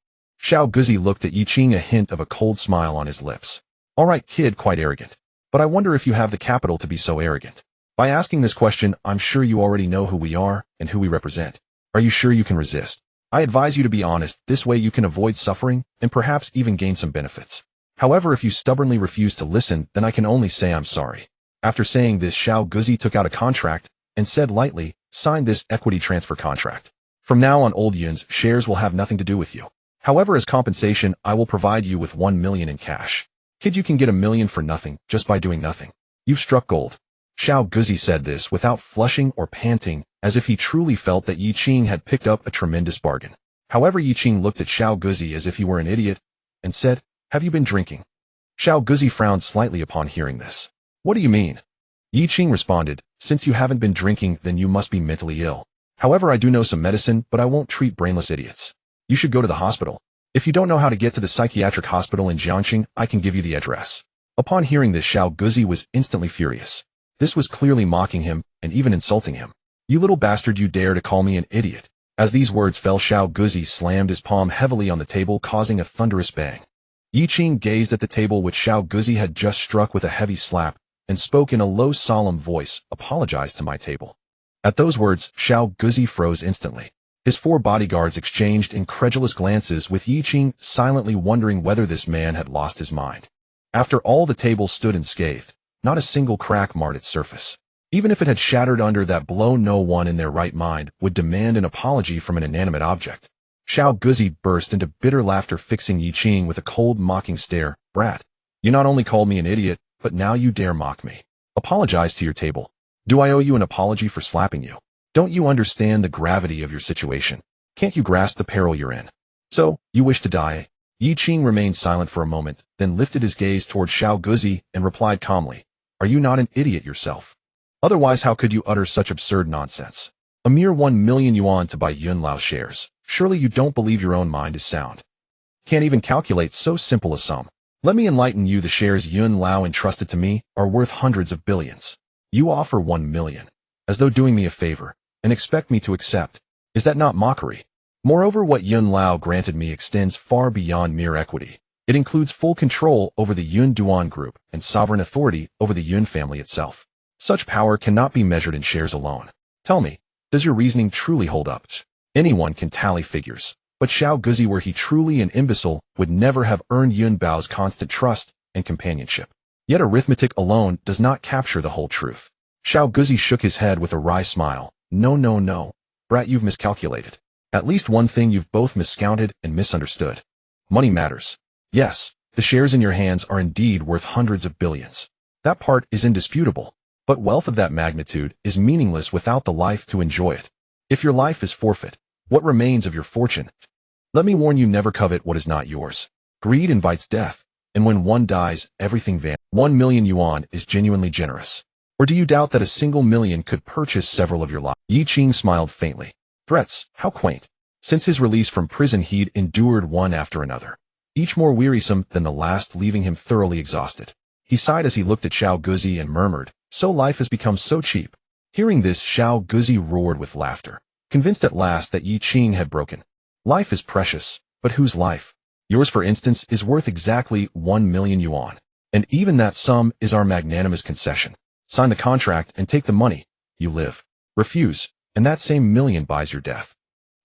Xiao Guzi looked at Yi Qing, a hint of a cold smile on his lips. "All right, kid, quite arrogant. But I wonder if you have the capital to be so arrogant. By asking this question, I'm sure you already know who we are and who we represent. Are you sure you can resist? I advise you to be honest. This way you can avoid suffering and perhaps even gain some benefits. However, if you stubbornly refuse to listen, then I can only say I'm sorry." After saying this, Xiao Guzi took out a contract and said lightly, "Sign this equity transfer contract. From now on, Old Yun's shares will have nothing to do with you. However, as compensation, I will provide you with 1 million in cash. Kid, you can get 1 million for nothing, just by doing nothing. You've struck gold." Xiao Guzi said this without flushing or panting, as if he truly felt that Yi Qing had picked up a tremendous bargain. However, Yi Qing looked at Xiao Guzi as if he were an idiot and said, "Have you been drinking?" Xiao Guzi frowned slightly upon hearing this. "What do you mean?" Yi Qing responded, "Since you haven't been drinking, then you must be mentally ill. However, I do know some medicine, but I won't treat brainless idiots. You should go to the hospital. If you don't know how to get to the psychiatric hospital in Jiangxing, I can give you the address." Upon hearing this, Xiao Guzi was instantly furious. This was clearly mocking him and even insulting him. "You little bastard, you dare to call me an idiot." As these words fell, Xiao Guzi slammed his palm heavily on the table, causing a thunderous bang. Yi Qing gazed at the table which Xiao Guzi had just struck with a heavy slap and spoke in a low, solemn voice, "Apologize to my table." At those words, Xiao Guzi froze instantly. His 4 bodyguards exchanged incredulous glances with Yi Qing, silently wondering whether this man had lost his mind. After all, the table stood unscathed. Not a single crack marred its surface. Even if it had shattered under that blow, no one in their right mind would demand an apology from an inanimate object. Xiao Guzi burst into bitter laughter, fixing Yi Qing with a cold, mocking stare. "Brat, you not only called me an idiot, but now you dare mock me. Apologize to your table. Do I owe you an apology for slapping you? Don't you understand the gravity of your situation? Can't you grasp the peril you're in? So, you wish to die?" Yi Qing remained silent for a moment, then lifted his gaze toward Xiao Guzi and replied calmly, "Are you not an idiot yourself? Otherwise, how could you utter such absurd nonsense? A mere 1 million yuan to buy Yun Lao shares. Surely you don't believe your own mind is sound. Can't even calculate so simple a sum. Let me enlighten you. The shares Yun Lao entrusted to me are worth hundreds of billions. You offer 1 million, as though doing me a favor, and expect me to accept. Is that not mockery? Moreover, what Yun Lao granted me extends far beyond mere equity. It includes full control over the Yun Duan group and sovereign authority over the Yun family itself. Such power cannot be measured in shares alone. Tell me, does your reasoning truly hold up? Anyone can tally figures, but Xiao Guzi, were he truly an imbecile, would never have earned Yun Bao's constant trust and companionship. Yet arithmetic alone does not capture the whole truth. Xiao Guzi shook his head with a wry smile. No, brat, you've miscalculated. At least one thing you've both miscounted and misunderstood. Money matters. Yes, the shares in your hands are indeed worth hundreds of billions. That part is indisputable. But wealth of that magnitude is meaningless without the life to enjoy it. If your life is forfeit, what remains of your fortune? Let me warn you, never covet what is not yours. Greed invites death, and when one dies, everything vanishes. 1 million yuan is genuinely generous. Or do you doubt that a single million could purchase several of your lives? Yi Qing smiled faintly. Threats, how quaint. Since his release from prison, he'd endured one after another, each more wearisome than the last, leaving him thoroughly exhausted. He sighed as he looked at Xiao Guzi and murmured, "So life has become so cheap." Hearing this, Xiao Guzi roared with laughter, convinced at last that Yi Qing had broken. Life is precious, but whose life? Yours, for instance, is worth exactly 1 million yuan. And even that sum is our magnanimous concession. Sign the contract and take the money. You live. Refuse, and that same million buys your death.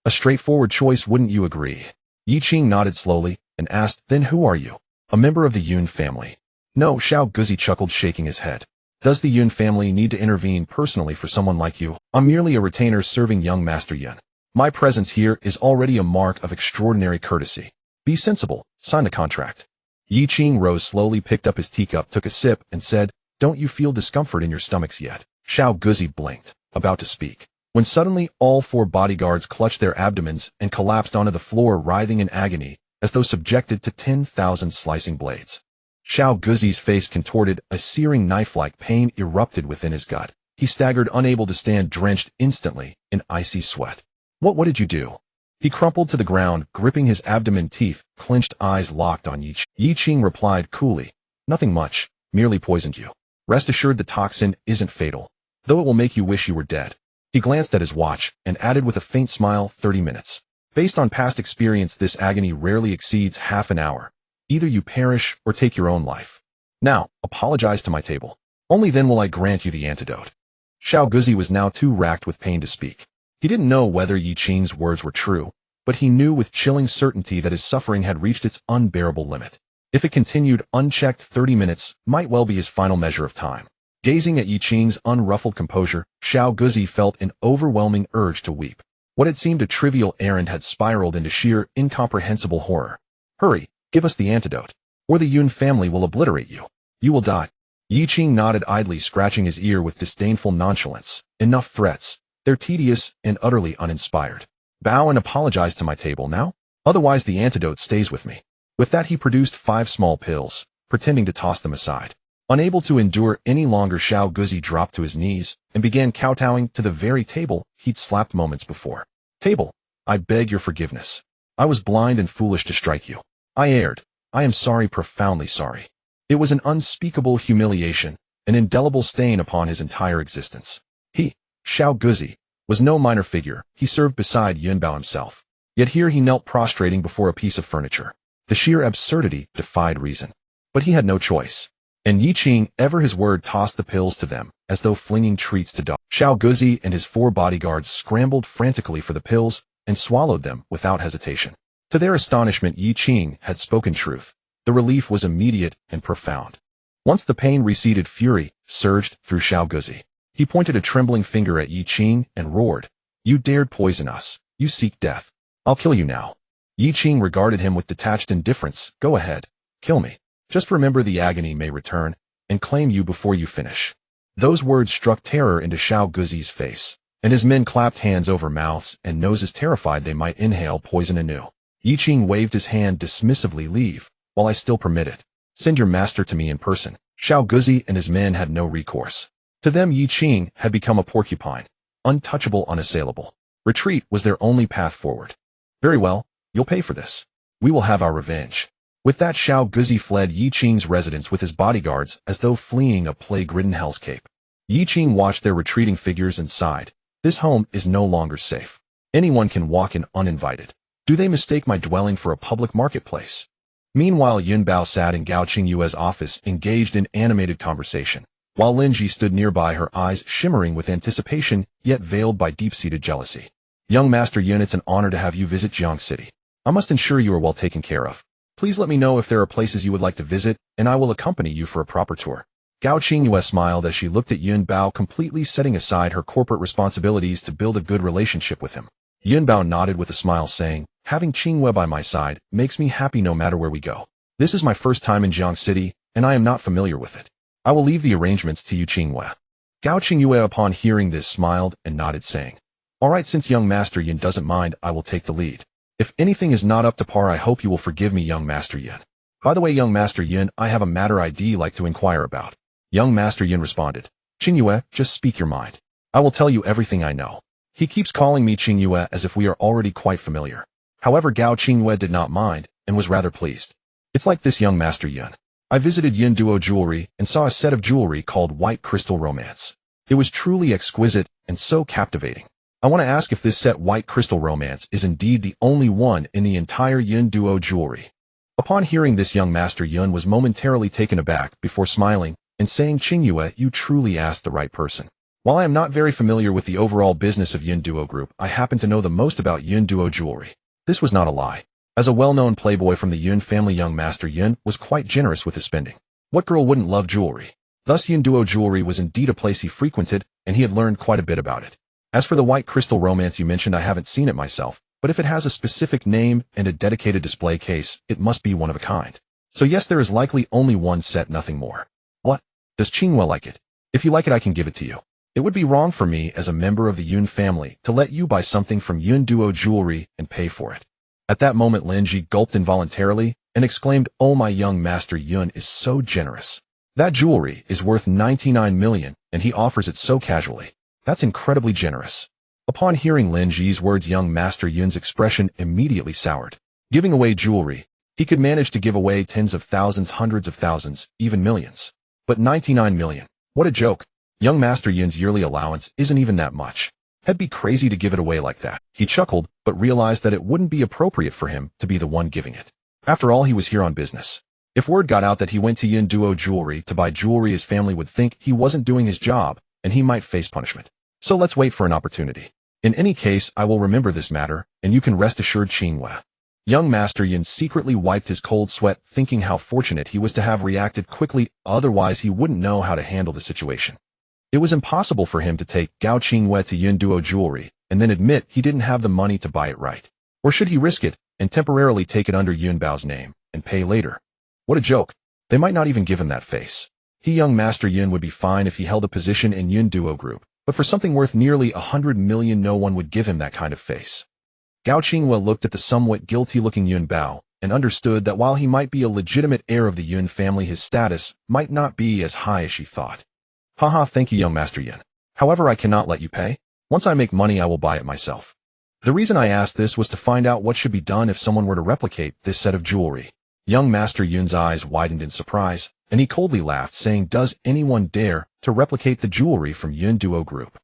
A straightforward choice, wouldn't you agree? Yi Qing nodded slowly and asked, "Then who are you?" "A member of the Yun family." "No," Xiao Guzi chuckled, shaking his head. "Does the Yun family need to intervene personally for someone like you? I'm merely a retainer serving young Master Yun. My presence here is already a mark of extraordinary courtesy. Be sensible, sign the contract." Yi Qing rose slowly, picked up his teacup, took a sip, and said, "Don't you feel discomfort in your stomachs yet?" Xiao Guzi blinked, about to speak, when suddenly all 4 bodyguards clutched their abdomens and collapsed onto the floor, writhing in agony, as though subjected to 10,000 slicing blades. Xiao Guzi's face contorted, a searing knife-like pain erupted within his gut. He staggered, unable to stand, drenched instantly in icy sweat. What did you do?" He crumpled to the ground, gripping his abdomen, teeth clenched, eyes locked on Yi Qing. Yi Qing replied coolly, "Nothing much, merely poisoned you. Rest assured the toxin isn't fatal, though it will make you wish you were dead." He glanced at his watch and added with a faint smile, 30 minutes. Based on past experience, this agony rarely exceeds half an hour. Either you perish or take your own life. Now, apologize to my table. Only then will I grant you the antidote." Xiao Guzi was now too racked with pain to speak. He didn't know whether Yi Qing's words were true, but he knew with chilling certainty that his suffering had reached its unbearable limit. If it continued unchecked, 30 minutes might well be his final measure of time. Gazing at Yi Qing's unruffled composure, Xiao Guzi felt an overwhelming urge to weep. What had seemed a trivial errand had spiraled into sheer, incomprehensible horror. "Hurry, give us the antidote, or the Yun family will obliterate you. You will die." Yi Qing nodded idly, scratching his ear with disdainful nonchalance. "Enough threats. They're tedious and utterly uninspired. Bow and apologize to my table now. Otherwise the antidote stays with me." With that, he produced 5 small pills, pretending to toss them aside. Unable to endure any longer, Xiao Guzi dropped to his knees and began kowtowing to the very table he'd slapped moments before. "Table, I beg your forgiveness. I was blind and foolish to strike you. I erred. I am sorry, profoundly sorry." It was an unspeakable humiliation, an indelible stain upon his entire existence. He, Xiao Guzi, was no minor figure. He served beside Yunbao himself. Yet here he knelt prostrating before a piece of furniture. The sheer absurdity defied reason. But he had no choice. And Yi Qing, ever his word, tossed the pills to them, as though flinging treats to dogs. Xiao Guzi and his 4 bodyguards scrambled frantically for the pills and swallowed them without hesitation. To their astonishment, Yi Qing had spoken truth. The relief was immediate and profound. Once the pain receded, fury surged through Xiao Guzi. He pointed a trembling finger at Yi Qing and roared, "You dared poison us. You seek death. I'll kill you now." Yi Qing regarded him with detached indifference. "Go ahead. Kill me. Just remember the agony may return and claim you before you finish." Those words struck terror into Xiao Guzi's face, and his men clapped hands over mouths and noses, terrified they might inhale poison anew. Yi Qing waved his hand dismissively. "Leave, while I still permit it. Send your master to me in person." Xiao Guzi and his men had no recourse. To them, Yi Qing had become a porcupine, untouchable, unassailable. Retreat was their only path forward. "Very well, you'll pay for this. We will have our revenge." With that, Xiao Guzi fled Yi Qing's residence with his bodyguards as though fleeing a plague-ridden hellscape. Yi Qing watched their retreating figures and sighed. This home is no longer safe. Anyone can walk in uninvited. Do they mistake my dwelling for a public marketplace? Meanwhile, Yun Bao sat in Gao Qingyue's office, engaged in animated conversation, while Lin Ji stood nearby, her eyes shimmering with anticipation, yet veiled by deep-seated jealousy. Young Master Yun, it's an honor to have you visit Jiang City. I must ensure you are well taken care of. Please let me know if there are places you would like to visit, and I will accompany you for a proper tour. Gao Qingyue smiled as she looked at Yun Bao, completely setting aside her corporate responsibilities to build a good relationship with him. Yun Bao nodded with a smile, saying, having Qingyue by my side makes me happy no matter where we go. This is my first time in Jiang City, and I am not familiar with it. I will leave the arrangements to you, Qingyue. Gao Qingyue, upon hearing this, smiled and nodded, saying, all right, since young Master Yun doesn't mind, I will take the lead. If anything is not up to par, I hope you will forgive me, young Master Yun. By the way, young Master Yun, I have a matter I'd like to inquire about. Young Master Yun responded, Qingyue, just speak your mind. I will tell you everything I know. He keeps calling me Qingyue as if we are already quite familiar. However, Gao Qingyue did not mind, and was rather pleased. It's like this, young Master Yun. I visited Yun Duo Jewelry and saw a set of jewelry called White Crystal Romance. It was truly exquisite and so captivating. I want to ask if this set White Crystal Romance is indeed the only one in the entire Yun Duo Jewelry. Upon hearing this, young Master Yun was momentarily taken aback before smiling and saying, Qingyue, you truly asked the right person. While I am not very familiar with the overall business of Yun Duo Group, I happen to know the most about Yun Duo Jewelry. This was not a lie. As a well-known playboy from the Yun family, young Master Yun was quite generous with his spending. What girl wouldn't love jewelry? Thus, Yun Duo Jewelry was indeed a place he frequented, and he had learned quite a bit about it. As for the White Crystal Romance you mentioned, I haven't seen it myself, but if it has a specific name and a dedicated display case, it must be one of a kind. So yes, there is likely only one set, nothing more. What? Does Qingyue like it? If you like it, I can give it to you. It would be wrong for me as a member of the Yun family to let you buy something from Yun Duo Jewelry and pay for it. At that moment, Lin Ji gulped involuntarily and exclaimed, oh, my young Master Yun is so generous. That jewelry is worth 99 million, and he offers it so casually. That's incredibly generous. Upon hearing Lin Ji's words, young Master Yun's expression immediately soured. Giving away jewelry, he could manage to give away tens of thousands, hundreds of thousands, even millions. But 99 million, what a joke. Young Master Yun's yearly allowance isn't even that much. It'd be crazy to give it away like that. He chuckled, but realized that it wouldn't be appropriate for him to be the one giving it. After all, he was here on business. If word got out that he went to Yun Duo Jewelry to buy jewelry, his family would think he wasn't doing his job, and he might face punishment. So let's wait for an opportunity. In any case, I will remember this matter, and you can rest assured, Qingyue. Young Master Yun secretly wiped his cold sweat, thinking how fortunate he was to have reacted quickly, otherwise he wouldn't know how to handle the situation. It was impossible for him to take Gao Qingyue to Yun Duo Jewelry and then admit he didn't have the money to buy it right. Or should he risk it and temporarily take it under Yun Bao's name and pay later? What a joke. They might not even give him that face. Young Master Yun would be fine if he held a position in Yun Duo Group, but for something worth nearly 100 million, no one would give him that kind of face. Gao Qingyue looked at the somewhat guilty-looking Yun Bao and understood that while he might be a legitimate heir of the Yun family, his status might not be as high as she thought. Haha, thank you, young Master Yun. However, I cannot let you pay. Once I make money, I will buy it myself. The reason I asked this was to find out what should be done if someone were to replicate this set of jewelry. Young Master Yun's eyes widened in surprise, and he coldly laughed, saying, does anyone dare to replicate the jewelry from Yun Duo Group?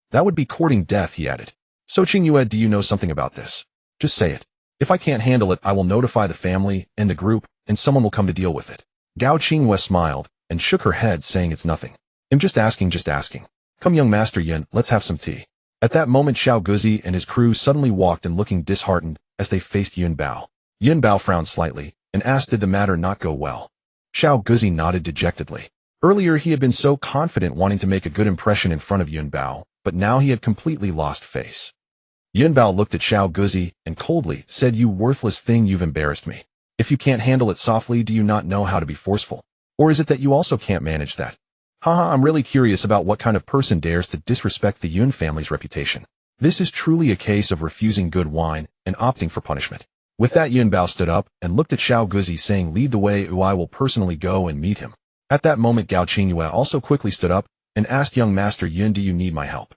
That would be courting death, he added. So Qingyue, do you know something about this? Just say it. If I can't handle it, I will notify the family and the group, and someone will come to deal with it. Gao Qingyue smiled and shook her head, saying, it's nothing. I'm just asking, just asking. Come, young Master Yun, let's have some tea. At that moment, Xiao Guzi and his crew suddenly walked in, looking disheartened as they faced Yun Bao. Yun Bao frowned slightly and asked, did the matter not go well? Xiao Guzi nodded dejectedly. Earlier, he had been so confident, wanting to make a good impression in front of Yun Bao, but now he had completely lost face. Yun Bao looked at Xiao Guzi and coldly said, you worthless thing, you've embarrassed me. If you can't handle it softly, do you not know how to be forceful? Or is it that you also can't manage that? Haha, I'm really curious about what kind of person dares to disrespect the Yun family's reputation. This is truly a case of refusing good wine and opting for punishment. With that, Yun Bao stood up and looked at Xiao Guzi, saying, lead the way, or I will personally go and meet him. At that moment, Gao Qingyue also quickly stood up and asked young Master Yun, do you need my help?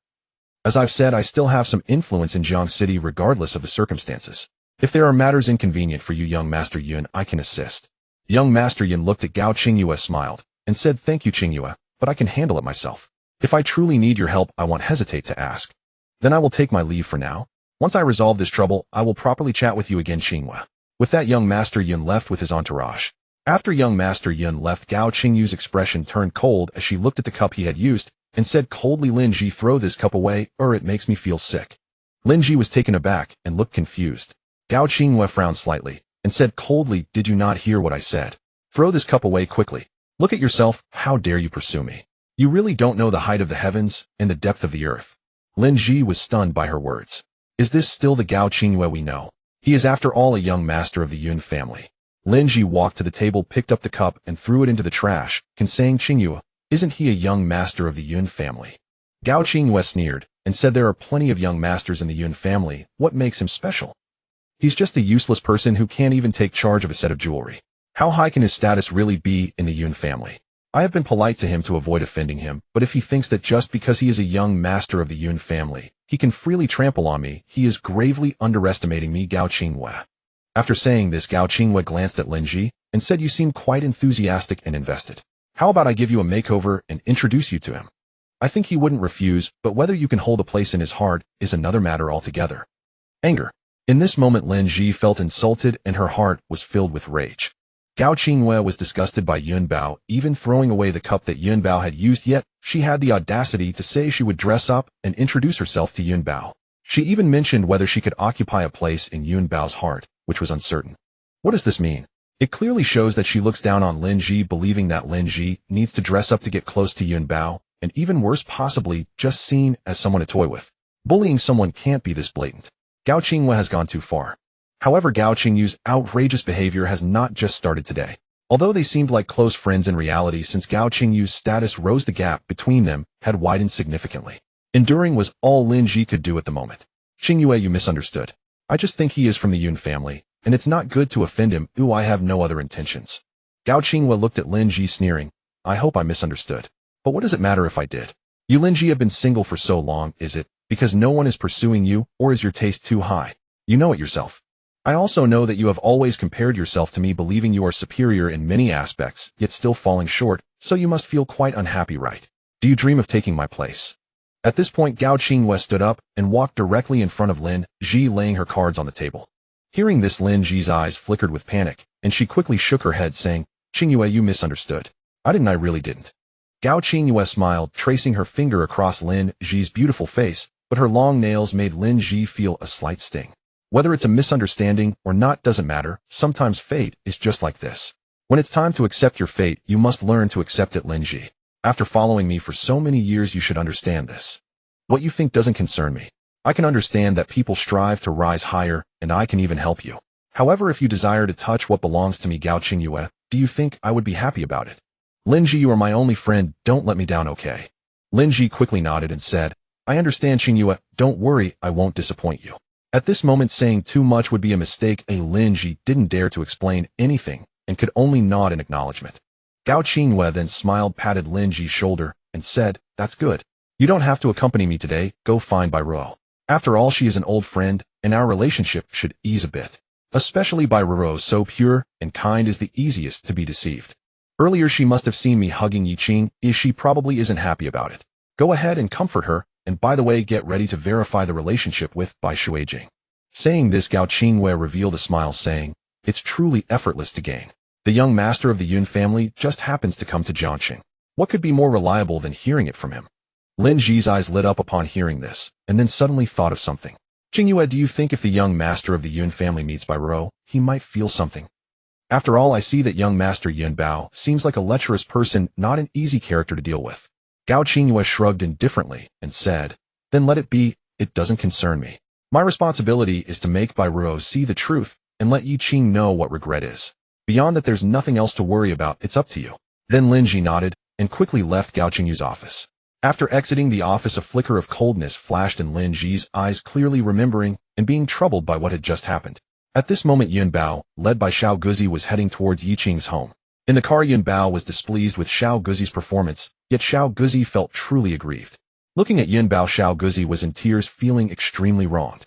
As I've said, I still have some influence in Jiang City regardless of the circumstances. If there are matters inconvenient for you, young Master Yun, I can assist. Young Master Yun looked at Gao Qingyue, smiled, and said, thank you, Qingyue, but I can handle it myself. If I truly need your help, I won't hesitate to ask. Then I will take my leave for now. Once I resolve this trouble, I will properly chat with you again, Qinghua. With that, young Master Yun left with his entourage. After young Master Yun left, Gao Qingyu's expression turned cold as she looked at the cup he had used, and said coldly, Lin Ji, throw this cup away, or it makes me feel sick. Lin Ji was taken aback and looked confused. Gao Qinghua frowned slightly, and said coldly, did you not hear what I said? Throw this cup away quickly. Look at yourself, how dare you pursue me? You really don't know the height of the heavens and the depth of the earth. Lin Ji was stunned by her words. Is this still the Gao Qinghua we know? He is after all a young master of the Yun family. Lin Ji walked to the table, picked up the cup, and threw it into the trash, saying, Qinghua, isn't he a young master of the Yun family? Gao Qinghua sneered, and said there are plenty of young masters in the Yun family, what makes him special? He's just a useless person who can't even take charge of a set of jewelry. How high can his status really be in the Yun family? I have been polite to him to avoid offending him, but if he thinks that just because he is a young master of the Yun family, he can freely trample on me, he is gravely underestimating me, Gao Qinghua. After saying this, Gao Qinghua glanced at Lin Ji, and said, you seem quite enthusiastic and invested. How about I give you a makeover and introduce you to him? I think he wouldn't refuse, but whether you can hold a place in his heart is another matter altogether. Anger. In this moment, Lin Ji felt insulted and her heart was filled with rage. Gao Qinghua was disgusted by Yun Bao, even throwing away the cup that Yun Bao had used, yet she had the audacity to say she would dress up and introduce herself to Yun Bao. She even mentioned whether she could occupy a place in Yun Bao's heart, which was uncertain. What does this mean? It clearly shows that she looks down on Lin Ji, believing that Lin Ji needs to dress up to get close to Yun Bao, and even worse, possibly just seen as someone to toy with. Bullying someone can't be this blatant. Gao Qinghua has gone too far. However, Gao Qingyu's outrageous behavior has not just started today. Although they seemed like close friends, in reality, since Gao Qingyu's status rose, the gap between them had widened significantly. Enduring was all Lin Ji could do at the moment. Qinghua, you misunderstood. I just think he is from the Yun family, and it's not good to offend him. Ooh, I have no other intentions. Gao Qinghua looked at Lin Ji, sneering. I hope I misunderstood. But what does it matter if I did? You, Lin Ji, have been single for so long, is it because no one is pursuing you, or is your taste too high? You know it yourself. I also know that you have always compared yourself to me, believing you are superior in many aspects, yet still falling short, so you must feel quite unhappy, right? Do you dream of taking my place? At this point, Gao Qinghua stood up and walked directly in front of Lin Ji, laying her cards on the table. Hearing this, Lin Ji's eyes flickered with panic, and she quickly shook her head, saying, Qinghua, you misunderstood. I really didn't. Gao Qinghua smiled, tracing her finger across Lin Ji's beautiful face, but her long nails made Lin Ji feel a slight sting. Whether it's a misunderstanding or not doesn't matter, sometimes fate is just like this. When it's time to accept your fate, you must learn to accept it, Lin Ji. After following me for so many years, you should understand this. What you think doesn't concern me. I can understand that people strive to rise higher, and I can even help you. However, if you desire to touch what belongs to me, Gao Qinghua, do you think I would be happy about it? Lin Ji, you are my only friend, don't let me down, okay? Lin Ji quickly nodded and said, I understand, Qinghua, don't worry, I won't disappoint you. At this moment, saying too much would be a mistake. Lin Ji didn't dare to explain anything and could only nod in acknowledgement. Gao Qinghua then smiled, patted Lin Ji's shoulder, and said, that's good. You don't have to accompany me today, go find Bai. After all, she is an old friend, and our relationship should ease a bit. Especially Bai, so pure and kind, is the easiest to be deceived. Earlier she must have seen me hugging Yiqing, she probably isn't happy about it. Go ahead and comfort her. And by the way, get ready to verify the relationship with Bai Shuijing. Saying this, Gao Qinghua revealed a smile, saying, it's truly effortless to gain. The young master of the Yun family just happens to come to Jiangqing. What could be more reliable than hearing it from him? Lin Ji's eyes lit up upon hearing this, and then suddenly thought of something. Qinghua, do you think if the young master of the Yun family meets Bai, he might feel something? After all, I see that young master Yun Bao seems like a lecherous person, not an easy character to deal with. Gao Qinghua shrugged indifferently and said, then let it be, it doesn't concern me. My responsibility is to make Bai see the truth and let Yiqing know what regret is. Beyond that, there's nothing else to worry about, it's up to you. Then Lin Ji nodded and quickly left Gao Qingyu's office. After exiting the office, a flicker of coldness flashed in Lin Ji's eyes, clearly remembering and being troubled by what had just happened. At this moment, Yun Bao, led by Xiao Guzi, was heading towards Yiqing's home. In the car, Yun Bao was displeased with Xiao Guzi's performance, yet Xiao Guzi felt truly aggrieved. Looking at Yun Bao, Xiao Guzi was in tears, feeling extremely wronged.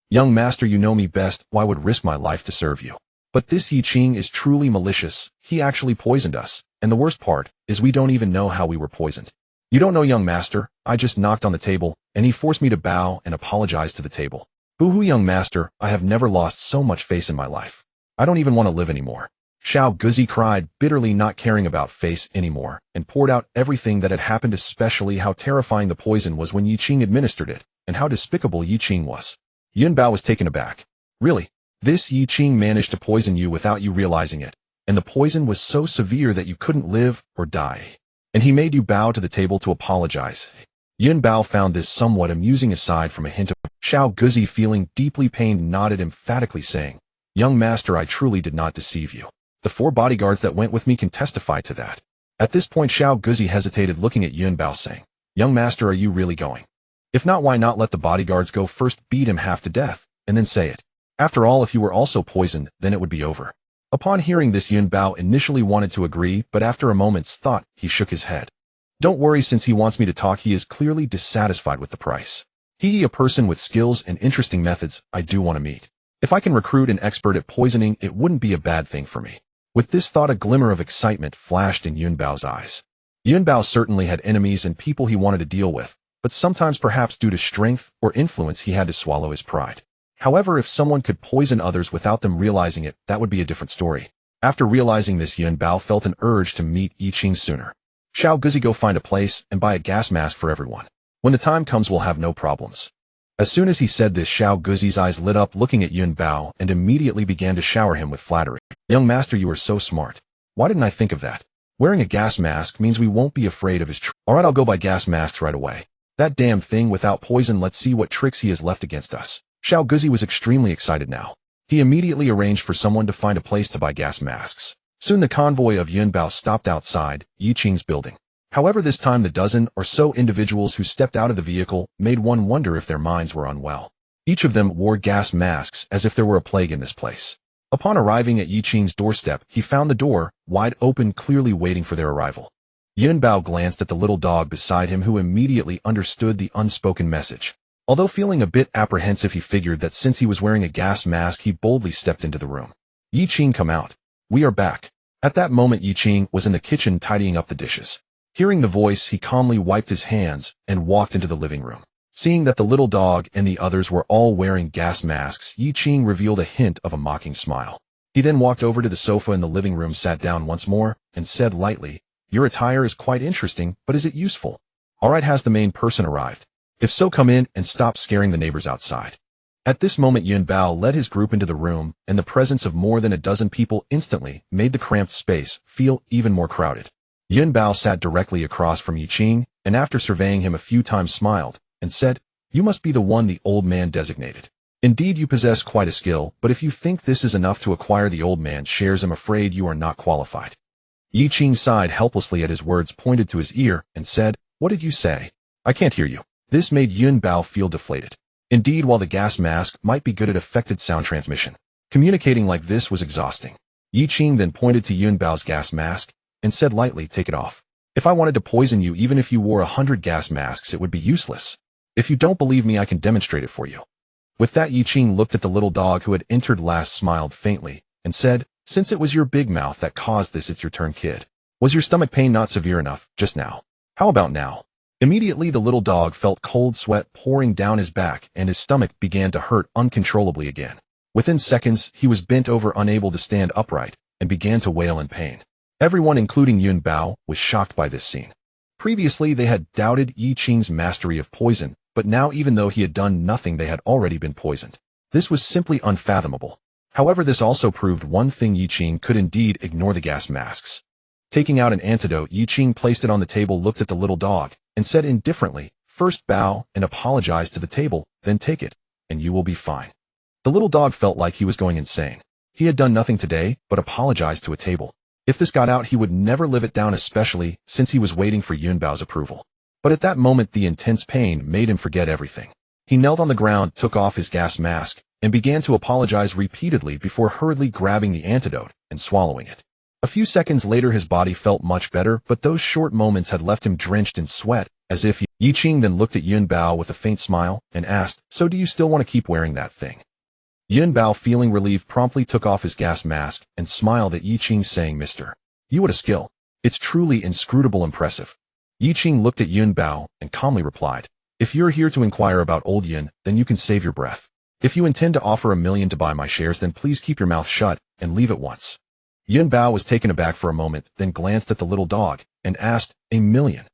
Young master, you know me best, why would risk my life to serve you? But this Yiqing is truly malicious, he actually poisoned us, and the worst part is we don't even know how we were poisoned. You don't know, young master, I just knocked on the table, and he forced me to bow and apologize to the table. Boo-hoo, young master, I have never lost so much face in my life. I don't even want to live anymore. Xiao Guzi cried, bitterly not caring about face anymore, and poured out everything that had happened, especially how terrifying the poison was when Yi Qing administered it, and how despicable Yi Qing was. Yun Bao was taken aback. Really? This Yi Qing managed to poison you without you realizing it, and the poison was so severe that you couldn't live or die. And he made you bow to the table to apologize. Yun Bao found this somewhat amusing aside from a hint of Xiao Guzi, feeling deeply pained, nodded emphatically, saying, "Young master, I truly did not deceive you. The 4 bodyguards that went with me can testify to that." At this point, Xiao Guzi hesitated, looking at Yun Bao, saying, "Young master, are you really going? If not, why not let the bodyguards go first, beat him half to death, and then say it? After all, if you were also poisoned, then it would be over." Upon hearing this, Yun Bao initially wanted to agree, but after a moment's thought, he shook his head. "Don't worry, since he wants me to talk, he is clearly dissatisfied with the price. He, a person with skills and interesting methods, I do want to meet. If I can recruit an expert at poisoning, it wouldn't be a bad thing for me." With this thought, a glimmer of excitement flashed in Yun Bao's eyes. Yun Bao certainly had enemies and people he wanted to deal with, but sometimes, perhaps due to strength or influence, he had to swallow his pride. However, if someone could poison others without them realizing it, that would be a different story. After realizing this, Yun Bao felt an urge to meet Yi Qing sooner. "Xiao Guzi, go find a place and buy a gas mask for everyone. When the time comes, we'll have no problems." As soon as he said this, Xiao Guzi's eyes lit up, looking at Yun Bao, and immediately began to shower him with flattery. "Young master, you are so smart. Why didn't I think of that? Wearing a gas mask means we won't be afraid of his Alright, I'll go buy gas masks right away. That damn thing without poison, let's see what tricks he has left against us." Xiao Guzi was extremely excited now. He immediately arranged for someone to find a place to buy gas masks. Soon the convoy of Yun Bao stopped outside Yi Qing's building. However, this time the dozen or so individuals who stepped out of the vehicle made one wonder if their minds were unwell. Each of them wore gas masks as if there were a plague in this place. Upon arriving at Yi Qing's doorstep, he found the door wide open, clearly waiting for their arrival. Yun Bao glanced at the little dog beside him, who immediately understood the unspoken message. Although feeling a bit apprehensive, he figured that since he was wearing a gas mask, he boldly stepped into the room. "Yi Qing, come out. We are back." At that moment, Yi Qing was in the kitchen tidying up the dishes. Hearing the voice, he calmly wiped his hands and walked into the living room. Seeing that the little dog and the others were all wearing gas masks, Yi Qing revealed a hint of a mocking smile. He then walked over to the sofa in the living room, sat down once more, and said lightly, "Your attire is quite interesting, but is it useful? Alright, has the main person arrived? If so, come in and stop scaring the neighbors outside." At this moment, Yun Bao led his group into the room, and the presence of more than a dozen people instantly made the cramped space feel even more crowded. Yun Bao sat directly across from Yi Qing, and after surveying him a few times, smiled and said, "You must be the one the old man designated. Indeed, you possess quite a skill, but if you think this is enough to acquire the old man's shares, I'm afraid you are not qualified." Yi Qing sighed helplessly at his words, pointed to his ear, and said, "What did you say? I can't hear you." This made Yun Bao feel deflated. Indeed, while the gas mask might be good at affected sound transmission, communicating like this was exhausting. Yi Qing then pointed to Yun Bao's gas mask and said lightly, "Take it off. If I wanted to poison you, even if you wore 100 gas masks, it would be useless. If you don't believe me, I can demonstrate it for you." With that, Yi Qing looked at the little dog who had entered last, smiled faintly, and said, "Since it was your big mouth that caused this, it's your turn, kid. Was your stomach pain not severe enough just now? How about now?" Immediately, the little dog felt cold sweat pouring down his back, and his stomach began to hurt uncontrollably again. Within seconds, he was bent over, unable to stand upright, and began to wail in pain. Everyone, including Yun Bao, was shocked by this scene. Previously, they had doubted Yi Qing's mastery of poison, but now, even though he had done nothing, they had already been poisoned. This was simply unfathomable. However, this also proved one thing: Yi Qing could indeed ignore the gas masks. Taking out an antidote, Yi Qing placed it on the table, looked at the little dog, and said indifferently, "First bow and apologize to the table, then take it, and you will be fine." The little dog felt like he was going insane. He had done nothing today but apologize to a table. If this got out, he would never live it down, especially since he was waiting for Yun Bao's approval. But at that moment, the intense pain made him forget everything. He knelt on the ground, took off his gas mask, and began to apologize repeatedly before hurriedly grabbing the antidote and swallowing it. A few seconds later, his body felt much better, but those short moments had left him drenched in sweat, as if Yi Qing then looked at Yun Bao with a faint smile and asked, "So do you still want to keep wearing that thing?" Yun Bao, feeling relieved, promptly took off his gas mask and smiled at Yi Qing, saying, "Mister, you had a skill. It's truly inscrutable impressive." Yi Qing looked at Yun Bao and calmly replied, "If you're here to inquire about old Yun, then you can save your breath. If you intend to offer $1 million to buy my shares, then please keep your mouth shut and leave at once. Yun Bao was taken aback for a moment, then glanced at the little dog and asked, $1 million?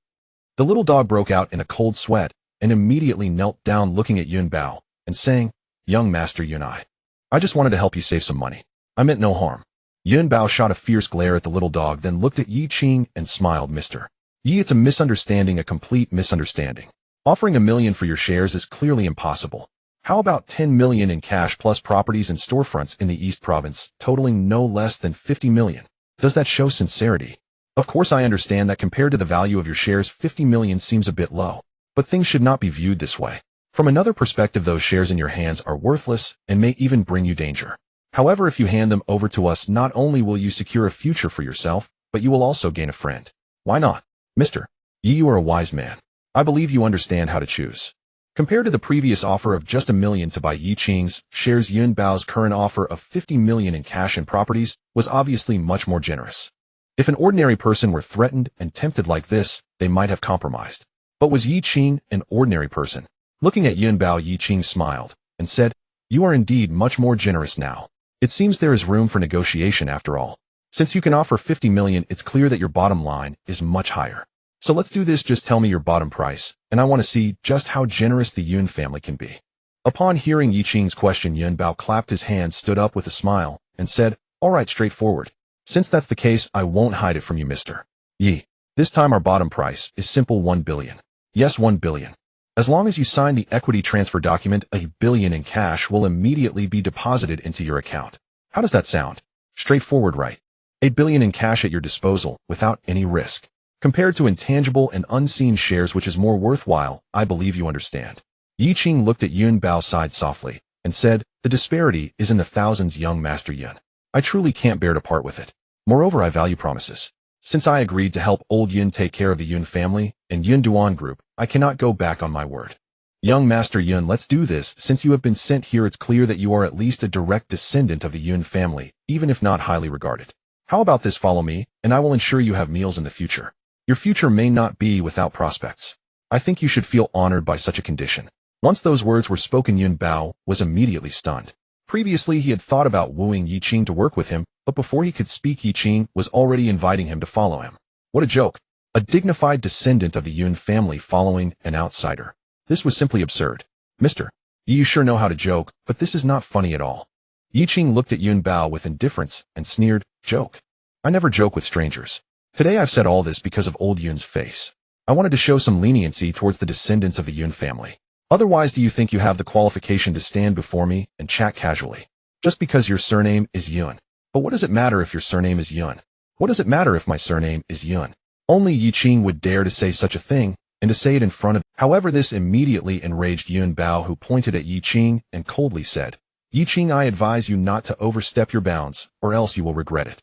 The little dog broke out in a cold sweat and immediately knelt down looking at Yun Bao and saying, Young Master Yun, I just wanted to help you save some money. I meant no harm. Yun Bao shot a fierce glare at the little dog, then looked at Yi Qing and smiled. Mr. Yi, it's a misunderstanding, a complete misunderstanding. Offering $1 million for your shares is clearly impossible. How about $10 million in cash plus properties and storefronts in the East Province, totaling no less than $50 million? Does that show sincerity? Of course, I understand that compared to the value of your shares, $50 million seems a bit low. But things should not be viewed this way. From another perspective, those shares in your hands are worthless and may even bring you danger. However, if you hand them over to us, not only will you secure a future for yourself, but you will also gain a friend. Why not? Mr. Yi, you are a wise man. I believe you understand how to choose. Compared to the previous offer of just $1 million to buy Yi Qing's shares, Yun Bao's current offer of $50 million in cash and properties was obviously much more generous. If an ordinary person were threatened and tempted like this, they might have compromised. But was Yi Qing an ordinary person? Looking at Yun Bao, Yi Qing smiled and said, You are indeed much more generous now. It seems there is room for negotiation after all. Since you can offer $50 million, it's clear that your bottom line is much higher. So let's do this. Just tell me your bottom price, and I want to see just how generous the Yun family can be. Upon hearing Yi Qing's question, Yun Bao clapped his hands, stood up with a smile, and said, All right, straightforward. Since that's the case, I won't hide it from you, Mr. Yi. This time our bottom price is simple: $1 billion. Yes, $1 billion. As long as you sign the equity transfer document, $1 billion in cash will immediately be deposited into your account. How does that sound? Straightforward, right? $1 billion in cash at your disposal, without any risk. Compared to intangible and unseen shares, which is more worthwhile, I believe you understand. Yi Qing looked at Yun Bao, sighed softly, and said, The disparity is in the thousands, young Master Yun. I truly can't bear to part with it. Moreover, I value promises. Since I agreed to help old Yun take care of the Yun family and Yun Duan Group, I cannot go back on my word. Young Master Yun, let's do this. Since you have been sent here, it's clear that you are at least a direct descendant of the Yun family, even if not highly regarded. How about this? Follow me, and I will ensure you have meals in the future. Your future may not be without prospects. I think you should feel honored by such a condition. Once those words were spoken, Yun Bao was immediately stunned. Previously, he had thought about wooing Yi Qing to work with him, but before he could speak, Yi Qing was already inviting him to follow him. What a joke. A dignified descendant of the Yun family following an outsider. This was simply absurd. Mr. Yi, you sure know how to joke, but this is not funny at all. Yi Qing looked at Yun Bao with indifference and sneered, Joke? I never joke with strangers. Today I've said all this because of old Yun's face. I wanted to show some leniency towards the descendants of the Yun family. Otherwise, do you think you have the qualification to stand before me and chat casually? Just because your surname is Yun. But what does it matter if your surname is Yun? What does it matter if my surname is Yun? Only Yi Qing would dare to say such a thing, and to say it in front of. However, this immediately enraged Yun Bao, who pointed at Yi Qing and coldly said, Yi Qing, I advise you not to overstep your bounds, or else you will regret it.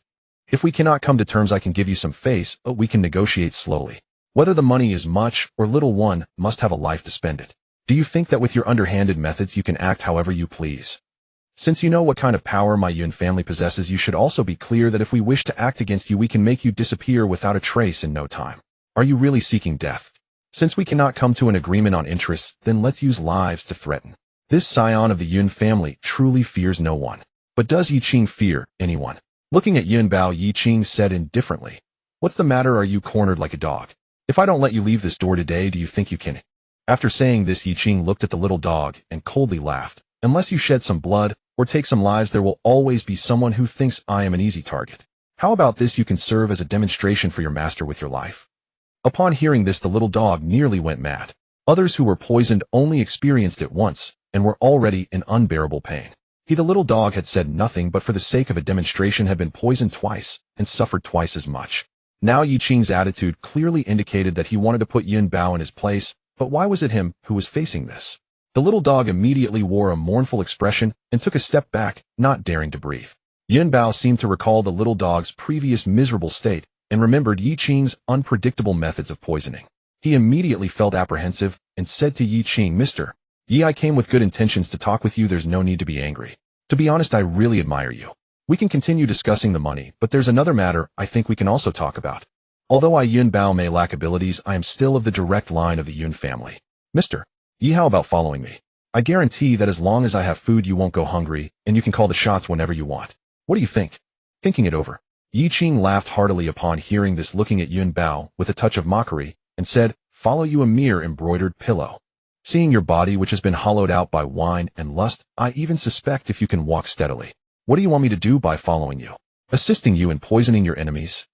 If we cannot come to terms, I can give you some face, but we can negotiate slowly. Whether the money is much or little, one must have a life to spend it. Do you think that with your underhanded methods you can act however you please? Since you know what kind of power my Yun family possesses, you should also be clear that if we wish to act against you, we can make you disappear without a trace in no time. Are you really seeking death? Since we cannot come to an agreement on interests, then let's use lives to threaten. This scion of the Yun family truly fears no one. But does Yi Qing fear anyone? Looking at Yun Bao, Yi Qing said indifferently, What's the matter? Are you cornered like a dog? If I don't let you leave this door today, do you think you can? After saying this, Yi Qing looked at the little dog and coldly laughed. Unless you shed some blood or take some lives, there will always be someone who thinks I am an easy target. How about this? You can serve as a demonstration for your master with your life. Upon hearing this, the little dog nearly went mad. Others who were poisoned only experienced it once and were already in unbearable pain. He, the little dog, had said nothing, but for the sake of a demonstration had been poisoned twice and suffered twice as much. Now Yi Qing's attitude clearly indicated that he wanted to put Yun Bao in his place, but why was it him who was facing this? The little dog immediately wore a mournful expression and took a step back, not daring to breathe. Yun Bao seemed to recall the little dog's previous miserable state and remembered Yi Qing's unpredictable methods of poisoning. He immediately felt apprehensive and said to Yi Qing, Mr. Yi, I came with good intentions to talk with you. There's no need to be angry. To be honest, I really admire you. We can continue discussing the money, but there's another matter I think we can also talk about. Although I, Yun Bao, may lack abilities, I am still of the direct line of the Yun family. Mr. Yi, how about following me? I guarantee that as long as I have food you won't go hungry, and you can call the shots whenever you want. What do you think? Thinking it over, Yi Qing laughed heartily upon hearing this, looking at Yun Bao with a touch of mockery, and said, "Follow you a mere embroidered pillow. Seeing your body which has been hollowed out by wine and lust, I even suspect if you can walk steadily. What do you want me to do by following you? Assisting you in poisoning your enemies?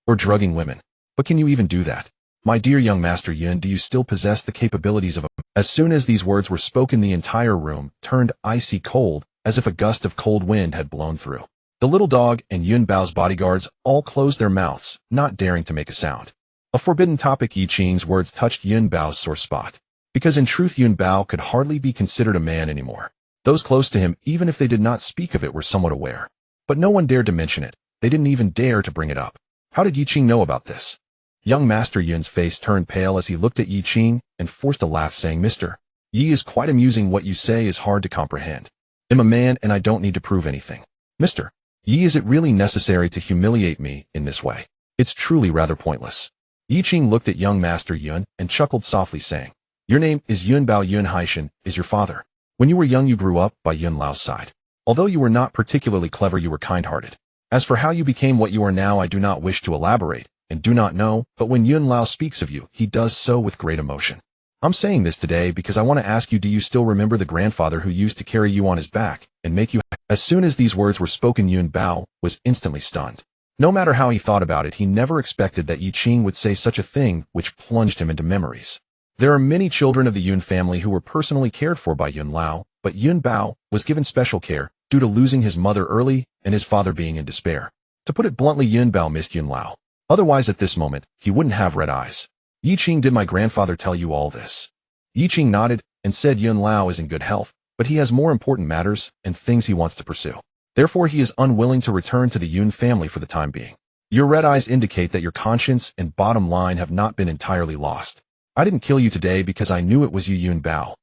Or drugging women? But can you even do that? My dear young Master Yun, do you still possess the capabilities of a—" As soon as these words were spoken, the entire room turned icy cold, as if a gust of cold wind had blown through. The little dog and Yun Bao's bodyguards all closed their mouths, not daring to make a sound. A forbidden topic. Yi Qing's words touched Yun Bao's sore spot. Because in truth Yun Bao could hardly be considered a man anymore. Those close to him, even if they did not speak of it, were somewhat aware. But no one dared to mention it. They didn't even dare to bring it up. How did Yi Qing know about this? Young Master Yun's face turned pale as he looked at Yi Qing and forced a laugh, saying, "Mr. Yi is quite amusing. What you say is hard to comprehend. I'm a man and I don't need to prove anything. Mr. Yi, is it really necessary to humiliate me in this way? It's truly rather pointless." Yi Qing looked at young Master Yun and chuckled softly, saying, "Your name is Yun Bao. Yun Haishan is your father. When you were young you grew up by Yun Lao's side. Although you were not particularly clever, you were kind-hearted. As for how you became what you are now, I do not wish to elaborate, and do not know, but when Yun Lao speaks of you, he does so with great emotion. I'm saying this today because I want to ask you, do you still remember the grandfather who used to carry you on his back and make you—" As soon as these words were spoken, Yun Bao was instantly stunned. No matter how he thought about it, he never expected that Yi Qing would say such a thing, which plunged him into memories. There are many children of the Yun family who were personally cared for by Yun Lao, but Yun Bao was given special care due to losing his mother early and his father being in despair. To put it bluntly, Yun Bao missed Yun Lao. Otherwise, at this moment, he wouldn't have red eyes. "Yi Qing, did my grandfather tell you all this?" Yi Qing nodded and said, "Yun Lao is in good health, but he has more important matters and things he wants to pursue. Therefore, he is unwilling to return to the Yun family for the time being. Your red eyes indicate that your conscience and bottom line have not been entirely lost. I didn't kill you today because I knew it was you, Yun Bao.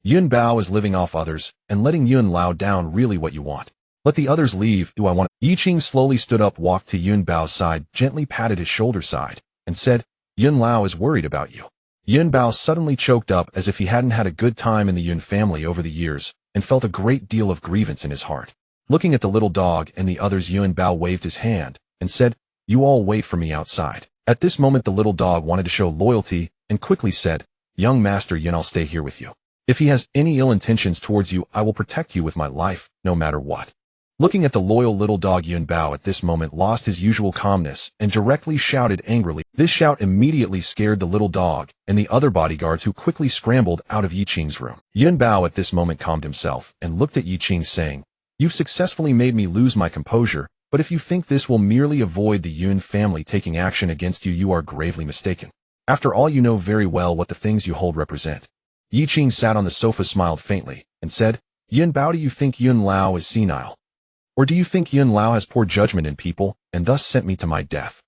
Yun Bao is living off others and letting Yun Lao down really what you want. Let the others leave. Do I want—" Yi Qing slowly stood up, walked to Yun Bao's side, gently patted his shoulder side, and said, "Yun Lao is worried about you." Yun Bao suddenly choked up as if he hadn't had a good time in the Yun family over the years and felt a great deal of grievance in his heart. Looking at the little dog and the others, Yun Bao waved his hand and said, "You all wait for me outside." At this moment, the little dog wanted to show loyalty and quickly said, "Young Master Yun, I'll stay here with you. If he has any ill intentions towards you, I will protect you with my life, no matter what." Looking at the loyal little dog, Yun Bao at this moment lost his usual calmness and directly shouted angrily. This shout immediately scared the little dog and the other bodyguards, who quickly scrambled out of Yi Qing's room. Yun Bao at this moment calmed himself and looked at Yi Qing, saying, "You've successfully made me lose my composure, but if you think this will merely avoid the Yun family taking action against you, you are gravely mistaken. After all, you know very well what the things you hold represent." Yi Qing sat on the sofa, smiled faintly, and said, "Yun Bao, do you think Yun Lao is senile? Or do you think Yun Lao has poor judgment in people, and thus sent me to my death?"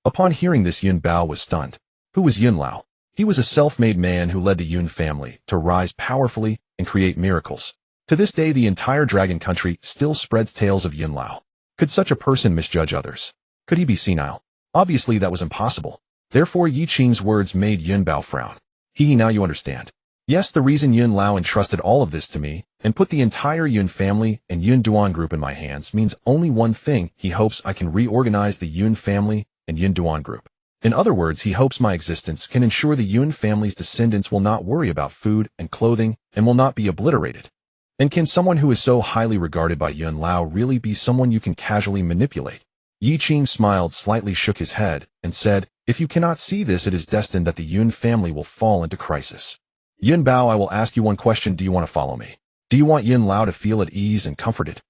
Upon hearing this, Yun Bao was stunned. Who was Yun Lao? He was a self-made man who led the Yun family to rise powerfully and create miracles. To this day, the entire Dragon Country still spreads tales of Yun Lao. Could such a person misjudge others? Could he be senile? Obviously, that was impossible. Therefore, Yi Qing's words made Yun Bao frown. Now you understand. Yes, the reason Yun Lao entrusted all of this to me and put the entire Yun family and Yun Duan group in my hands means only one thing: he hopes I can reorganize the Yun family and Yun Duan group. In other words, he hopes my existence can ensure the Yun family's descendants will not worry about food and clothing and will not be obliterated. And can someone who is so highly regarded by Yun Lao really be someone you can casually manipulate? Yi Qing smiled, slightly shook his head, and said, "If you cannot see this, it is destined that the Yun family will fall into crisis. Yun Bao, I will ask you one question. Do you want to follow me? Do you want Yun Lao to feel at ease and comforted?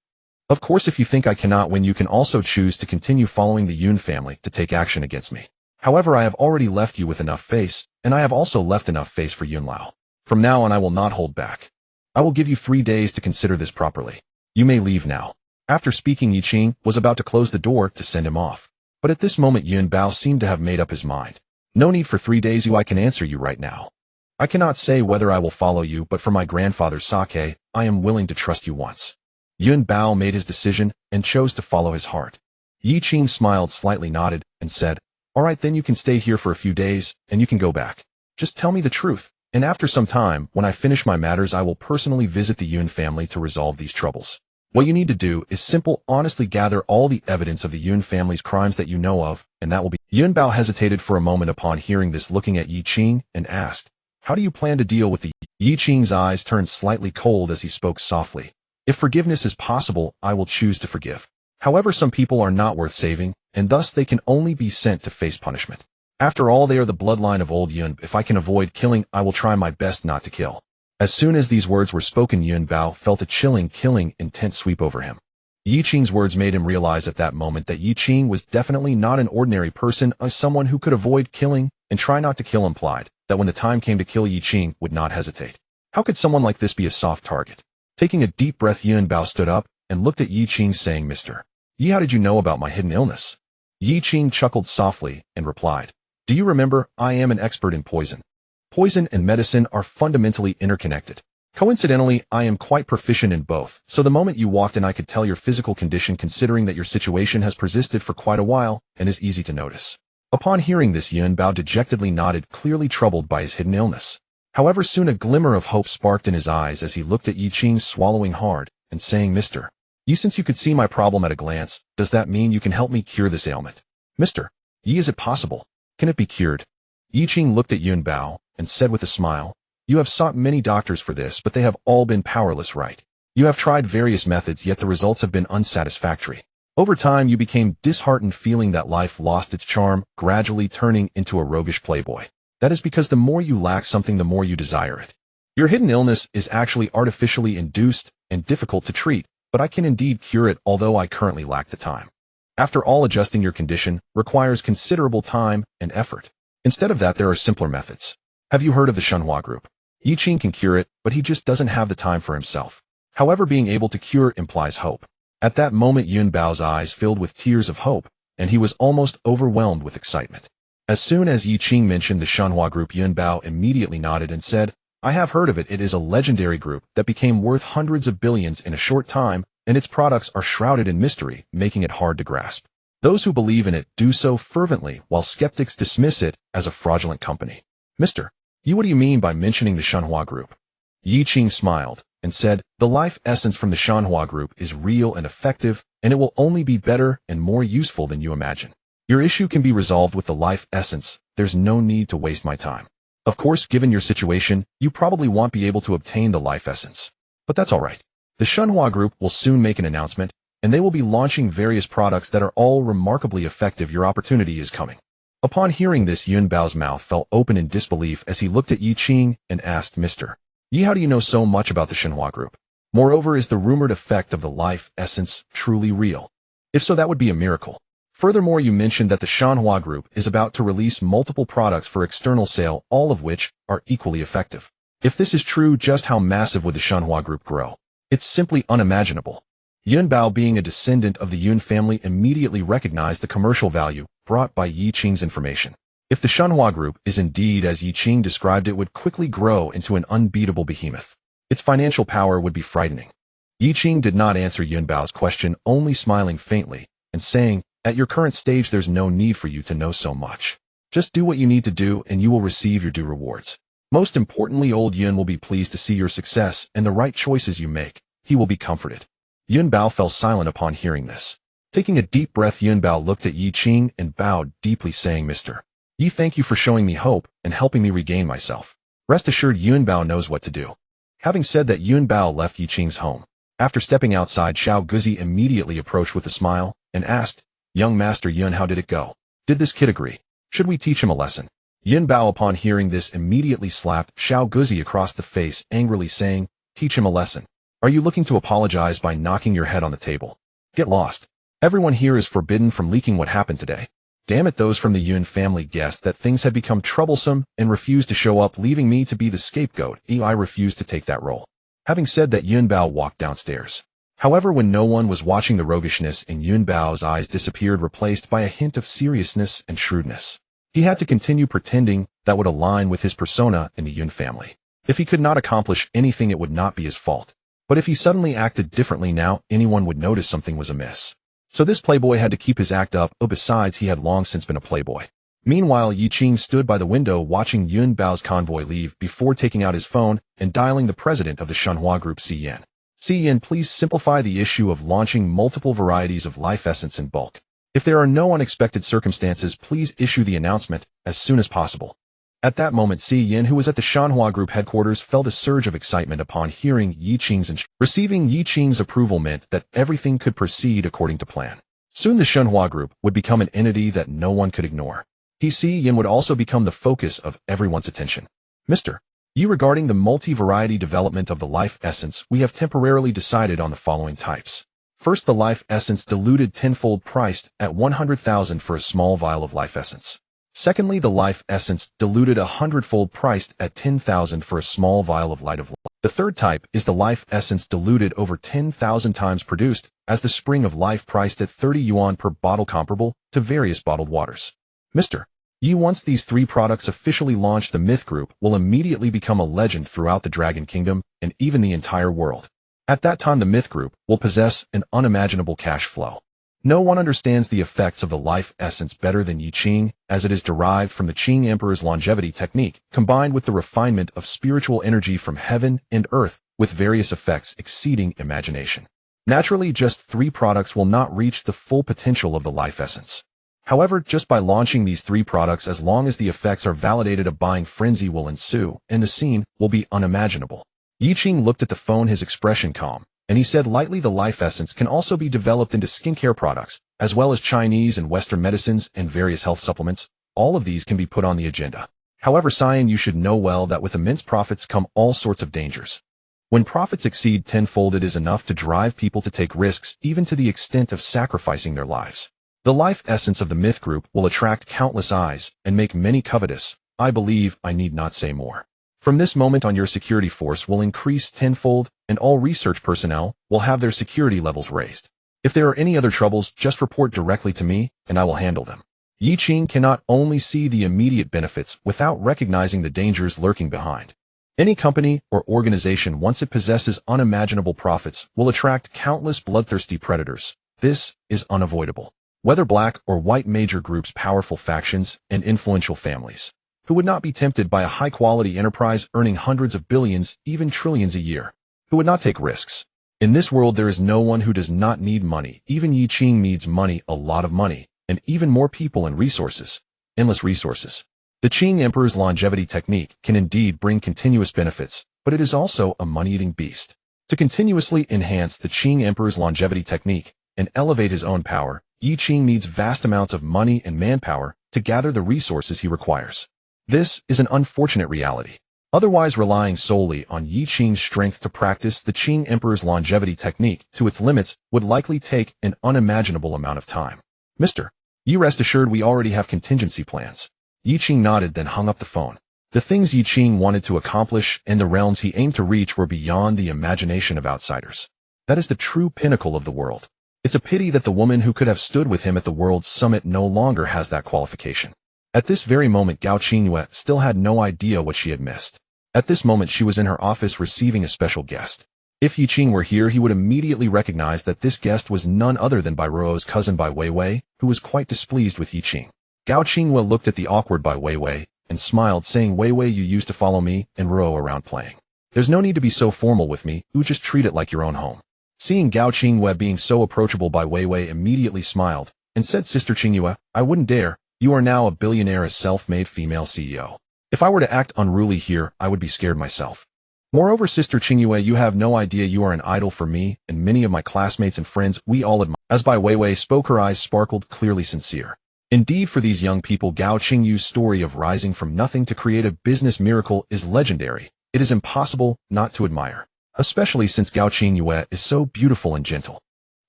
Of course, if you think I cannot win, you can also choose to continue following the Yun family to take action against me. However, I have already left you with enough face, and I have also left enough face for Yun Lao. From now on, I will not hold back. I will give you 3 days to consider this properly. You may leave now." After speaking, Yi Qing was about to close the door to send him off. But at this moment, Yun Bao seemed to have made up his mind. "No need for 3 days. I can answer you right now. I cannot say whether I will follow you, but for my grandfather's sake, I am willing to trust you once." Yun Bao made his decision and chose to follow his heart. Yi Qing smiled, slightly nodded, and said, "All right, then you can stay here for a few days, and you can go back. Just tell me the truth. And after some time, when I finish my matters, I will personally visit the Yun family to resolve these troubles. What you need to do is honestly gather all the evidence of the Yun family's crimes that you know of, and that will be. Yun Bao hesitated for a moment upon hearing this, looking at Yi Qing, and asked, "How do you plan to deal with the?" Yi Qing's eyes turned slightly cold as he spoke softly. "If forgiveness is possible, I will choose to forgive. However, some people are not worth saving, and thus they can only be sent to face punishment. After all, they are the bloodline of old Yun. If I can avoid killing, I will try my best not to kill." As soon as these words were spoken, Yun Bao felt a chilling, intent sweep over him. Yi Qing's words made him realize at that moment that Yi Qing was definitely not an ordinary person, as someone who could avoid killing and try not to kill implied that when the time came to kill, Yi Qing would not hesitate. How could someone like this be a soft target? Taking a deep breath, Yun Bao stood up and looked at Yi Qing, saying, "Mr. Yi, how did you know about my hidden illness?" Yi Qing chuckled softly and replied, "Do you remember, I am an expert in poison. Poison and medicine are fundamentally interconnected. Coincidentally, I am quite proficient in both, so the moment you walked in I could tell your physical condition, considering that your situation has persisted for quite a while and is easy to notice." Upon hearing this, Yun Bao dejectedly nodded, clearly troubled by his hidden illness. However, soon a glimmer of hope sparked in his eyes as he looked at Yi Qing, swallowing hard and saying, "Mr. Yi, since you could see my problem at a glance, does that mean you can help me cure this ailment?" "Mr. Yi, is it possible? Can it be cured?" Yi Qing looked at Yun Bao and said with a smile, "You have sought many doctors for this, but they have all been powerless, right? You have tried various methods, yet the results have been unsatisfactory. Over time, you became disheartened, feeling that life lost its charm, gradually turning into a roguish playboy. That is because the more you lack something, the more you desire it. Your hidden illness is actually artificially induced and difficult to treat, but I can indeed cure it, although I currently lack the time. After all, adjusting your condition requires considerable time and effort. Instead of that, there are simpler methods. Have you heard of the Shenhua group? Yi Qing can cure it, but he just doesn't have the time for himself. However, being able to cure implies hope." At that moment, Yun Bao's eyes filled with tears of hope, and he was almost overwhelmed with excitement. As soon as Yi Qing mentioned the Shenhua group, Yun Bao immediately nodded and said, "I have heard of it. It is a legendary group that became worth hundreds of billions in a short time, and its products are shrouded in mystery, making it hard to grasp. Those who believe in it do so fervently, while skeptics dismiss it as a fraudulent company." "Mr. Yi, what do you mean by mentioning the Shenhua group?" Yi Qing smiled and said, "The life essence from the Shenhua group is real and effective, and it will only be better and more useful than you imagine. Your issue can be resolved with the life essence. There's no need to waste my time. Of course, given your situation, you probably won't be able to obtain the life essence. But that's all right. The Shenhua group will soon make an announcement, and they will be launching various products that are all remarkably effective. Your opportunity is coming." Upon hearing this, Yun Bao's mouth fell open in disbelief as he looked at Yi Qing and asked, "Mr. Yi, how do you know so much about the Shenhua group? Moreover, is the rumored effect of the life essence truly real? If so, that would be a miracle. Furthermore, you mentioned that the Shenhua group is about to release multiple products for external sale, all of which are equally effective. If this is true, just how massive would the Shenhua group grow? It's simply unimaginable." Yun Bao, being a descendant of the Yun family, immediately recognized the commercial value brought by Yi Qing's information. If the Shenhua group is indeed as Yi Qing described, it would quickly grow into an unbeatable behemoth. Its financial power would be frightening. Yi Qing did not answer Yun Bao's question, only smiling faintly and saying, "At your current stage, there's no need for you to know so much. Just do what you need to do and you will receive your due rewards. Most importantly, old Yun will be pleased to see your success and the right choices you make. He will be comforted." Yun Bao fell silent upon hearing this. Taking a deep breath, Yun Bao looked at Yi Qing and bowed deeply, saying, "Mr. Yi, thank you for showing me hope and helping me regain myself. Rest assured, Yun Bao knows what to do." Having said that, Yun Bao left Yi Qing's home. After stepping outside, Xiao Guzi immediately approached with a smile and asked, "Young Master Yun, how did it go? Did this kid agree? Should we teach him a lesson?" Yun Bao, upon hearing this, immediately slapped Xiao Guzi across the face, angrily saying, "Teach him a lesson? Are you looking to apologize by knocking your head on the table? Get lost. Everyone here is forbidden from leaking what happened today." Damn it, those from the Yun family guessed that things had become troublesome and refused to show up, leaving me to be the scapegoat. I refused to take that role. Having said that, Yun Bao walked downstairs. However, when no one was watching, the roguishness in Yun Bao's eyes disappeared, replaced by a hint of seriousness and shrewdness. He had to continue pretending that would align with his persona in the Yun family. If he could not accomplish anything, it would not be his fault. But if he suddenly acted differently now, anyone would notice something was amiss. So this playboy had to keep his act up. Besides, he had long since been a playboy. Meanwhile, Yi Qing stood by the window watching Yun Bao's convoy leave before taking out his phone and dialing the president of the Shenhua Group, Si Yan. Si Yan, please simplify the issue of launching multiple varieties of life essence in bulk. If there are no unexpected circumstances, please issue the announcement as soon as possible. At that moment, Si Yan, who was at the Shenhua Group headquarters, felt a surge of excitement upon hearing Yi Qing's instructions. Receiving Yi Qing's approval meant that everything could proceed according to plan. Soon the Shenhua Group would become an entity that no one could ignore. Si Yan would also become the focus of everyone's attention. Mr. Yi, regarding the multi-variety development of the life essence, we have temporarily decided on the following types. First, the life essence diluted tenfold, priced at 100,000 for a small vial of life essence. Secondly, the life essence diluted 100-fold, priced at 10,000 for a small vial of light of life. The third type is the life essence diluted over 10,000 times, produced as the spring of life, priced at 30 yuan per bottle, comparable to various bottled waters. Mr. Yi, once these three products officially launch, the Myth Group will immediately become a legend throughout the Dragon Kingdom and even the entire world. At that time, the Myth Group will possess an unimaginable cash flow. No one understands the effects of the life essence better than Yi Qing, as it is derived from the Qing Emperor's longevity technique, combined with the refinement of spiritual energy from heaven and earth, with various effects exceeding imagination. Naturally, just three products will not reach the full potential of the life essence. However, just by launching these three products, as long as the effects are validated, a buying frenzy will ensue, and the scene will be unimaginable. Yi Qing looked at the phone, his expression calm, and he said lightly, the life essence can also be developed into skincare products, as well as Chinese and Western medicines and various health supplements. All of these can be put on the agenda. However, Cyan, you should know well that with immense profits come all sorts of dangers. When profits exceed tenfold, it is enough to drive people to take risks, even to the extent of sacrificing their lives. The life essence of the Myth Group will attract countless eyes and make many covetous. I believe I need not say more. From this moment on, your security force will increase tenfold, and all research personnel will have their security levels raised. If there are any other troubles, just report directly to me, and I will handle them. Yi Qing cannot only see the immediate benefits without recognizing the dangers lurking behind. Any company or organization, once it possesses unimaginable profits, will attract countless bloodthirsty predators. This is unavoidable. Whether black or white, major groups, powerful factions, and influential families, who would not be tempted by a high-quality enterprise earning hundreds of billions, even trillions a year, who would not take risks. In this world, there is no one who does not need money. Even Yi Qing needs money, a lot of money, and even more people and resources, endless resources. The Qing Emperor's longevity technique can indeed bring continuous benefits, but it is also a money-eating beast. To continuously enhance the Qing Emperor's longevity technique and elevate his own power, Yi Qing needs vast amounts of money and manpower to gather the resources he requires. This is an unfortunate reality. Otherwise, relying solely on Yi Qing's strength to practice the Qing Emperor's longevity technique to its limits would likely take an unimaginable amount of time. Mr. Yi, rest assured we already have contingency plans. Yi Qing nodded, then hung up the phone. The things Yi Qing wanted to accomplish and the realms he aimed to reach were beyond the imagination of outsiders. That is the true pinnacle of the world. It's a pity that the woman who could have stood with him at the World's Summit no longer has that qualification. At this very moment, Gao Qingyue still had no idea what she had missed. At this moment, she was in her office receiving a special guest. If Yi Qing were here, he would immediately recognize that this guest was none other than Bai Ruo's cousin Bai Weiwei, who was quite displeased with Yi Qing. Gao Qingyue looked at the awkward Bai Weiwei and smiled, saying, Weiwei, you used to follow me and Ruo around playing. There's no need to be so formal with me, you just treat it like your own home. Seeing Gao Qingyue being so approachable, Bai Weiwei immediately smiled and said, Sister Qingyue, I wouldn't dare. You are now a billionaire, a self-made female CEO. If I were to act unruly here, I would be scared myself. Moreover, Sister Qingyue, you have no idea you are an idol for me and many of my classmates and friends. We all admire. As Bai Weiwei spoke, her eyes sparkled, clearly sincere. Indeed, for these young people, Gao Qingyue's story of rising from nothing to create a business miracle is legendary. It is impossible not to admire, especially since Gao Qingyue is so beautiful and gentle.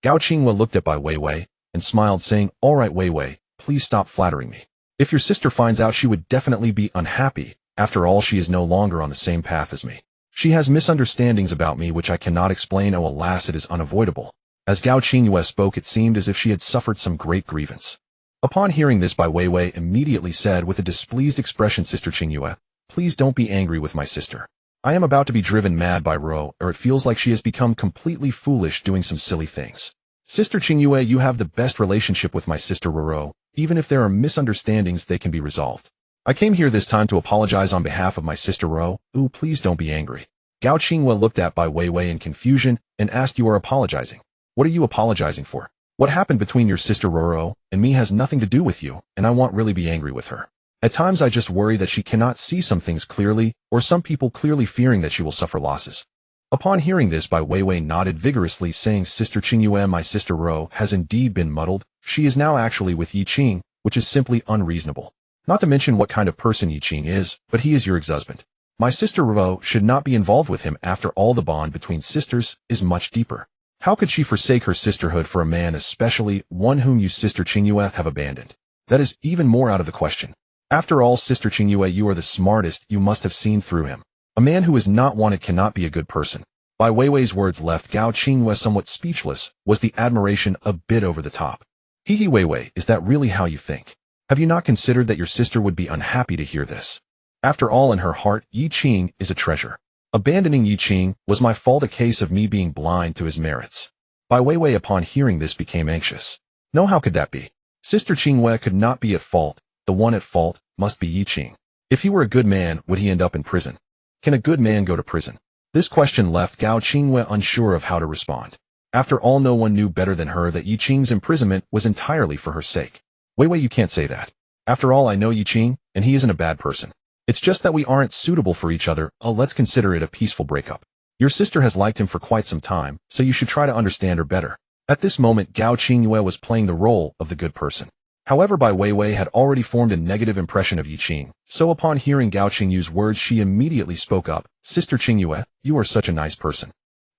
Gao Qingyue looked at Bai Weiwei and smiled, saying, All right, Weiwei, please stop flattering me. If your sister finds out, she would definitely be unhappy. After all, she is no longer on the same path as me. She has misunderstandings about me which I cannot explain. Oh, alas, it is unavoidable. As Gao Qingyue spoke, it seemed as if she had suffered some great grievance. Upon hearing this, Bai Weiwei immediately said with a displeased expression, Sister Qingyue, please don't be angry with my sister. I am about to be driven mad by Ruo, or it feels like she has become completely foolish doing some silly things. Sister Qingyue, you have the best relationship with my sister Ruo. Even if there are misunderstandings, they can be resolved. I came here this time to apologize on behalf of my sister Ro. Ooh, please don't be angry. Gao Qingwe looked at Bai Weiwei in confusion and asked, you are apologizing. What are you apologizing for? What happened between your sister Roro and me has nothing to do with you, and I won't really be angry with her. At times I just worry that she cannot see some things clearly, or some people clearly fearing that she will suffer losses. Upon hearing this, Bai Weiwei nodded vigorously, saying, Sister Qingyue, my sister Ro has indeed been muddled. She is now actually with Yi Qing, which is simply unreasonable. Not to mention what kind of person Yi Qing is, but he is your ex-husband. My sister Ro should not be involved with him. After all, the bond between sisters is much deeper. How could she forsake her sisterhood for a man, especially one whom you, Sister Qingyue, have abandoned? That is even more out of the question. After all, Sister Qingyue, you are the smartest. You must have seen through him. A man who is not wanted cannot be a good person. Bai Weiwei's words left Gao Qingwe somewhat speechless. Was the admiration a bit over the top? He Weiwei, is that really how you think? Have you not considered that your sister would be unhappy to hear this? After all, in her heart, Yi Qing is a treasure. Abandoning Yi Qing was my fault, a case of me being blind to his merits. Bai Weiwei, upon hearing this, became anxious. No, how could that be? Sister Qingwe could not be at fault. The one at fault must be Yi Qing. If he were a good man, would he end up in prison? Can a good man go to prison? This question left Gao Qingwe unsure of how to respond. After all, no one knew better than her that Yi Qing's imprisonment was entirely for her sake. Weiwei, you can't say that. After all, I know Yi Qing, and he isn't a bad person. It's just that we aren't suitable for each other. Let's consider it a peaceful breakup. Your sister has liked him for quite some time, so you should try to understand her better. At this moment, Gao Qingyue was playing the role of the good person. However, Bai Weiwei had already formed a negative impression of Yi Qing, so upon hearing Gao Qingyue's words, she immediately spoke up. Sister Qingyue, you are such a nice person.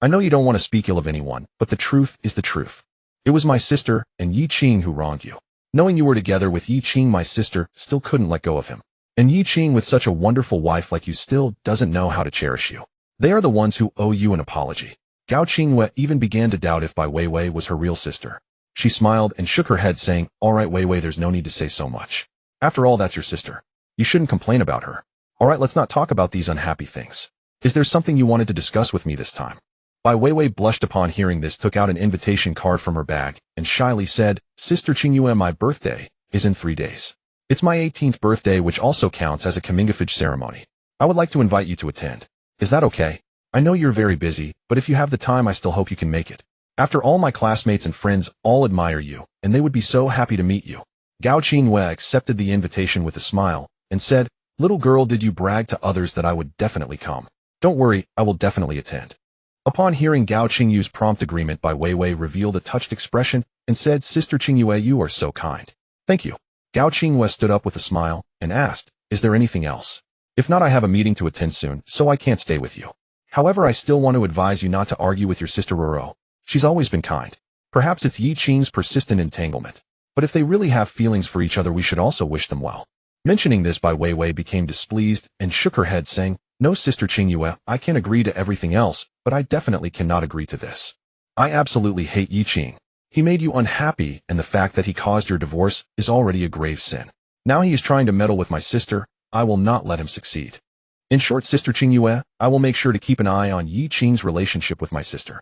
I know you don't want to speak ill of anyone, but the truth is the truth. It was my sister and Yi Qing who wronged you. Knowing you were together with Yi Qing, my sister still couldn't let go of him. And Yi Qing, with such a wonderful wife like you, still doesn't know how to cherish you. They are the ones who owe you an apology. Gao Qingwe even began to doubt if Bai Weiwei was her real sister. She smiled and shook her head, saying, all right, Weiwei, there's no need to say so much. After all, that's your sister. You shouldn't complain about her. All right, let's not talk about these unhappy things. Is there something you wanted to discuss with me this time? Bai Weiwei blushed upon hearing this, took out an invitation card from her bag, and shyly said, Sister Qingyue, my birthday is in 3 days. It's my 18th birthday, which also counts as a comingafage ceremony. I would like to invite you to attend. Is that okay? I know you're very busy, but if you have the time, I still hope you can make it. After all, my classmates and friends all admire you, and they would be so happy to meet you. Gao Qingwe accepted the invitation with a smile, and said, little girl, did you brag to others that I would definitely come? Don't worry, I will definitely attend. Upon hearing Gao Qingyue's prompt agreement, Bai Weiwei revealed a touched expression and said, Sister Qingyue, you are so kind. Thank you. Gao Qingwe stood up with a smile and asked, is there anything else? If not, I have a meeting to attend soon, so I can't stay with you. However, I still want to advise you not to argue with your sister Roro. She's always been kind. Perhaps it's Yi Qing's persistent entanglement. But if they really have feelings for each other, we should also wish them well. Mentioning this, Bai Weiwei became displeased and shook her head, saying, no, Sister Qingyue, I can agree to everything else, but I definitely cannot agree to this. I absolutely hate Yi Qing. He made you unhappy, and the fact that he caused your divorce is already a grave sin. Now he is trying to meddle with my sister. I will not let him succeed. In short, Sister Qingyue, I will make sure to keep an eye on Yi Qing's relationship with my sister.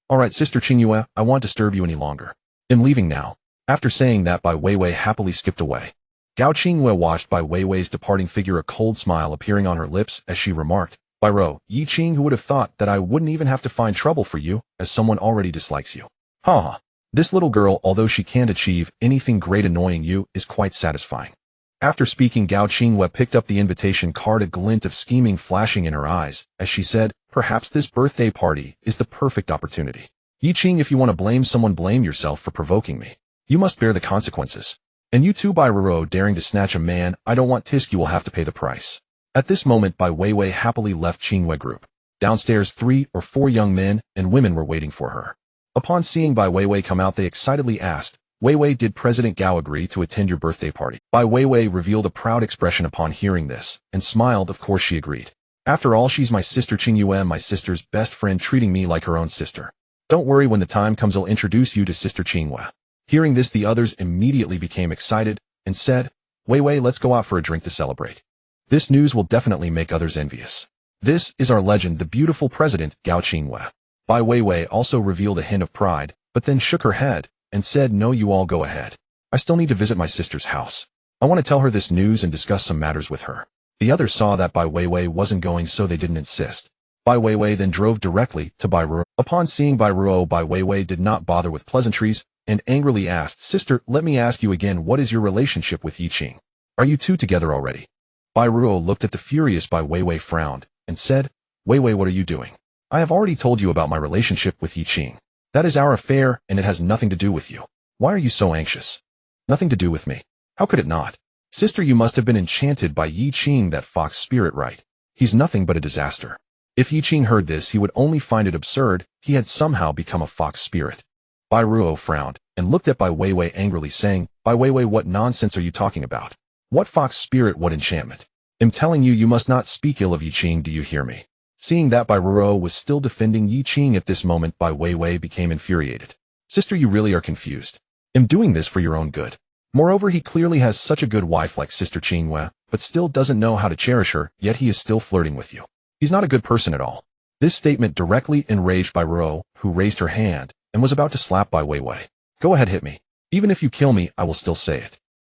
All right, Sister Qingyue, I won't disturb you any longer. I'm leaving now. After saying that, Bai Weiwei happily skipped away. Gao Qingwe watched Bai Weiwei's departing figure, a cold smile appearing on her lips as she remarked, Bai Ro, Yi Qing, who would have thought that I wouldn't even have to find trouble for you, as someone already dislikes you. Ha ha. This little girl, although she can't achieve anything great, annoying you is quite satisfying. After speaking, Gao Qingwe picked up the invitation card, a glint of scheming flashing in her eyes, as she said, perhaps this birthday party is the perfect opportunity. Yi Qing, if you want to blame someone, blame yourself for provoking me. You must bear the consequences. And you too, Bai Roro, daring to snatch a man I don't want. Tisk, you will have to pay the price. At this moment, Bai Weiwei happily left Qingwe group. Downstairs, 3 or 4 young men and women were waiting for her. Upon seeing Bai Weiwei come out, they excitedly asked, Weiwei, did President Gao agree to attend your birthday party? Bai Weiwei revealed a proud expression upon hearing this, and smiled. Of course she agreed. After all, she's my sister Qingyue, my sister's best friend, treating me like her own sister. Don't worry, when the time comes I'll introduce you to Sister Qingyue. Hearing this, the others immediately became excited and said, Weiwei, let's go out for a drink to celebrate. This news will definitely make others envious. This is our legend, the beautiful President Gao Qingwe. Bai Weiwei also revealed a hint of pride, but then shook her head and said, no, you all go ahead. I still need to visit my sister's house. I want to tell her this news and discuss some matters with her. The others saw that Bai Weiwei wasn't going, so they didn't insist. Bai Weiwei then drove directly to Bai Ruo. Upon seeing Bai Ruo, Bai Weiwei did not bother with pleasantries and angrily asked, "Sister, let me ask you again, what is your relationship with Yiqing? Are you two together already?" Bai Ruo looked at the furious Bai Weiwei, frowned, and said, "Weiwei, what are you doing? I have already told you about my relationship with Yiqing. That is our affair, and it has nothing to do with you. Why are you so anxious?" "Nothing to do with me. How could it not? Sister, you must have been enchanted by Yiqing, that fox spirit, right? He's nothing but a disaster." If Yiqing heard this, he would only find it absurd he had somehow become a fox spirit. Bai Ruo frowned and looked at Bai Weiwei angrily, saying, "Bai Weiwei, what nonsense are you talking about? What fox spirit, what enchantment? I'm telling you, you must not speak ill of Yiqing, do you hear me?" Seeing that Bai Ruo was still defending Yiqing at this moment, Bai Weiwei became infuriated. "Sister, you really are confused. I'm doing this for your own good. Moreover, he clearly has such a good wife like Sister Qinghua, but still doesn't know how to cherish her, yet he is still flirting with you. He's not a good person at all." This statement directly enraged Bai Ruo, who raised her hand and was about to slap Bai Weiwei. "Go ahead, hit me. Even if you kill me, I will still say it.